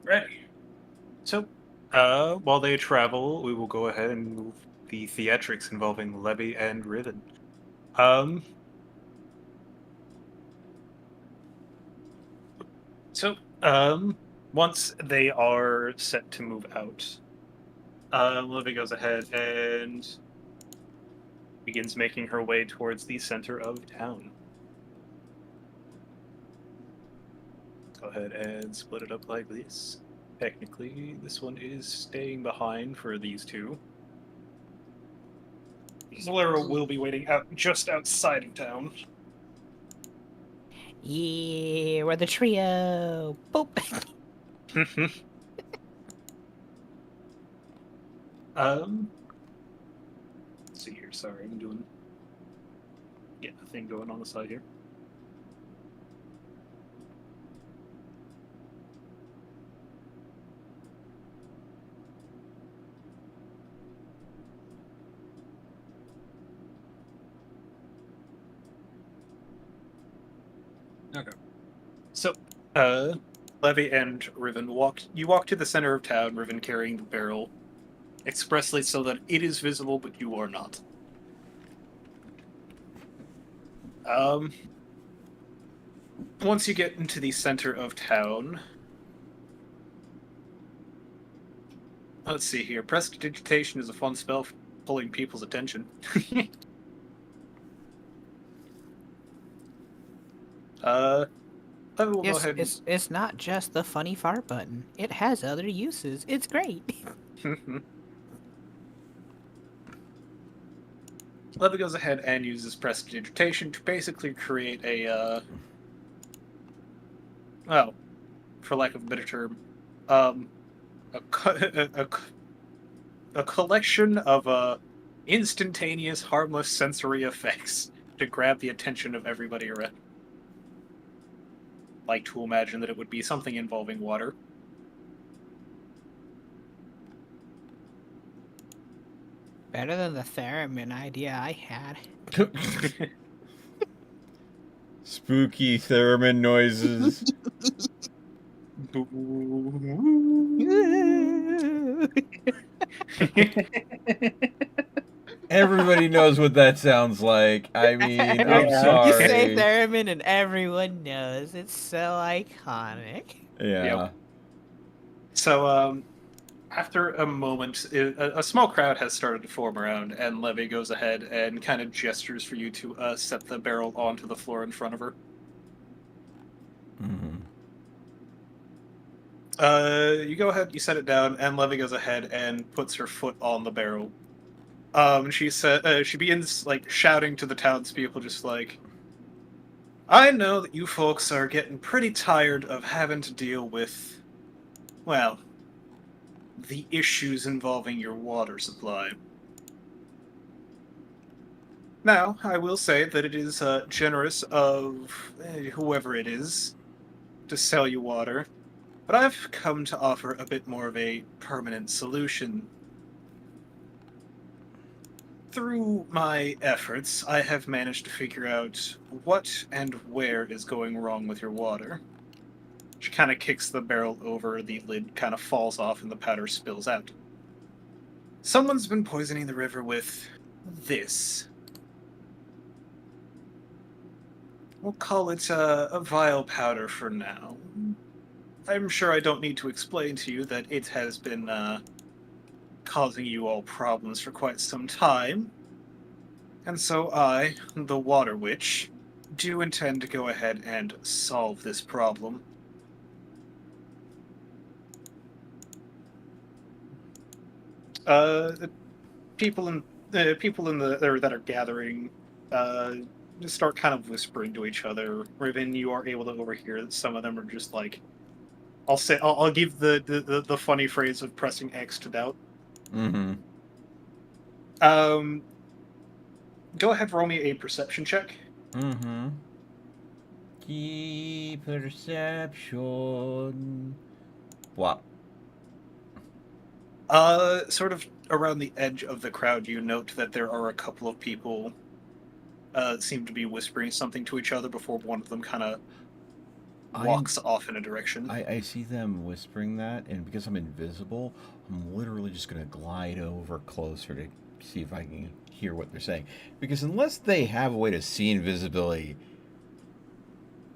Ready. So, while they travel, we will go ahead and move the theatrics involving Levy and Riven. Once they are set to move out, Levy goes ahead and begins making her way towards the center of town. Go ahead and split it up like this. Technically, this one is staying behind for these two. Zalera will be waiting out just outside of town. Yeah, we're the trio. Boop. Let's see here. Sorry, I'm doing a thing going on the side here. Okay. So, Levy and Riven walk to the center of town, Riven carrying the barrel, expressly so that it is visible, but you are not. Once you get into the center of town, let's see here. Prestidigitation is a fun spell for pulling people's attention. I will go ahead. It's not just the funny fart button. It has other uses. It's great. Leva goes ahead and uses prestidigitation to basically create a, well, for lack of a better term, a collection of instantaneous, harmless sensory effects to grab the attention of everybody around. Like to imagine that it would be something involving water. Better than the theremin idea I had. Spooky theremin noises. Everybody knows what that sounds like. I mean, I'm Yeah. sorry. You say theremin and everyone knows. It's so iconic. Yeah. Yep. So, after a moment, a small crowd has started to form around, and Levy goes ahead and kind of gestures for you to set the barrel onto the floor in front of her. Mm-hmm. You go ahead, you set it down, and Levy goes ahead and puts her foot on the barrel. She begins like shouting to the townspeople, just like, "I know that you folks are getting pretty tired of having to deal with, well, the issues involving your water supply. Now, I will say that it is generous of whoever it is to sell you water, but I've come to offer a bit more of a permanent solution. Through my efforts, I have managed to figure out what and where is going wrong with your water." She kind of kicks the barrel over, the lid kind of falls off, and the powder spills out. "Someone's been poisoning the river with this. We'll call it a vile powder for now. I'm sure I don't need to explain to you that it has been causing you all problems for quite some time. And so I, the Water Witch, do intend to go ahead and solve this problem." The people in that are gathering just start kind of whispering to each other. Riven, you are able to overhear that some of them are just like, I'll give the funny phrase of pressing X to doubt. Mm-hmm. Go ahead, roll me a perception check. Mm-hmm. Key perception. What? Sort of around the edge of the crowd, you note that there are a couple of people seem to be whispering something to each other before one of them kind of walks off in a direction. I see them whispering that, and because I'm invisible, I'm literally just going to glide over closer to see if I can hear what they're saying. Because unless they have a way to see invisibility,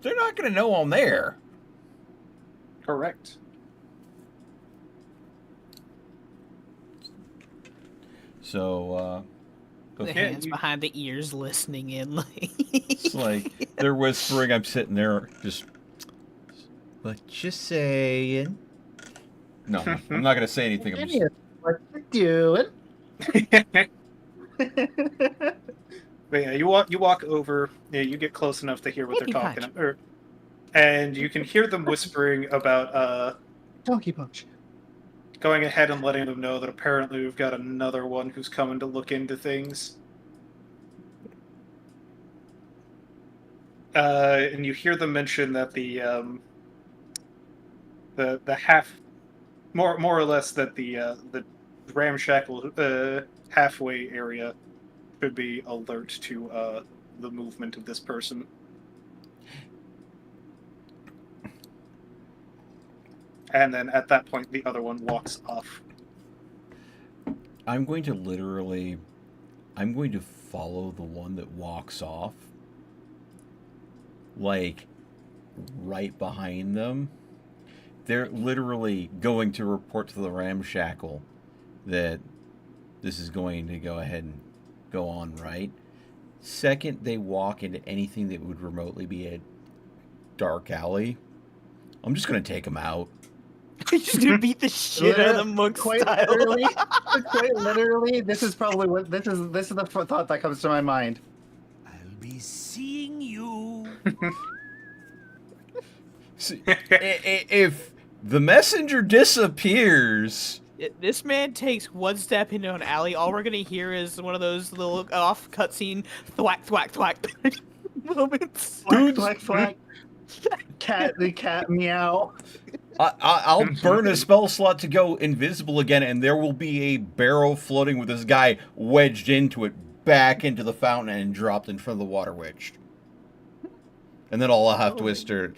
they're not going to know I'm there. Correct. So, The hands behind the ears listening in. It's like they're whispering. I'm sitting there just, what you saying? No, I'm not going to say anything. I'm just... What you doing? But yeah, you walk over. Yeah, you get close enough to hear what Donkey they're talking punch. about, and you can hear them whispering about Donkey punch. going ahead and letting them know that apparently we've got another one who's coming to look into things. And you hear them mention that the half, more or less, that the ramshackle halfway area should be alert to the movement of this person. And then at that point, the other one walks off. I'm going to literally, I'm going to follow the one that walks off, like right behind them. They're literally going to report to the ramshackle that this is going to go ahead and go on, right? Second, they walk into anything that would remotely be a dark alley, I'm just going to take them out. You're just gonna beat the shit out of the monk Quite style. literally, quite literally, this is probably what this is the thought that comes to my mind. I'll be seeing you. See, if the messenger disappears, This man takes one step into an alley. All we're gonna hear is one of those little off cutscene thwack thwack thwack moments. Thwack, thwack, thwack. The cat meow. I'll burn a spell slot to go invisible again, and there will be a barrel floating with this guy wedged into it, back into the fountain, and dropped in front of the water witch. And then all I'll have to whisper,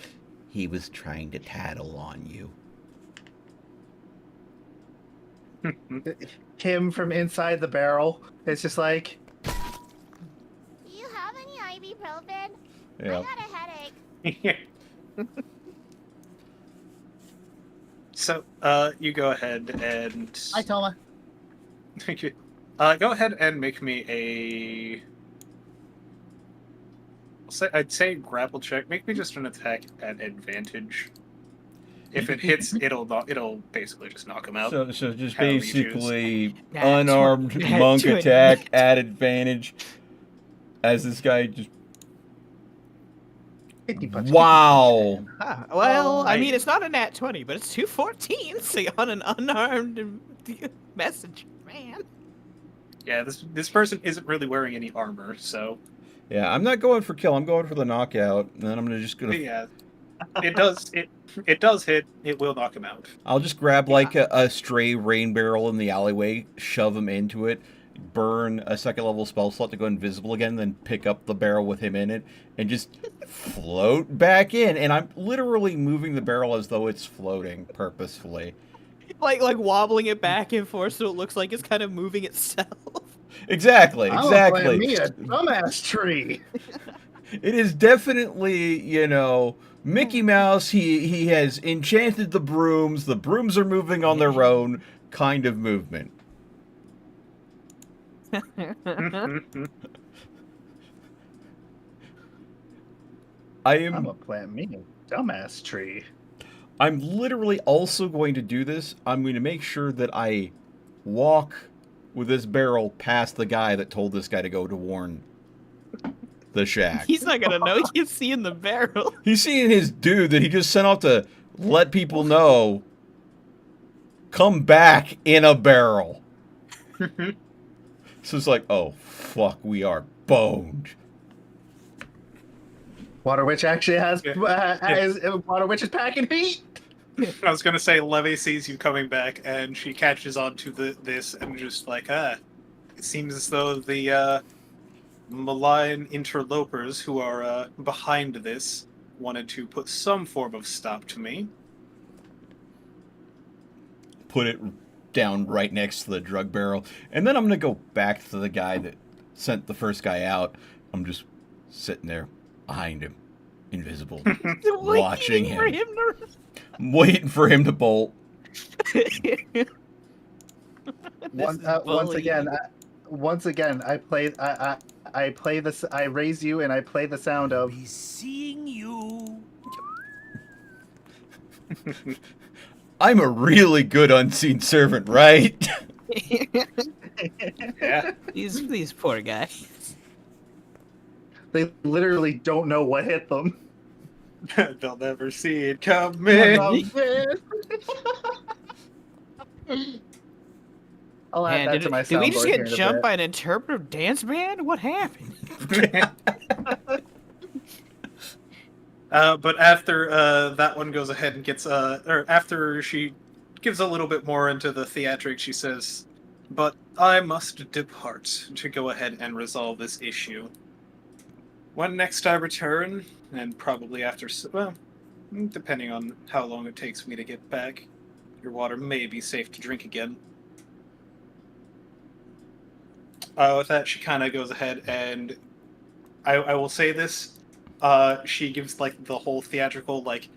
he was trying to tattle on you. Him from inside the barrel. It's just like, Do you have any ibuprofen? Yeah. I got a headache. So, you go ahead and hi Toma. thank you. Go ahead and make me a. I'd say grapple check. Make me just an attack at advantage. If it hits, it'll basically just knock him out. So just However you choose. basically Nah, unarmed it's- monk to attack at advantage as this guy just 50 bucks. wow. Ah, well, I I- mean, it's not a nat 20, but it's 214 on an unarmed messenger, man. Yeah, this person isn't really wearing any armor, so Yeah, I'm not going for kill. I'm going for the knockout. And then I'm gonna yeah, it does hit. It will knock him out. I'll just grab like a stray rain barrel in the alleyway, shove him into it, burn a second level spell slot to go invisible again, then pick up the barrel with him in it, and just float back in. And I'm literally moving the barrel as though it's floating purposefully. Like wobbling it back and forth so it looks like it's kind of moving itself. Exactly, Oh, exactly. me a dumbass tree. It is definitely, you know, Mickey Mouse. He has enchanted the brooms. The brooms are moving on their own kind of movement. I'm gonna plant me a dumbass tree. I'm literally also going to do this. I'm going to make sure that I walk with this barrel past the guy that told this guy to go to warn the shack. He's not gonna know. He can see in the barrel. He's seeing his dude that he just sent off to let people know come back in a barrel. So it's like, oh, fuck, we are boned. Water Witch actually has Water Witch is packing heat. I was gonna say Levy sees you coming back, and she catches on to this, and just like, it seems as though the malign interlopers who are behind this wanted to put some form of stop to me. Put it down right next to the drug barrel. And then I'm going to go back to the guy that sent the first guy out. I'm just sitting there behind him, invisible, watching him. I'm waiting for him to bolt. Once again, I play this. I raise you and I play the sound I'll of. be seeing you. I'm a really good unseen servant, right? Yeah. These poor guys. They literally don't know what hit them. They'll never see it coming. I'll add Man, that to my did we just soundboard here get in a jumped bit. by an interpretive dance band? What happened? But after that one goes ahead and gets, or after she gives a little bit more into the theatrics, she says, "But I must depart to go ahead and resolve this issue. When next I return, and probably after, well, depending on how long it takes me to get back, your water may be safe to drink again." Once again, I play the sound board here in a bit. I was going to say Levy sees you coming back, and she catches on to this, and just like, it seems as though the malign interlopers who are behind this wanted to put some form of stop to me. When next I return, and probably after, well, depending on how long it takes me to get back, your water may be safe to drink again. With that, she kind of goes ahead and I will say this. She gives like the whole theatrical like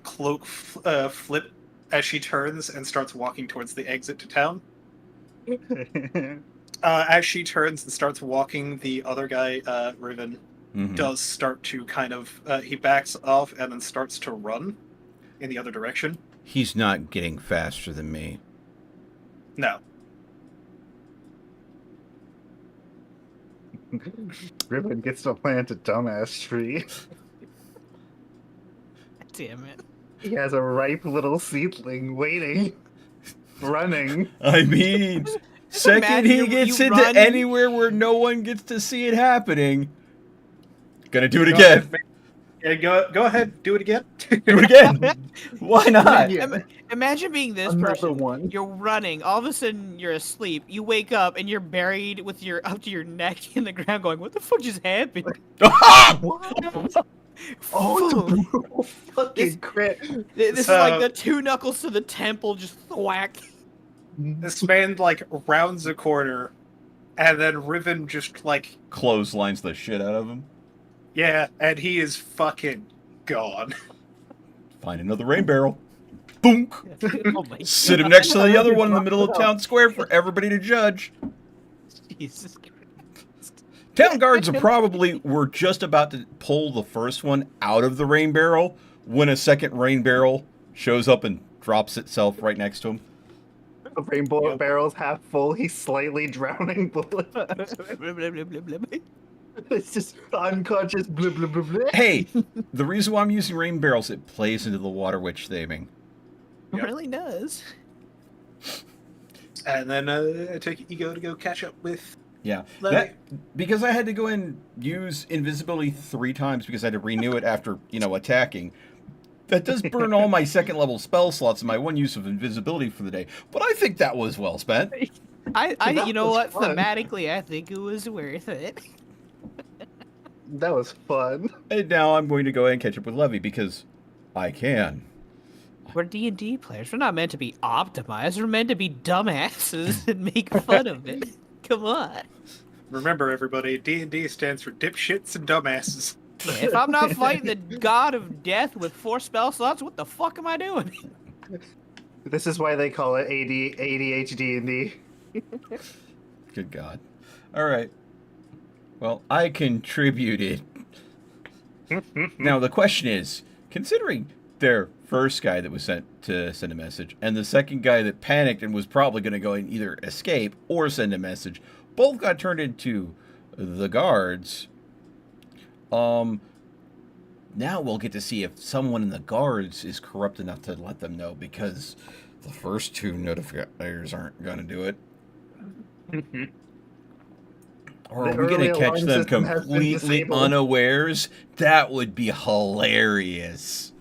cloak flip as she turns and starts walking towards the exit to town. As she turns and starts walking, the other guy, Riven, does start to kind of he backs off and then starts to run in the other direction. He's not getting faster than me. No. Riven gets to plant a dumbass tree. Damn it. He has a ripe little seedling waiting, running. I mean, second Imagine he you gets into run- anywhere where no one gets to see it happening. Gonna do it Go again. ahead, yeah, go ahead, do it again. Do it again. Why not? Yeah. Imagine being this Another person. one. You're running. All of a sudden, you're asleep. You wake up and you're buried with your up to your neck in the ground, going, "What the fuck just happened?" Oh, it's a Boom. brutal fucking crit. This is like the two knuckles to the temple, just thwack. This man like rounds a corner, and then Riven just like Clotheslines the shit out of him. yeah, and he is fucking gone. Find another rain barrel. Boom. Oh my Sit him next to the other one in the middle of town square for everybody to judge. Jesus Christ. Town guards were just about to pull the first one out of the rain barrel when a second rain barrel shows up and drops itself right next to him. The rainbow barrel's half full. He's slightly drowning bullet. It's just unconscious. Blah, blah, blah, blah. Hey, the reason why I'm using rain barrels, it plays into the water witch theming. It really does. And then I take it you go to go catch up with Yeah, Levy. because I had to go and use invisibility 3 times because I had to renew it after, attacking. That does burn all my second level spell slots and my one use of invisibility for the day. But I think that was well spent. That You know was what? fun. Thematically, I think it was worth it. That was fun. And now I'm going to go ahead and catch up with Levy because I can. We're D&D players. We're not meant to be optimized. We're meant to be dumbasses and make fun of it. Come on. Remember, everybody, D&D stands for dipshits and dumbasses. Yeah, if I'm not fighting the god of death with 4 spell slots, what the fuck am I doing? This is why they call it ADHD. Good God. All right. Well, I contributed. Now, the question is, considering their first guy that was sent to send a message and the second guy that panicked and was probably going to go and either escape or send a message, both got turned into the guards. Now we'll get to see if someone in the guards is corrupt enough to let them know, because the first 2 notifiers aren't going to do it. Or The are we going early to catch alarm them system has been completely disabled. unawares? That would be hilarious.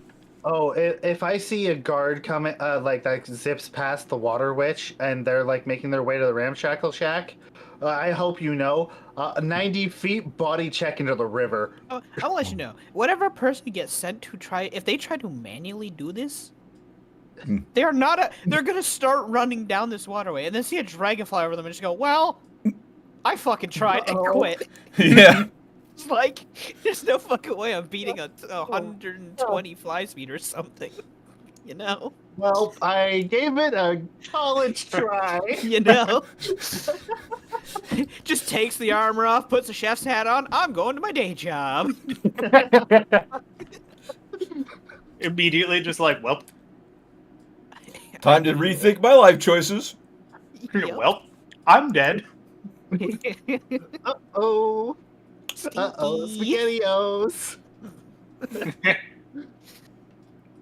Oh, if I see a guard coming, that zips past the water witch and they're like making their way to the ramshackle shack, I hope you know, 90 feet body check into the river. I'll let you know. Whatever person gets sent to try, if they try to manually do this, they're gonna start running down this waterway and then see a dragonfly over them and just go, well, I fucking tried and Uh-oh. quit. Yeah. It's like, there's no fucking way I'm beating a 120 fly speed or something. You know? Well, I gave it a college try. You know? Just takes the armor off, puts a chef's hat on. I'm going to my day job. Immediately just like, well, Time to rethink my life choices. Yep. well, I'm dead. Uh-oh. Uh-oh, Stinky. SpaghettiOs.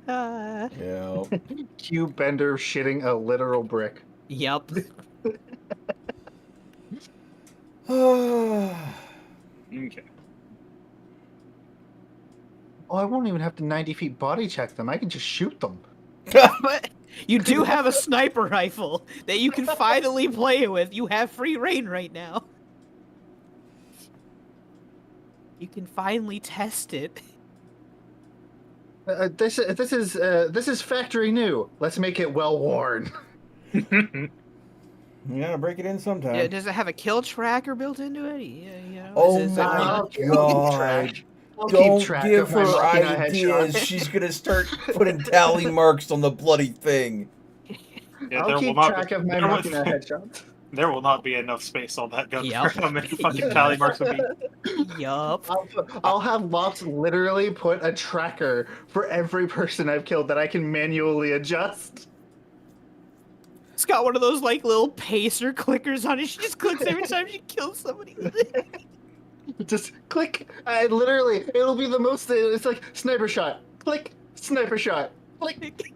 Yeah. Q Bender shitting a literal brick. Yep. Okay. Oh, I won't even have to 90 feet body check them. I can just shoot them. But you do have a sniper rifle that you can finally play with. You have free reign right now. You can finally test it. This is factory new. Let's make it well worn. You gotta break it in sometime. Yeah, does it have a kill tracker built into it? Yeah, Oh is it my like- I'll keep God. track. I'll keep Don't track give of my her Machina ideas. headshots. She's gonna start putting tally marks on the bloody thing. Yeah, I'll keep track of my Machina headshots. There will not be enough space on that gun Yup. for how many fucking tally marks would be. Yup. I'll have Lots literally put a tracker for every person I've killed that I can manually adjust. It's got one of those like little pacer clickers on it. She just clicks every time she kills somebody with it. Just click. It'll be the most. It's like sniper shot. Click. Sniper shot. Click.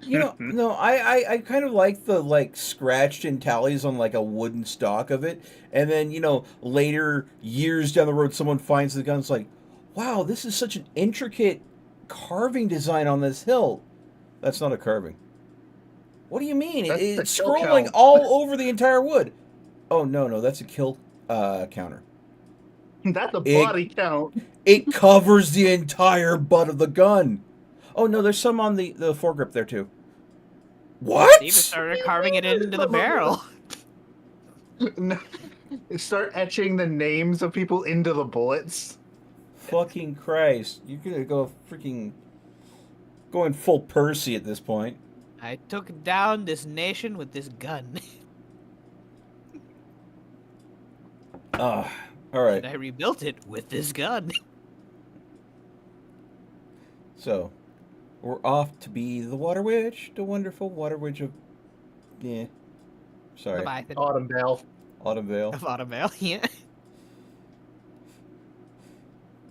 You know, no, I kind of like the like scratched in tallies on like a wooden stock of it, and then later years down the road, someone finds the gun. It's like, wow, this is such an intricate carving design on this hill. That's not a carving. What do you mean? That's the It's kill scrolling count. all over the entire wood. Oh no, that's a kill counter. That's a body count. It covers the entire butt of the gun. Oh no, there's some on the foregrip there too. What? They even started carving it into the barrel. No. Start etching the names of people into the bullets. Fucking Christ. You're gonna go freaking going full Percy at this point. I took down this nation with this gun. Alright. And I rebuilt it with this gun. So we're off to be the Water Witch, the wonderful Water Witch of sorry. Leviathan. Autumn Vale. Autumn Vale. Of Automobile, yeah.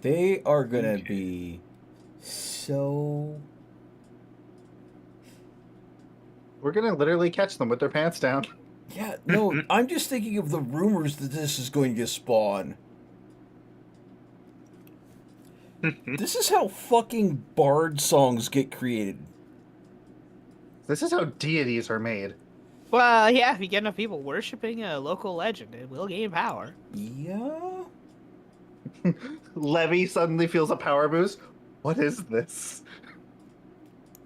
They are gonna be so We're gonna literally catch them with their pants down. yeah, no, I'm just thinking of the rumors that this is going to spawn. This is how fucking bard songs get created. This is how deities are made. Well, yeah, if you get enough people worshipping a local legend, it will gain power. Yeah. Levy suddenly feels a power boost. What is this?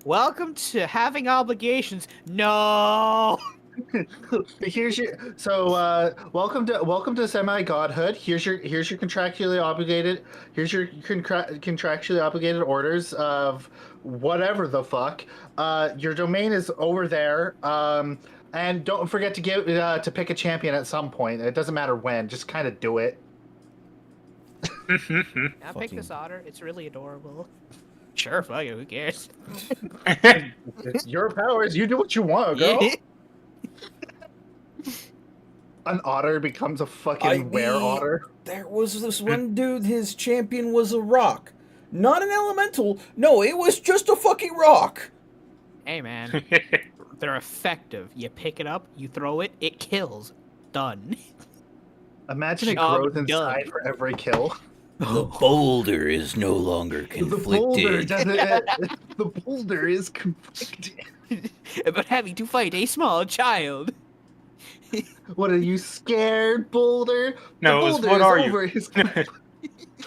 Welcome to having obligations. No! Here's your welcome to semi godhood. Here's your contractually obligated. Here's your contractually obligated orders of whatever the fuck. Your domain is over there. And don't forget to give to pick a champion at some point. It doesn't matter when. Just kind of do it. I'll pick this otter. It's really adorable. Sure, fuck it, who cares? It's your powers. You do what you want, girl. An otter becomes a fucking were-otter. There was this one dude, his champion was a rock. Not an elemental. No, it was just a fucking rock. Hey, man. They're effective. You pick it up, you throw it, it kills. Done. Imagine it Job grows inside done. for every kill. The boulder is no longer conflicted. The boulder is conflicted. About having to fight a small child. What are you scared, Boulder? No, The it's boulder what is are you? over his-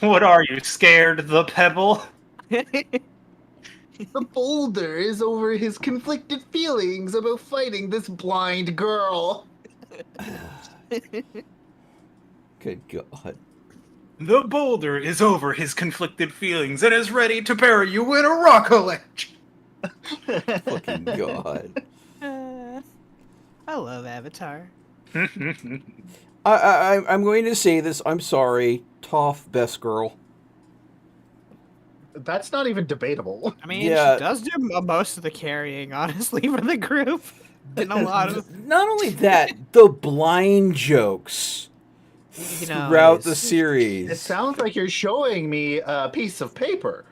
What are you, scared, the pebble? The boulder is over his conflicted feelings about fighting this blind girl. Good God. The boulder is over his conflicted feelings and is ready to bury you in a rock ledge. Fucking God. I love Avatar. I'm going to say this. I'm sorry. Toph, best girl. That's not even debatable. I mean, Yeah. she does do most of the carrying, honestly, for the group. And a lot of, Not only that, the blind jokes you know, throughout the it's- series. It sounds like you're showing me a piece of paper.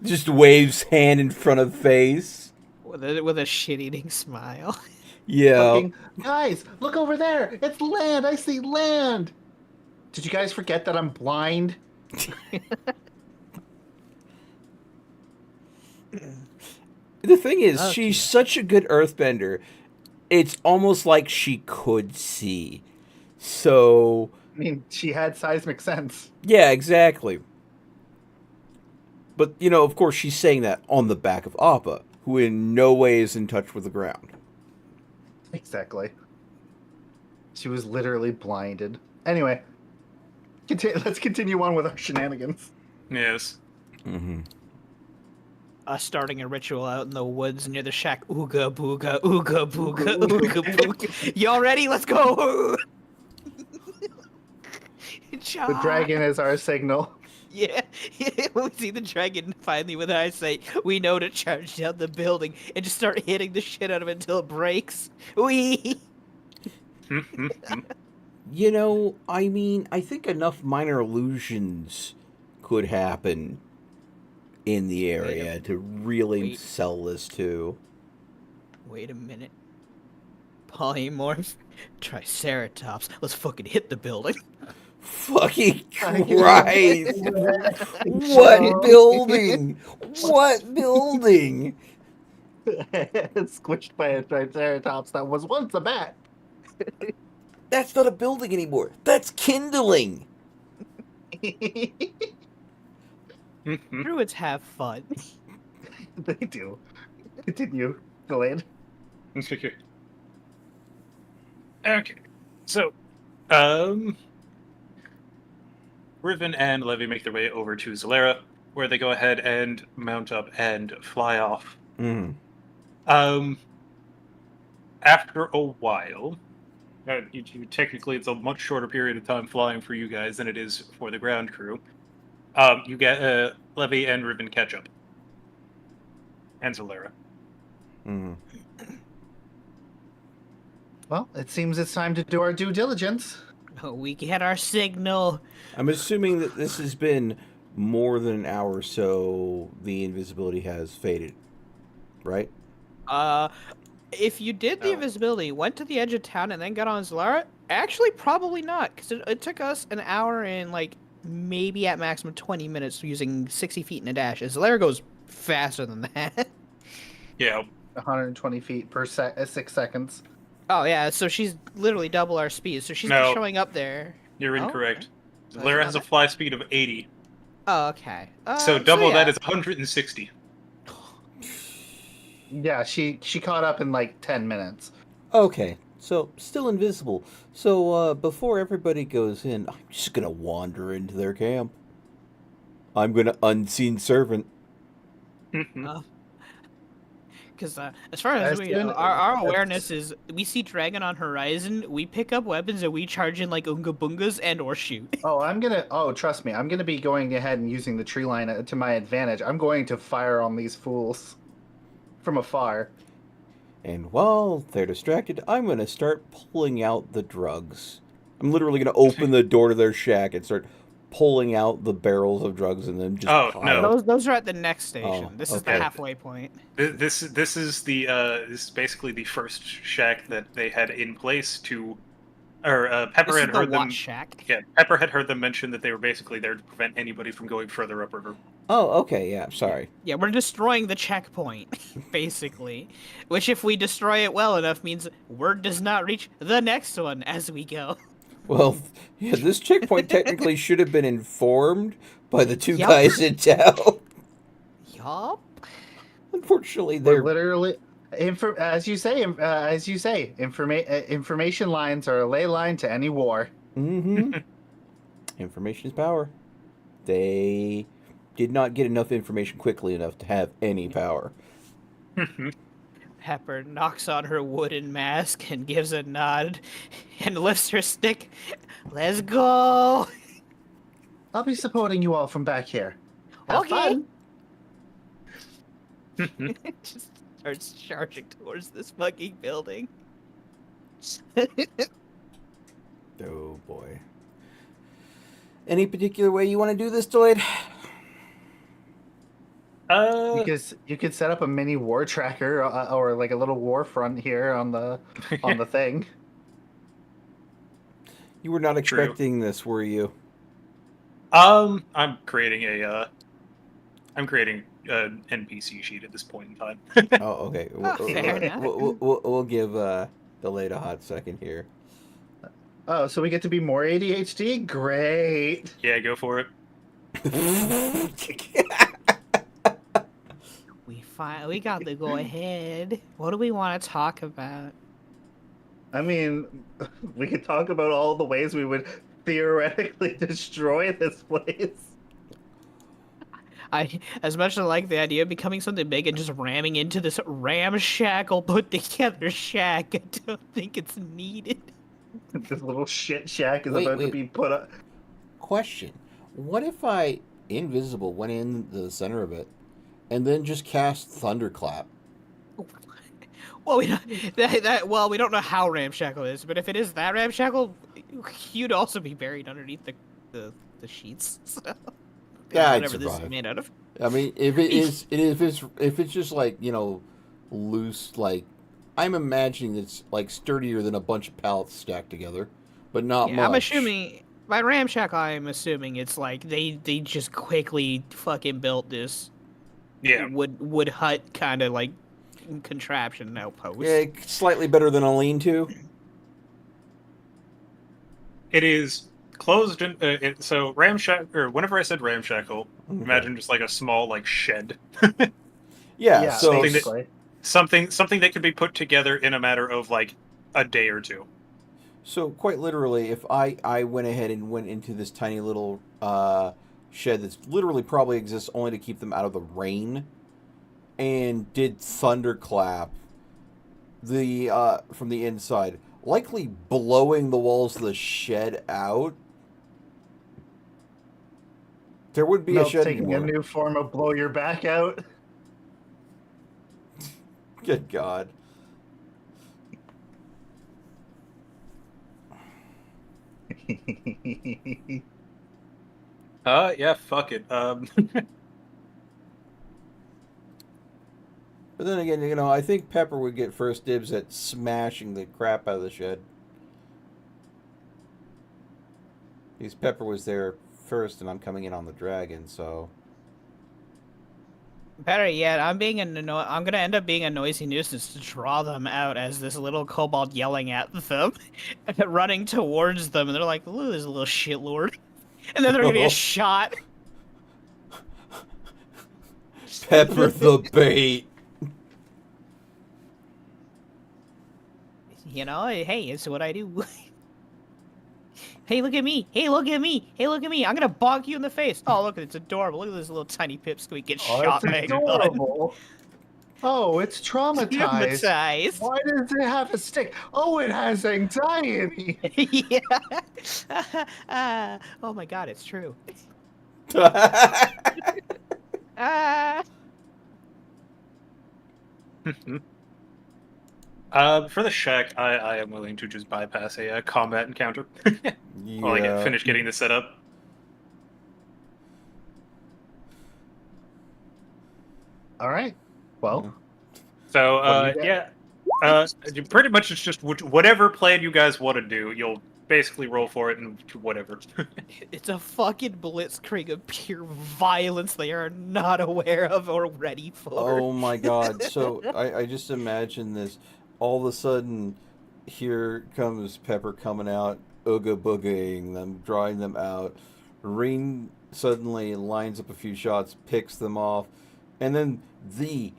Just waves hand in front of face. with a shit-eating smile. Yeah. Fucking, guys, look over there. It's land. I see land. Did you guys forget that I'm blind? The thing is, Okay. she's such a good earthbender. It's almost like she could see. So, I mean, she had seismic sense. yeah, exactly. But, of course, she's saying that on the back of Appa, who in no way is in touch with the ground. Exactly. She was literally blinded. Anyway, let's continue on with our shenanigans. Yes. Mm-hmm. Us starting a ritual out in the woods near the shack. Ooga booga, ooga booga, ooga booga. Y'all ready? Let's go! The dragon is our signal. Yeah, when we see the dragon finally with eyesight, we know to charge down the building and just start hitting the shit out of it until it breaks. Wee! You know, I mean, I think enough minor illusions could happen in the area to really wait. sell this to. Wait a minute. Polymorph, Triceratops. Let's fucking hit the building. Fucking I Christ! What building? What building? Squished by a triceratops that was once a bat. That's not a building anymore. That's kindling. Druids have fun. They do. Continue, Delayed. Okay. Okay. So, Riven and Levy make their way over to Zalera, where they go ahead and mount up and fly off. Mm. After a while, technically it's a much shorter period of time flying for you guys than it is for the ground crew. You get Levy and Riven catch up, and Zalera. Mm. Well, it seems it's time to do our due diligence. Oh, we get our signal. I'm assuming that this has been more than an hour, so the invisibility has faded, right? If you did the Oh. invisibility, went to the edge of town, and then got on Zalara, actually probably not, because it took us an hour and like maybe at maximum 20 minutes using 60 feet in a dash. And Zalara goes faster than that. Yeah. 120 feet per 6 seconds. Oh yeah, so she's literally double our speed. So she's No. just showing up there. You're Oh, incorrect. okay. Zalera has a fly speed of 80, Oh, okay. so double that yeah. is 160. Yeah, she caught up in like 10 minutes. Okay, so still invisible. So before everybody goes in, I'm just gonna wander into their camp. I'm gonna unseen servant. Because as far as As we soon- know, our as- awareness is we see dragon on horizon, we pick up weapons and we charge in like unga bungas and or shoot. Trust me, I'm gonna be going ahead and using the tree line to my advantage. I'm going to fire on these fools from afar. And while they're distracted, I'm gonna start pulling out the drugs. I'm literally gonna open the door to their shack and start pulling out the barrels of drugs and then just Oh, no. Those are at the next station. Oh, This is the okay. halfway point. This is basically the first shack that they had in place to, or Pepper This had is the heard them. watch shack. Yeah, Pepper had heard them mention that they were basically there to prevent anybody from going further upriver. Oh, okay, yeah, sorry. Yeah, we're destroying the checkpoint, basically. Which, if we destroy it well enough, means word does not reach the next one as we go. Well, yeah, this checkpoint technically should have been informed by the two Yup. guys in town. Yup. Unfortunately, We're they're literally, as you say, information lines are a ley line to any war. Mm-hmm. Information is power. They did not get enough information quickly enough to have any power. Pepper knocks on her wooden mask and gives a nod and lifts her stick. Let's go! I'll be supporting you all from back here. Have Okay. fun. Just starts charging towards this fucking building. Oh boy. Any particular way you want to do this, Delayed? You could set up a mini war tracker or like a little war front here on the thing. You were not True. expecting this, were you? I'm creating an NPC sheet at this point in time. Oh, okay. Fair enough. We'll give Delayed a hot second here. Oh, so we get to be more ADHD? Great. Yeah, go for it. We got the go ahead. What do we want to talk about? I mean, we could talk about all the ways we would theoretically destroy this place. As much as I like the idea of becoming something big and just ramming into this ramshackle put together shack, I don't think it's needed. This little shit shack is Wait, about to wait. be put up. Question: what if I invisible went in the center of it, and then just cast thunderclap? Well, we don't, well, we don't know how ramshackle is, but if it is that ramshackle, you'd also be buried underneath the sheets. So, Yeah, I'd whatever this is survive. made out of. I mean, if it's just like loose, like I'm imagining it's like sturdier than a bunch of pallets stacked together, but not Yeah, much. I'm assuming by ramshackle, I'm assuming it's like they just quickly fucking built this Yeah. wood hut kind of like contraption outpost. Yeah, slightly better than a lean-to. It is closed in. So ramshackle, or whenever I said ramshackle, imagine just like a small like shed. Yeah, so basically. Something that could be put together in a matter of like a day or two. So quite literally, if I went ahead and went into this tiny little shed that's literally probably exists only to keep them out of the rain, and did thunderclap from the inside, likely blowing the walls of the shed out, there would be a Melt's shed taking anymore. a new form of blow your back out. Good God. Yeah, fuck it. But then again, I think Pepper would get first dibs at smashing the crap out of the shed. Because Pepper was there first, and I'm coming in on the dragon, so... Better yet, I'm gonna end up being a noisy nuisance to draw them out as this little kobold yelling at them, running towards them, and they're like, "Ooh, there's a little shitlord," and then they're gonna get shot. Pepper the bait. Hey, it's what I do. Hey, look at me! Hey, look at me! Hey, look at me! I'm gonna bonk you in the face! Oh, look, it's adorable. Look at this little tiny pipsqueak get shot by a gun. Adorable. Oh, it's traumatized. Traumatized. Why does it have a stick? Oh, it has anxiety. Yeah. Oh my god, it's true. For the shack, I am willing to just bypass a combat encounter Yeah. while I finish getting this set up. All right. Well, So What do you yeah, pretty much it's just whatever plan you guys want to do, you'll basically roll for it and whatever. It's a fucking blitzkrieg of pure violence they are not aware of or ready for. Oh my God. So I just imagine this. All of a sudden, here comes Pepper coming out, ooga boogieing them, drawing them out. Ring suddenly lines up a few shots, picks them off, and then the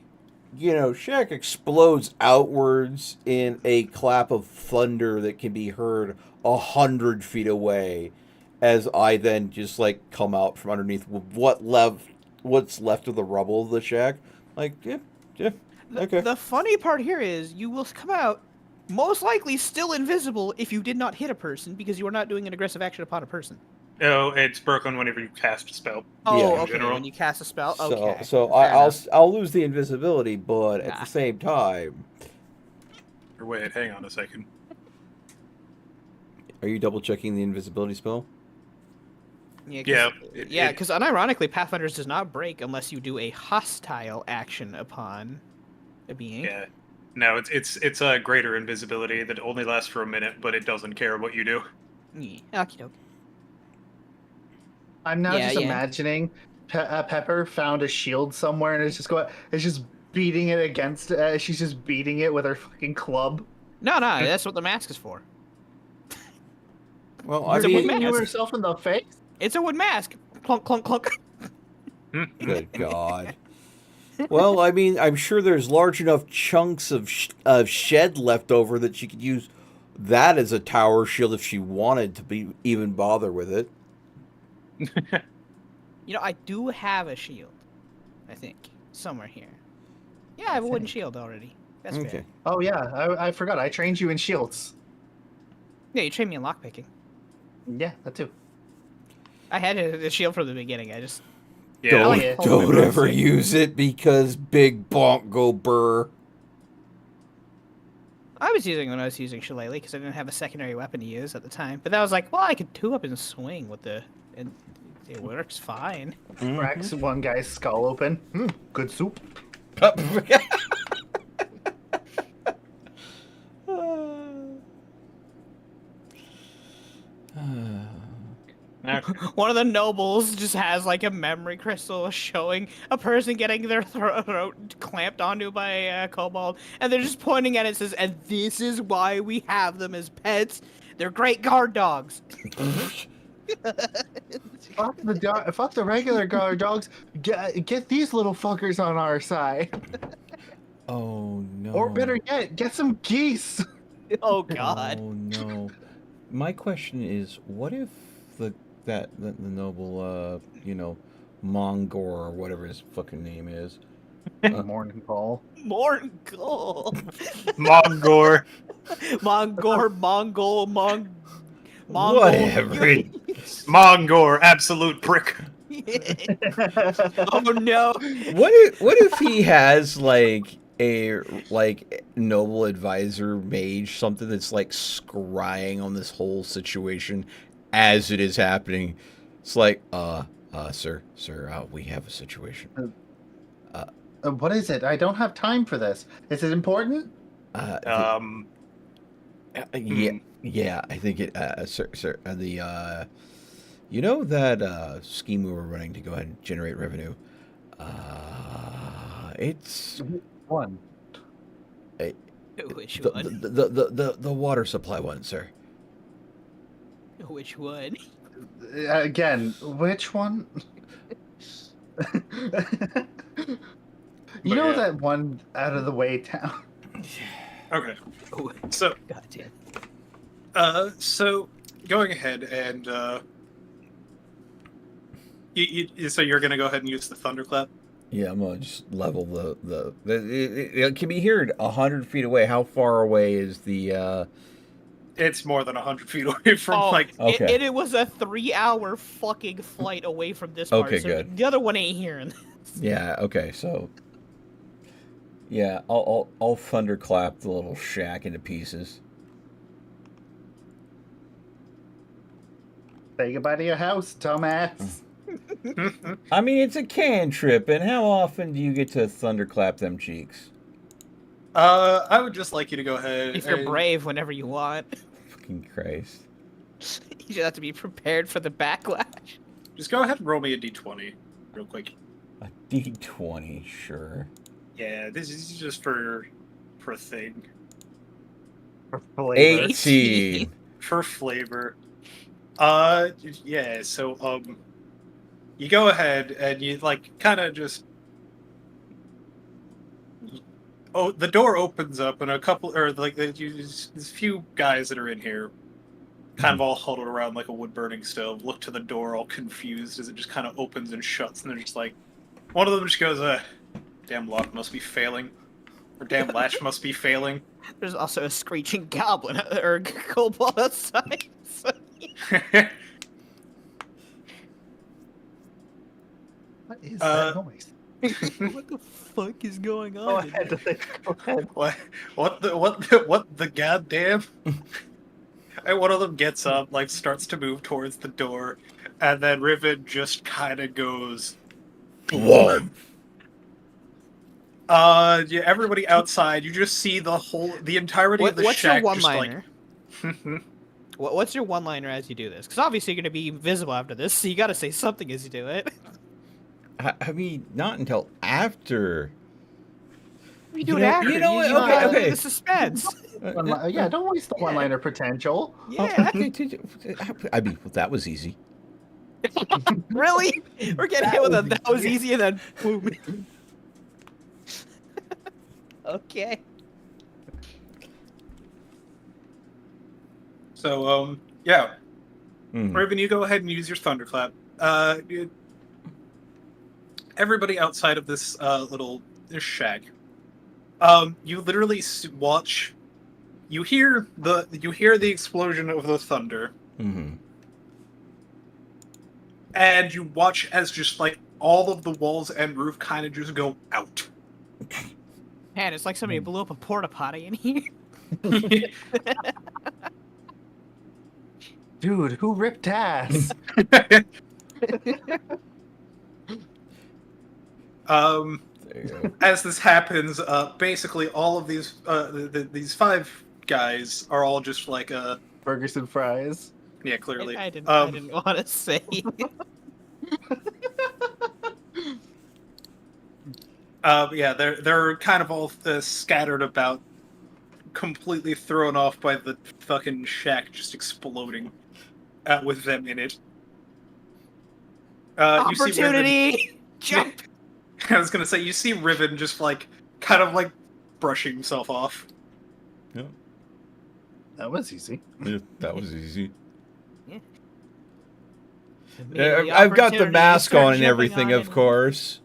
shack explodes outwards in a clap of thunder that can be heard 100 feet away, as I then just like come out from underneath what's left of the rubble of the shack. Like, yeah, okay. The funny part here is you will come out most likely still invisible if you did not hit a person because you are not doing an aggressive action upon a person. No, it's broken whenever you cast a spell. Oh, Yeah. okay. General. When you cast a spell, So, okay. so Fair enough. I'll lose the invisibility, but at Ah. the same time, Or wait, hang on a second. are you double checking the invisibility spell? Yeah, Because unironically, Pathfinders does not break unless you do a hostile action upon a being. Yeah. No, it's a greater invisibility that only lasts for a minute, but it doesn't care what you do. Yeah. Okie doke. I'm now Yeah, just yeah. imagining Pepper found a shield somewhere and it's just beating it against. She's just beating it with her fucking club. No, that's what the mask is for. Well, It's I a mean, wood You mask. herself in the face. It's a wood mask. Clunk, clunk, clunk. good God. Well, I mean, I'm sure there's large enough chunks of shed left over that she could use that as a tower shield if she wanted to be even bother with it. You know, I do have a shield. I think somewhere here. Yeah, I have a wooden shield already. That's Okay. fair. Oh yeah, I forgot. I trained you in shields. Yeah, you trained me in lockpicking. Yeah, that too. I had a shield from the beginning. I just Yeah, Don't, like yeah. pulling don't it. ever use it because big bonk go burr. I was using it when I was using Shillelagh because I didn't have a secondary weapon to use at the time. But that was like, well, I could 2-up and swing with the, and it works fine. Cracks one guy's skull open. Good soup. One of the nobles just has like a memory crystal showing a person getting their throat clamped onto by a kobold, and they're just pointing at it and says, and this is why we have them as pets. They're great guard dogs. Fuck the regular guard dogs. Get these little fuckers on our side. Oh no. Or better yet, get some geese. Oh god. Oh no. My question is, what if the noble Mongor or whatever his fucking name is. Morning call. Morgul. Mongor. Mongor, Mongol. Whatever. Mongor, absolute prick. Oh no. What if he has like a noble advisor mage, something that's like scrying on this whole situation as it is happening? It's like, sir, we have a situation. What is it? I don't have time for this. Is it important? Yeah, I think it, sir, you know that scheme we were running to go ahead and generate revenue. It's One. Which the, one? the water supply one, sir. Which one? Again, which one? You know yeah. that one out of the way town? Okay. So, Goddamn. so going ahead and so you're gonna go ahead and use the thunderclap. Yeah, I'm gonna just level it can be heard 100 feet away. How far away is the? It's more than 100 feet away from like. Okay. It was a 3-hour fucking flight away from this part. Okay, so good. The other one ain't hearing this. Yeah. Okay. So. Yeah, I'll thunderclap the little shack into pieces. Say goodbye to your house, dumbass. I mean, it's a cantrip, and how often do you get to thunderclap them cheeks? I would just like you to go ahead. If you're and- brave whenever you want. Fucking Christ. You just have to be prepared for the backlash. Just go ahead and roll me a d20 real quick. A D20, sure. Yeah, this is just for a thing. For flavor. 18. For flavor. Yeah, so you go ahead and you like kind of just the door opens up and a couple or like there's a few guys that are in here kind of all huddled around like a wood burning stove, look to the door all confused as it just kind of opens and shuts, and they're just like, one of them just goes, damn lock must be failing, or damn latch must be failing. There's also a screeching goblin or kobold outside. So, What is that noise? what the fuck is going Go on? ahead. Go ahead. what the goddamn? And one of them gets up, like starts to move towards the door, and then Riven just kind of goes, Whoa. yeah, everybody outside, you just see the entirety of the What's shack your just one-liner? like... What's your one-liner as you do this? Because obviously you're going to be visible after this, so you got to say something as you do it. I mean, not until after. You do You it know- after. you know what? got Okay. the suspense. Yeah, don't waste the one-liner potential. Yeah. I mean, well, that was easy. Really? We're getting hit with a that was easy and then boom. Okay. So, yeah. Mm. Raven, you go ahead and use your thunderclap. Everybody outside of this little shack, you literally watch. You hear the explosion of the thunder, Mm-hmm. and you watch as just like all of the walls and roof kind of just go out. Man, it's like somebody blew up a porta potty in here. Dude, who ripped ass? There you go. As this happens, basically all of these these five guys are all just like Burgers and fries. yeah, clearly. I didn't want to say. Yeah, they're kind of all scattered about, completely thrown off by the fucking shack just exploding, with them in it. You see Riven, Opportunity! Jump! I was gonna say, you see Riven just like kind of like brushing himself off. Yeah. That was easy. Yeah, that was easy. Immediately I've got the opportunity, mask start on and jumping everything, on of it. course.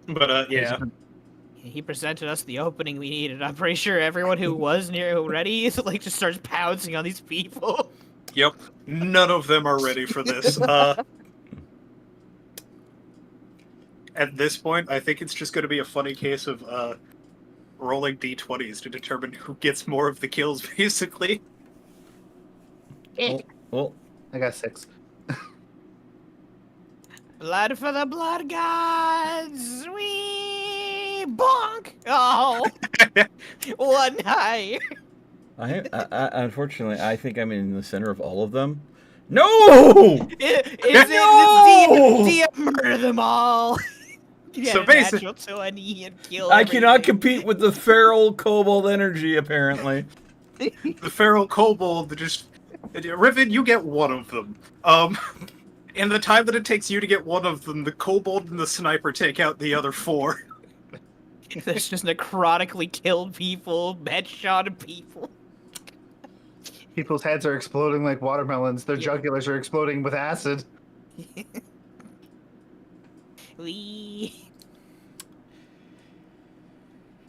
But yeah, He presented us the opening we needed. I'm pretty sure everyone who was near ready like just starts pouncing on these people. yep, none of them are ready for this. At this point, I think it's just going to be a funny case of rolling d20s to determine who gets more of the kills, basically. Well, I got 6. Blood for the blood gods! Wee bonk! Oh, one high. I unfortunately, I think I'm in the center of all of them. No! No! Do you murder them all? Get So a basic- natural 20 and kill I cannot everything. compete with the feral kobold energy, apparently. The feral kobold just... Riven, you get one of them. In the time that it takes you to get one of them, the kobold and the sniper take out the other 4. There's just necrotically killed people, headshotted people. People's heads are exploding like watermelons. Their Yeah. jugulars are exploding with acid. Wee.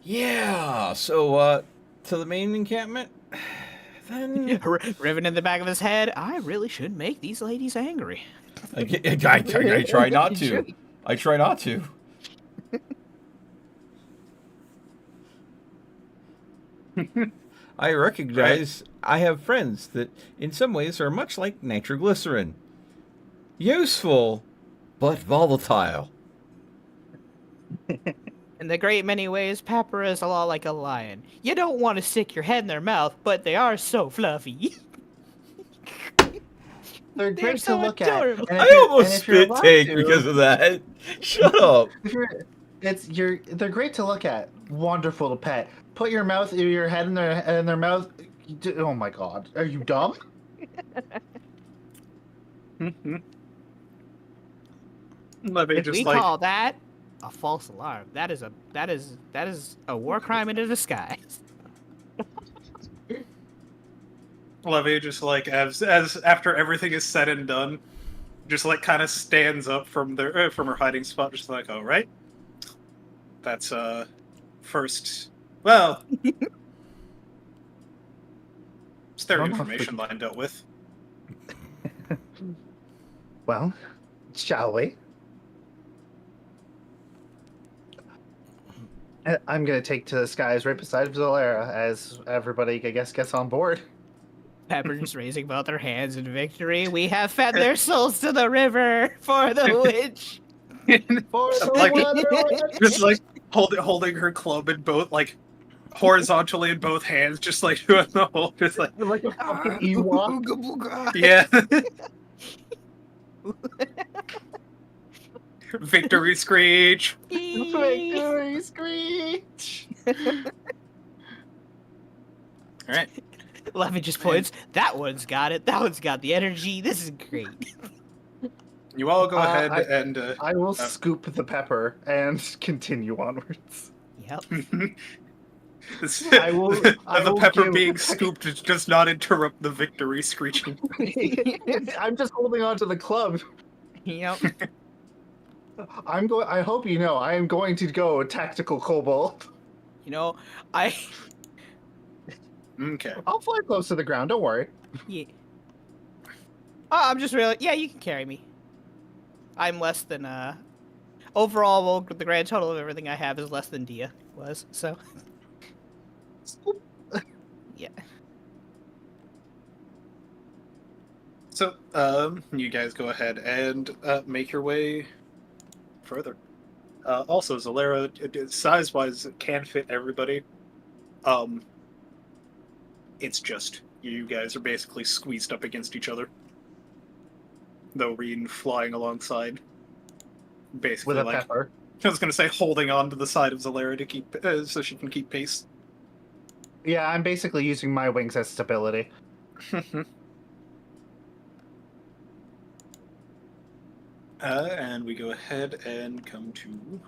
Yeah, so, to the main encampment? Then... Riven in the back of his head. I really should make these ladies angry. I try not to. I try not to. I recognize I have friends that in some ways are much like nitroglycerin. Useful, but volatile. In the great many ways, Pepper is a lot like a lion. You don't want to stick your head in their mouth, but they are so fluffy. They're They're great so to look adorable. at. And I if you're- almost and if you're spit allowed take to- because of that. Shut up. if you're- they're great to look at. Wonderful to pet. Put your head in their mouth. Oh my god, are you dumb? Levy just We like... call that a false alarm. That is a war crime in a disguise. Levy just like, as after everything is said and done, just like kind of stands up from her hiding spot, just like, all right, that's first. Well, it's their I'm not information line dealt with. Well, shall we? I'm gonna take to the skies right beside Zolera as everybody, I guess, gets on board. Pepper just raising both her hands in victory. We have fed their souls to the river for the witch. For the Like- water. Just like holding her club in both, like horizontally in both hands, just like doing the whole, just like Like a fucking Ewok. yeah. Victory screech. Victory screech. All right. Levy just points. That one's got it. That one's got the energy. This is great. You all go ahead I- and I will scoop the pepper and continue onwards. Yep. I will The pepper give- being scooped does not interrupt the victory screeching. I'm just holding on to the club. Yep. I hope you know I am going to go tactical kobold. You know, I. Okay. I'll fly close to the ground. Don't worry. Yeah. I'm just really. Yeah, you can carry me. I'm less than Overall, well, the grand total of everything I have is less than Dia was. So. Yeah. So, you guys go ahead and make your way further. Also, Zalera, size-wise, can fit everybody. It's just you guys are basically squeezed up against each other. Though Reen flying alongside, basically With a like pepper. I was gonna say holding on to the side of Zalera to keep so she can keep pace. Yeah, I'm basically using my wings as stability. And we go ahead and come to.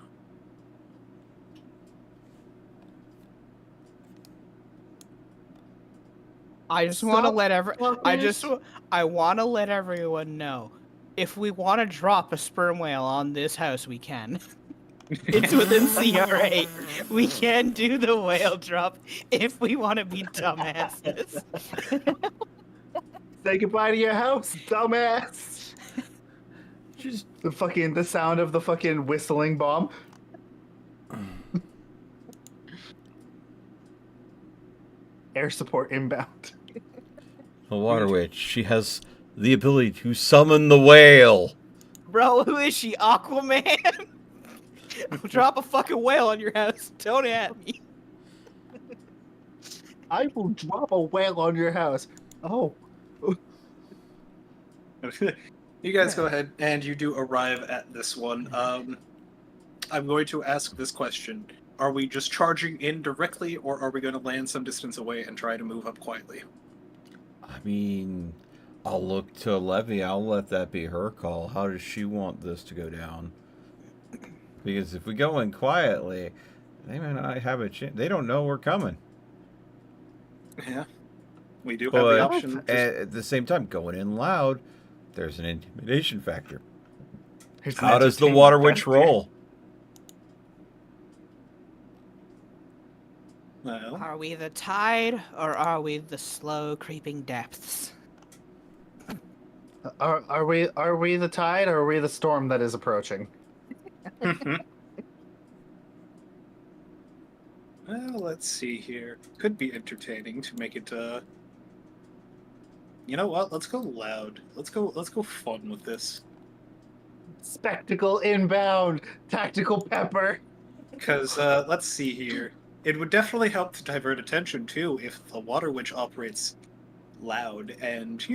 I just want to let fuckers. I want to let everyone know, if we want to drop a sperm whale on this house, we can. It's within CRA. We can do the whale drop if we want to be dumbasses. Say goodbye to your house, dumbass. Just The sound of the fucking whistling bomb. Air support inbound. a water witch. She has the ability to summon the whale. Bro, who is she? Aquaman? Drop a fucking whale on your house. Don't at me. I will drop a whale on your house. Oh. You guys go ahead and you do arrive at this one. I'm going to ask this question. Are we just charging in directly, or are we going to land some distance away and try to move up quietly? I mean, I'll look to Levy. I'll let that be her call. How does she want this to go down? Because if we go in quietly, they may not have a chance. They don't know we're coming. Yeah. We do have But the option. at the same time, going in loud, there's an intimidation factor. Here's an How does the entertainment water witch factor. roll? Well, Are we the tide, or are we the slow creeping depths? Are we the tide, or are we the storm that is approaching? well, let's see here. Could be entertaining to make it. You know what? Let's go loud. Let's go fun with this. Spectacle inbound. Tactical pepper. Because let's see here. It would definitely help to divert attention too if the water witch operates loud, and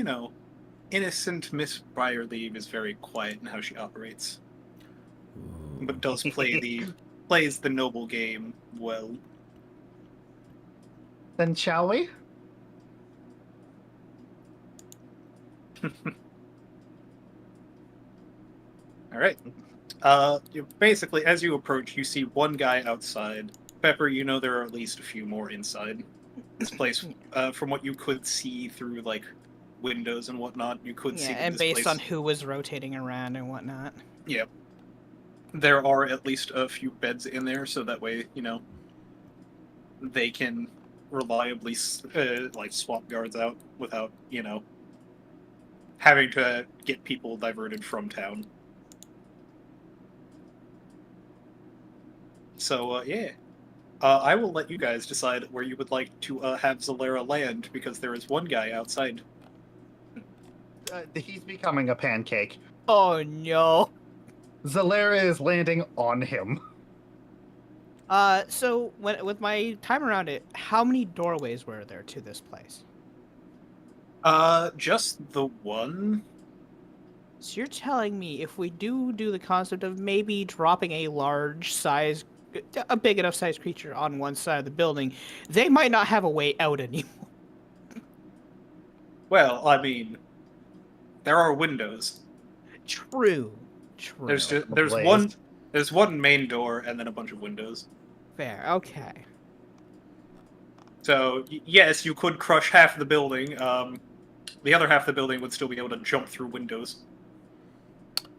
innocent Miss Briarleaf is very quiet in how she operates, but does plays the noble game well. Then shall we? All right. Basically, as you approach, you see one guy outside. Pepper, there are at least a few more inside this place. From what you could see through like windows and whatnot, you could see. Yeah, that and this based place... on who was rotating around and whatnot. Yeah. There are at least a few beds in there, so that way, they can reliably like swap guards out without, having to get people diverted from town. So, yeah. I will let you guys decide where you would like to have Zalera land, because there is one guy outside. He's becoming a pancake. Oh no. Zalera is landing on him. So with my time around it, how many doorways were there to this place? Just the one. So you're telling me if we do the concept of maybe dropping a big enough size creature on one side of the building, they might not have a way out anymore. Well, I mean, there are windows. True. There's one main door and then a bunch of windows. Fair. Okay. So yes, you could crush half of the building. The other half of the building would still be able to jump through windows.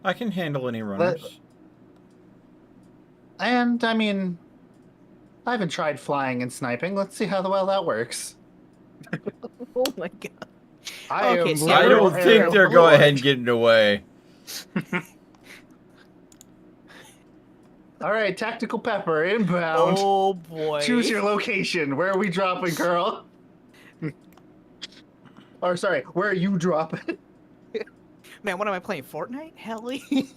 I can handle any runners. And I mean, I haven't tried flying and sniping. Let's see how well that works. Oh my god. I Okay, am. so I literal don't think aerial they're going ahead and fluid. getting away. All right, tactical pepper inbound. Oh boy. Choose your location. Where are we dropping, girl? Or sorry, where are you dropping? Man, what am I playing? Fortnite? Helly?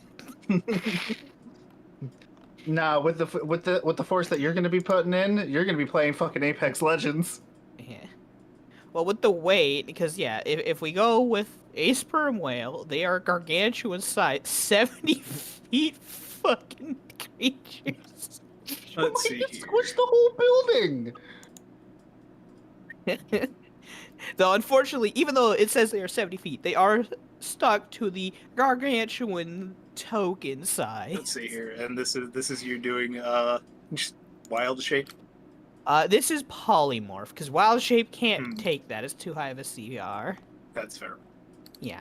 Nah, with the force that you're gonna be putting in, you're gonna be playing fucking Apex Legends. Yeah. Well, with the weight, because yeah, if we go with a sperm whale, they are gargantuan size, 70 feet fucking creatures. Let's see Just here. squish the whole building. Though unfortunately, even though it says they are 70 feet, they are stuck to the gargantuan token size. Let's see here, and this is you doing just wild shape. This is polymorph, because wild shape can't Hmm. take that. It's too high of a CR. That's fair. Yeah.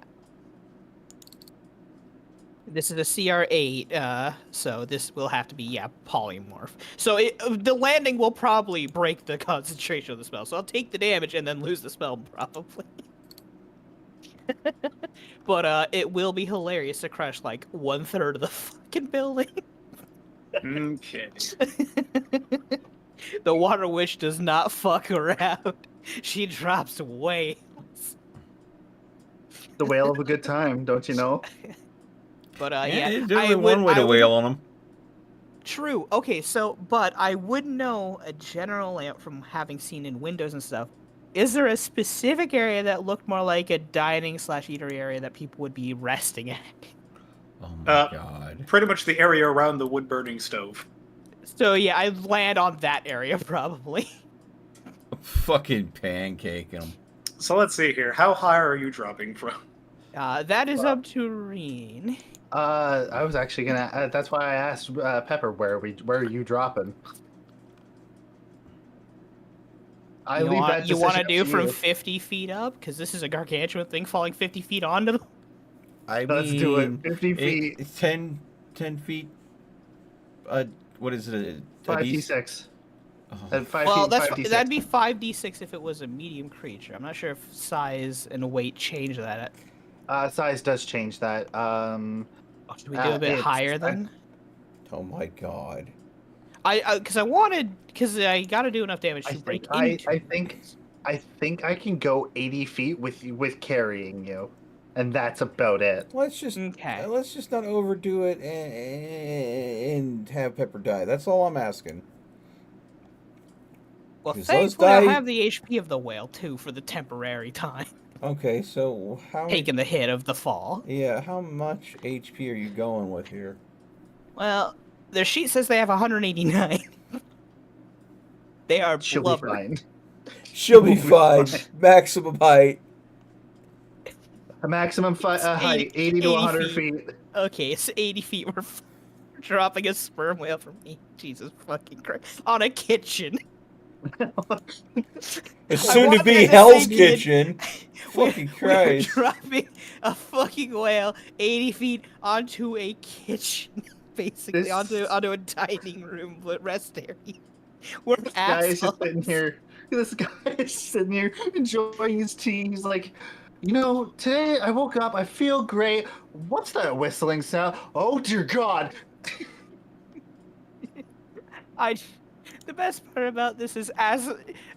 This is a CR8, so this will have to be, yeah, polymorph. So the landing will probably break the concentration of the spell, so I'll take the damage and then lose the spell, probably. But, it will be hilarious to crush, like, 1/3 of the fucking building. Okay. The Water Witch does not fuck around. She drops whales. The whale of a good time, don't you know? But, Yeah, yeah, there's only one way to wail on them. True. Okay, so, but I would know a general layout from having seen in windows and stuff. Is there a specific area that looked more like a dining/eatery area that people would be resting at? Oh my god. Pretty much the area around the wood burning stove. So yeah, I'd land on that area probably. Fucking pancake them. So let's see here. How high are you dropping from? That is up to Reen. I was actually gonna. That's why I asked Pepper where are you dropping. I leave that You want to decision do up from you. 50 feet up? Because this is a gargantuan thing falling 50 feet onto them. I Let's mean, do it. 50 feet. It's 10 feet. What is it? 5d6. Oh, And 5 Well, feet, that's 5d6. that'd be 5d6 if it was a medium creature. I'm not sure if size and weight change that. Size does change that. Should we do a bit it's- higher then? oh my god. Because I gotta do enough damage to break into. I think I can go 80 feet with carrying you, and that's about it. Let's just not overdo it and have Pepper die. That's all I'm asking. Well, Because thankfully those I die- have the HP of the whale too for the temporary time, Okay, so how? taking the hit of the fall. Yeah, how much HP are you going with here? Well, their sheet says they have 189. They are She'll blubber. be fine. She'll be fine. Maximum height. A maximum height, 80 to 100 feet. Okay, it's 80 feet. We're dropping a sperm whale from me. Jesus fucking Christ. On a kitchen. It's I soon to wanted be to Hell's say, dude, Kitchen. Fucking We're Christ. dropping a fucking whale 80 feet onto a kitchen. Basically, This- onto a dining room rest area. We're This guy is just assholes. sitting here. This guy is sitting here enjoying his tea. He's like, you know, today I woke up. I feel great. What's that whistling sound? Oh dear God! The best part about this is, as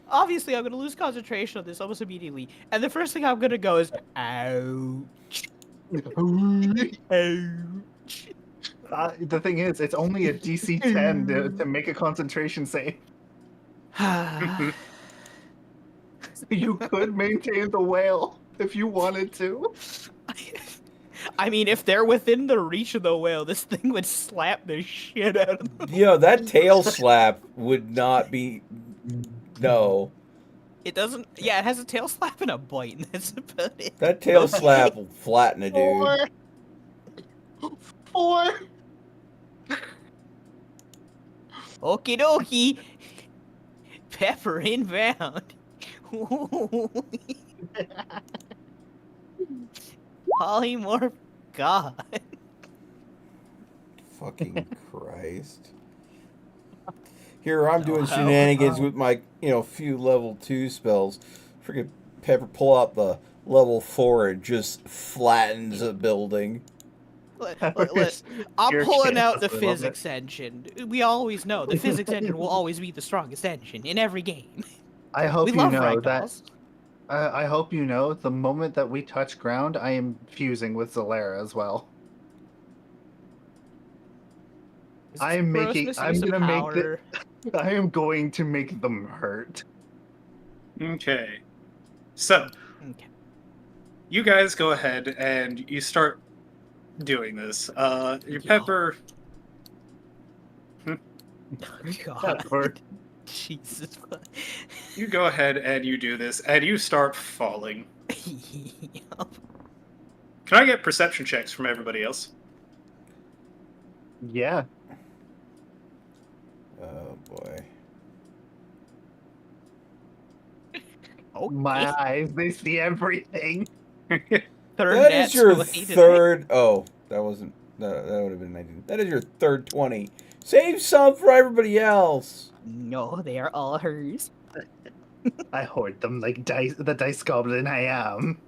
obviously I'm gonna lose concentration on this almost immediately, and the first thing I'm gonna go is ouch, ouch. The thing is, it's only a DC 10 to make a concentration save. You could maintain the whale if you wanted to. I mean, if they're within the reach of the whale, this thing would slap the shit out of them. Yo, that tail slap would not be. No. It doesn't. Yeah, it has a tail slap and a bite, and that's about it. That tail slap will flatten a dude. Four. Okie dokie. Pepper inbound. Polymorph God. Fucking Christ. Here I'm doing Oh, shenanigans with my, few level 2 spells. Freaking Pepper pull out the level 4 and just flattens a building. I'm Pure pulling out chaos, the I love physics engine. We always know the physics engine will always be the strongest engine in every game. I hope We you love know that. ragdolls. I hope you know the moment that we touch ground, I am fusing with Zalera as well. Is I am making. Grossness I'm use of gonna make the. power? I am going to make them hurt. Okay. So, Okay. you guys go ahead and you start doing this. Your Yeah. Pepper. God. Or- Jesus. You go ahead and you do this, and you start falling. Yup. Can I get perception checks from everybody else? Yeah. Oh boy. Okay. My eyes, they see everything. Third That nat is your 20 today. third. Oh, that wasn't. That would have been 19. That is your third 20. Save some for everybody else. No, they are all hers. I hoard them like dice. The dice goblin I am.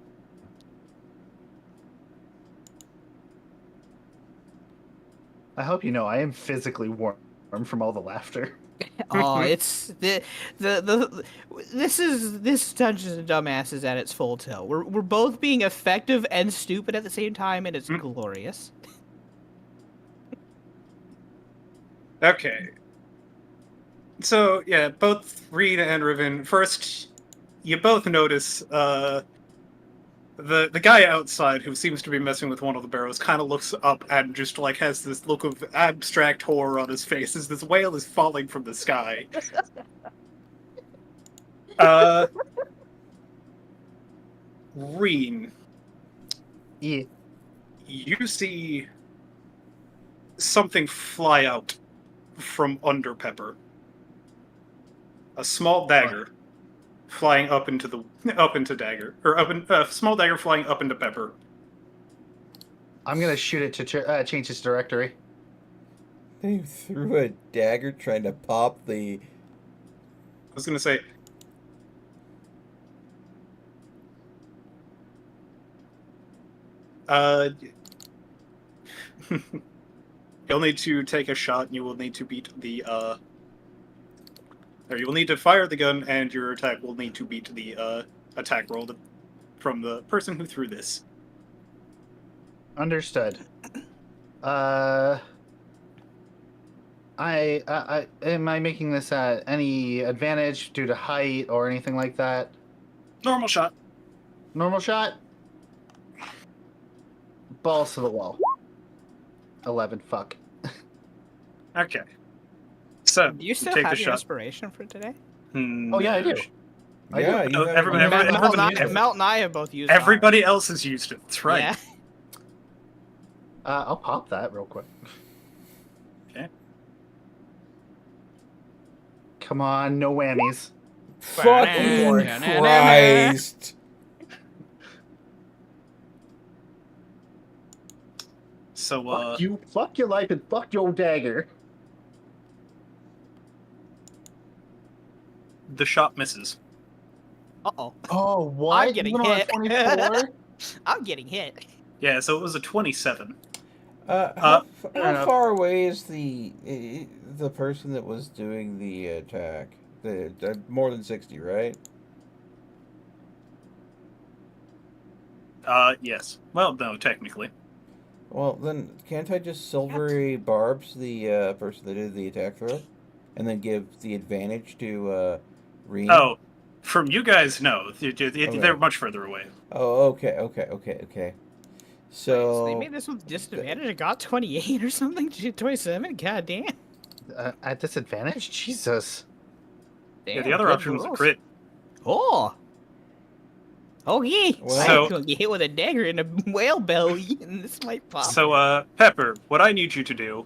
I hope you know I am physically warm from all the laughter. Oh, it's the this Dungeons and Dumbasses at its full tilt. We're both being effective and stupid at the same time, and it's glorious. Okay. So, yeah, both Reed and Riven, first, you both notice, the guy outside who seems to be messing with one of the barrels kind of looks up and just, like, has this look of abstract horror on his face as this whale is falling from the sky. Reen, Yeah. you see something fly out from under Pepper. A small dagger flying up into Dagger, or small dagger flying up into Pepper. I'm gonna shoot it to change its directory. They threw a dagger trying to pop the. I was gonna say. You'll need to take a shot, and you will need to beat the or you will need to fire the gun, and your attack will need to beat the attack roll from the person who threw this. Understood. Am I making this at any advantage due to height or anything like that? Normal shot. Normal shot. Balls to the wall. 11. Fuck. Okay. So Do you still take have the your shot. inspiration for today? Oh yeah, I do. I do. Yeah, you No, have everybody- you everybody- have- everybody- Melt and I have both used Everybody else has used it. That's right. Yeah. I'll pop that real quick. Okay. Come on, no whammies. Fucking Christ! So Fuck you, fuck your life, and fuck your dagger. the shot misses. Uh-oh. Oh, what? I'm getting Even on a hit. 24? I'm getting hit. Yeah, so it was a 27. How enough. far away is the person that was doing the attack? More than 60, right? Yes. Well, no, technically. Well, then can't I just silvery barbs the person that did the attack throw, and then give the advantage to Reen? Oh, from you guys, no. They're much further away. Oh, okay. So They made this with disadvantage. I got 28 or something. 27. God damn. At disadvantage? Jesus. Yeah, Damn, the other good option was a rolls. crit. Oh. Oh yeah. Well- So- I'm gonna get hit with a dagger in a whale belly, and this might pop. So, Pepper, what I need you to do,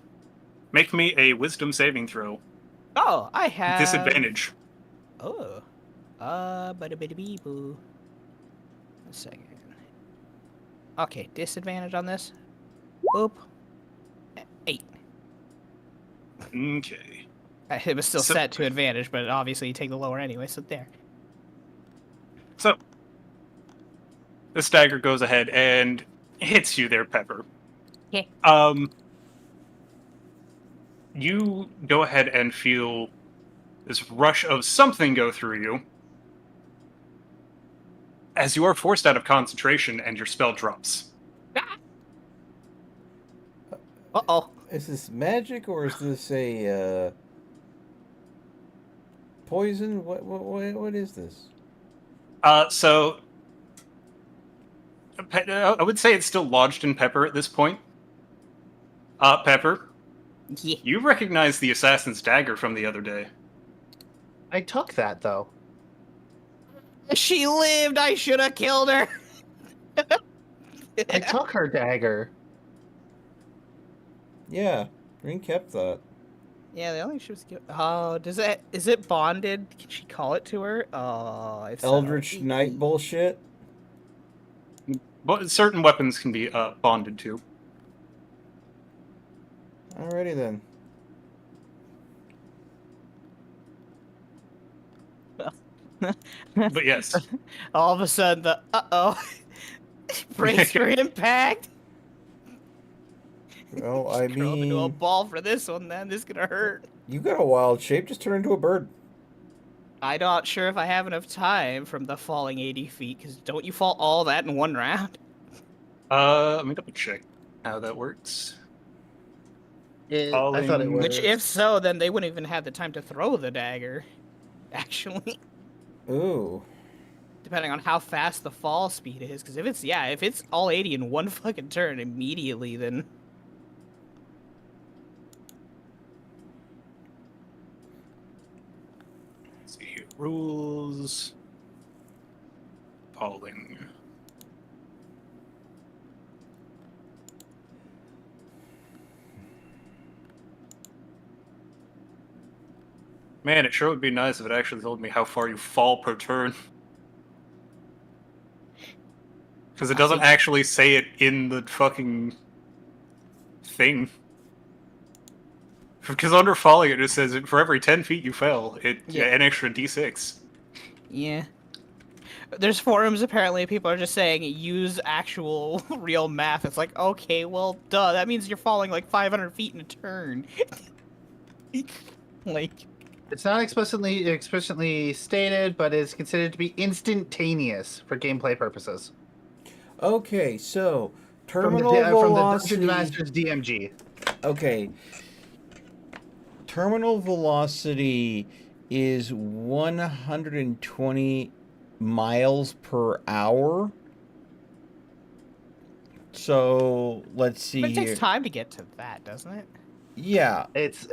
make me a wisdom saving throw. Oh, I have Disadvantage. Oh. Boo. A second. Okay, disadvantage on this. Boop. 8. Okay. It was still So- set to advantage, but obviously you take the lower anyway, so there. So, this dagger goes ahead and hits you there, Pepper. Yeah. You go ahead and feel this rush of something go through you as you are forced out of concentration and your spell drops. Uh-oh. Is this magic or is this a poison? What is this? So I would say it's still lodged in Pepper at this point. Pepper, Yeah. you recognize the assassin's dagger from the other day. I took that though. She lived! I should have killed her! I took her dagger. Yeah, Green kept that. Yeah, the only she was. Oh, is it bonded? Can she call it to her? Oh, if so. Eldritch Knight bullshit. But certain weapons can be bonded to. Alrighty then. But yes. All of a sudden, the brace for impact. Well, I Curl up into a mean, ball for this one. Then this is gonna hurt. you got a wild shape. Just turn into a bird. I'm not sure if I have enough time from the falling 80 feet. Because don't you fall all that in one round? Let me double check how that works. I thought it was. Which, if so, then they wouldn't even have the time to throw the dagger. Actually, Ooh. depending on how fast the fall speed is. Because if it's all 80 in one fucking turn immediately, then. Let's see here. Rules. Falling. Man, it sure would be nice if it actually told me how far you fall per turn. Because it doesn't actually say it in the fucking thing. Because under falling, it just says for every 10 feet you fell, an extra d6. Yeah. There's forums, apparently, people are just saying use actual real math. It's like, okay, well, duh, that means you're falling like 500 feet in a turn. Like, It's not explicitly stated, but is considered to be instantaneous for gameplay purposes. Okay, so From the terminal velocity. Dungeon Master's DMG. Okay. Terminal velocity is 120 miles per hour. So let's see but it here. takes time to get to that, doesn't it? Yeah. It's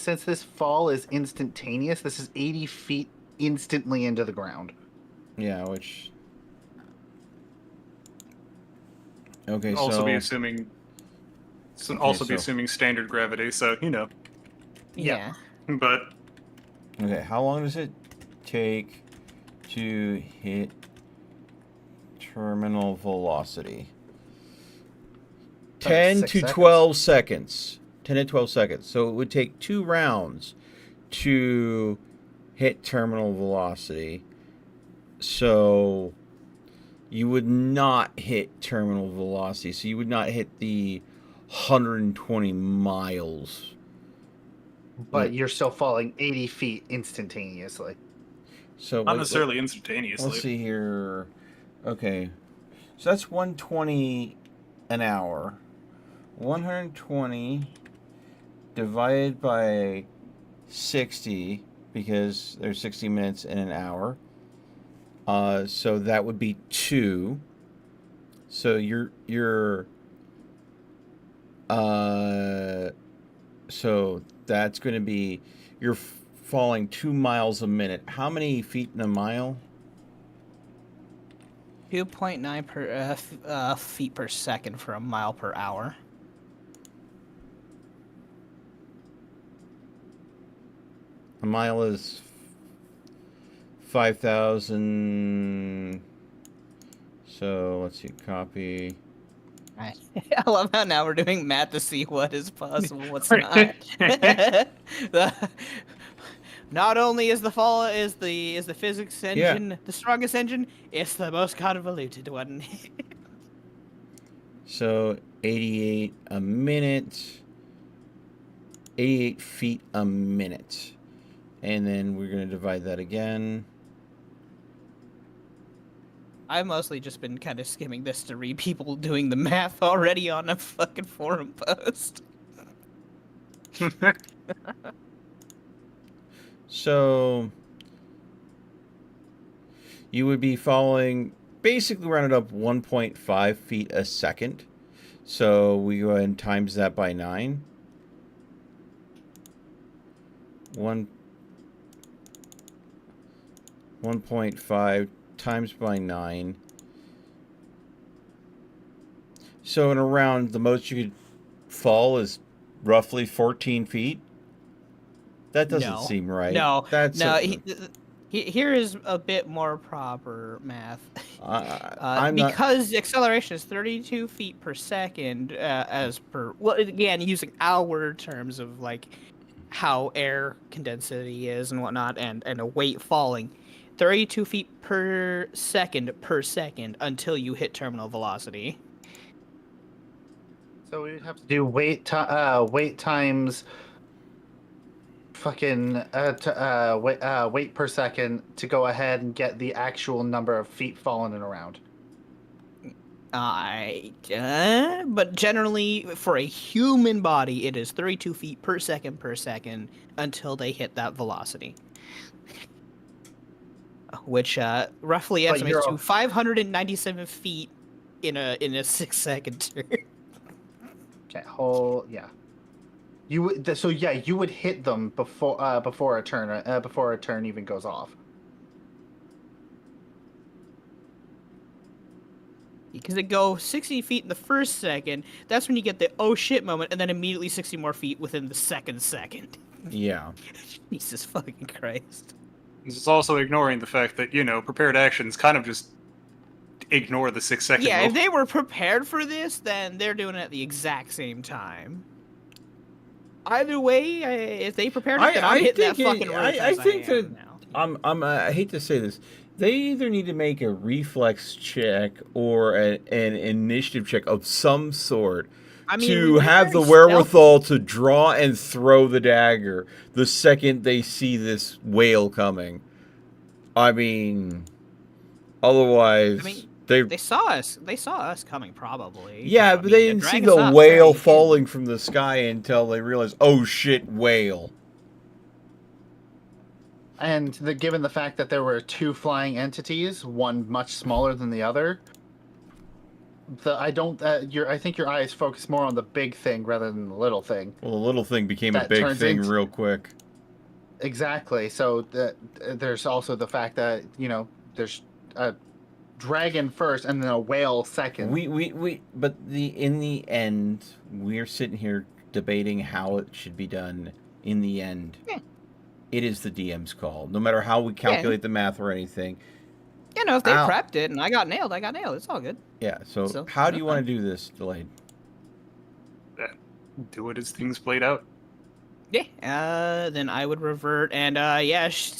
since this fall is instantaneous. This is 80 feet instantly into the ground. Yeah, which. Okay, Also so be assuming. Okay, Also be so- assuming standard gravity, so you know. Yeah. But okay, how long does it take to hit terminal velocity? 10 6 to seconds. 12 seconds. 10 to 12 seconds. So it would take 2 rounds to hit terminal velocity. So you would not hit terminal velocity. So you would not hit the 120 miles. But you're still falling 80 feet instantaneously. So not necessarily instantaneously. Let's see here. Okay. So that's 120 an hour. 120 divided by 60 because there's 60 minutes in an hour. So that would be 2. So so that's going to be you're falling 2 miles a minute. How many feet in a mile? 2.9 feet per second for a mile per hour. A mile is 5,000. So let's see, copy. I love how now we're doing math to see what is possible, what's not. Not only is the physics engine the strongest engine, it's the most convoluted one. So 88 a minute. 88 feet a minute. And then we're going to divide that again. I've mostly just been kind of skimming this to read people doing the math already on a fucking forum post. So you would be following basically rounded up 1.5 feet a second. So we go ahead and times that by 9. 1.5 times by 9. So in a round, the most you could fall is roughly 14 feet. That doesn't seem right. No, That's here is a bit more proper math. I'm because acceleration is 32 feet per second, as per, well, again, using our terms of like how air condensity is and whatnot, and a weight falling. 32 feet per second until you hit terminal velocity. So we would have to do weight times fucking weight per second to go ahead and get the actual number of feet fallen in a round. But generally, for a human body, it is 32 feet per second until they hit that velocity. Which roughly estimates to 597 feet in a 6-second turn. Okay, you would hit them before a turn even goes off. Because they go 60 feet in the first second, that's when you get the oh shit moment, and then immediately 60 more feet within the second. Yeah. Jesus fucking Christ. It's also ignoring the fact that, prepared actions kind of just ignore the 6-second Yeah, rule. if they were prepared for this, then they're doing it at the exact same time. Either way, if they prepared it, then I'm hitting that fucking road. I think that I hate to say this. They either need to make a reflex check or an initiative check of some sort to have the wherewithal to draw and throw the dagger the second they see this whale coming. I mean, otherwise, they saw us. They saw us coming, probably. Yeah, but they didn't see the whale falling from the sky until they realized, oh shit, whale. And given the fact that there were two flying entities, one much smaller than the other, I think your eyes focus more on the big thing rather than the little thing. Well, the little thing became a big thing real quick. Exactly. So there's also the fact that there's a dragon first and then a whale second. But in the end, we're sitting here debating how it should be done. In the end, it is the DM's call. No matter how we calculate the math or anything. If they prepped it and I got nailed, It's all good. Yeah. So how do you want to do this, Delayed? Do it as things played out. Yeah. Then I would revert, and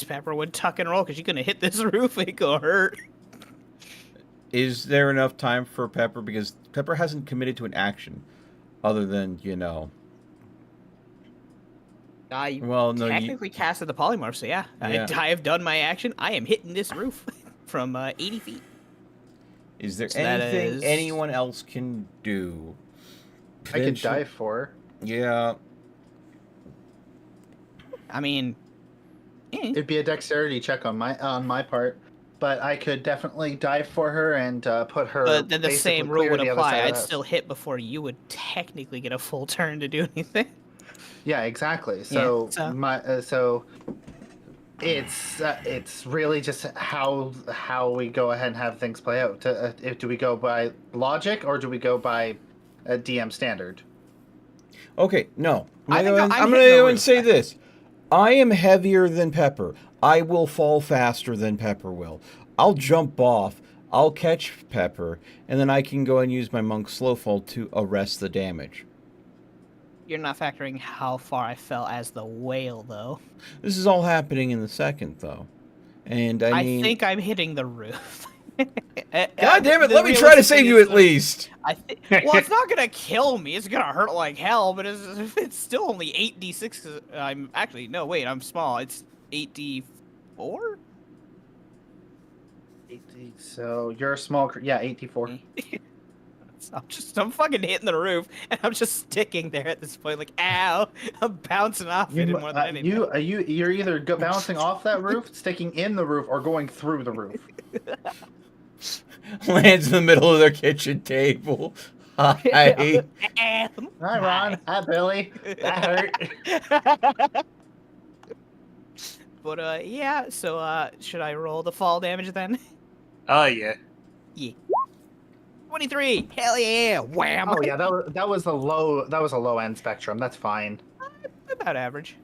Pepper would tuck and roll because you're gonna hit this roof. It go hurt. Is there enough time for Pepper? Because Pepper hasn't committed to an action other than, technically casted the polymorph, so yeah. I have done my action. I am hitting this roof from 80 feet. Is there anything anyone else can do? I could dive for her. Yeah. I mean, it'd be a dexterity check on my part. But I could definitely dive for her and put her. But then the same rule would apply. I'd still hit before you would technically get a full turn to do anything. Yeah, exactly. So it's really just how we go ahead and have things play out. Do we go by logic or do we go by a DM standard? Okay, no. I'm gonna go and say this. I am heavier than Pepper. I will fall faster than Pepper will. I'll jump off. I'll catch Pepper, and then I can go and use my monk slow fall to arrest the damage. You're not factoring how far I fell as the whale, though. This is all happening in the second, though. And I mean, think I'm hitting the roof. God damn it! Let me try to save you at least. Well, it's not gonna kill me. It's gonna hurt like hell, but it's still only 8d6. 'Cause I'm actually no. Wait, I'm small. It's 8d4. So you're a small. Yeah, 84. I'm fucking hitting the roof, and I'm just sticking there at this point. Like, ow! I'm bouncing off it more than anything. You're either bouncing off that roof, sticking in the roof, or going through the roof. Lands in the middle of their kitchen table. Hi. Hi, Ron. Hi, Billy. That hurt. But yeah. So should I roll the fall damage then? Yeah. Yeah. 23. Hell yeah! Wham! Oh yeah, that was a low end spectrum. That's fine. About average.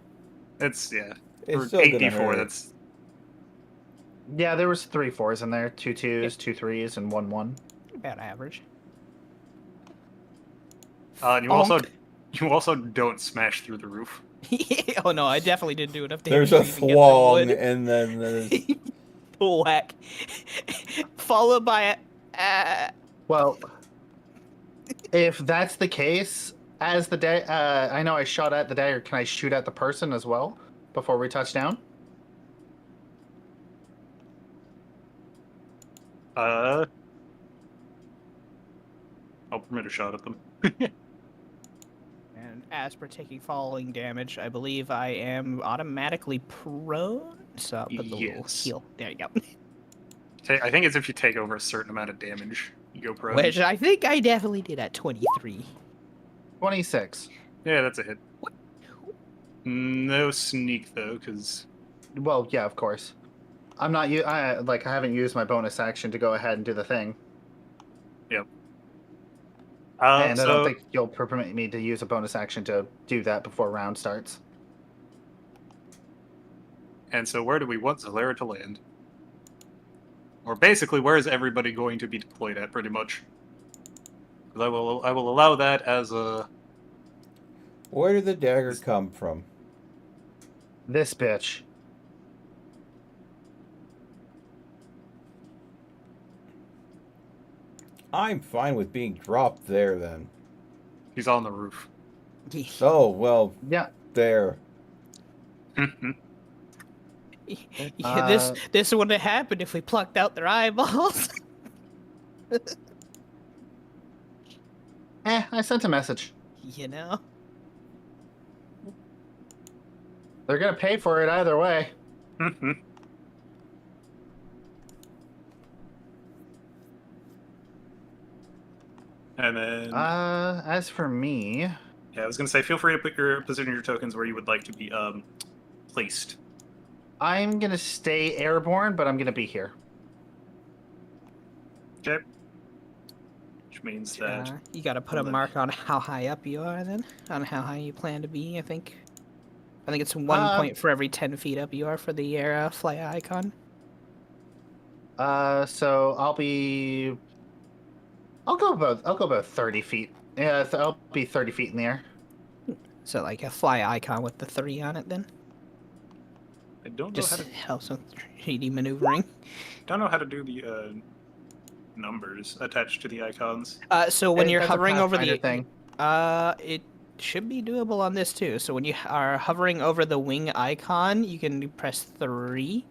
It's yeah. It's For still gonna 8d4. hurt. That's Yeah, there was 3 4s in there, 2 2s, 2 3s, and 1 1. About average. and you also don't smash through the roof. Oh no, I definitely didn't do enough damage. There's a to even get the thlong, wood. and then there's... Whack. Followed by a. Well, if that's the case, as the I know I shot at the dagger. Can I shoot at the person as well before we touch down? I'll permit a shot at them. And as per taking falling damage, I believe I am automatically prone. So I'll put the little Yes. heal. There you go. I think it's if you take over a certain amount of damage, you go prone. Which I think I definitely did at 23. 26. Yeah, that's a hit. No sneak though, because Well, yeah, of course. I'm not. I haven't used my bonus action to go ahead and do the thing, and I don't think you'll permit me to use a bonus action to do that before round starts. And so, where do we want Zalera to land? Or basically, where is everybody going to be deployed at, pretty much? Because I will allow that as a. Where did the dagger come from? This bitch. I'm fine with being dropped there, then. He's on the roof. Oh, well, Yeah. there. Yeah, this wouldn't have happened if we plucked out their eyeballs. I sent a message. You know? They're gonna pay for it either way. And then, As for me, yeah, I was gonna say, feel free to put your position your tokens where you would like to be placed. I'm gonna stay airborne, but I'm gonna be here. Okay. Which means that You gotta put a mark on how high up you are then. On how high you plan to be, I think. I think it's 1 point for every 10 feet up you are for the air fly icon. So I'll go about 30 feet. Yeah, I'll be 30 feet in the air. So like a fly icon with the 3 on it then. I don't know Just how to helps with 3D maneuvering. do the numbers attached to the icons. So when you're That's a hovering over the Pathfinder thing. it should be doable on this too. So when you are hovering over the wing icon, you can press 3.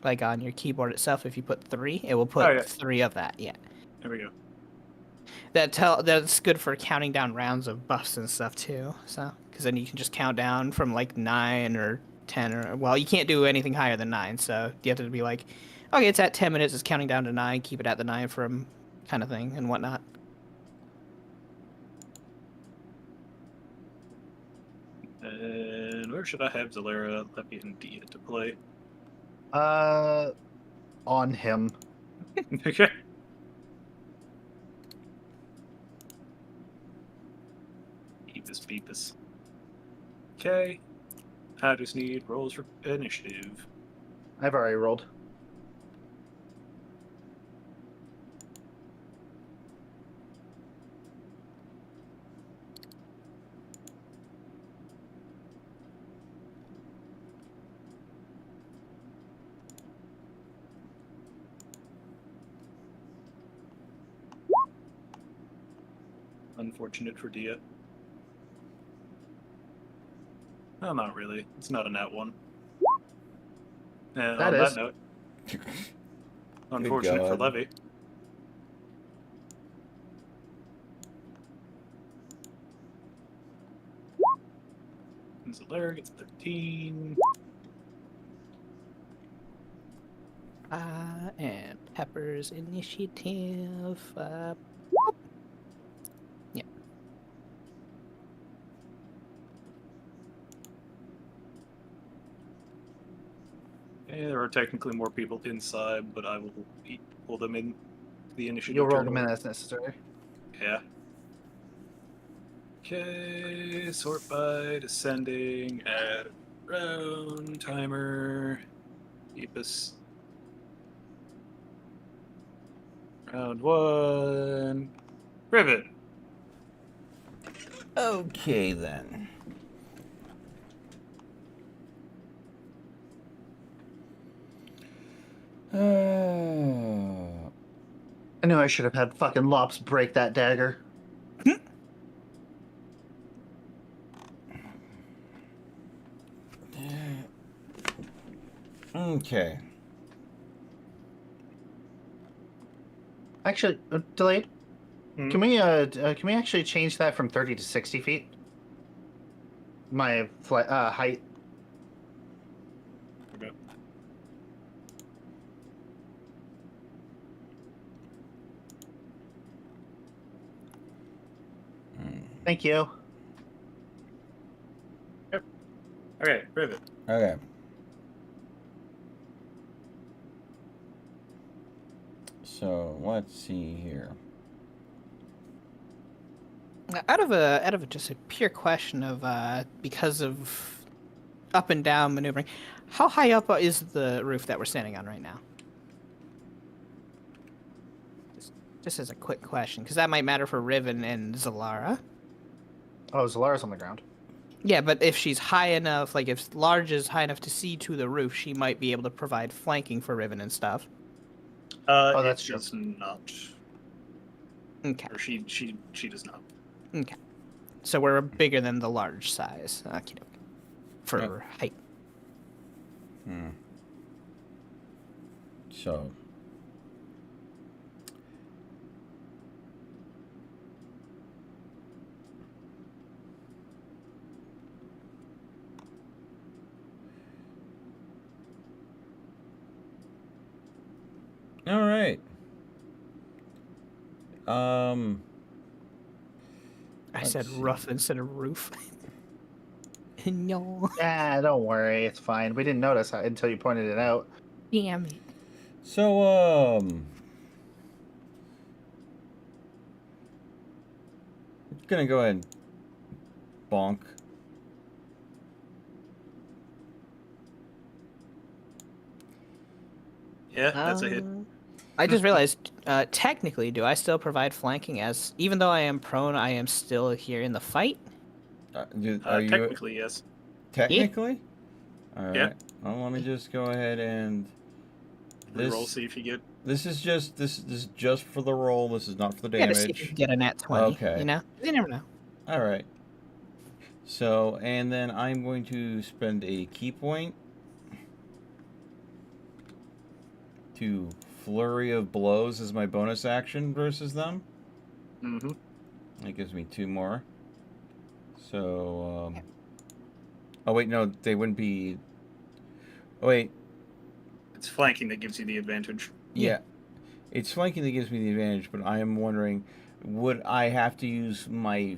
Like on your keyboard itself, if you put 3, it will put 3 of that. Yeah. There we go. That's good for counting down rounds of buffs and stuff too. So because then you can just count down from like 9 or 10 or well, you can't do anything higher than 9. So you have to be like, okay, it's at 10 minutes. It's counting down to 9. Keep it at the 9 from kind of thing and whatnot. And where should I have Zalera, Leppy, and Dia to play? On him. Okay. Beepus. Okay. I just need rolls for initiative. I've already rolled. Unfortunate for Dia. Well, not really. It's not a nat one. And That on that is. note, unfortunate for God. Levy. And Zalaire gets 13. And Pepper's initiative. Yeah. There are technically more people inside, but I will pull them in the initiative. You'll roll turn them in order. as necessary. Yeah. Okay, sort by descending, add round timer. Keep us. Round 1. Rivet. Okay, then. I knew I should have had fucking Lops break that dagger. Okay. Actually, delayed. Hmm? Can we actually change that from 30 to 60 feet? My height. Okay. Thank you. Okay, Rivet. Okay. So let's see here. Out of just a pure question of because of up and down maneuvering, how high up is the roof that we're standing on right now? Just as a quick question, because that might matter for Riven and Zalara. Oh, Zalara's on the ground. Yeah, but if she's high enough, like if Large is high enough to see to the roof, she might be able to provide flanking for Riven and stuff. Oh, that's true. Does not. Okay. Or she does not. Okay. So we're bigger than the large size. Okay. For Yep. height. So. All right. I Let's said see. roof instead of roof. No. Ah, don't worry, it's fine. We didn't notice until you pointed it out. Damn it. So, gonna go ahead and bonk. Yeah, that's a hit. I just realized, technically, do I still provide flanking as, even though I am prone, I am still here in the fight? Are you Technically, yes. technically? All right. Yeah. Well, let me just go ahead and Roll, see if you get. This is just for the roll. This is not for the Yeah, to see if you damage. can get a nat 20. Okay. You know? You never know. All right. So, and then I'm going to spend a key point to flurry of blows as my bonus action versus them. Mm-hmm. That gives me 2 more. So, oh wait, no, they wouldn't be. Oh wait, It's flanking that gives you the advantage. yeah. It's flanking that gives me the advantage, but I am wondering, would I have to use my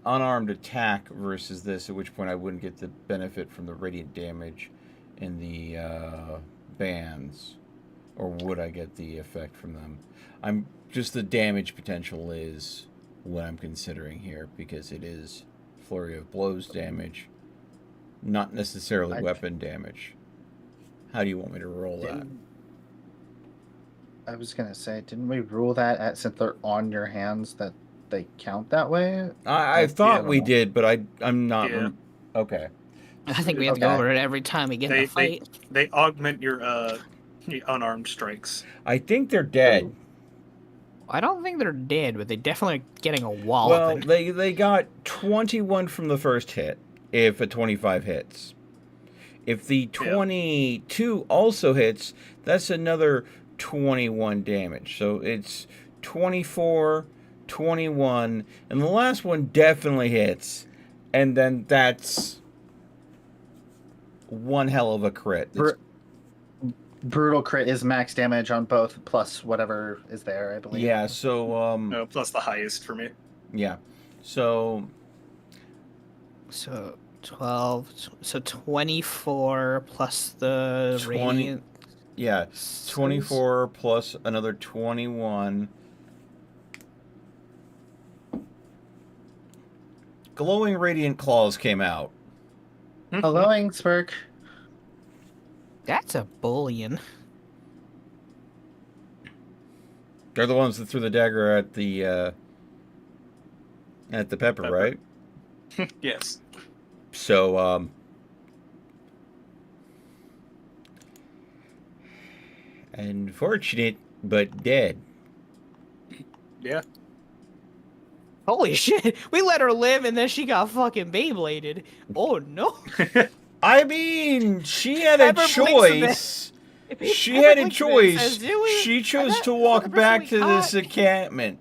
unarmed attack versus this, at which point I wouldn't get the benefit from the radiant damage and the bands? Or would I get the effect from them? I'm just the damage potential is what I'm considering here, because it is flurry of blows damage not necessarily I- weapon damage. How do you want me to roll that? I was gonna say, didn't we rule that since they're on your hands that they count that way? I Yeah, thought we no. did, but I'm not. Yeah. Okay. I think we have to go Okay. over it every time we get in They a fight. they augment your unarmed strikes. I think they're dead. I don't think they're dead, but they definitely are getting a Well, walloping. they got 21 from the first hit, if a 25 hits. If the 22 also hits, that's another 21 damage. So it's 24, 21, and the last one definitely hits. And then that's one hell of a crit. Brutal crit is max damage on both, plus whatever is there, I believe. Yeah, so No, plus the highest for me. yeah. So So 12, so 24 plus the 20 radiant. yeah, 24 plus another 21. Glowing radiant claws came out. Allowing Spurk. That's a bullion. They're the ones that threw the dagger at the pepper, Pepper. right? Yes. So unfortunate but dead. Yeah. Holy shit! We let her live, and then she got fucking Beybladed. Oh no! I mean, she had a Pepper blinks a bit. choice. She Pepper had a blinks a bit and choice. says, "Do we- She I chose thought- to I thought walk the person back we to this caught-" encampment.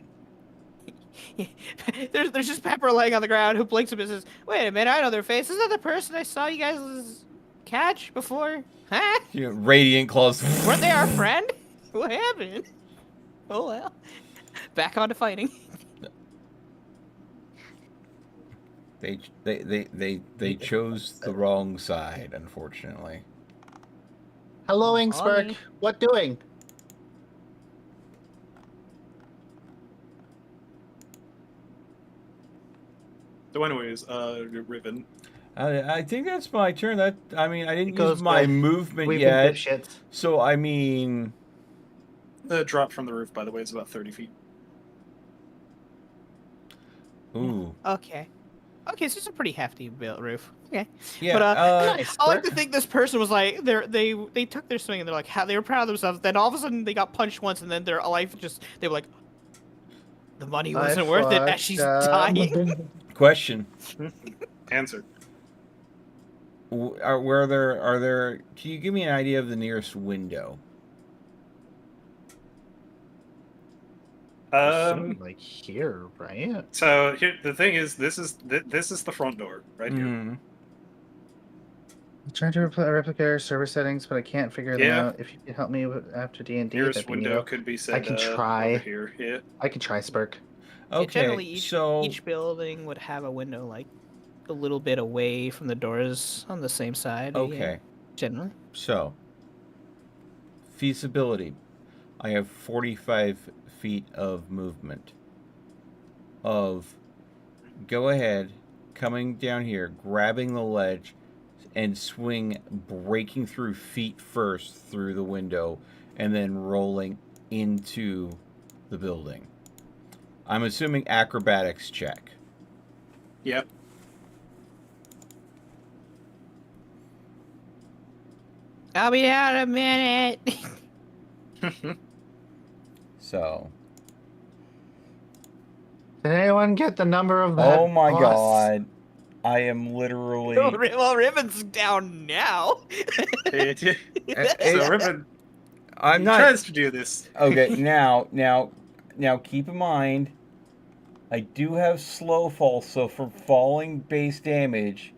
There's just Pepper laying on the ground who blinks a bit and says, "Wait a minute, I know their face. Isn't that the person I saw you guys catch before? Huh? You know, radiant claws. Weren't they our friend? What happened? Oh well. Back on to fighting." They chose the wrong side, unfortunately. Helloing Spurk. Honey. What doing? So, anyways, Riven. I think that's my turn. That I mean, I didn't It goes use my back. movement We've been yet, dipshits. so I mean, The drop from the roof, by the way, is about 30 feet. ooh, Okay. Okay, so it's a pretty hefty built roof. Okay. yeah. But, Nice. I like to think this person was like they took their swing and they're like how they were proud of themselves. Then all of a sudden they got punched once and then their life just they were like the money wasn't worth it as she's dying. Question: Answer. Are there? Can you give me an idea of the nearest window? Like here, right? So here, the thing is, this is the front door right here. Mhm. I'm trying to replicate our server settings, but I can't figure them Yeah. out. If you could help me after D&D, Nearest that'd be window neato. could be said. can try. Over here. Yeah. I can try Spurk. Yeah, generally Okay, each, so each building would have a window like a little bit away from the doors on the same side. Yeah, okay, generally. so feasibility. I have 45 feet of movement. Go ahead, coming down here, grabbing the ledge, and swing, breaking through feet first through the window, and then rolling into the building. I'm assuming acrobatics check. Yep. I'll be out in a minute. So, Did anyone get the number of that? oh my boss? god, I am literally. Well, Ribbon's down now. so It- Riven I'm not. tries to do this. Okay, now, keep in mind, I do have slow fall, so for falling base damage,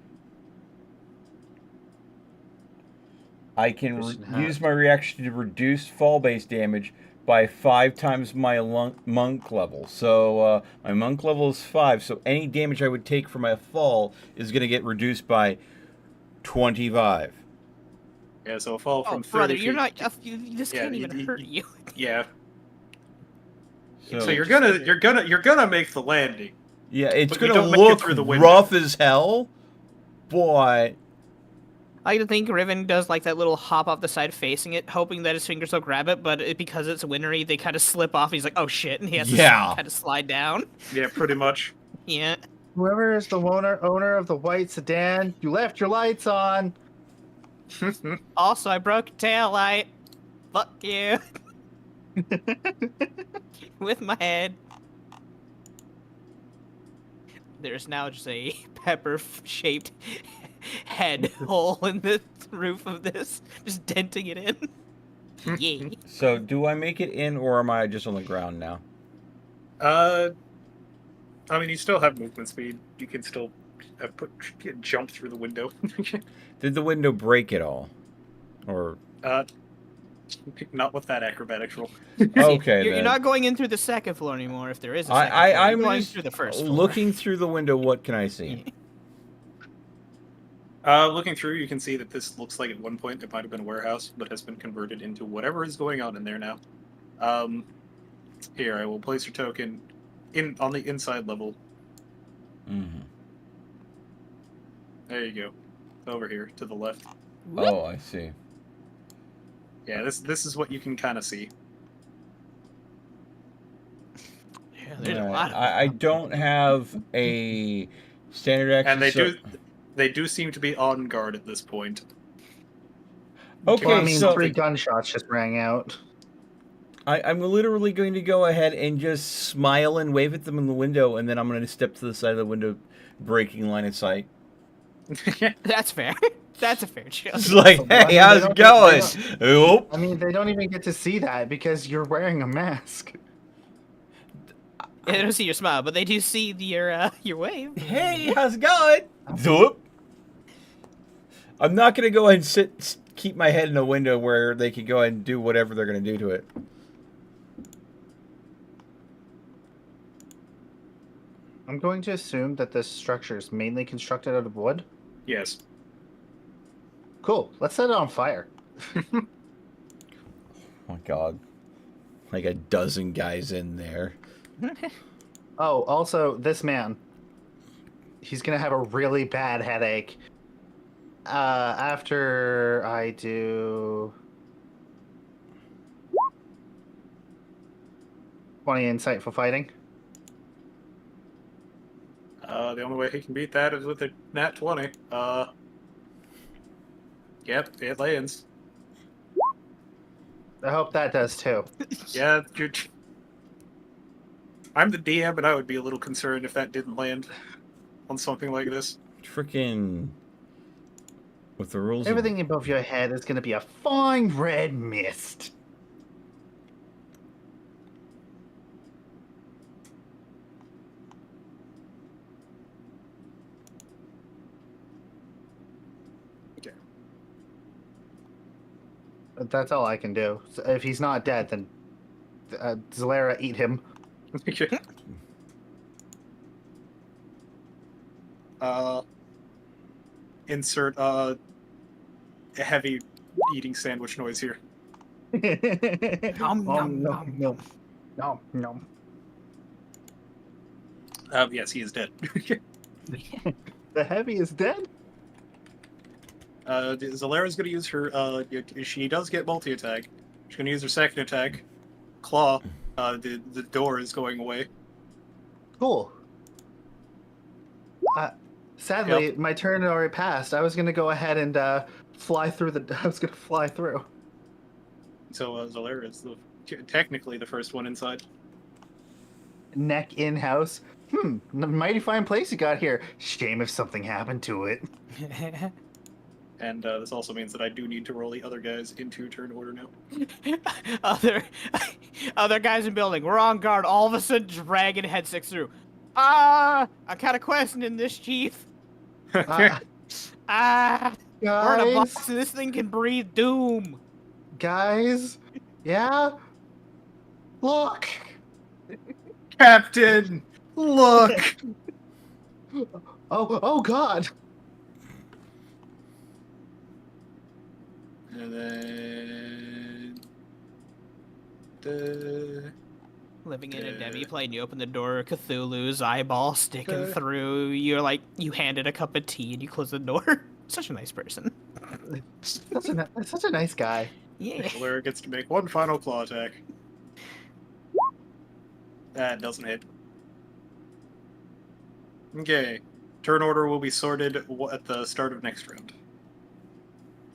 I can Reduce in half. use my reaction to reduce fall base damage by 5 times my monk level. So my monk level is 5, so any damage I would take from my fall is going to get reduced by 25. Yeah. So a fall Oh, from 30 brother, feet. you're not. This Yeah, can't even hurt you. Yeah. So, So you're gonna make the landing. yeah, it's but you going to don't make it look through the window. rough as hell, but I like to think Riven does like that little hop off the side facing it, hoping that his fingers will grab it, but because it's wintery, they kind of slip off. He's like, oh shit, and he has to Yeah. kind of slide down. Yeah, pretty much. Yeah. Whoever is the owner of the white sedan, you left your lights on. Also, I broke a tail light. Fuck you. With my head. There's now just a pepper-shaped head hole in the roof of this, just denting it in. Yeah. So, do I make it in, or am I just on the ground now? I mean, you still have movement speed. You can still jump through the window. Did the window break at all? Or Not with that acrobatics roll. okay, You're then. not going in through the second floor anymore if there is a second floor. I'm You're going just through the first floor. looking through the window. What can I see? Looking through, you can see that this looks like at one point it might have been a warehouse, but has been converted into whatever is going on in there now. Here, I will place your token on the inside level. Mm-hmm. There you go. Over here, to the left. Oh, I see. Yeah, this is what you can kind of see. Yeah, there's a lot of I don't have a standard action. And they do seem to be on guard at this point. Okay, Well, I mean, so 3 gunshots just rang out. I'm literally going to go ahead and just smile and wave at them in the window, and then I'm going to step to the side of the window, breaking line of sight. That's fair. That's a fair choice. It's like, hey, how's it going? Oop. I mean, they don't even get to see that because you're wearing a mask. They don't see your smile, but they do see your wave. Hey, how's it going? Zoop. I'm not going to go ahead and keep my head in a window where they can go ahead and do whatever they're going to do to it. I'm going to assume that this structure is mainly constructed out of wood. Yes. Cool. Let's set it on fire. Oh my god. Like a dozen guys in there. Oh, also, this man. He's going to have a really bad headache. After I do 20 insightful fighting. The only way he can beat that is with a nat 20. Yep, it lands. I hope that does too. Yeah, I'm the DM, and I would be a little concerned if that didn't land on something like this. Freaking. With the rules. Everything above your head is going to be a fine red mist. Okay. That's all I can do. So if he's not dead, then Zalera, eat him. Insert a heavy eating sandwich noise here. Nom, nom, no, nom. no, no, no. Yes, he is dead. The heavy is dead? Zalera's going to use her. She does get multi attack. She's going to use her second attack. Claw. The door is going away. Cool. Sadly, my turn had already passed. I was going to go ahead and fly through the. I was going to fly through. So Zalera is technically the first one inside. Neck in house. Mighty fine place you got here. Shame if something happened to it. And this also means that I do need to roll the other guys into turn order now. Other guys in building. We're on guard. All of a sudden, dragon head sticks through. I'm kind of questioning this, chief. We're in a Guys, box and this thing can breathe doom. guys, yeah. Look. Captain, look! Oh God. And then Living in a demi plane, you open the door, Cthulhu's eyeball sticking through. You're like, you hand it a cup of tea and you close the door. Such a nice person. Such a nice guy. Yeah. Valera gets to make one final claw attack. That doesn't hit. Okay. Turn order will be sorted at the start of next round.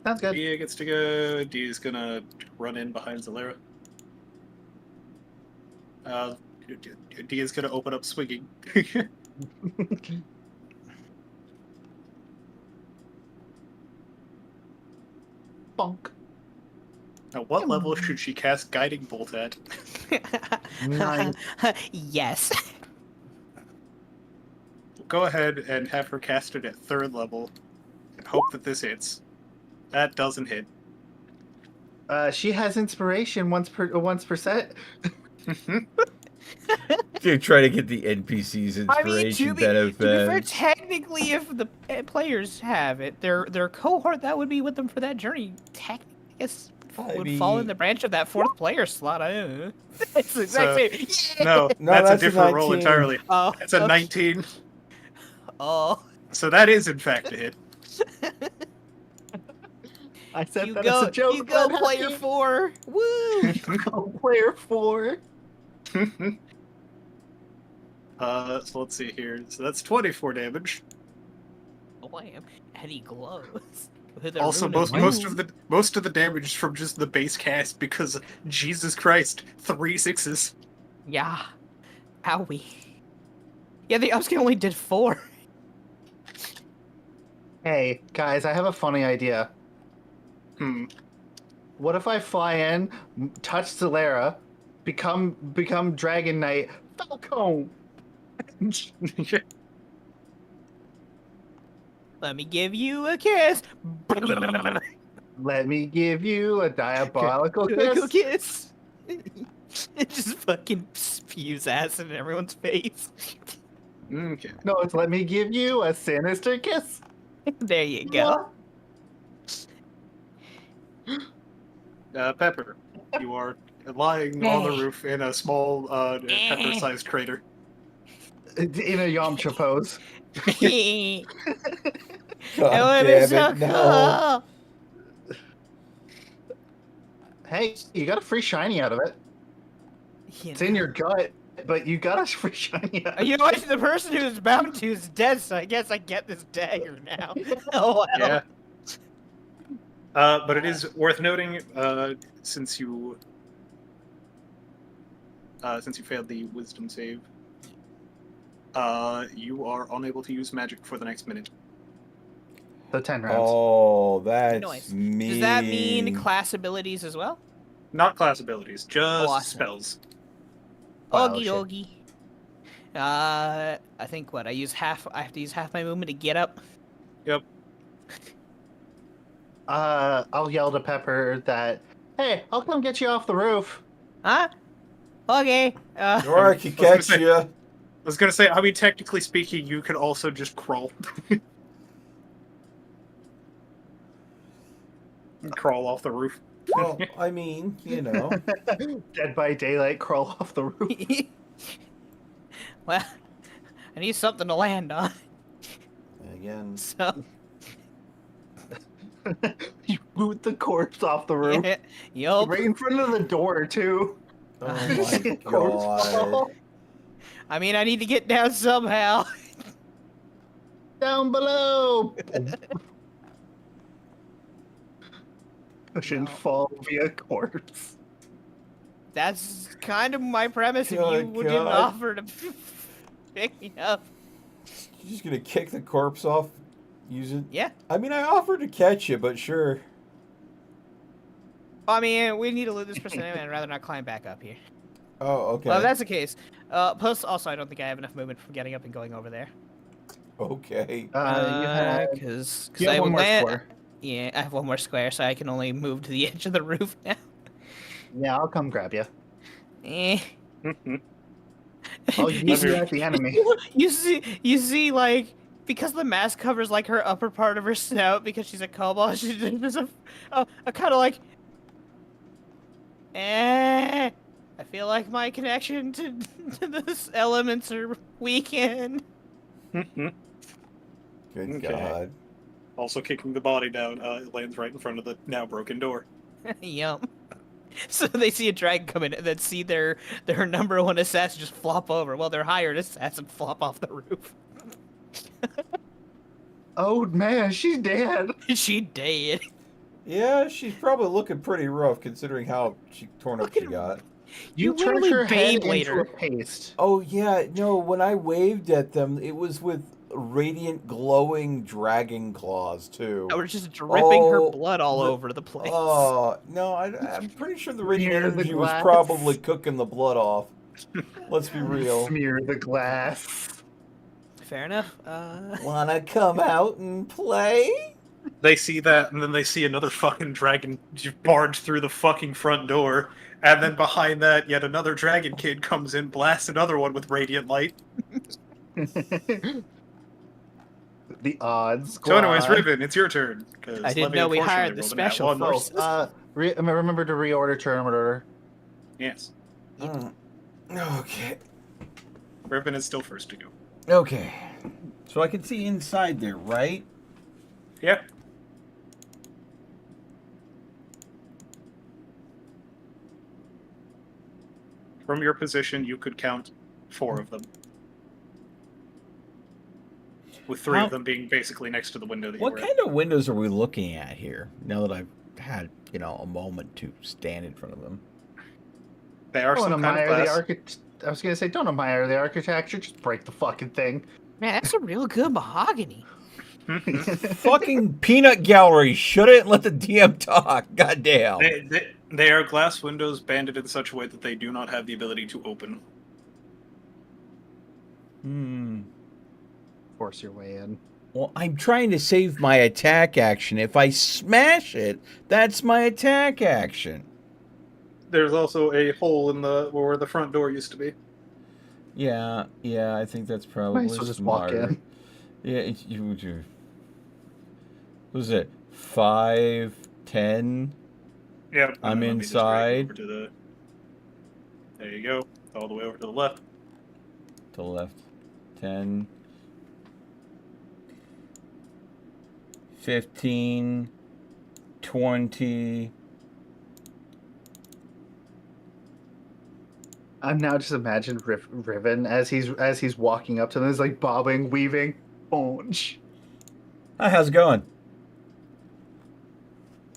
Sounds good. Dia gets to go. Dia's gonna run in behind Zalera. Dia's gonna open up swinging. Bonk. Now, what level should she cast Guiding Bolt at? 9. Yes. Go ahead and have her cast it at 3rd level and hope that this hits. That doesn't hit. She has inspiration once per set. You try to get the NPC's inspiration I mean, to be fair, benefit. technically, if the players have it, their cohort that would be with them for that journey, technically, I guess, would fall in the branch of that 4th player slot. I don't know. It's the exact same. Yeah. No, No, that's a that's a different roll 19. entirely. Oh, It's a okay. 19. Oh. So that is, in fact, a hit. I said You that go, as a joke. you go, but player happy. 4. Woo! Go player 4. So let's see here. So that's 24 damage. Wham! And he glows. With a Also, rune of most of the damage is from just the base cast because Jesus Christ, 3 6s. Yeah. Owie. Yeah, the upscale only did 4. Hey, guys, I have a funny idea. What if I fly in, touch Zalera, become Dragon Knight, Falcon? Let me give you a kiss. Let me give you a diabolical Go kiss. kiss. It just fucking spews acid in everyone's face. Okay. No, it's let me give you a sinister kiss. There you go. Pepper, you are lying on the roof in a small pepper-sized crater. In a Yamcha pose. It God would be damn so it, no. cool. Hey, you got a free shiny out of it. You It's in know. your gut, but you got a free shiny out of You know what? The person who's bound to is dead, so I guess I get this dagger now. Oh, well. Yeah. But it is worth noting, since you failed the wisdom save, you are unable to use magic for the next minute. So 10 rounds. Oh, that's Nice. mean. Does that mean class abilities as well? Not class abilities, just Awesome. spells. Wow, Okie shit. dokie. I think what I have to use half my movement to get up. Yep. I'll yell to Pepper that, hey, I'll come get you off the roof. Huh? Okay. Or I could I was gonna catch say- you. I was gonna say, I mean, technically speaking, you could also just crawl. Crawl off the roof. Well, I mean, you know. Dead by daylight, crawl off the roof. Well, I need something to land on. Again. So You boot the corpse off the roof. yup. Right in front of the door, too. Oh You see my a corpse god. fall I mean, I need to get down somehow. down below. Push and fall via corpse. That's kind of my premise. If Good you didn't God. offer to pick me up, You're just gonna kick the corpse off using. yeah. I mean, I offered to catch you, but sure. I mean, we need to loot this person anyway. I'd rather not climb back up here. Oh, okay. Well, if that's the case. Plus, also, I don't think I have enough movement from getting up and going over there. Okay. You have, Because you have I one more land. square. Yeah, I have one more square, so I can only move to the edge of the roof now. Yeah, I'll come grab you. Eh. I'll use you at the enemy. You see, like, because the mask covers like her upper part of her snout, because she's a kobold. There's a kind of like, I feel like my connection to this elements are weakened. Good Okay. God. Also kicking the body down, it lands right in front of the now broken door. Yum. So they see a dragon come in and then see their number one assassin just flop over. Well, their hired assassin flop off the roof. Oh man, she's dead. She dead. Yeah, she's probably looking pretty rough considering how torn up she Fucking- got. You turned literally her head Beyblade into her. a paste. Oh yeah, no, when I waved at them, it was with radiant glowing dragon claws too. I was just dripping her Oh, blood all the- over the place. Oh, no, I'm pretty sure the radiant Smear the energy was glass. probably cooking the blood off. Let's be real. Smear the glass. Fair enough. Wanna come out and play? They see that, and then they see another fucking dragon just barge through the fucking front door. And then behind that, yet another dragon kid comes in, blasts another one with radiant light. The odds. So anyways, squad. Riven, it's your turn. 'Cause I didn't Levy know we unfortunately hired the rolled a nat special one. forces. Remember to reorder tournament order. Yes. Okay. Riven is still first to go. Okay. So I can see inside there, right? Yeah. From your position, you could count 4 of them. With 3 How- of them being basically next to the window that you What were kind of windows are we looking at here? Now that I've had, a moment to stand in front of them. at. They are Don't some kind of admire the glass. architect. I was gonna say, don't admire the architecture. Just break the fucking thing. Man, that's a real good mahogany. Fucking peanut gallery. Shut it and let the DM talk. Goddamn. They are glass windows banded in such a way that they do not have the ability to open. Force your way in. Well, I'm trying to save my attack action. If I smash it, that's my attack action. There's also a hole in where the front door used to be. Yeah, I think that's probably Might as well just walk smarter. in. Yeah, what is it? 5, 10? Yeah. and I'm then let me just drag you inside. over to the... There you go. All the way over to the left. To the left. 10. 15. 20. I'm now just imagine Riven as he's walking up to them. He's like bobbing, weaving. Bonch. Hi, how's it going?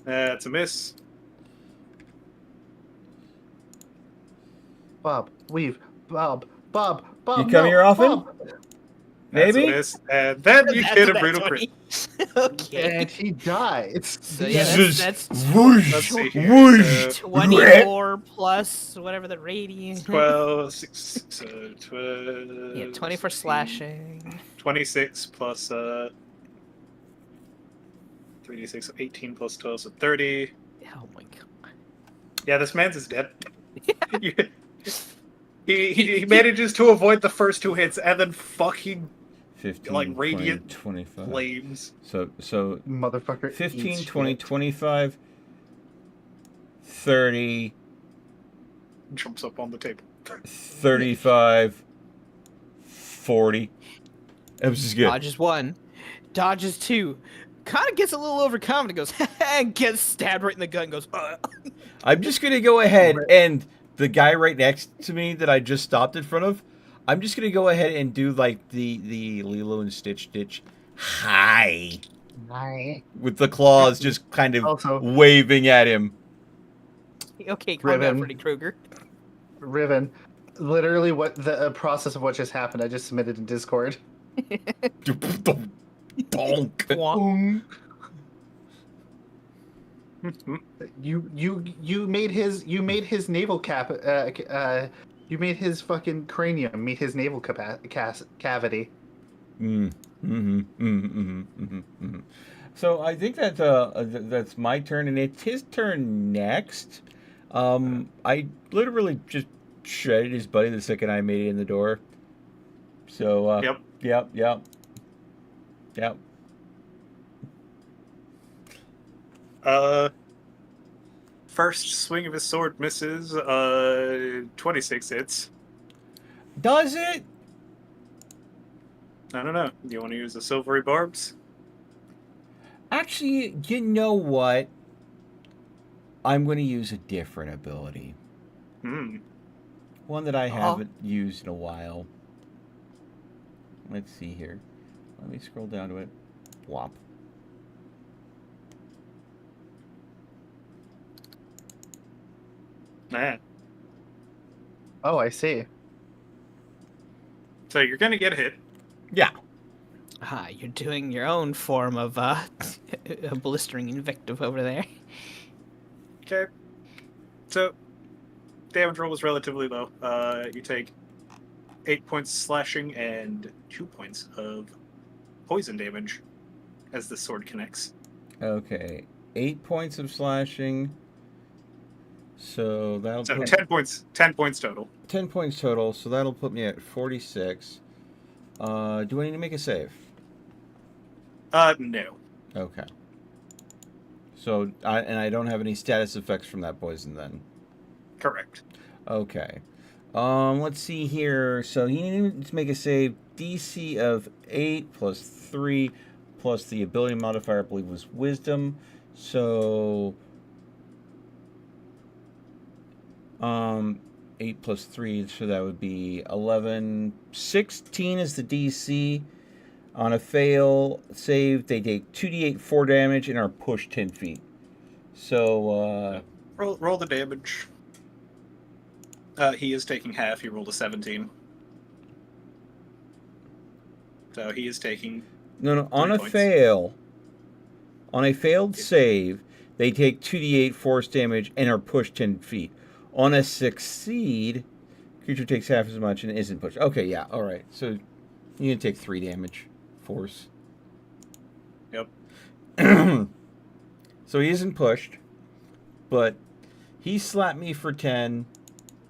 That's a miss. Bob, weave, Bob. You come here often? Bob. That's Maybe? a miss. And then you That's hit a nat brutal 20. crit. Okay. And he dies. So yeah, Just that's whoosh, Let's see here. whoosh. 24 plus whatever the radius. 12, 6, 12... Yeah, 20 for slashing. 26 plus 3d6, 18 plus 12, so 30. Oh my god. Yeah, this man's is dead. he manages to avoid the first 2 hits and then fucking 15, like 20, radiant 25. flames. So Motherfucker. 15, eats 20, shit. 25, 30, Jumps up on the table. 35, 40. That was just good. Dodges 1. Dodges 2. Kind of gets a little overcome and goes, and gets stabbed right in the gut and goes, I'm just going to go ahead and the guy right next to me that I just stopped in front of, I'm just going to go ahead and do like the Lilo and Stitch hi Hi. with the claws just kind of Also- waving at him. Okay, calm down, Riven. Freddy Krueger. Riven. Literally, what the process of what just happened, I just submitted in Discord. Bonk. Womp. You made his navel cap. You made his fucking cranium meet his navel cavity. So I think that that's my turn, and it's his turn next. I literally just shredded his buddy the second I made it in the door. So yep. First swing of his sword misses. 26 hits. Does it? I don't know. Do you want to use the silvery barbs? Actually, you know what? I'm going to use a different ability. Hmm. One that I Oh. haven't used in a while. Let's see here. Let me scroll down to it. Whop. Man. Oh, I see. So you're gonna get hit. Yeah. Ah, you're doing your own form of a blistering invective over there. Okay. So damage roll was relatively low. You take 8 points slashing and 2 points of poison damage as the sword connects. Okay. 8 points of slashing. So that'll So put 10 points. 10 points total. 10 points total. So that'll put me at 46. Do I need to make a save? No. Okay. So I don't have any status effects from that poison then. Correct. Okay. Let's see here. So you need to make a save. DC of 8 plus 3 plus the ability modifier, I believe, was Wisdom. So 8 plus 3, so that would be 11. 16 is the DC. On a fail save, they take 2d8 4 damage and are pushed 10 feet. So, Roll the damage. He is taking half. He rolled a 17. So he is taking. no, on 3 a points. fail, on a failed save, they take 2d8 force damage and are pushed 10 feet. On a succeed, creature takes half as much and isn't pushed. Okay, yeah, alright. So, you can take 3 damage force. Yep. So he isn't pushed, but he slapped me for 10.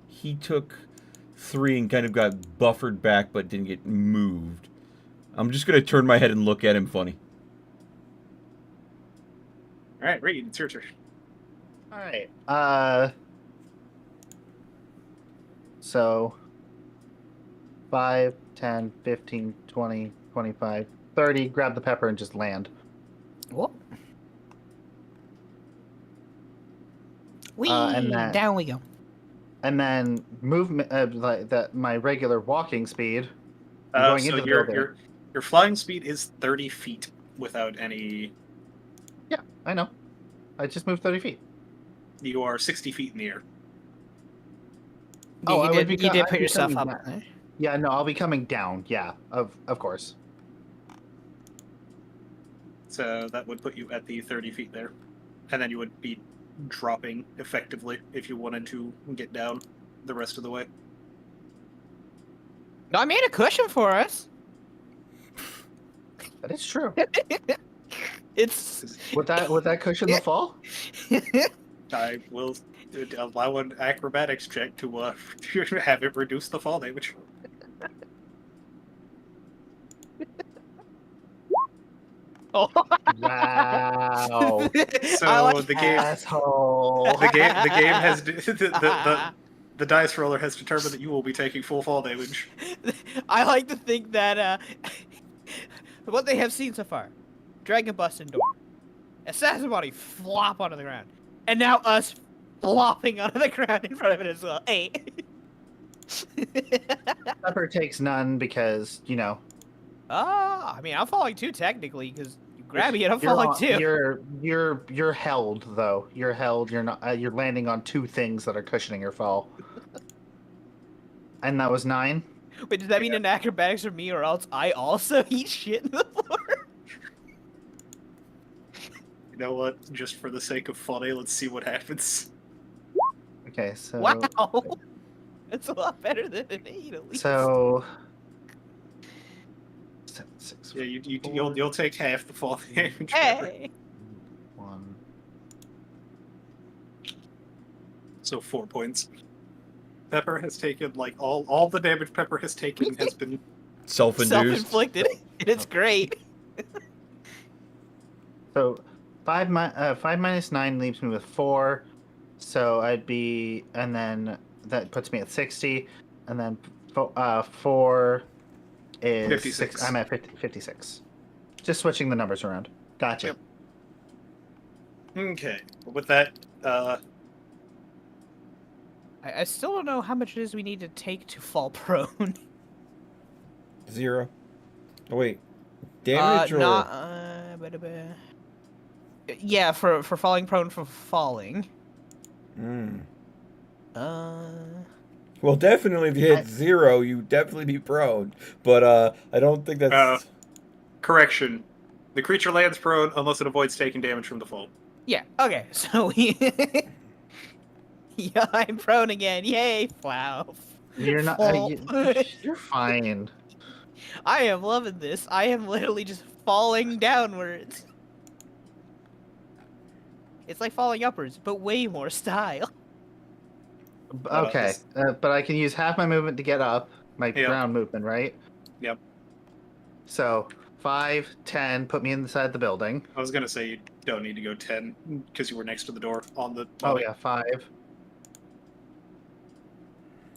He took 3 and kind of got buffered back but didn't get moved. I'm just going to turn my head and look at him funny. Alright, Reed, it's your turn. Alright. So 5, 10, 15, 20, 25, 30. Grab the pepper and just land. Whoop. Whee! And that- Down we go. And then movement, like that. My regular walking speed. I'm going So into the building. your flying speed is 30 feet without any. Yeah, I know. I just moved 30 feet. You are 60 feet in the air. Yeah, Oh, you did put yourself up there. Yeah, no, I'll be coming down. Yeah, of course. So that would put you at the 30 feet there. And then you would be dropping effectively if you wanted to get down the rest of the way. No, I made a cushion for us. That is true. It's Would that cushion the fall? I will allow an acrobatics check to have it reduce the fall damage. Oh. Wow. So I like the game, Asshole. the game has the dice roller has determined that you will be taking full fall damage. I like to think that what they have seen so far, dragon busting door, assassin body flop onto the ground, and now us flopping onto the ground in front of it as well. Hey. Pepper takes none because, you know. I mean, I'm falling too technically because you grab me and I'm falling too. You're held though. You're held. You're not. You're landing on 2 things that are cushioning your fall. And that was 9. Wait, does that mean an acrobatics for me, or else I also eat shit in the floor? You know what? Just for the sake of funny, let's see what happens. Okay, so. Wow, that's a lot better than an 8 at least. So. 7, 6, Yeah, you'll take half the fall damage. Hey. 1. So 4 points. Pepper has taken all the damage Pepper has taken has been Self-induced. Self-inflicted. It's great. So 5 minus 9 leaves me with 4. So I'd be, and then that puts me at 60, and then 4 is 56. 6. I'm at 56. Just switching the numbers around. Gotcha. Yep. Okay. With that, I still don't know how much it is we need to take to fall prone. 0. Oh, wait. Damage or... Not. Yeah, for falling prone from falling. Mm. Uh. Well, definitely if you hit I- 0, you definitely be prone. But I don't think that's... correction. The creature lands prone unless it avoids taking damage from the fall. Yeah. Okay. So we. Yeah, I'm prone again. Yay! Wow. You're not. Fall. You're fine. I am loving this. I am literally just falling downwards. It's like falling upwards, but way more style. Okay, but I can use half my movement to get up, my Yep. ground movement, right? Yep. So 5, 10, put me inside the building. I was gonna say you don't need to go 10 because you were next to the door on the Oh body. yeah, 5.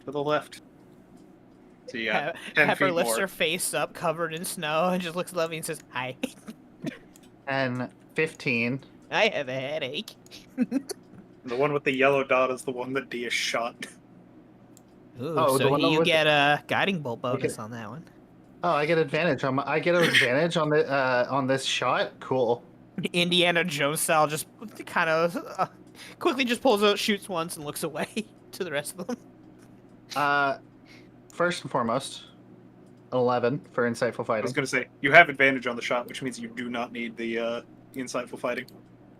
To the left. So you got 10 Pepper feet lifts more. her face up, covered in snow, and just looks lovely and says, "Hi." And 15. I have a headache. The one with the yellow dot is the one that Dia shot. Ooh, Oh, the so one you with the- get a guiding bolt Okay. bonus on that one. Oh, I get advantage on on this shot. Cool. Indiana Jones style, just kind of quickly just pulls out, shoots once, and looks away to the rest of them. First and foremost, 11 for insightful I fighting. was gonna say you have advantage on the shot, which means you do not need the insightful fighting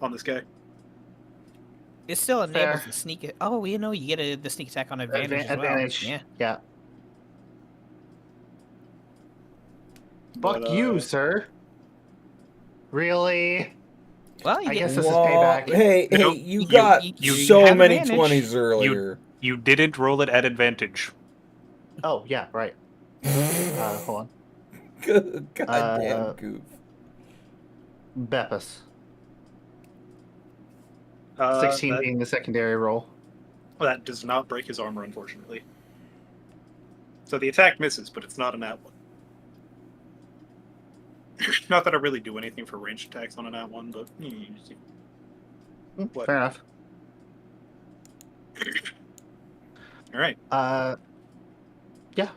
on this guy. It still enables Fair. the sneak. Oh, you know, you get the sneak attack on advantage as well. Advantage. Yeah. Yeah. Fuck But, you, sir. Really? Well, you I get guess this is Whoa, payback. Hey, Nope. you You- got you so have many advantage. 20s earlier. You didn't roll it at advantage. Oh yeah, right. Hold on. Goddamn goof. Beppus. Uh, 16 that, being the secondary roll. that does not break his armor, unfortunately. So the attack misses, but it's not an at one. Not that I really do anything for ranged attacks on an at one, but What? Fair enough. all right. Yeah.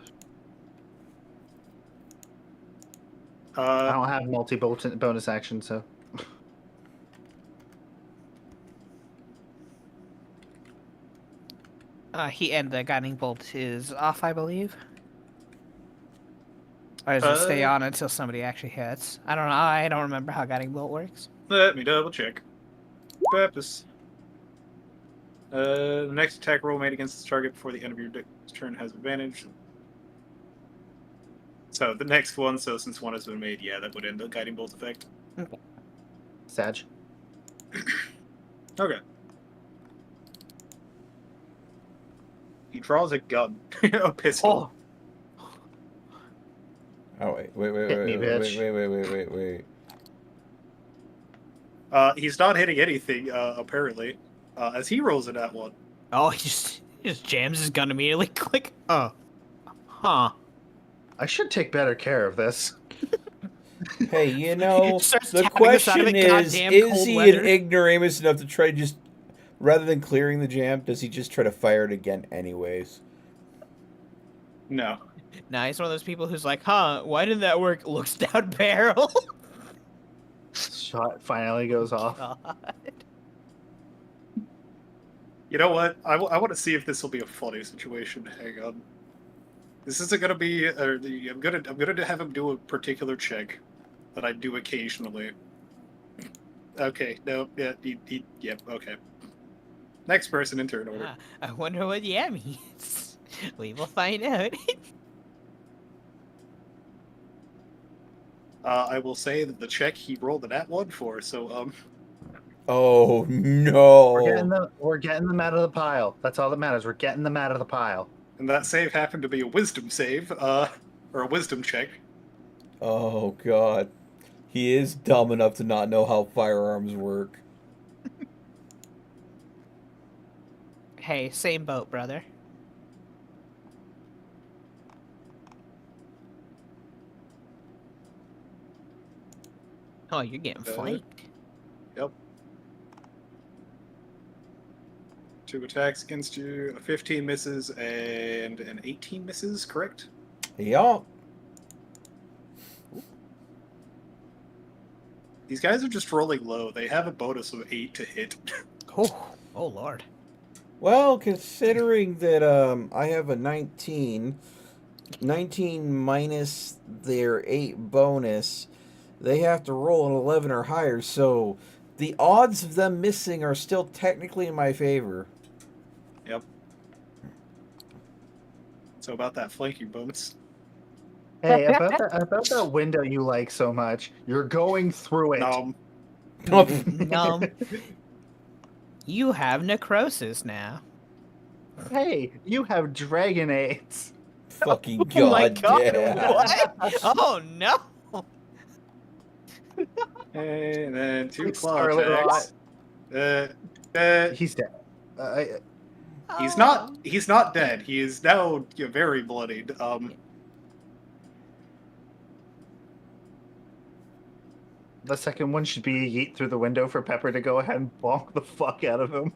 I don't have bonus action, so. The guiding bolt is off, I believe. Or does it stay on until somebody actually hits? I don't know. I don't remember how guiding bolt works. Let me double check. Purpose. The next attack roll made against this target before the end of your turn has advantage. So the next one, so since one has been made, yeah, that would end the guiding bolt effect. Sag. Okay. He draws a gun, a pistol. Oh, wait. Hit me, bitch. Wait. He's not hitting anything, apparently, as he rolls it at one. Oh, he just jams his gun immediately. Click. Oh. Huh. I should take better care of this. Hey, you know, Starts the tapping us out of question it, is goddamn cold he weather. an ignoramus enough to try just, rather than clearing the jam, does he just try to fire it again anyways? No. Nah, he's one of those people who's like, huh, why didn't that work? Looks down barrel. Shot finally goes off. God. You know what? I want to see if this will be a funny situation. Hang on. This isn't gonna be. I'm gonna have him do a particular check that I do occasionally. Okay. No. Yeah. Yep. Okay. Next person in turn order. I wonder what yeah means. We will find out. I will say that the check he rolled an at one for. So Oh, no. We're getting them out of the pile. That's all that matters. We're getting them out of the pile. and that save happened to be a wisdom save. Or a wisdom check. Oh, God. He is dumb enough to not know how firearms work. Hey, same boat, brother. Oh, you're getting flanked. Yep. 2 attacks against you. A 15 misses and an 18 misses, correct? Yup. These guys are just rolling low. They have a bonus of 8 to hit. Oh lord. Well, considering that I have a 19 minus their 8 bonus, they have to roll an 11 or higher, so the odds of them missing are still technically in my favor. Yep. So about that flanking bonus. Hey, about that window you like so much, you're going through it. No. You have necrosis now. Hey, you have dragonades. Fucking Oh my god, god, what? Oh no! And then 2 Like claw Scarlet attacks. He's dead. He's not. He's not dead. He is now very bloodied. The second one should be yeet through the window for Pepper to go ahead and bonk the fuck out of him.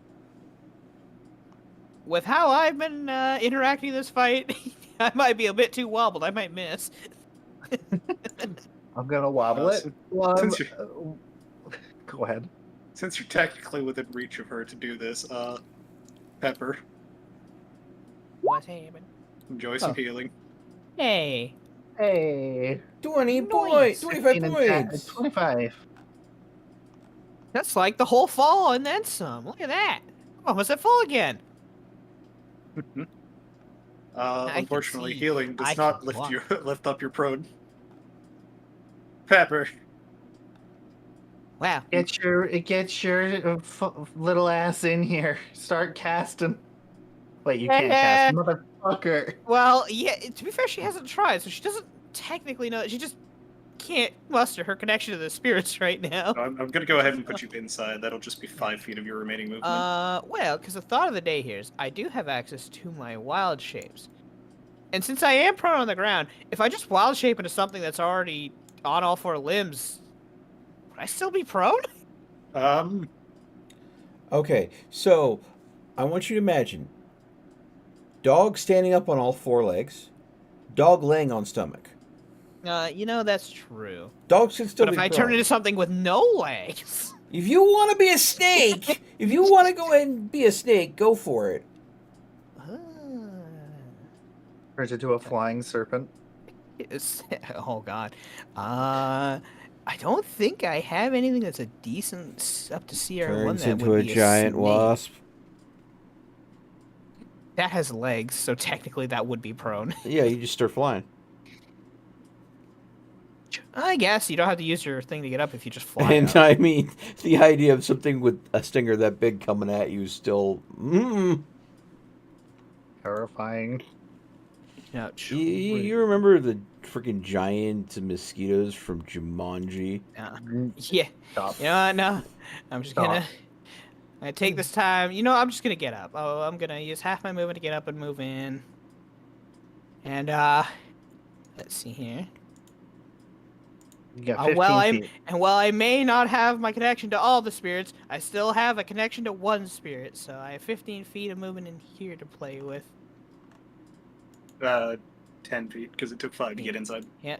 With how I've been interacting this fight, I might be a bit too wobbled. I might miss. I'm gonna wobble it. since Go ahead. Since you're technically within reach of her to do this, Pepper, What's happening? enjoy some healing. Hey. Hey. 20 Nice. points! 25 points! 25. That's like the whole fall and then some. Look at that. Oh, was it full again? Unfortunately, see. healing I does not can walk. lift up your prone. Pepper, Wow. Get your little ass in here. Start casting. Wait, you can't cast, motherfucker. Well, yeah, to be fair, she hasn't tried, so she doesn't technically know. She just can't muster her connection to the spirits right now. I'm gonna go ahead and put you inside. That'll just be 5 feet of your remaining movement. Well, because the thought of the day here is I do have access to my wild shapes. And since I am prone on the ground, if I just wild shape into something that's already on all 4 limbs, would I still be prone? Okay, so I want you to imagine dog standing up on all 4 legs, dog laying on stomach. That's true. Dogs can still But be if I prone. turn into something with no legs... If you want to be a snake, if you want to go ahead and be a snake, go for it. Turns into a flying serpent. Oh god. I don't think I have anything that's a decent up to CR1 Turns that into would a be giant snake. wasp. That has legs, so technically that would be prone. Yeah, you just start flying. I guess you don't have to use your thing to get up if you just fly. And out. I mean, the idea of something with a stinger that big coming at you is still... Terrifying. No, You remember the freaking giant mosquitoes from Jumanji? yeah. Stop. You know what? No. I'm just Stop. gonna take this time. I'm just gonna get up. Oh, I'm gonna use half my movement to get up and move in. And let's see here. You got 15 feet. While I may not have my connection to all the spirits, I still have a connection to one spirit. So I have 15 feet of movement in here to play with. 10 feet, because it took 5 to get inside. Yeah.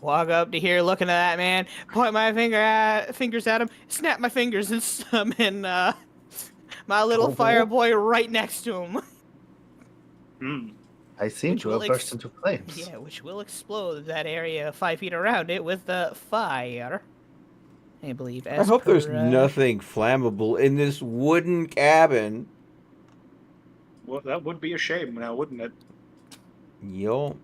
Walk up to here, looking at that man, point my fingers at him, snap my fingers, and summon my little fire boy right next to him. I seem to have burst into flames. Yeah, which will explode that area 5 feet around it with the fire. I believe. I hope there's nothing flammable in this wooden cabin. Well, that would be a shame now, wouldn't it? Yo.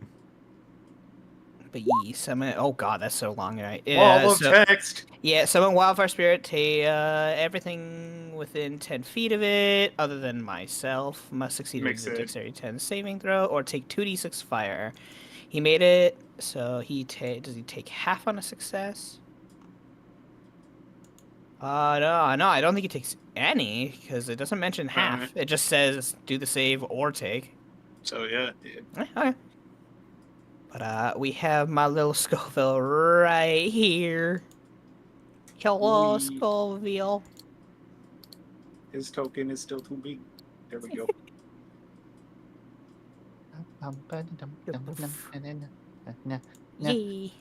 But summon. Oh god, that's so long, right? Wall of text. Yeah, summon wildfire spirit to everything within 10 feet of it, other than myself, must succeed with a dexterity 10 saving throw, or take 2d6 fire. He made it, so does he take half on a success? No, I don't think he takes any, because it doesn't mention half. It just says do the save or take. So yeah. Okay. But we have my little Scoville right here. Hello, Scoville. His token is still too big. There we go. Yay.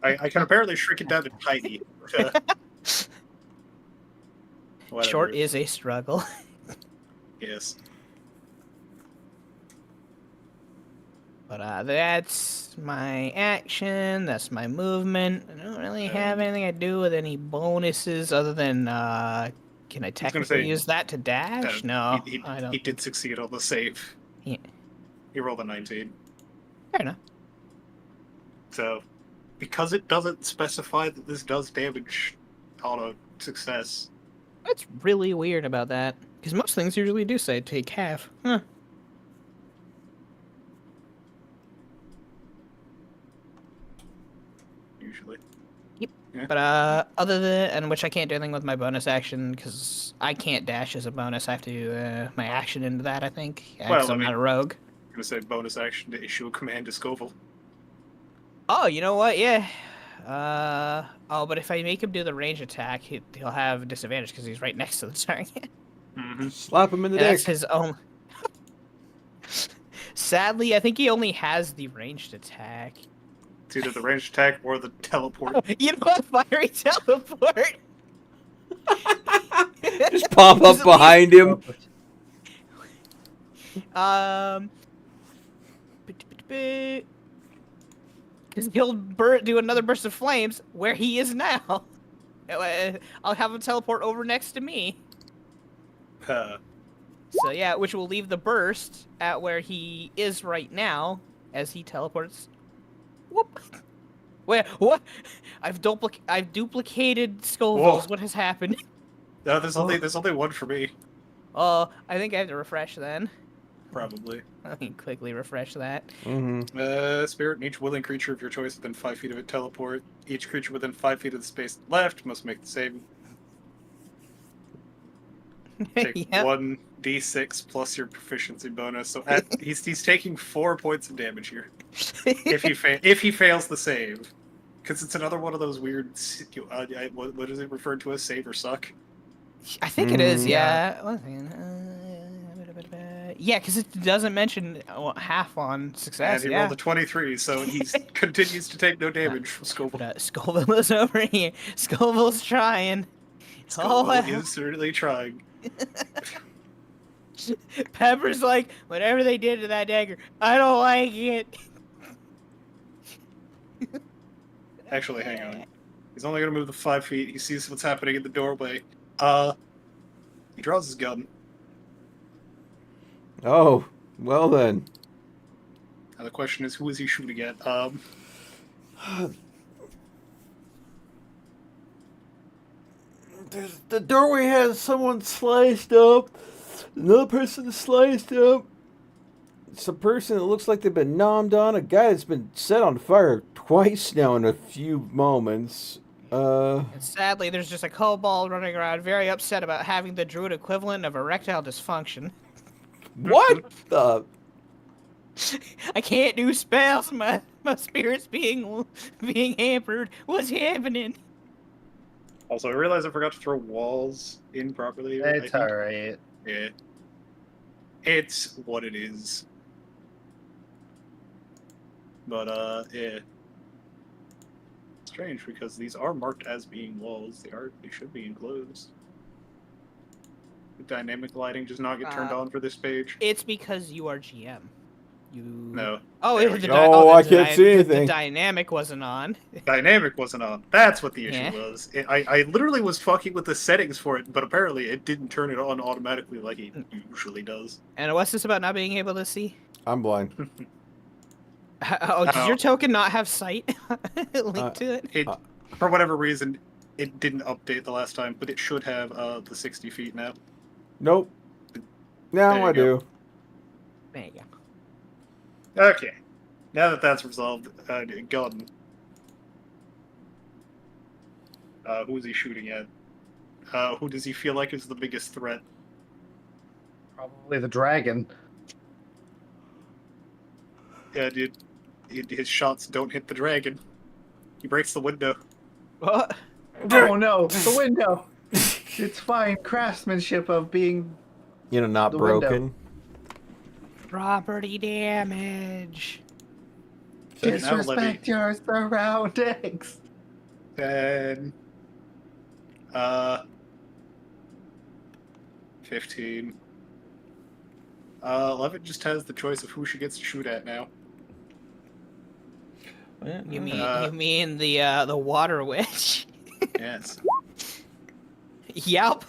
I can apparently shrink it down to tiny. Whatever. Short is a struggle. Yes. But that's my action. That's my movement. I don't really have anything I do with any bonuses other than can I technically say, use that to dash? No, I don't. He did succeed on the save. Yeah. He rolled a 19. Fair enough. So, because it doesn't specify that this does damage on a success, What's really weird about that? Because most things usually do say take half. Huh. usually. But other than and which I can't do anything with my bonus action because I can't dash as a bonus. I have to do my action into that. I think. Well, I'm not a rogue. I'm gonna say bonus action to issue a command to Scoville. Oh, you know what? Yeah. Oh, but if I make him do the range attack, he'll have a disadvantage because he's right next to the target. Mm-hmm. Slap him in the And dick. that's his own. Sadly, I think he only has the ranged attack. It's either the ranged attack or the teleport. You know what? Fiery teleport. Just pop up behind him. Because he'll do another burst of flames where he is now. I'll have him teleport over next to me. So yeah, which will leave the burst at where he is right now as he teleports. Whoop. Wait, what? I've duplicated Scoville's. Whoa. What has happened? No, there's only one for me. Oh, I think I have to refresh then. Probably. Let me quickly refresh that. Mm-hmm. Spirit and each willing creature of your choice within 5 feet of it teleport. Each creature within 5 feet of the space left must make the save. Take Yep. 1d6 plus your proficiency bonus. So he's taking 4 points of damage here if he fails the save, because it's another one of those weird. What is it referred to as? Save or suck? I think it is. Yeah. One second. Yeah, because it doesn't mention half on success. And he rolled a 23, so he continues to take no damage from Scoville. But Scoville is over here. Scoville's trying. Scoville is certainly trying. Pepper's like, whatever they did to that dagger, I don't like it. Actually, hang on. He's only going to move the 5 feet. He sees what's happening in the doorway. He draws his gun. Oh, well then. Now the question is, who is he shooting at? The doorway has someone sliced up. Another person sliced up. It's a person that looks like they've been nommed on. A guy that's been set on fire twice now in a few moments. And sadly, there's just a kobold running around very upset about having the druid equivalent of erectile dysfunction. What the? I can't do spells. My spirit's being hampered. What's happening? Also, I realized I forgot to throw walls in properly. It's alright. Yeah. It's what it is. But, yeah. Strange, because these are marked as being walls. They should be enclosed. The dynamic lighting does not get turned on for this page. It's because you are GM. No. Oh, There we the go. I can't see anything. The dynamic wasn't on. Dynamic wasn't on. That's what the issue Yeah. was. I literally was fucking with the settings for it, but apparently it didn't turn it on automatically like it usually does. And what's this about not being able to see? I'm blind. Oh, does your token not have sight linked to it? For whatever reason, it didn't update the last time, but it should have the 60 feet now. Nope. Now There I you go. do. There you go. Okay. Now that that's resolved, gun. Who is he shooting at? Who does he feel like is the biggest threat? Probably the dragon. Yeah, dude. His shots don't hit the dragon. He breaks the window. What? Oh no, the window! It's fine craftsmanship of being Not the window. broken. Property damage. Okay, now levy. Disrespect your surroundings. 10. 15. Levin just has the choice of who she gets to shoot at now. You mean the water witch? Yes. Yep.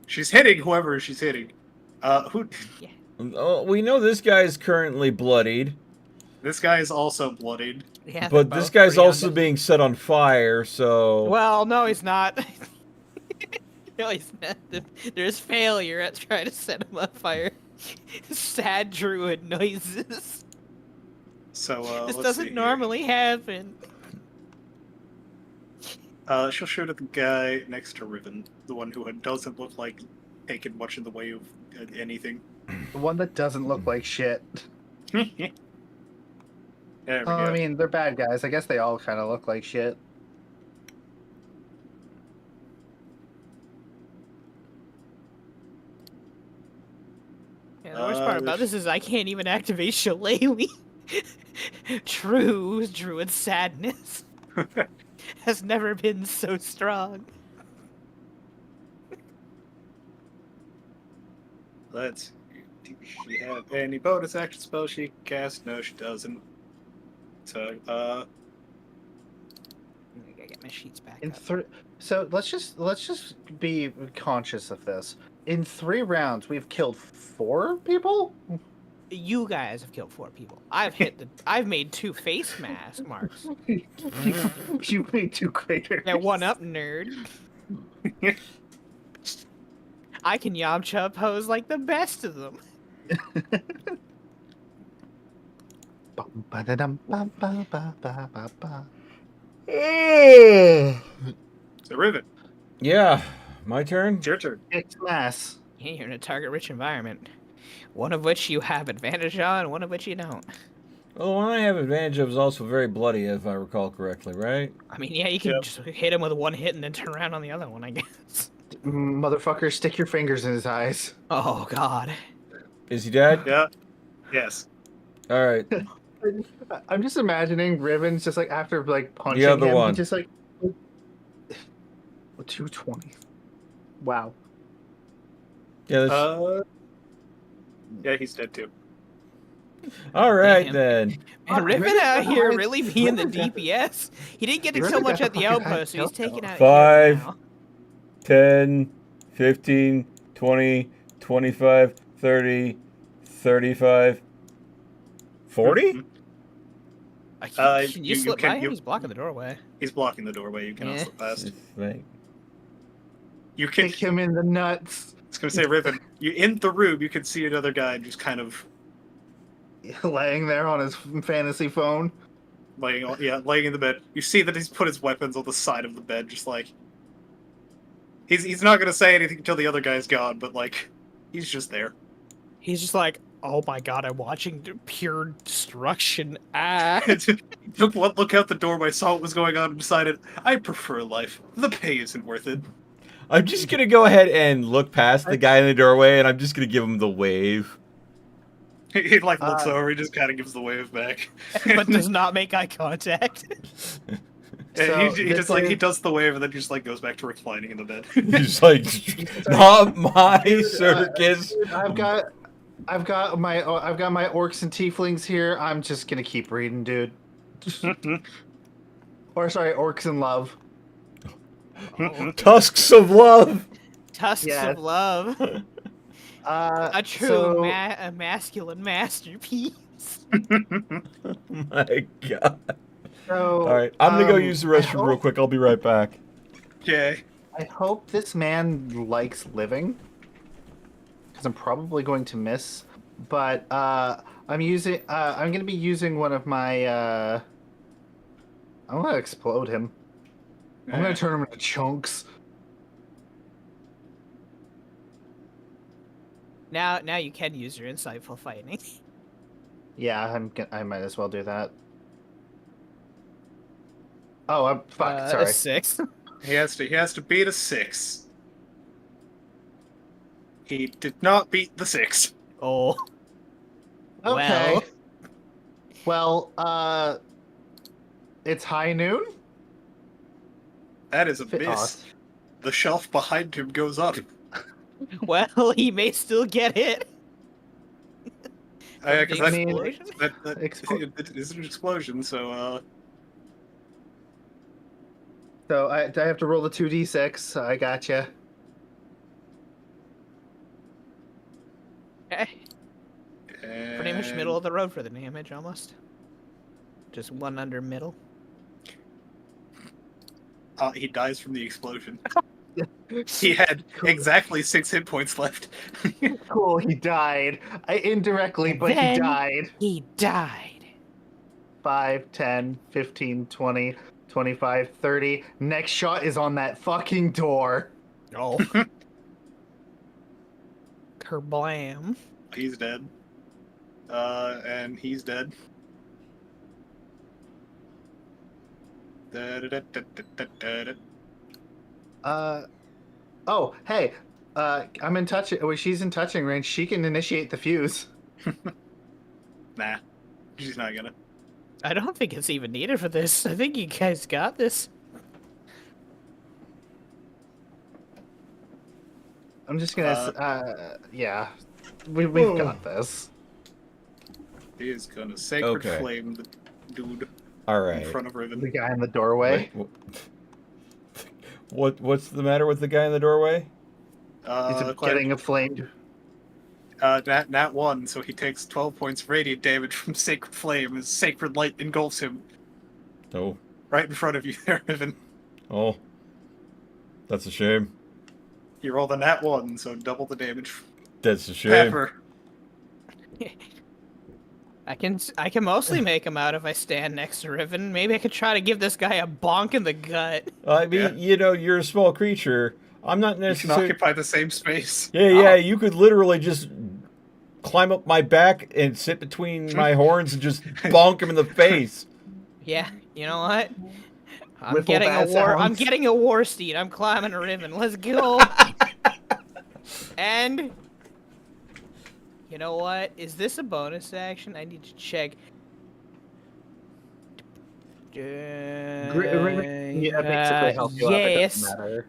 She's hitting whoever she's hitting. Who? Oh, we know this guy is currently bloodied, This guy is also bloodied. Yeah, but this guy's also being set on fire, so... Well, no, he's not. No, he's not. There's failure at trying to set him on fire. Sad druid noises. So, This let's doesn't see normally happen. here. She'll shoot at the guy next to Riven, the one who doesn't look like taking much in the way of anything. The one that doesn't look like shit. There we go. I mean, they're bad guys. I guess they all kind of look like shit. Yeah, the worst part about this is I can't even activate Shillelagh. True druid sadness has never been so strong. Let's see. Does she have any bonus action spells she can cast? No, she doesn't. So, I gotta get my sheets back In up. So let's just be conscious of this. In 3 rounds, we've killed 4 people. You guys have killed 4 people. I've made 2 face mask marks. You made 2 craters. Yeah, one up, nerd. I can Yamcha pose like the best of them. so Riven, Yeah, my turn? it's your turn. It's mass. Yeah, you're in a target-rich environment. One of which you have advantage on, one of which you don't. Well, the one I have advantage of is also very bloody, if I recall correctly, right? I mean, yeah, you can Yep. just hit him with one hit and then turn around on the other one, I guess. Motherfucker, stick your fingers in his eyes. Oh, God. Is he dead? Yeah. Yes. Alright. I'm just imagining Riven's just like after like punching The other him, one. he just like 220. Wow. Yeah, that's... Yeah, he's dead too. Alright Damn. then. Man, Riven Riven out got here his- really being the Riven got- DPS. He didn't get it so Riven much got at the the fucking outpost, so he's highest taking out 5, here now. 10, 15, 20, 25, 30, 35, 40? Can you you slip can- by him? you- He's blocking the doorway. He's blocking the doorway. You cannot Yeah. slip past. Like, You can. Kick him in the nuts. I was gonna say, Riven. You in the room. You can see another guy just kind of Laying there on his fantasy phone. laying in the bed. You see that he's put his weapons on the side of the bed, just like he's not gonna say anything until the other guy's gone, but like he's just there. He's just like, oh my god, I'm watching pure destruction. Ah. Took one look out the doorway, saw what was going on, and decided I prefer life. The pay isn't worth it. I'm just gonna go ahead and look past the guy in the doorway, and I'm just gonna give him the wave. He like looks over, he just kind of gives the wave back, But does not make eye contact. And So, he this just like he wave- does the wave, and then just like goes back to reclining in the bed. He's like, not my circus. I've got my orcs and tieflings here. I'm just gonna keep reading, dude. Or sorry, orcs in love. Tusks of love. Tusks Yes. of love. A true so- a masculine masterpiece. My God. So, All right, I'm gonna go use the I restroom real hope- quick. I'll be right back. Okay. I hope this man likes living, because I'm probably going to miss. But I'm gonna be using one of my. I'm gonna explode him. I'm gonna turn him into chunks. Now you can use your insightful fighting. Yeah, I might as well do that. Oh, I'm fuck. Sorry. A 6. He has to beat a 6. He did not beat the 6. Oh. Okay. Well. Well, it's high noon. That is a miss. The shelf behind him goes up. Well, he may still get hit. From Because the explosion? it is an explosion, so So I have to roll the 2d6. I gotcha. Okay. Pretty much middle of the road for the damage, almost. Just one under middle. He dies from the explosion. He had exactly 6 hit points left. Cool, he died. Indirectly, but he died. He died. 5, 10, 15, 20, 25, 30. Next shot is on that fucking door. Oh. Kerblam. He's dead. And he's dead. Oh, hey. I'm in touch. Well, she's in touching range. She can initiate the fuse. Nah. She's not gonna. I don't think it's even needed for this. I think you guys got this. I'm just gonna. Yeah. We've got this. He is gonna sacred Okay. flame the dude All in right. front of Riven. The guy in the doorway. What's the matter with the guy in the doorway? He's getting aflamed. Nat 1, so he takes 12 points of radiant damage from Sacred Flame as Sacred Light engulfs him Oh. right in front of you there, Riven. Oh. That's a shame. You roll the Nat 1, so double the damage. That's a shame. Pepper. I can mostly make him out if I stand next to Riven. Maybe I could try to give this guy a bonk in the gut. I mean, you're a small creature. I'm not You can necessarily. occupy the same space. Yeah, you could literally just climb up my back and sit between my horns and just bonk him in the face. Yeah, you know what? I'm Whiffle getting a bat war. I'm sounds. getting a war steed. I'm climbing a Riven. Let's go. And you know what? Is this a bonus action? I need to check. Yeah, basically help you up. It yes. doesn't matter.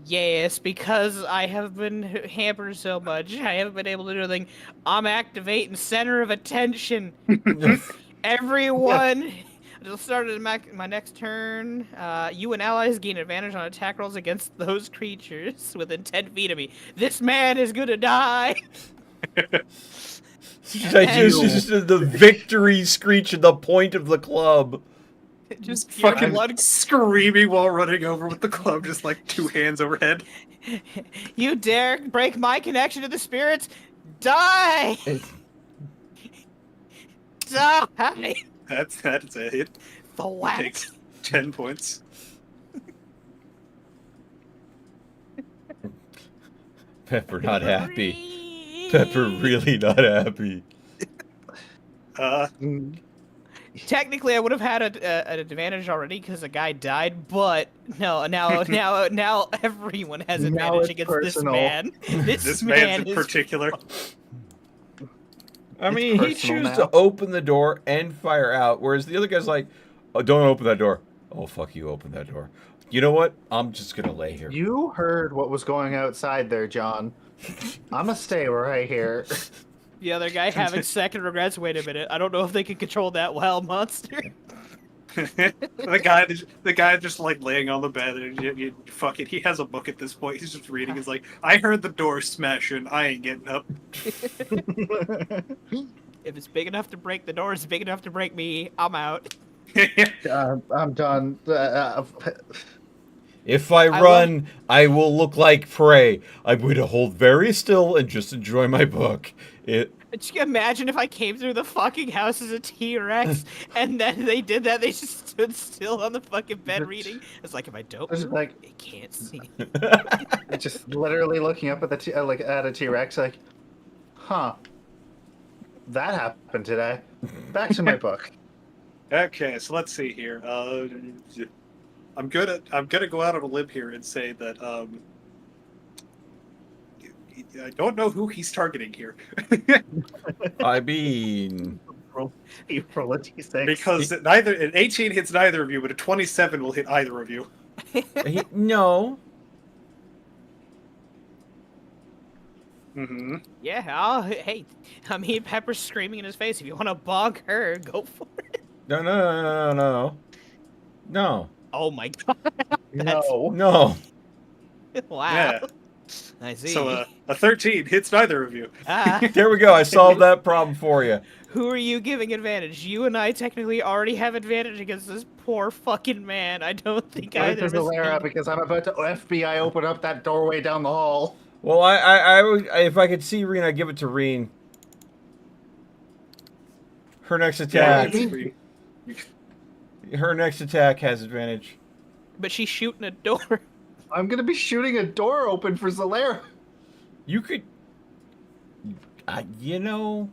Yes, because I have been hampered so much, I haven't been able to do anything. I'm activating center of attention. Everyone, it'll start at my next turn. You and allies gain advantage on attack rolls against those creatures within 10 feet of me. This man is gonna die. Just the victory screech at the point of the club. Just pure Fucking blood. screaming while running over with the club, just like 2 hands overhead. You dare break my connection to the spirits? Die! Die! That's a hit. The what? Takes 10 points. Pepper not happy. Pepper really not happy. Technically, I would have had an advantage already because the guy died, but no, now everyone has Now advantage it's against personal. this man. This man man's in is particular. I mean, he personal chose now. to open the door and fire out, whereas the other guy's like, "Oh, don't open that door." Oh, fuck you! Open that door. You know what? I'm just gonna lay here. You heard what was going outside there, John. I'm gonna stay right here. the other guy having second regrets. Wait a minute, I don't know if they can control that wild monster. the guy just like laying on the bed and fuck it. He has a book at this point. He's just reading. He's like, I heard the door smashing. I ain't getting up. If it's big enough to break the door, it's big enough to break me. I'm out. I'm done. If I I run, I will look like prey. I'm going to hold very still and just enjoy my book. Just imagine if I came through the fucking house as a T-Rex, and then they did that. They just stood still on the fucking bed reading. It's like if I don't It's move, like- they can't see. Just literally looking up at the like at a T-Rex, like, huh? That happened today. Back to my book. Okay, so let's see here. I'm gonna go out on a limb here and say that I don't know who he's targeting here. I mean, April 26th. Because neither an 18 hits neither of you, but a 27 will hit either of you. no. Mm-hmm. Yeah, hey, I mean, Pepper's screaming in his face. If you want to bog her, go for it. No. No. Oh my god. No. No. Wow. Yeah. I see. So a 13 hits neither of you. There we go. I solved that problem for you. Who are you giving advantage? You and I technically already have advantage against this poor fucking man. I don't think either This of is us Alara need- because I'm about to FBI open up that doorway down the hall. Well, I would, if I could see Reen, I'd give it to Reen. Her next attack. Her next attack has advantage. But she's shooting a door. I'm gonna be shooting a door open for Zalera. You could, you know,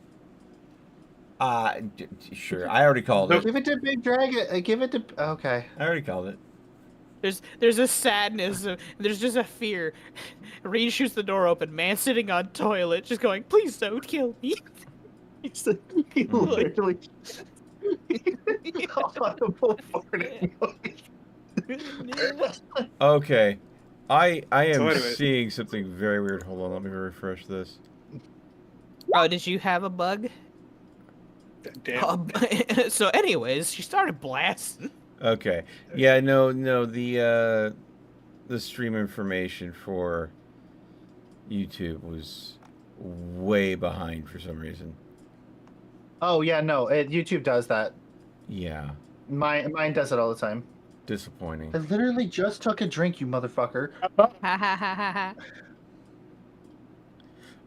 sure. I already called it. Give it to Big Dragon. Give it to. Okay. I already called it. There's a sadness. There's just a fear. Reed shoots the door open. Man sitting on toilet, just going, "Please don't kill me." He literally. Audible farting noise. Okay, I am So anyway. seeing something very weird. Hold on, let me refresh this. Oh, did you have a bug? Damn. So, anyways, she started blasting. Okay, yeah, no, the stream information for YouTube was way behind for some reason. Oh yeah, no. YouTube does that. Yeah, Mine does it all the time. disappointing. I literally just took a drink, you motherfucker. Ha ha ha ha ha.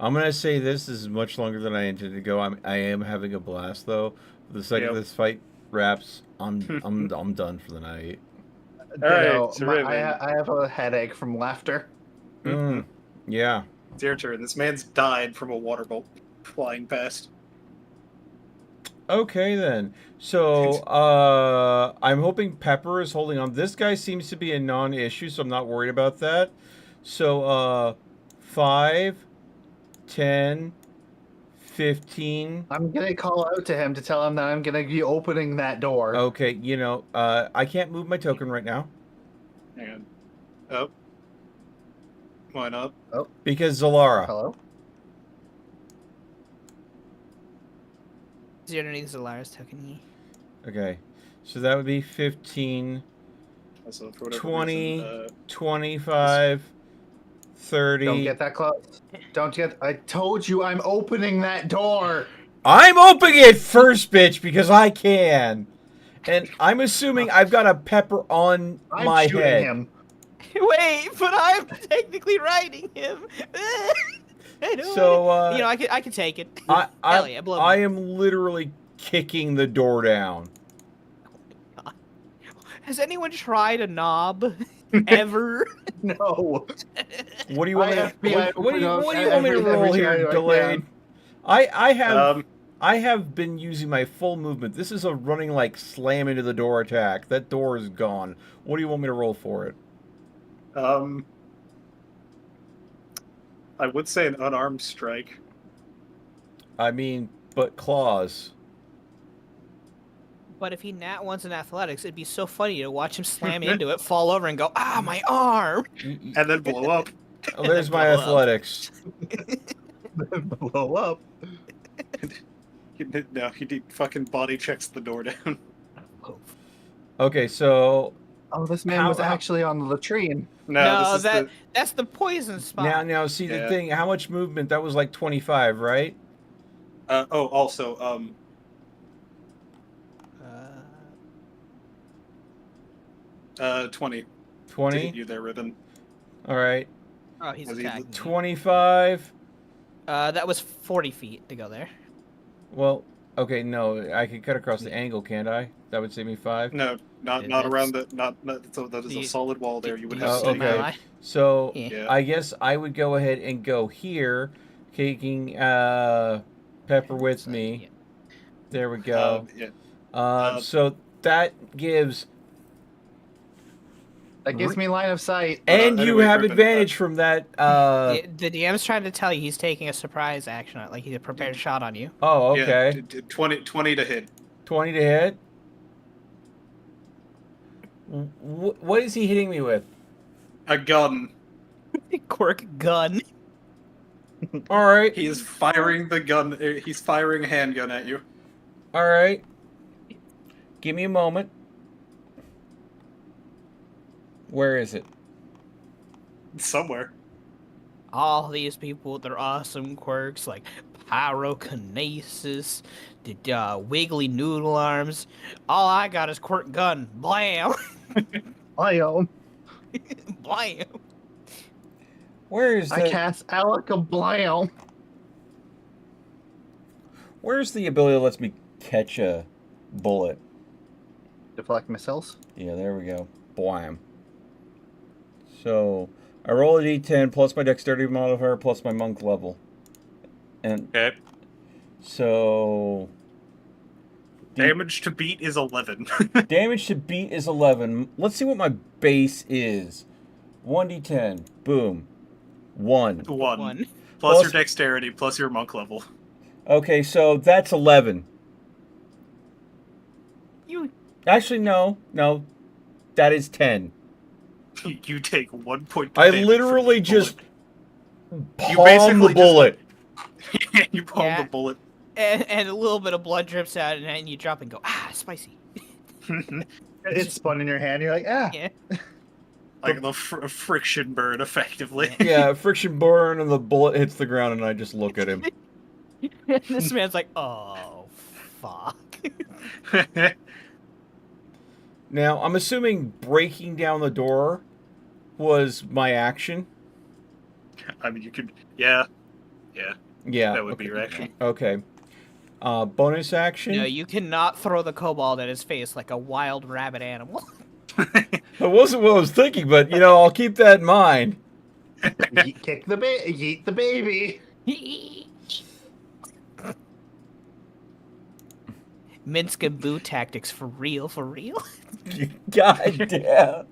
I'm gonna say this is much longer than I intended to go. I am having a blast though. The second Yep. this fight wraps, I'm done for the night. Alright, so Riven. I have a headache from laughter. Yeah. It's your turn. This man's died from a water bolt flying past. Okay then. So I'm hoping Pepper is holding on. This guy seems to be a non-issue, so I'm not worried about that. So 5, 10, 15. I'm gonna call out to him to tell him that I'm gonna be opening that door. Okay, you know, I can't move my token right now Hang on. Oh. Why not? because Zalara. Hello? Is underneath Zalara's token? Okay. So that would be 15, Also, for whatever 20, reason, 25, 30. Don't get that close. Don't get. I told you I'm opening that door. I'm opening it first, bitch, because I can. And I'm assuming I've got a pepper on I'm my shooting head. him. Wait, but I'm technically riding him. I don't So, wanna- you know, I can take it. I Hell yeah, blow me. I am literally kicking the door down. Has anyone tried a knob ever? No. What do you want me to, FBI what do you open want up me to every roll time here, I can. delayed? I I have been using my full movement. This is a running like slam into the door attack. That door is gone. What do you want me to roll for it? I would say an unarmed strike. I mean, but claws. But if he nat ones in athletics, it'd be so funny to watch him slam into it, fall over, and go, "Ah, my arm!" And then blow up. Oh, there's my Blow up. athletics. Blow up. No, he fucking body checks the door down. Okay, so Oh, this man How- was how- actually on the latrine. No, this is that's the poison spot. now see the Yeah. thing. How much movement? That was like 25, right? Also, 20. To 20. hit you there, Ribbon. All right. Oh, he's Was he attacking. me. 25. That was 40 feet to go there. Well, okay, no, I could cut across the angle, can't I? That would save me 5. No, not That's- around the not so that is Do a you- solid wall there. You would Do have Oh, to see take my okay. eye? So Yeah. Yeah. I guess I would go ahead and go here, taking Pepper with me. There we go. Yeah. So that gives That gives me line of sight. And you anyway, have Griffin, advantage from that. The DM's trying to tell you he's taking a surprise action, like he's a prepared shot on you. Oh, Yeah, okay. 20 to hit. 20 to hit. What is he hitting me with? A gun. Quirk gun. All right. He is firing the gun. He's firing a handgun at you. All right. Give me a moment. Where is it? Somewhere. All these people with their awesome quirks like pyrokinesis, the wiggly noodle arms. All I got is quirk gun. Blam! Blam. Blam! Where is I the cast Alakablam. Where's the ability that lets me catch a bullet? Deflect missiles. Yeah, there we go. Blam. So I roll a d10 plus my dexterity modifier plus my monk level. And Okay. so Damage to beat is 11. damage to beat is 11. Let's see what my base is. 1d10. Boom. 1. 1. Plus Plus- your dexterity, plus your monk level. Okay, so that's 11. You Actually, no. That is 10. You take 1 point. I damage literally from the just You palm basically the just- bullet. bullet. You palm Yeah. the bullet. and a little bit of blood drips out, and then you drop and go, spicy. It's spun in your hand. You're like, ah. Yeah. Like the friction burn, effectively. Yeah, friction burn, and the bullet hits the ground, and I just look at him. And this man's like, oh, fuck. Now, I'm assuming breaking down the door was my action. I mean, you could. Yeah. Yeah, That would be your action. Okay. Bonus action. No, you cannot throw the kobold at his face like a wild rabbit animal. That wasn't what I was thinking, but I'll keep that in mind. Yeet the baby. Minsk and boo tactics for real, for real. God damn.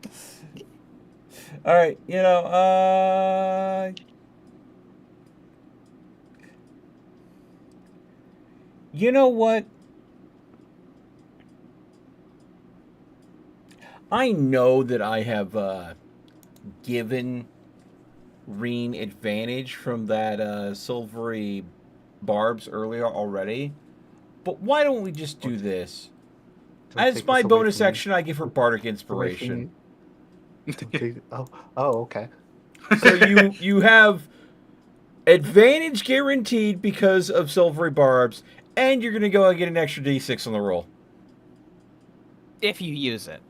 All right, you know what? I know that I have given Reen advantage from that silvery barbs earlier already, but why don't we just do this? As take my this away bonus from me. action, I give her bardic inspiration. Oh, okay. So you have advantage guaranteed because of silvery barbs, and you're gonna go and get an extra d6 on the roll. If you use it.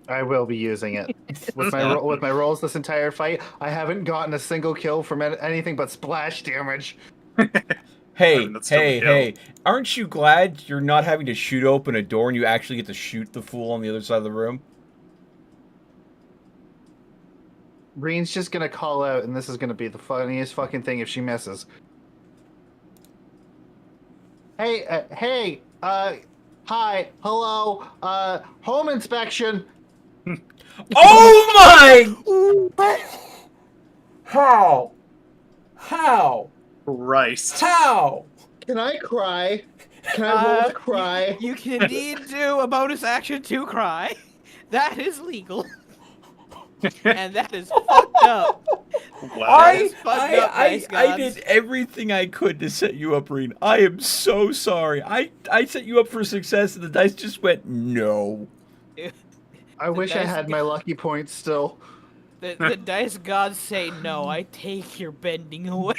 I will be using it with my rolls this entire fight. I haven't gotten a single kill from anything but splash damage. Hey, I mean, that's still a kill. hey! Aren't you glad you're not having to shoot open a door and you actually get to shoot the fool on the other side of the room? Reen's just gonna call out, and this is gonna be the funniest fucking thing if she misses. Hey, hi, hello, home inspection. Oh my! How? Christ. How? Can I cry? Can I roll to cry? You can indeed do a bonus action to cry. That is legal. And that is fucked up. Wow. That is fucked up, nice I gods. did everything I could to set you up, Reen. I am so sorry. I set you up for success, and the dice just went no. I wish I dice- had my lucky points still. The dice gods say no. I take your bending away.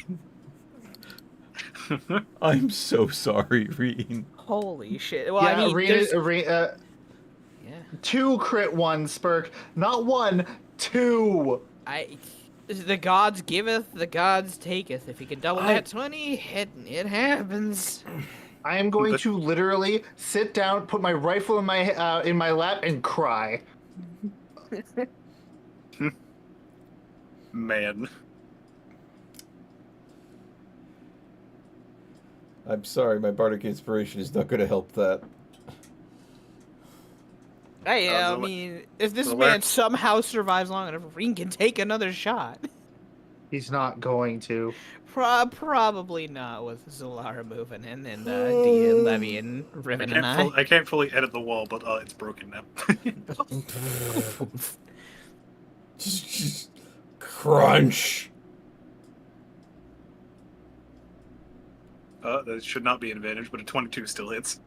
I'm so sorry, Reen. Holy shit. Well, Yeah, I mean, Reen, yeah. 2 crit 1 Spurk, not 1, 2. The gods giveth, the gods taketh. If you can double that 20, it happens. I am going to literally sit down, put my rifle in my lap, and cry. Man. I'm sorry, my bardic inspiration is not going to help that. Hey, I Zela- mean, if this Zelair- man somehow survives long enough, Ring can take another shot. He's not going to. Probably not with Zolara moving in and DM, Levy, and Riven and I. I can't fully edit the wall, but it's broken now. Just crunch. That should not be an advantage, but a 22 still hits.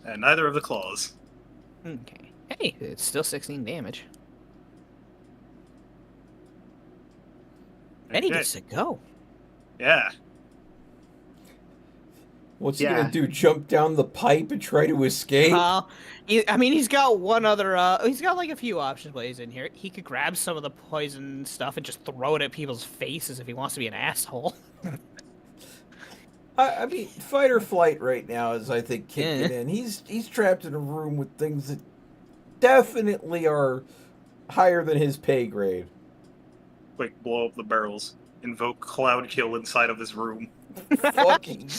And neither of the claws. Okay. Hey, it's still 16 damage. And he Okay. gets to go. Yeah. What's he Yeah. gonna do? Jump down the pipe and try to escape? I mean, he's got one other. He's got like a few options while he's in here. He could grab some of the poison stuff and just throw it at people's faces if he wants to be an asshole. I mean, fight or flight right now is, I think, kicking Yeah. in. He's trapped in a room with things that definitely are higher than his pay grade. Quick, blow up the barrels. Invoke Cloud Kill inside of this room. Fucking.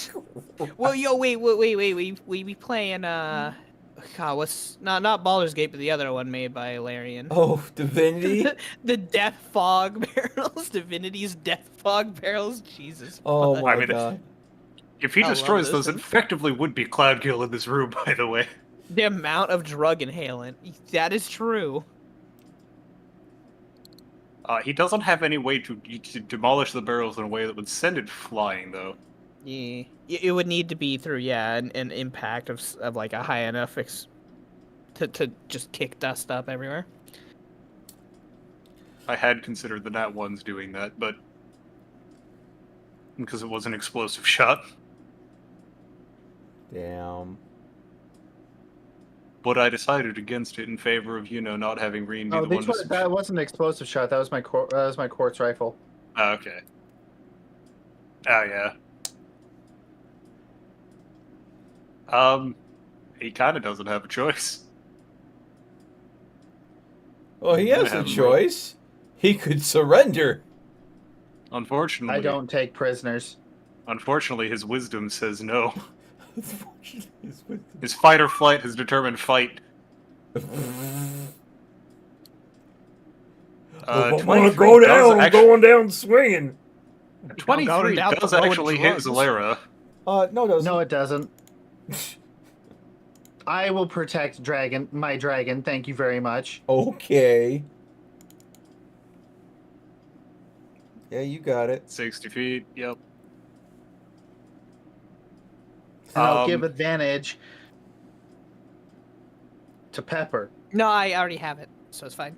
Well, yo, wait. We be playing God, what's not Baldur's Gate, but the other one made by Larian. Oh, Divinity? The Death Fog barrels, Divinity's Death Fog barrels. Jesus. Oh fuck. my I mean, god. If he I love destroys this those, it one. effectively would be Cloud Kill in this room, by the way. The amount of drug inhalant. That is true. He doesn't have any way to demolish the barrels in a way that would send it flying, though. Yeah, it would need to be through an impact of like a high enough to just kick dust up everywhere. I had considered the Nat 1s doing that, but because it was an explosive shot. Damn. But I decided against it in favor of, not having Reen be Oh, the one to... that wasn't an explosive shot. That was my quartz rifle. Oh, okay. Oh, yeah. He kind of doesn't have a choice. Well, he has a have him choice. He could surrender. Unfortunately, I don't take prisoners. Unfortunately, his wisdom says no. His fight or flight has determined fight. I want to 23 go does down. I'm actu- going down swinging. 23 down does throwing actually hit drugs. Zalera. No, doesn't. No, it doesn't. I will protect my dragon. Thank you very much. Okay. Yeah, you got it. 60 feet, yep. And I'll Um, give advantage to Pepper. No, I already have it, so it's fine.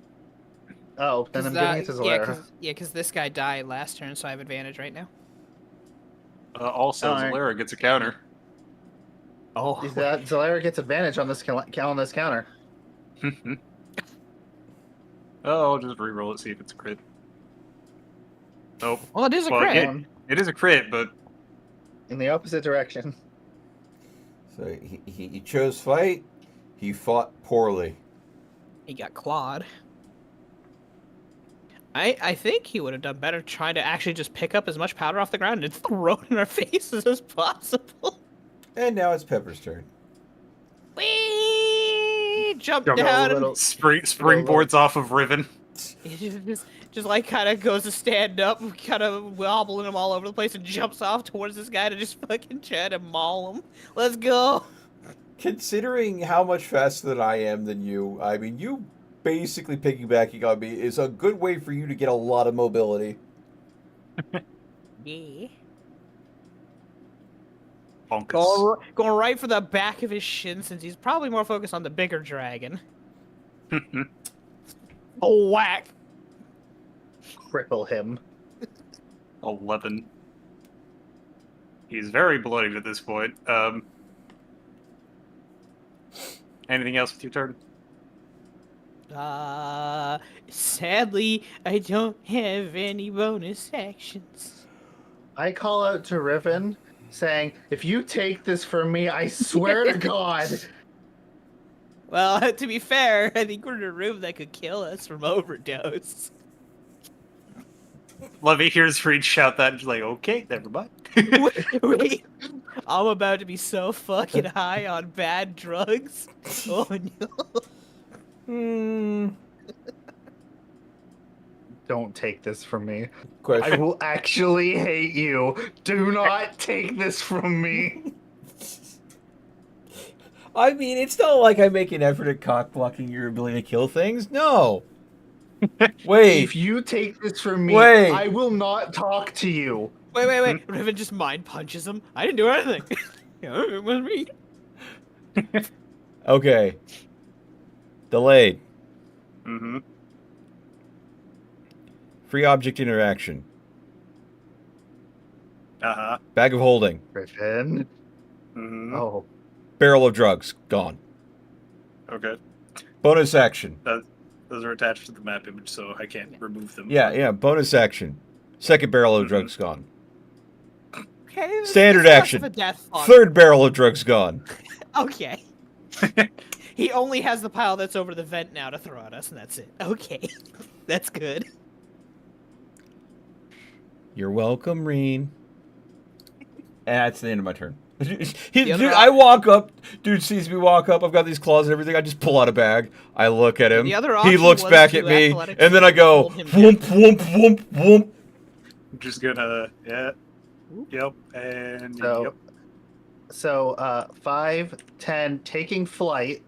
Oh, then I'm giving it to Zalera. Because this guy died last turn, so I have advantage right now. Also, Alright. Zalera gets a counter. Oh, Is that Zalera gets advantage on this counter? I'll just reroll it, see if it's a crit. Nope. well, it is a Well, crit. It is a crit, but In the opposite direction. So he chose fight. He fought poorly. He got clawed. I think he would have done better trying to actually just pick up as much powder off the ground and throw it in our faces as possible. And now it's Pepper's turn. Whee! Jump Jump down a and little. springboards off of Riven. just like kind of goes to stand up, kind of wobbling him all over the place, and jumps off towards this guy to just fucking try to maul him. Let's go. Considering how much faster than I am than you, I mean, you basically piggybacking on me is a good way for you to get a lot of mobility. Yeah. Bonkus. Going right for the back of his shin, since he's probably more focused on the bigger dragon. Oh, whack. Cripple him. 11. He's very bloodied at this point. Anything else with your turn? Sadly, I don't have any bonus actions. I call out to Riven, saying, "If you take this from me, I swear to God." Well, to be fair, I think we're in a room that could kill us from overdose. Levy hears Reed shout that and she's like, okay, never mind. Wait, I'm about to be so fucking high on bad drugs. Oh no. Hmm. Don't take this from me. I Question. will actually hate you. Do not take this from me. I mean, it's not like I make an effort at cock blocking your ability to kill things. No. Wait. If you take this from me, Wait. I will not talk to you. Wait. Riven just mind punches him. I didn't do anything. It was me. Okay. Delayed. Mm-hmm. Free object interaction. Uh-huh. Bag of holding. Griffin. Mm-hmm. Oh. Barrel of drugs. Gone. Okay. Bonus action. Those are attached to the map image, so I can't remove them. Yeah. Bonus action. Second barrel of drugs gone. Okay. this Standard is less action. of a death font. Third barrel of drugs gone. Okay. He only has the pile that's over the vent now to throw at us, and that's it. Okay. That's good. You're welcome, Reen. And that's the end of my turn. other Dude, I walk up. Dude sees me walk up. I've got these claws and everything. I just pull out a bag. I look at him. The other He option looks was back to at me, athletics and then I go hold him whoomp, whoomp, whoomp, whoomp. I'm just gonna, yeah. Yep, and So, so 5, 10, taking flight,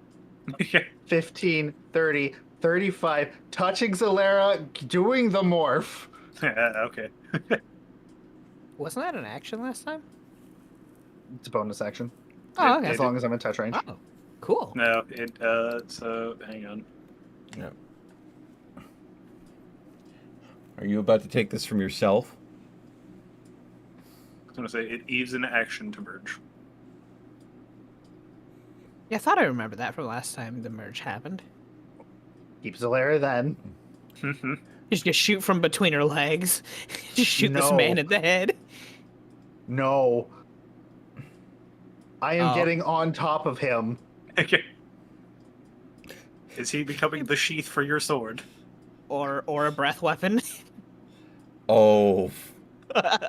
yep. 15, 30, 35, touching Zalera, doing the morph. Okay. Wasn't that an action last time? It's a bonus action. Oh, okay. As long as I'm in touch range. Oh, cool. No, so, hang on. Yeah. Are you about to take this from yourself? I was gonna say, it eaves an action to merge. Yeah, I thought I remembered that from last time the merge happened. Keep Zalera then. Just shoot from between her legs. Just shoot this No. man in the head. No. I am Oh. getting on top of him. Okay. Is he becoming the sheath for your sword? Or a breath weapon. Oh,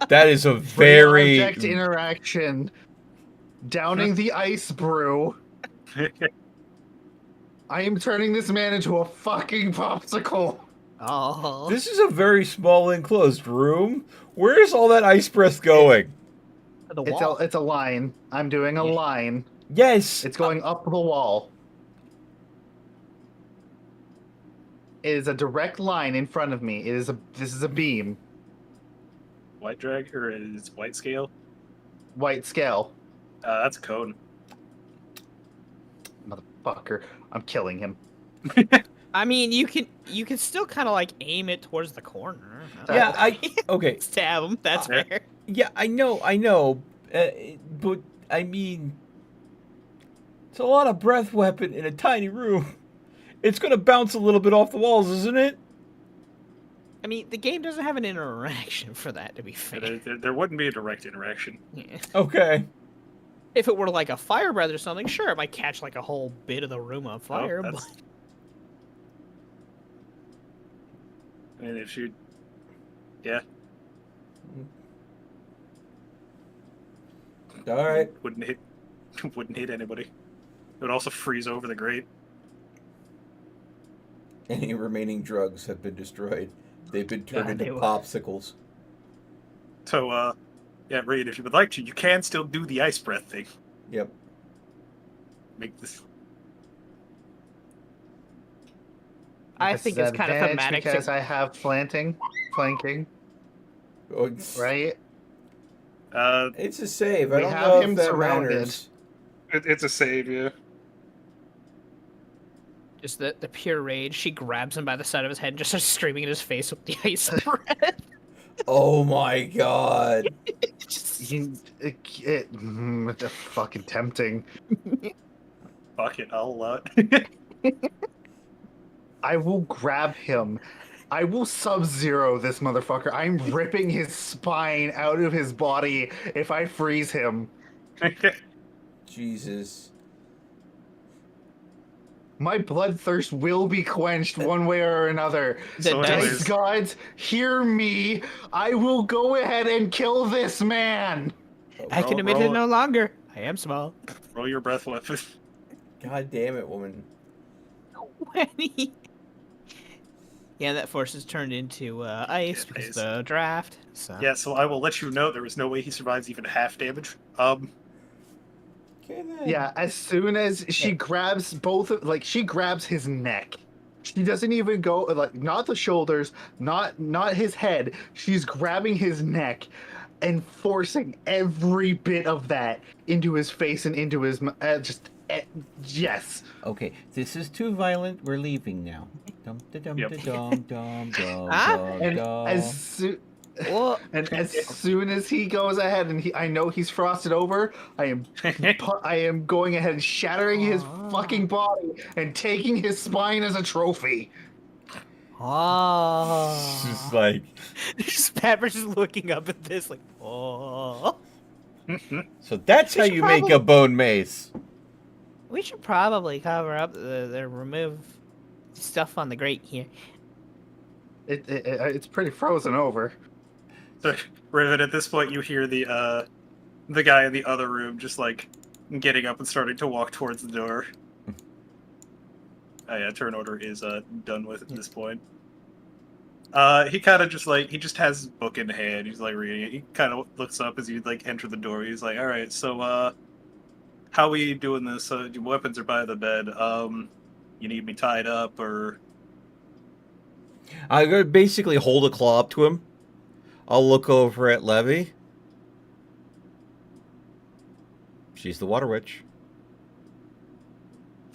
that is a Free very. object interaction. Downing the ice brew. I am turning this man into a fucking popsicle. Oh. This is a very small enclosed room. Where is all that ice breath going? The It's wall. a line. I'm doing a line. Yes. It's going up the wall. It is a direct line in front of me. This is a beam. White drag, or is white scale? White scale. That's a cone. Motherfucker. I'm killing him. I mean, you can still kind of like aim it towards the corner. Yeah. Okay. Stab him. That's Yeah. fair. Yeah, I know. But I mean, it's a lot of breath weapon in a tiny room. It's gonna bounce a little bit off the walls, isn't it? I mean, the game doesn't have an interaction for that, to be fair. There wouldn't be a direct interaction. Yeah. Okay. If it were like a fire breath or something, sure, it might catch like a whole bit of the room on fire. But that's- I mean, if you... Yeah. All right. Wouldn't hit anybody. It would also freeze over the grate. Any remaining drugs have been destroyed. They've been turned Yeah, into they were. popsicles. So, yeah, Reed, if you would like to, you can still do the ice breath thing. Yep. Make this... I This think is it's kind of advantage thematic. because I have flanking, Oh, right? It's a save. I We don't have know him if that surrounded. matters. It's a save, yeah. Just the pure rage. She grabs him by the side of his head and just starts screaming in his face with the ice breath. Oh my god. Just- It's fucking tempting. Fuck it, I'll, I will grab him. I will sub-zero this motherfucker. I'm ripping his spine out of his body if I freeze him. Jesus. My bloodthirst will be quenched one way or another. So Dice anyways- Dice gods, hear me. I will go ahead and kill this man. I can admit it no longer. I am small. Roll your breath weapon. God damn it, woman. 20. Yeah, that force is turned into ice Yeah, because ice. the draft. So. Yeah, so I will let you know there is no way he survives even half damage. Okay, then. Yeah, as soon as she grabs she grabs his neck. She doesn't even go like not the shoulders, not his head. She's grabbing his neck and forcing every bit of that into his face and into his yes. Okay, this is too violent. We're leaving now. Dum da dum Yep. da dum dum dum Huh? dum And dum. Well, as soon as he goes ahead and I know he's frosted over, I am going ahead and shattering his fucking body and taking his spine as a trophy. oh. Just like Just Pepper's just looking up at this like, oh. so. That's We how should you make a probably- bone mace. We should probably cover up the remove stuff on the grate here. It's pretty frozen over. So, Rivet, at this point, you hear the guy in the other room just like getting up and starting to walk towards the door. Oh yeah, turn order is done with at this point. He kind of just like he just has his book in hand. He's like reading it. He kind of looks up as you like enter the door. He's like, "All right, so how we doing this? Your weapons are by the bed. You need me tied up or?" I'm gonna basically hold a claw up to him. I'll look over at Levy. She's the water witch.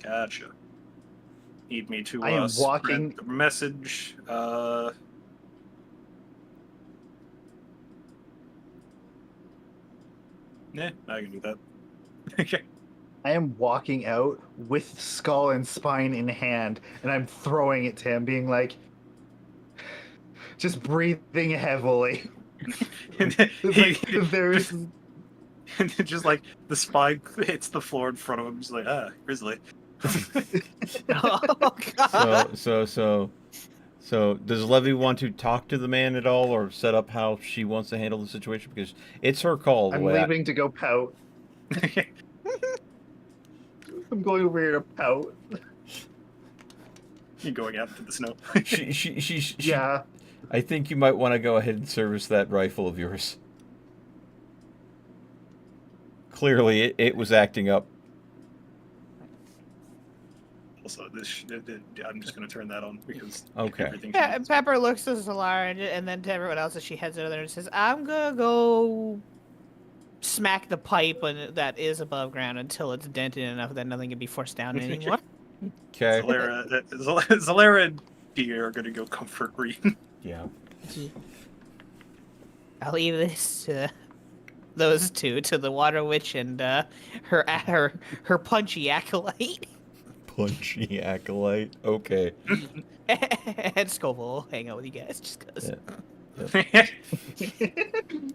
Gotcha. Need me to I am spread walking- the message. Yeah, I can do that. Okay. I am walking out with skull and spine in hand, and I'm throwing it to him, being like, just breathing heavily. And then Like, there's just like the spine hits the floor in front of him, just like grizzly. Oh god. So does Levy want to talk to the man at all, or set up how she wants to handle the situation? Because it's her call. I'm leaving to go pout. I'm going over here to pout. You're going out into the snow. She Yeah. I think you might want to go ahead and service that rifle of yours. Clearly, it was acting up. Also, I'm just going to turn that on because Okay. everything. Yeah, Pepper looks to Solara and then to everyone else as she heads over there and says, I'm gonna go smack the pipe that is above ground until it's dented enough that nothing can be forced down anymore. Okay. Zalera and Deer are going to go comfort Green. Yeah. I'll leave this to those two, to the Water Witch and her punchy acolyte. Punchy acolyte. Okay. And Scoville will hang out with you guys just because. Yeah.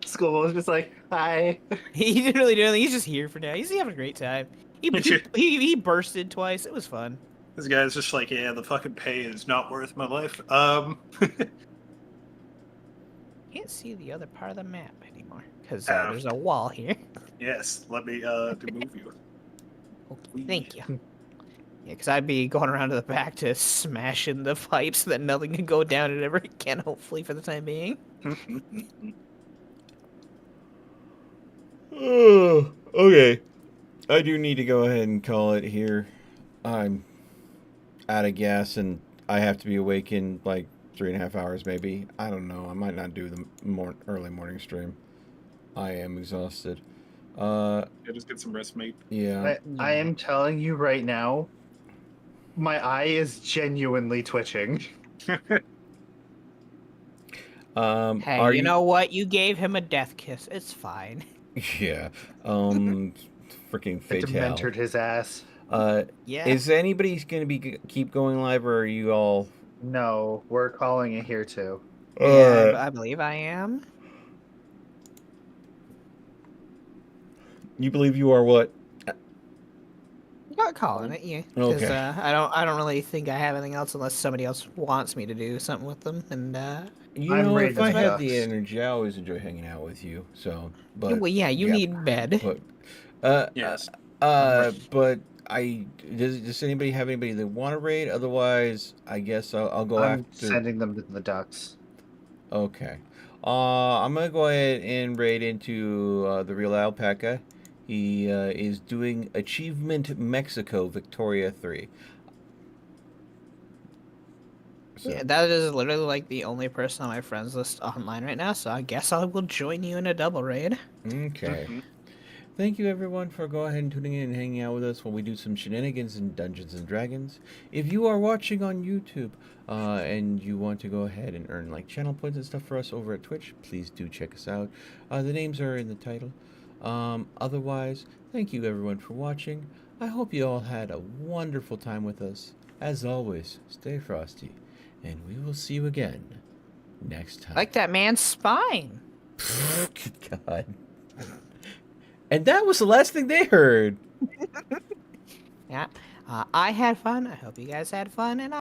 School was just like, hi. He didn't really do anything. He's just here for now. He's having a great time. He bursted twice. It was fun. This guy's just like, yeah, the fucking pay is not worth my life. Can't see the other part of the map anymore because Oh. there's a wall here. Yes, let me move you. Okay, thank you. Yeah, because I'd be going around to the back to smashing the pipes so that nothing can go down it ever can, hopefully, for the time being. Okay. I do need to go ahead and call it here. I'm out of gas and I have to be awake in like 3.5 hours maybe. I don't know. I might not do the early morning stream. I am exhausted. Yeah, just get some rest, mate. Yeah. I am telling you right now, my eye is genuinely twitching. Hey, Are you know what? You gave him a death kiss. It's fine. Yeah. Freaking I fatal. dementored his ass. Yeah. Is anybody going to keep going live, or are you all? No, we're calling it here too. Yeah, I believe I am. You believe you are what? I'm not calling it, yeah. Because Okay. I don't really think I have anything else unless somebody else wants me to do something with them. And You I'm know, raiding if I the had the ducks. energy, I always enjoy hanging out with you. So, but Well, yeah, you yeah, need bed. but uh, Yes. but does anybody have anybody that want to raid? Otherwise, I guess I'll go I'm after. sending them to the ducks. Okay. I'm gonna go ahead and raid into the real alpaca. He is doing Achievement Mexico Victoria 3. So, Yeah, that is literally like the only person on my friends list online right now, so I guess I will join you in a double raid. okay. Mhm. Thank you everyone for going ahead and tuning in and hanging out with us while we do some shenanigans in Dungeons and Dragons. If you are watching on YouTube and you want to go ahead and earn like channel points and stuff for us over at Twitch, please do check us out. The names are in the title. Otherwise, thank you everyone for watching. I hope you all had a wonderful time with us. As always, stay frosty, and we will see you again next time. Like that man's spine. God. And that was the last thing they heard. Yeah. I had fun. I hope you guys had fun, and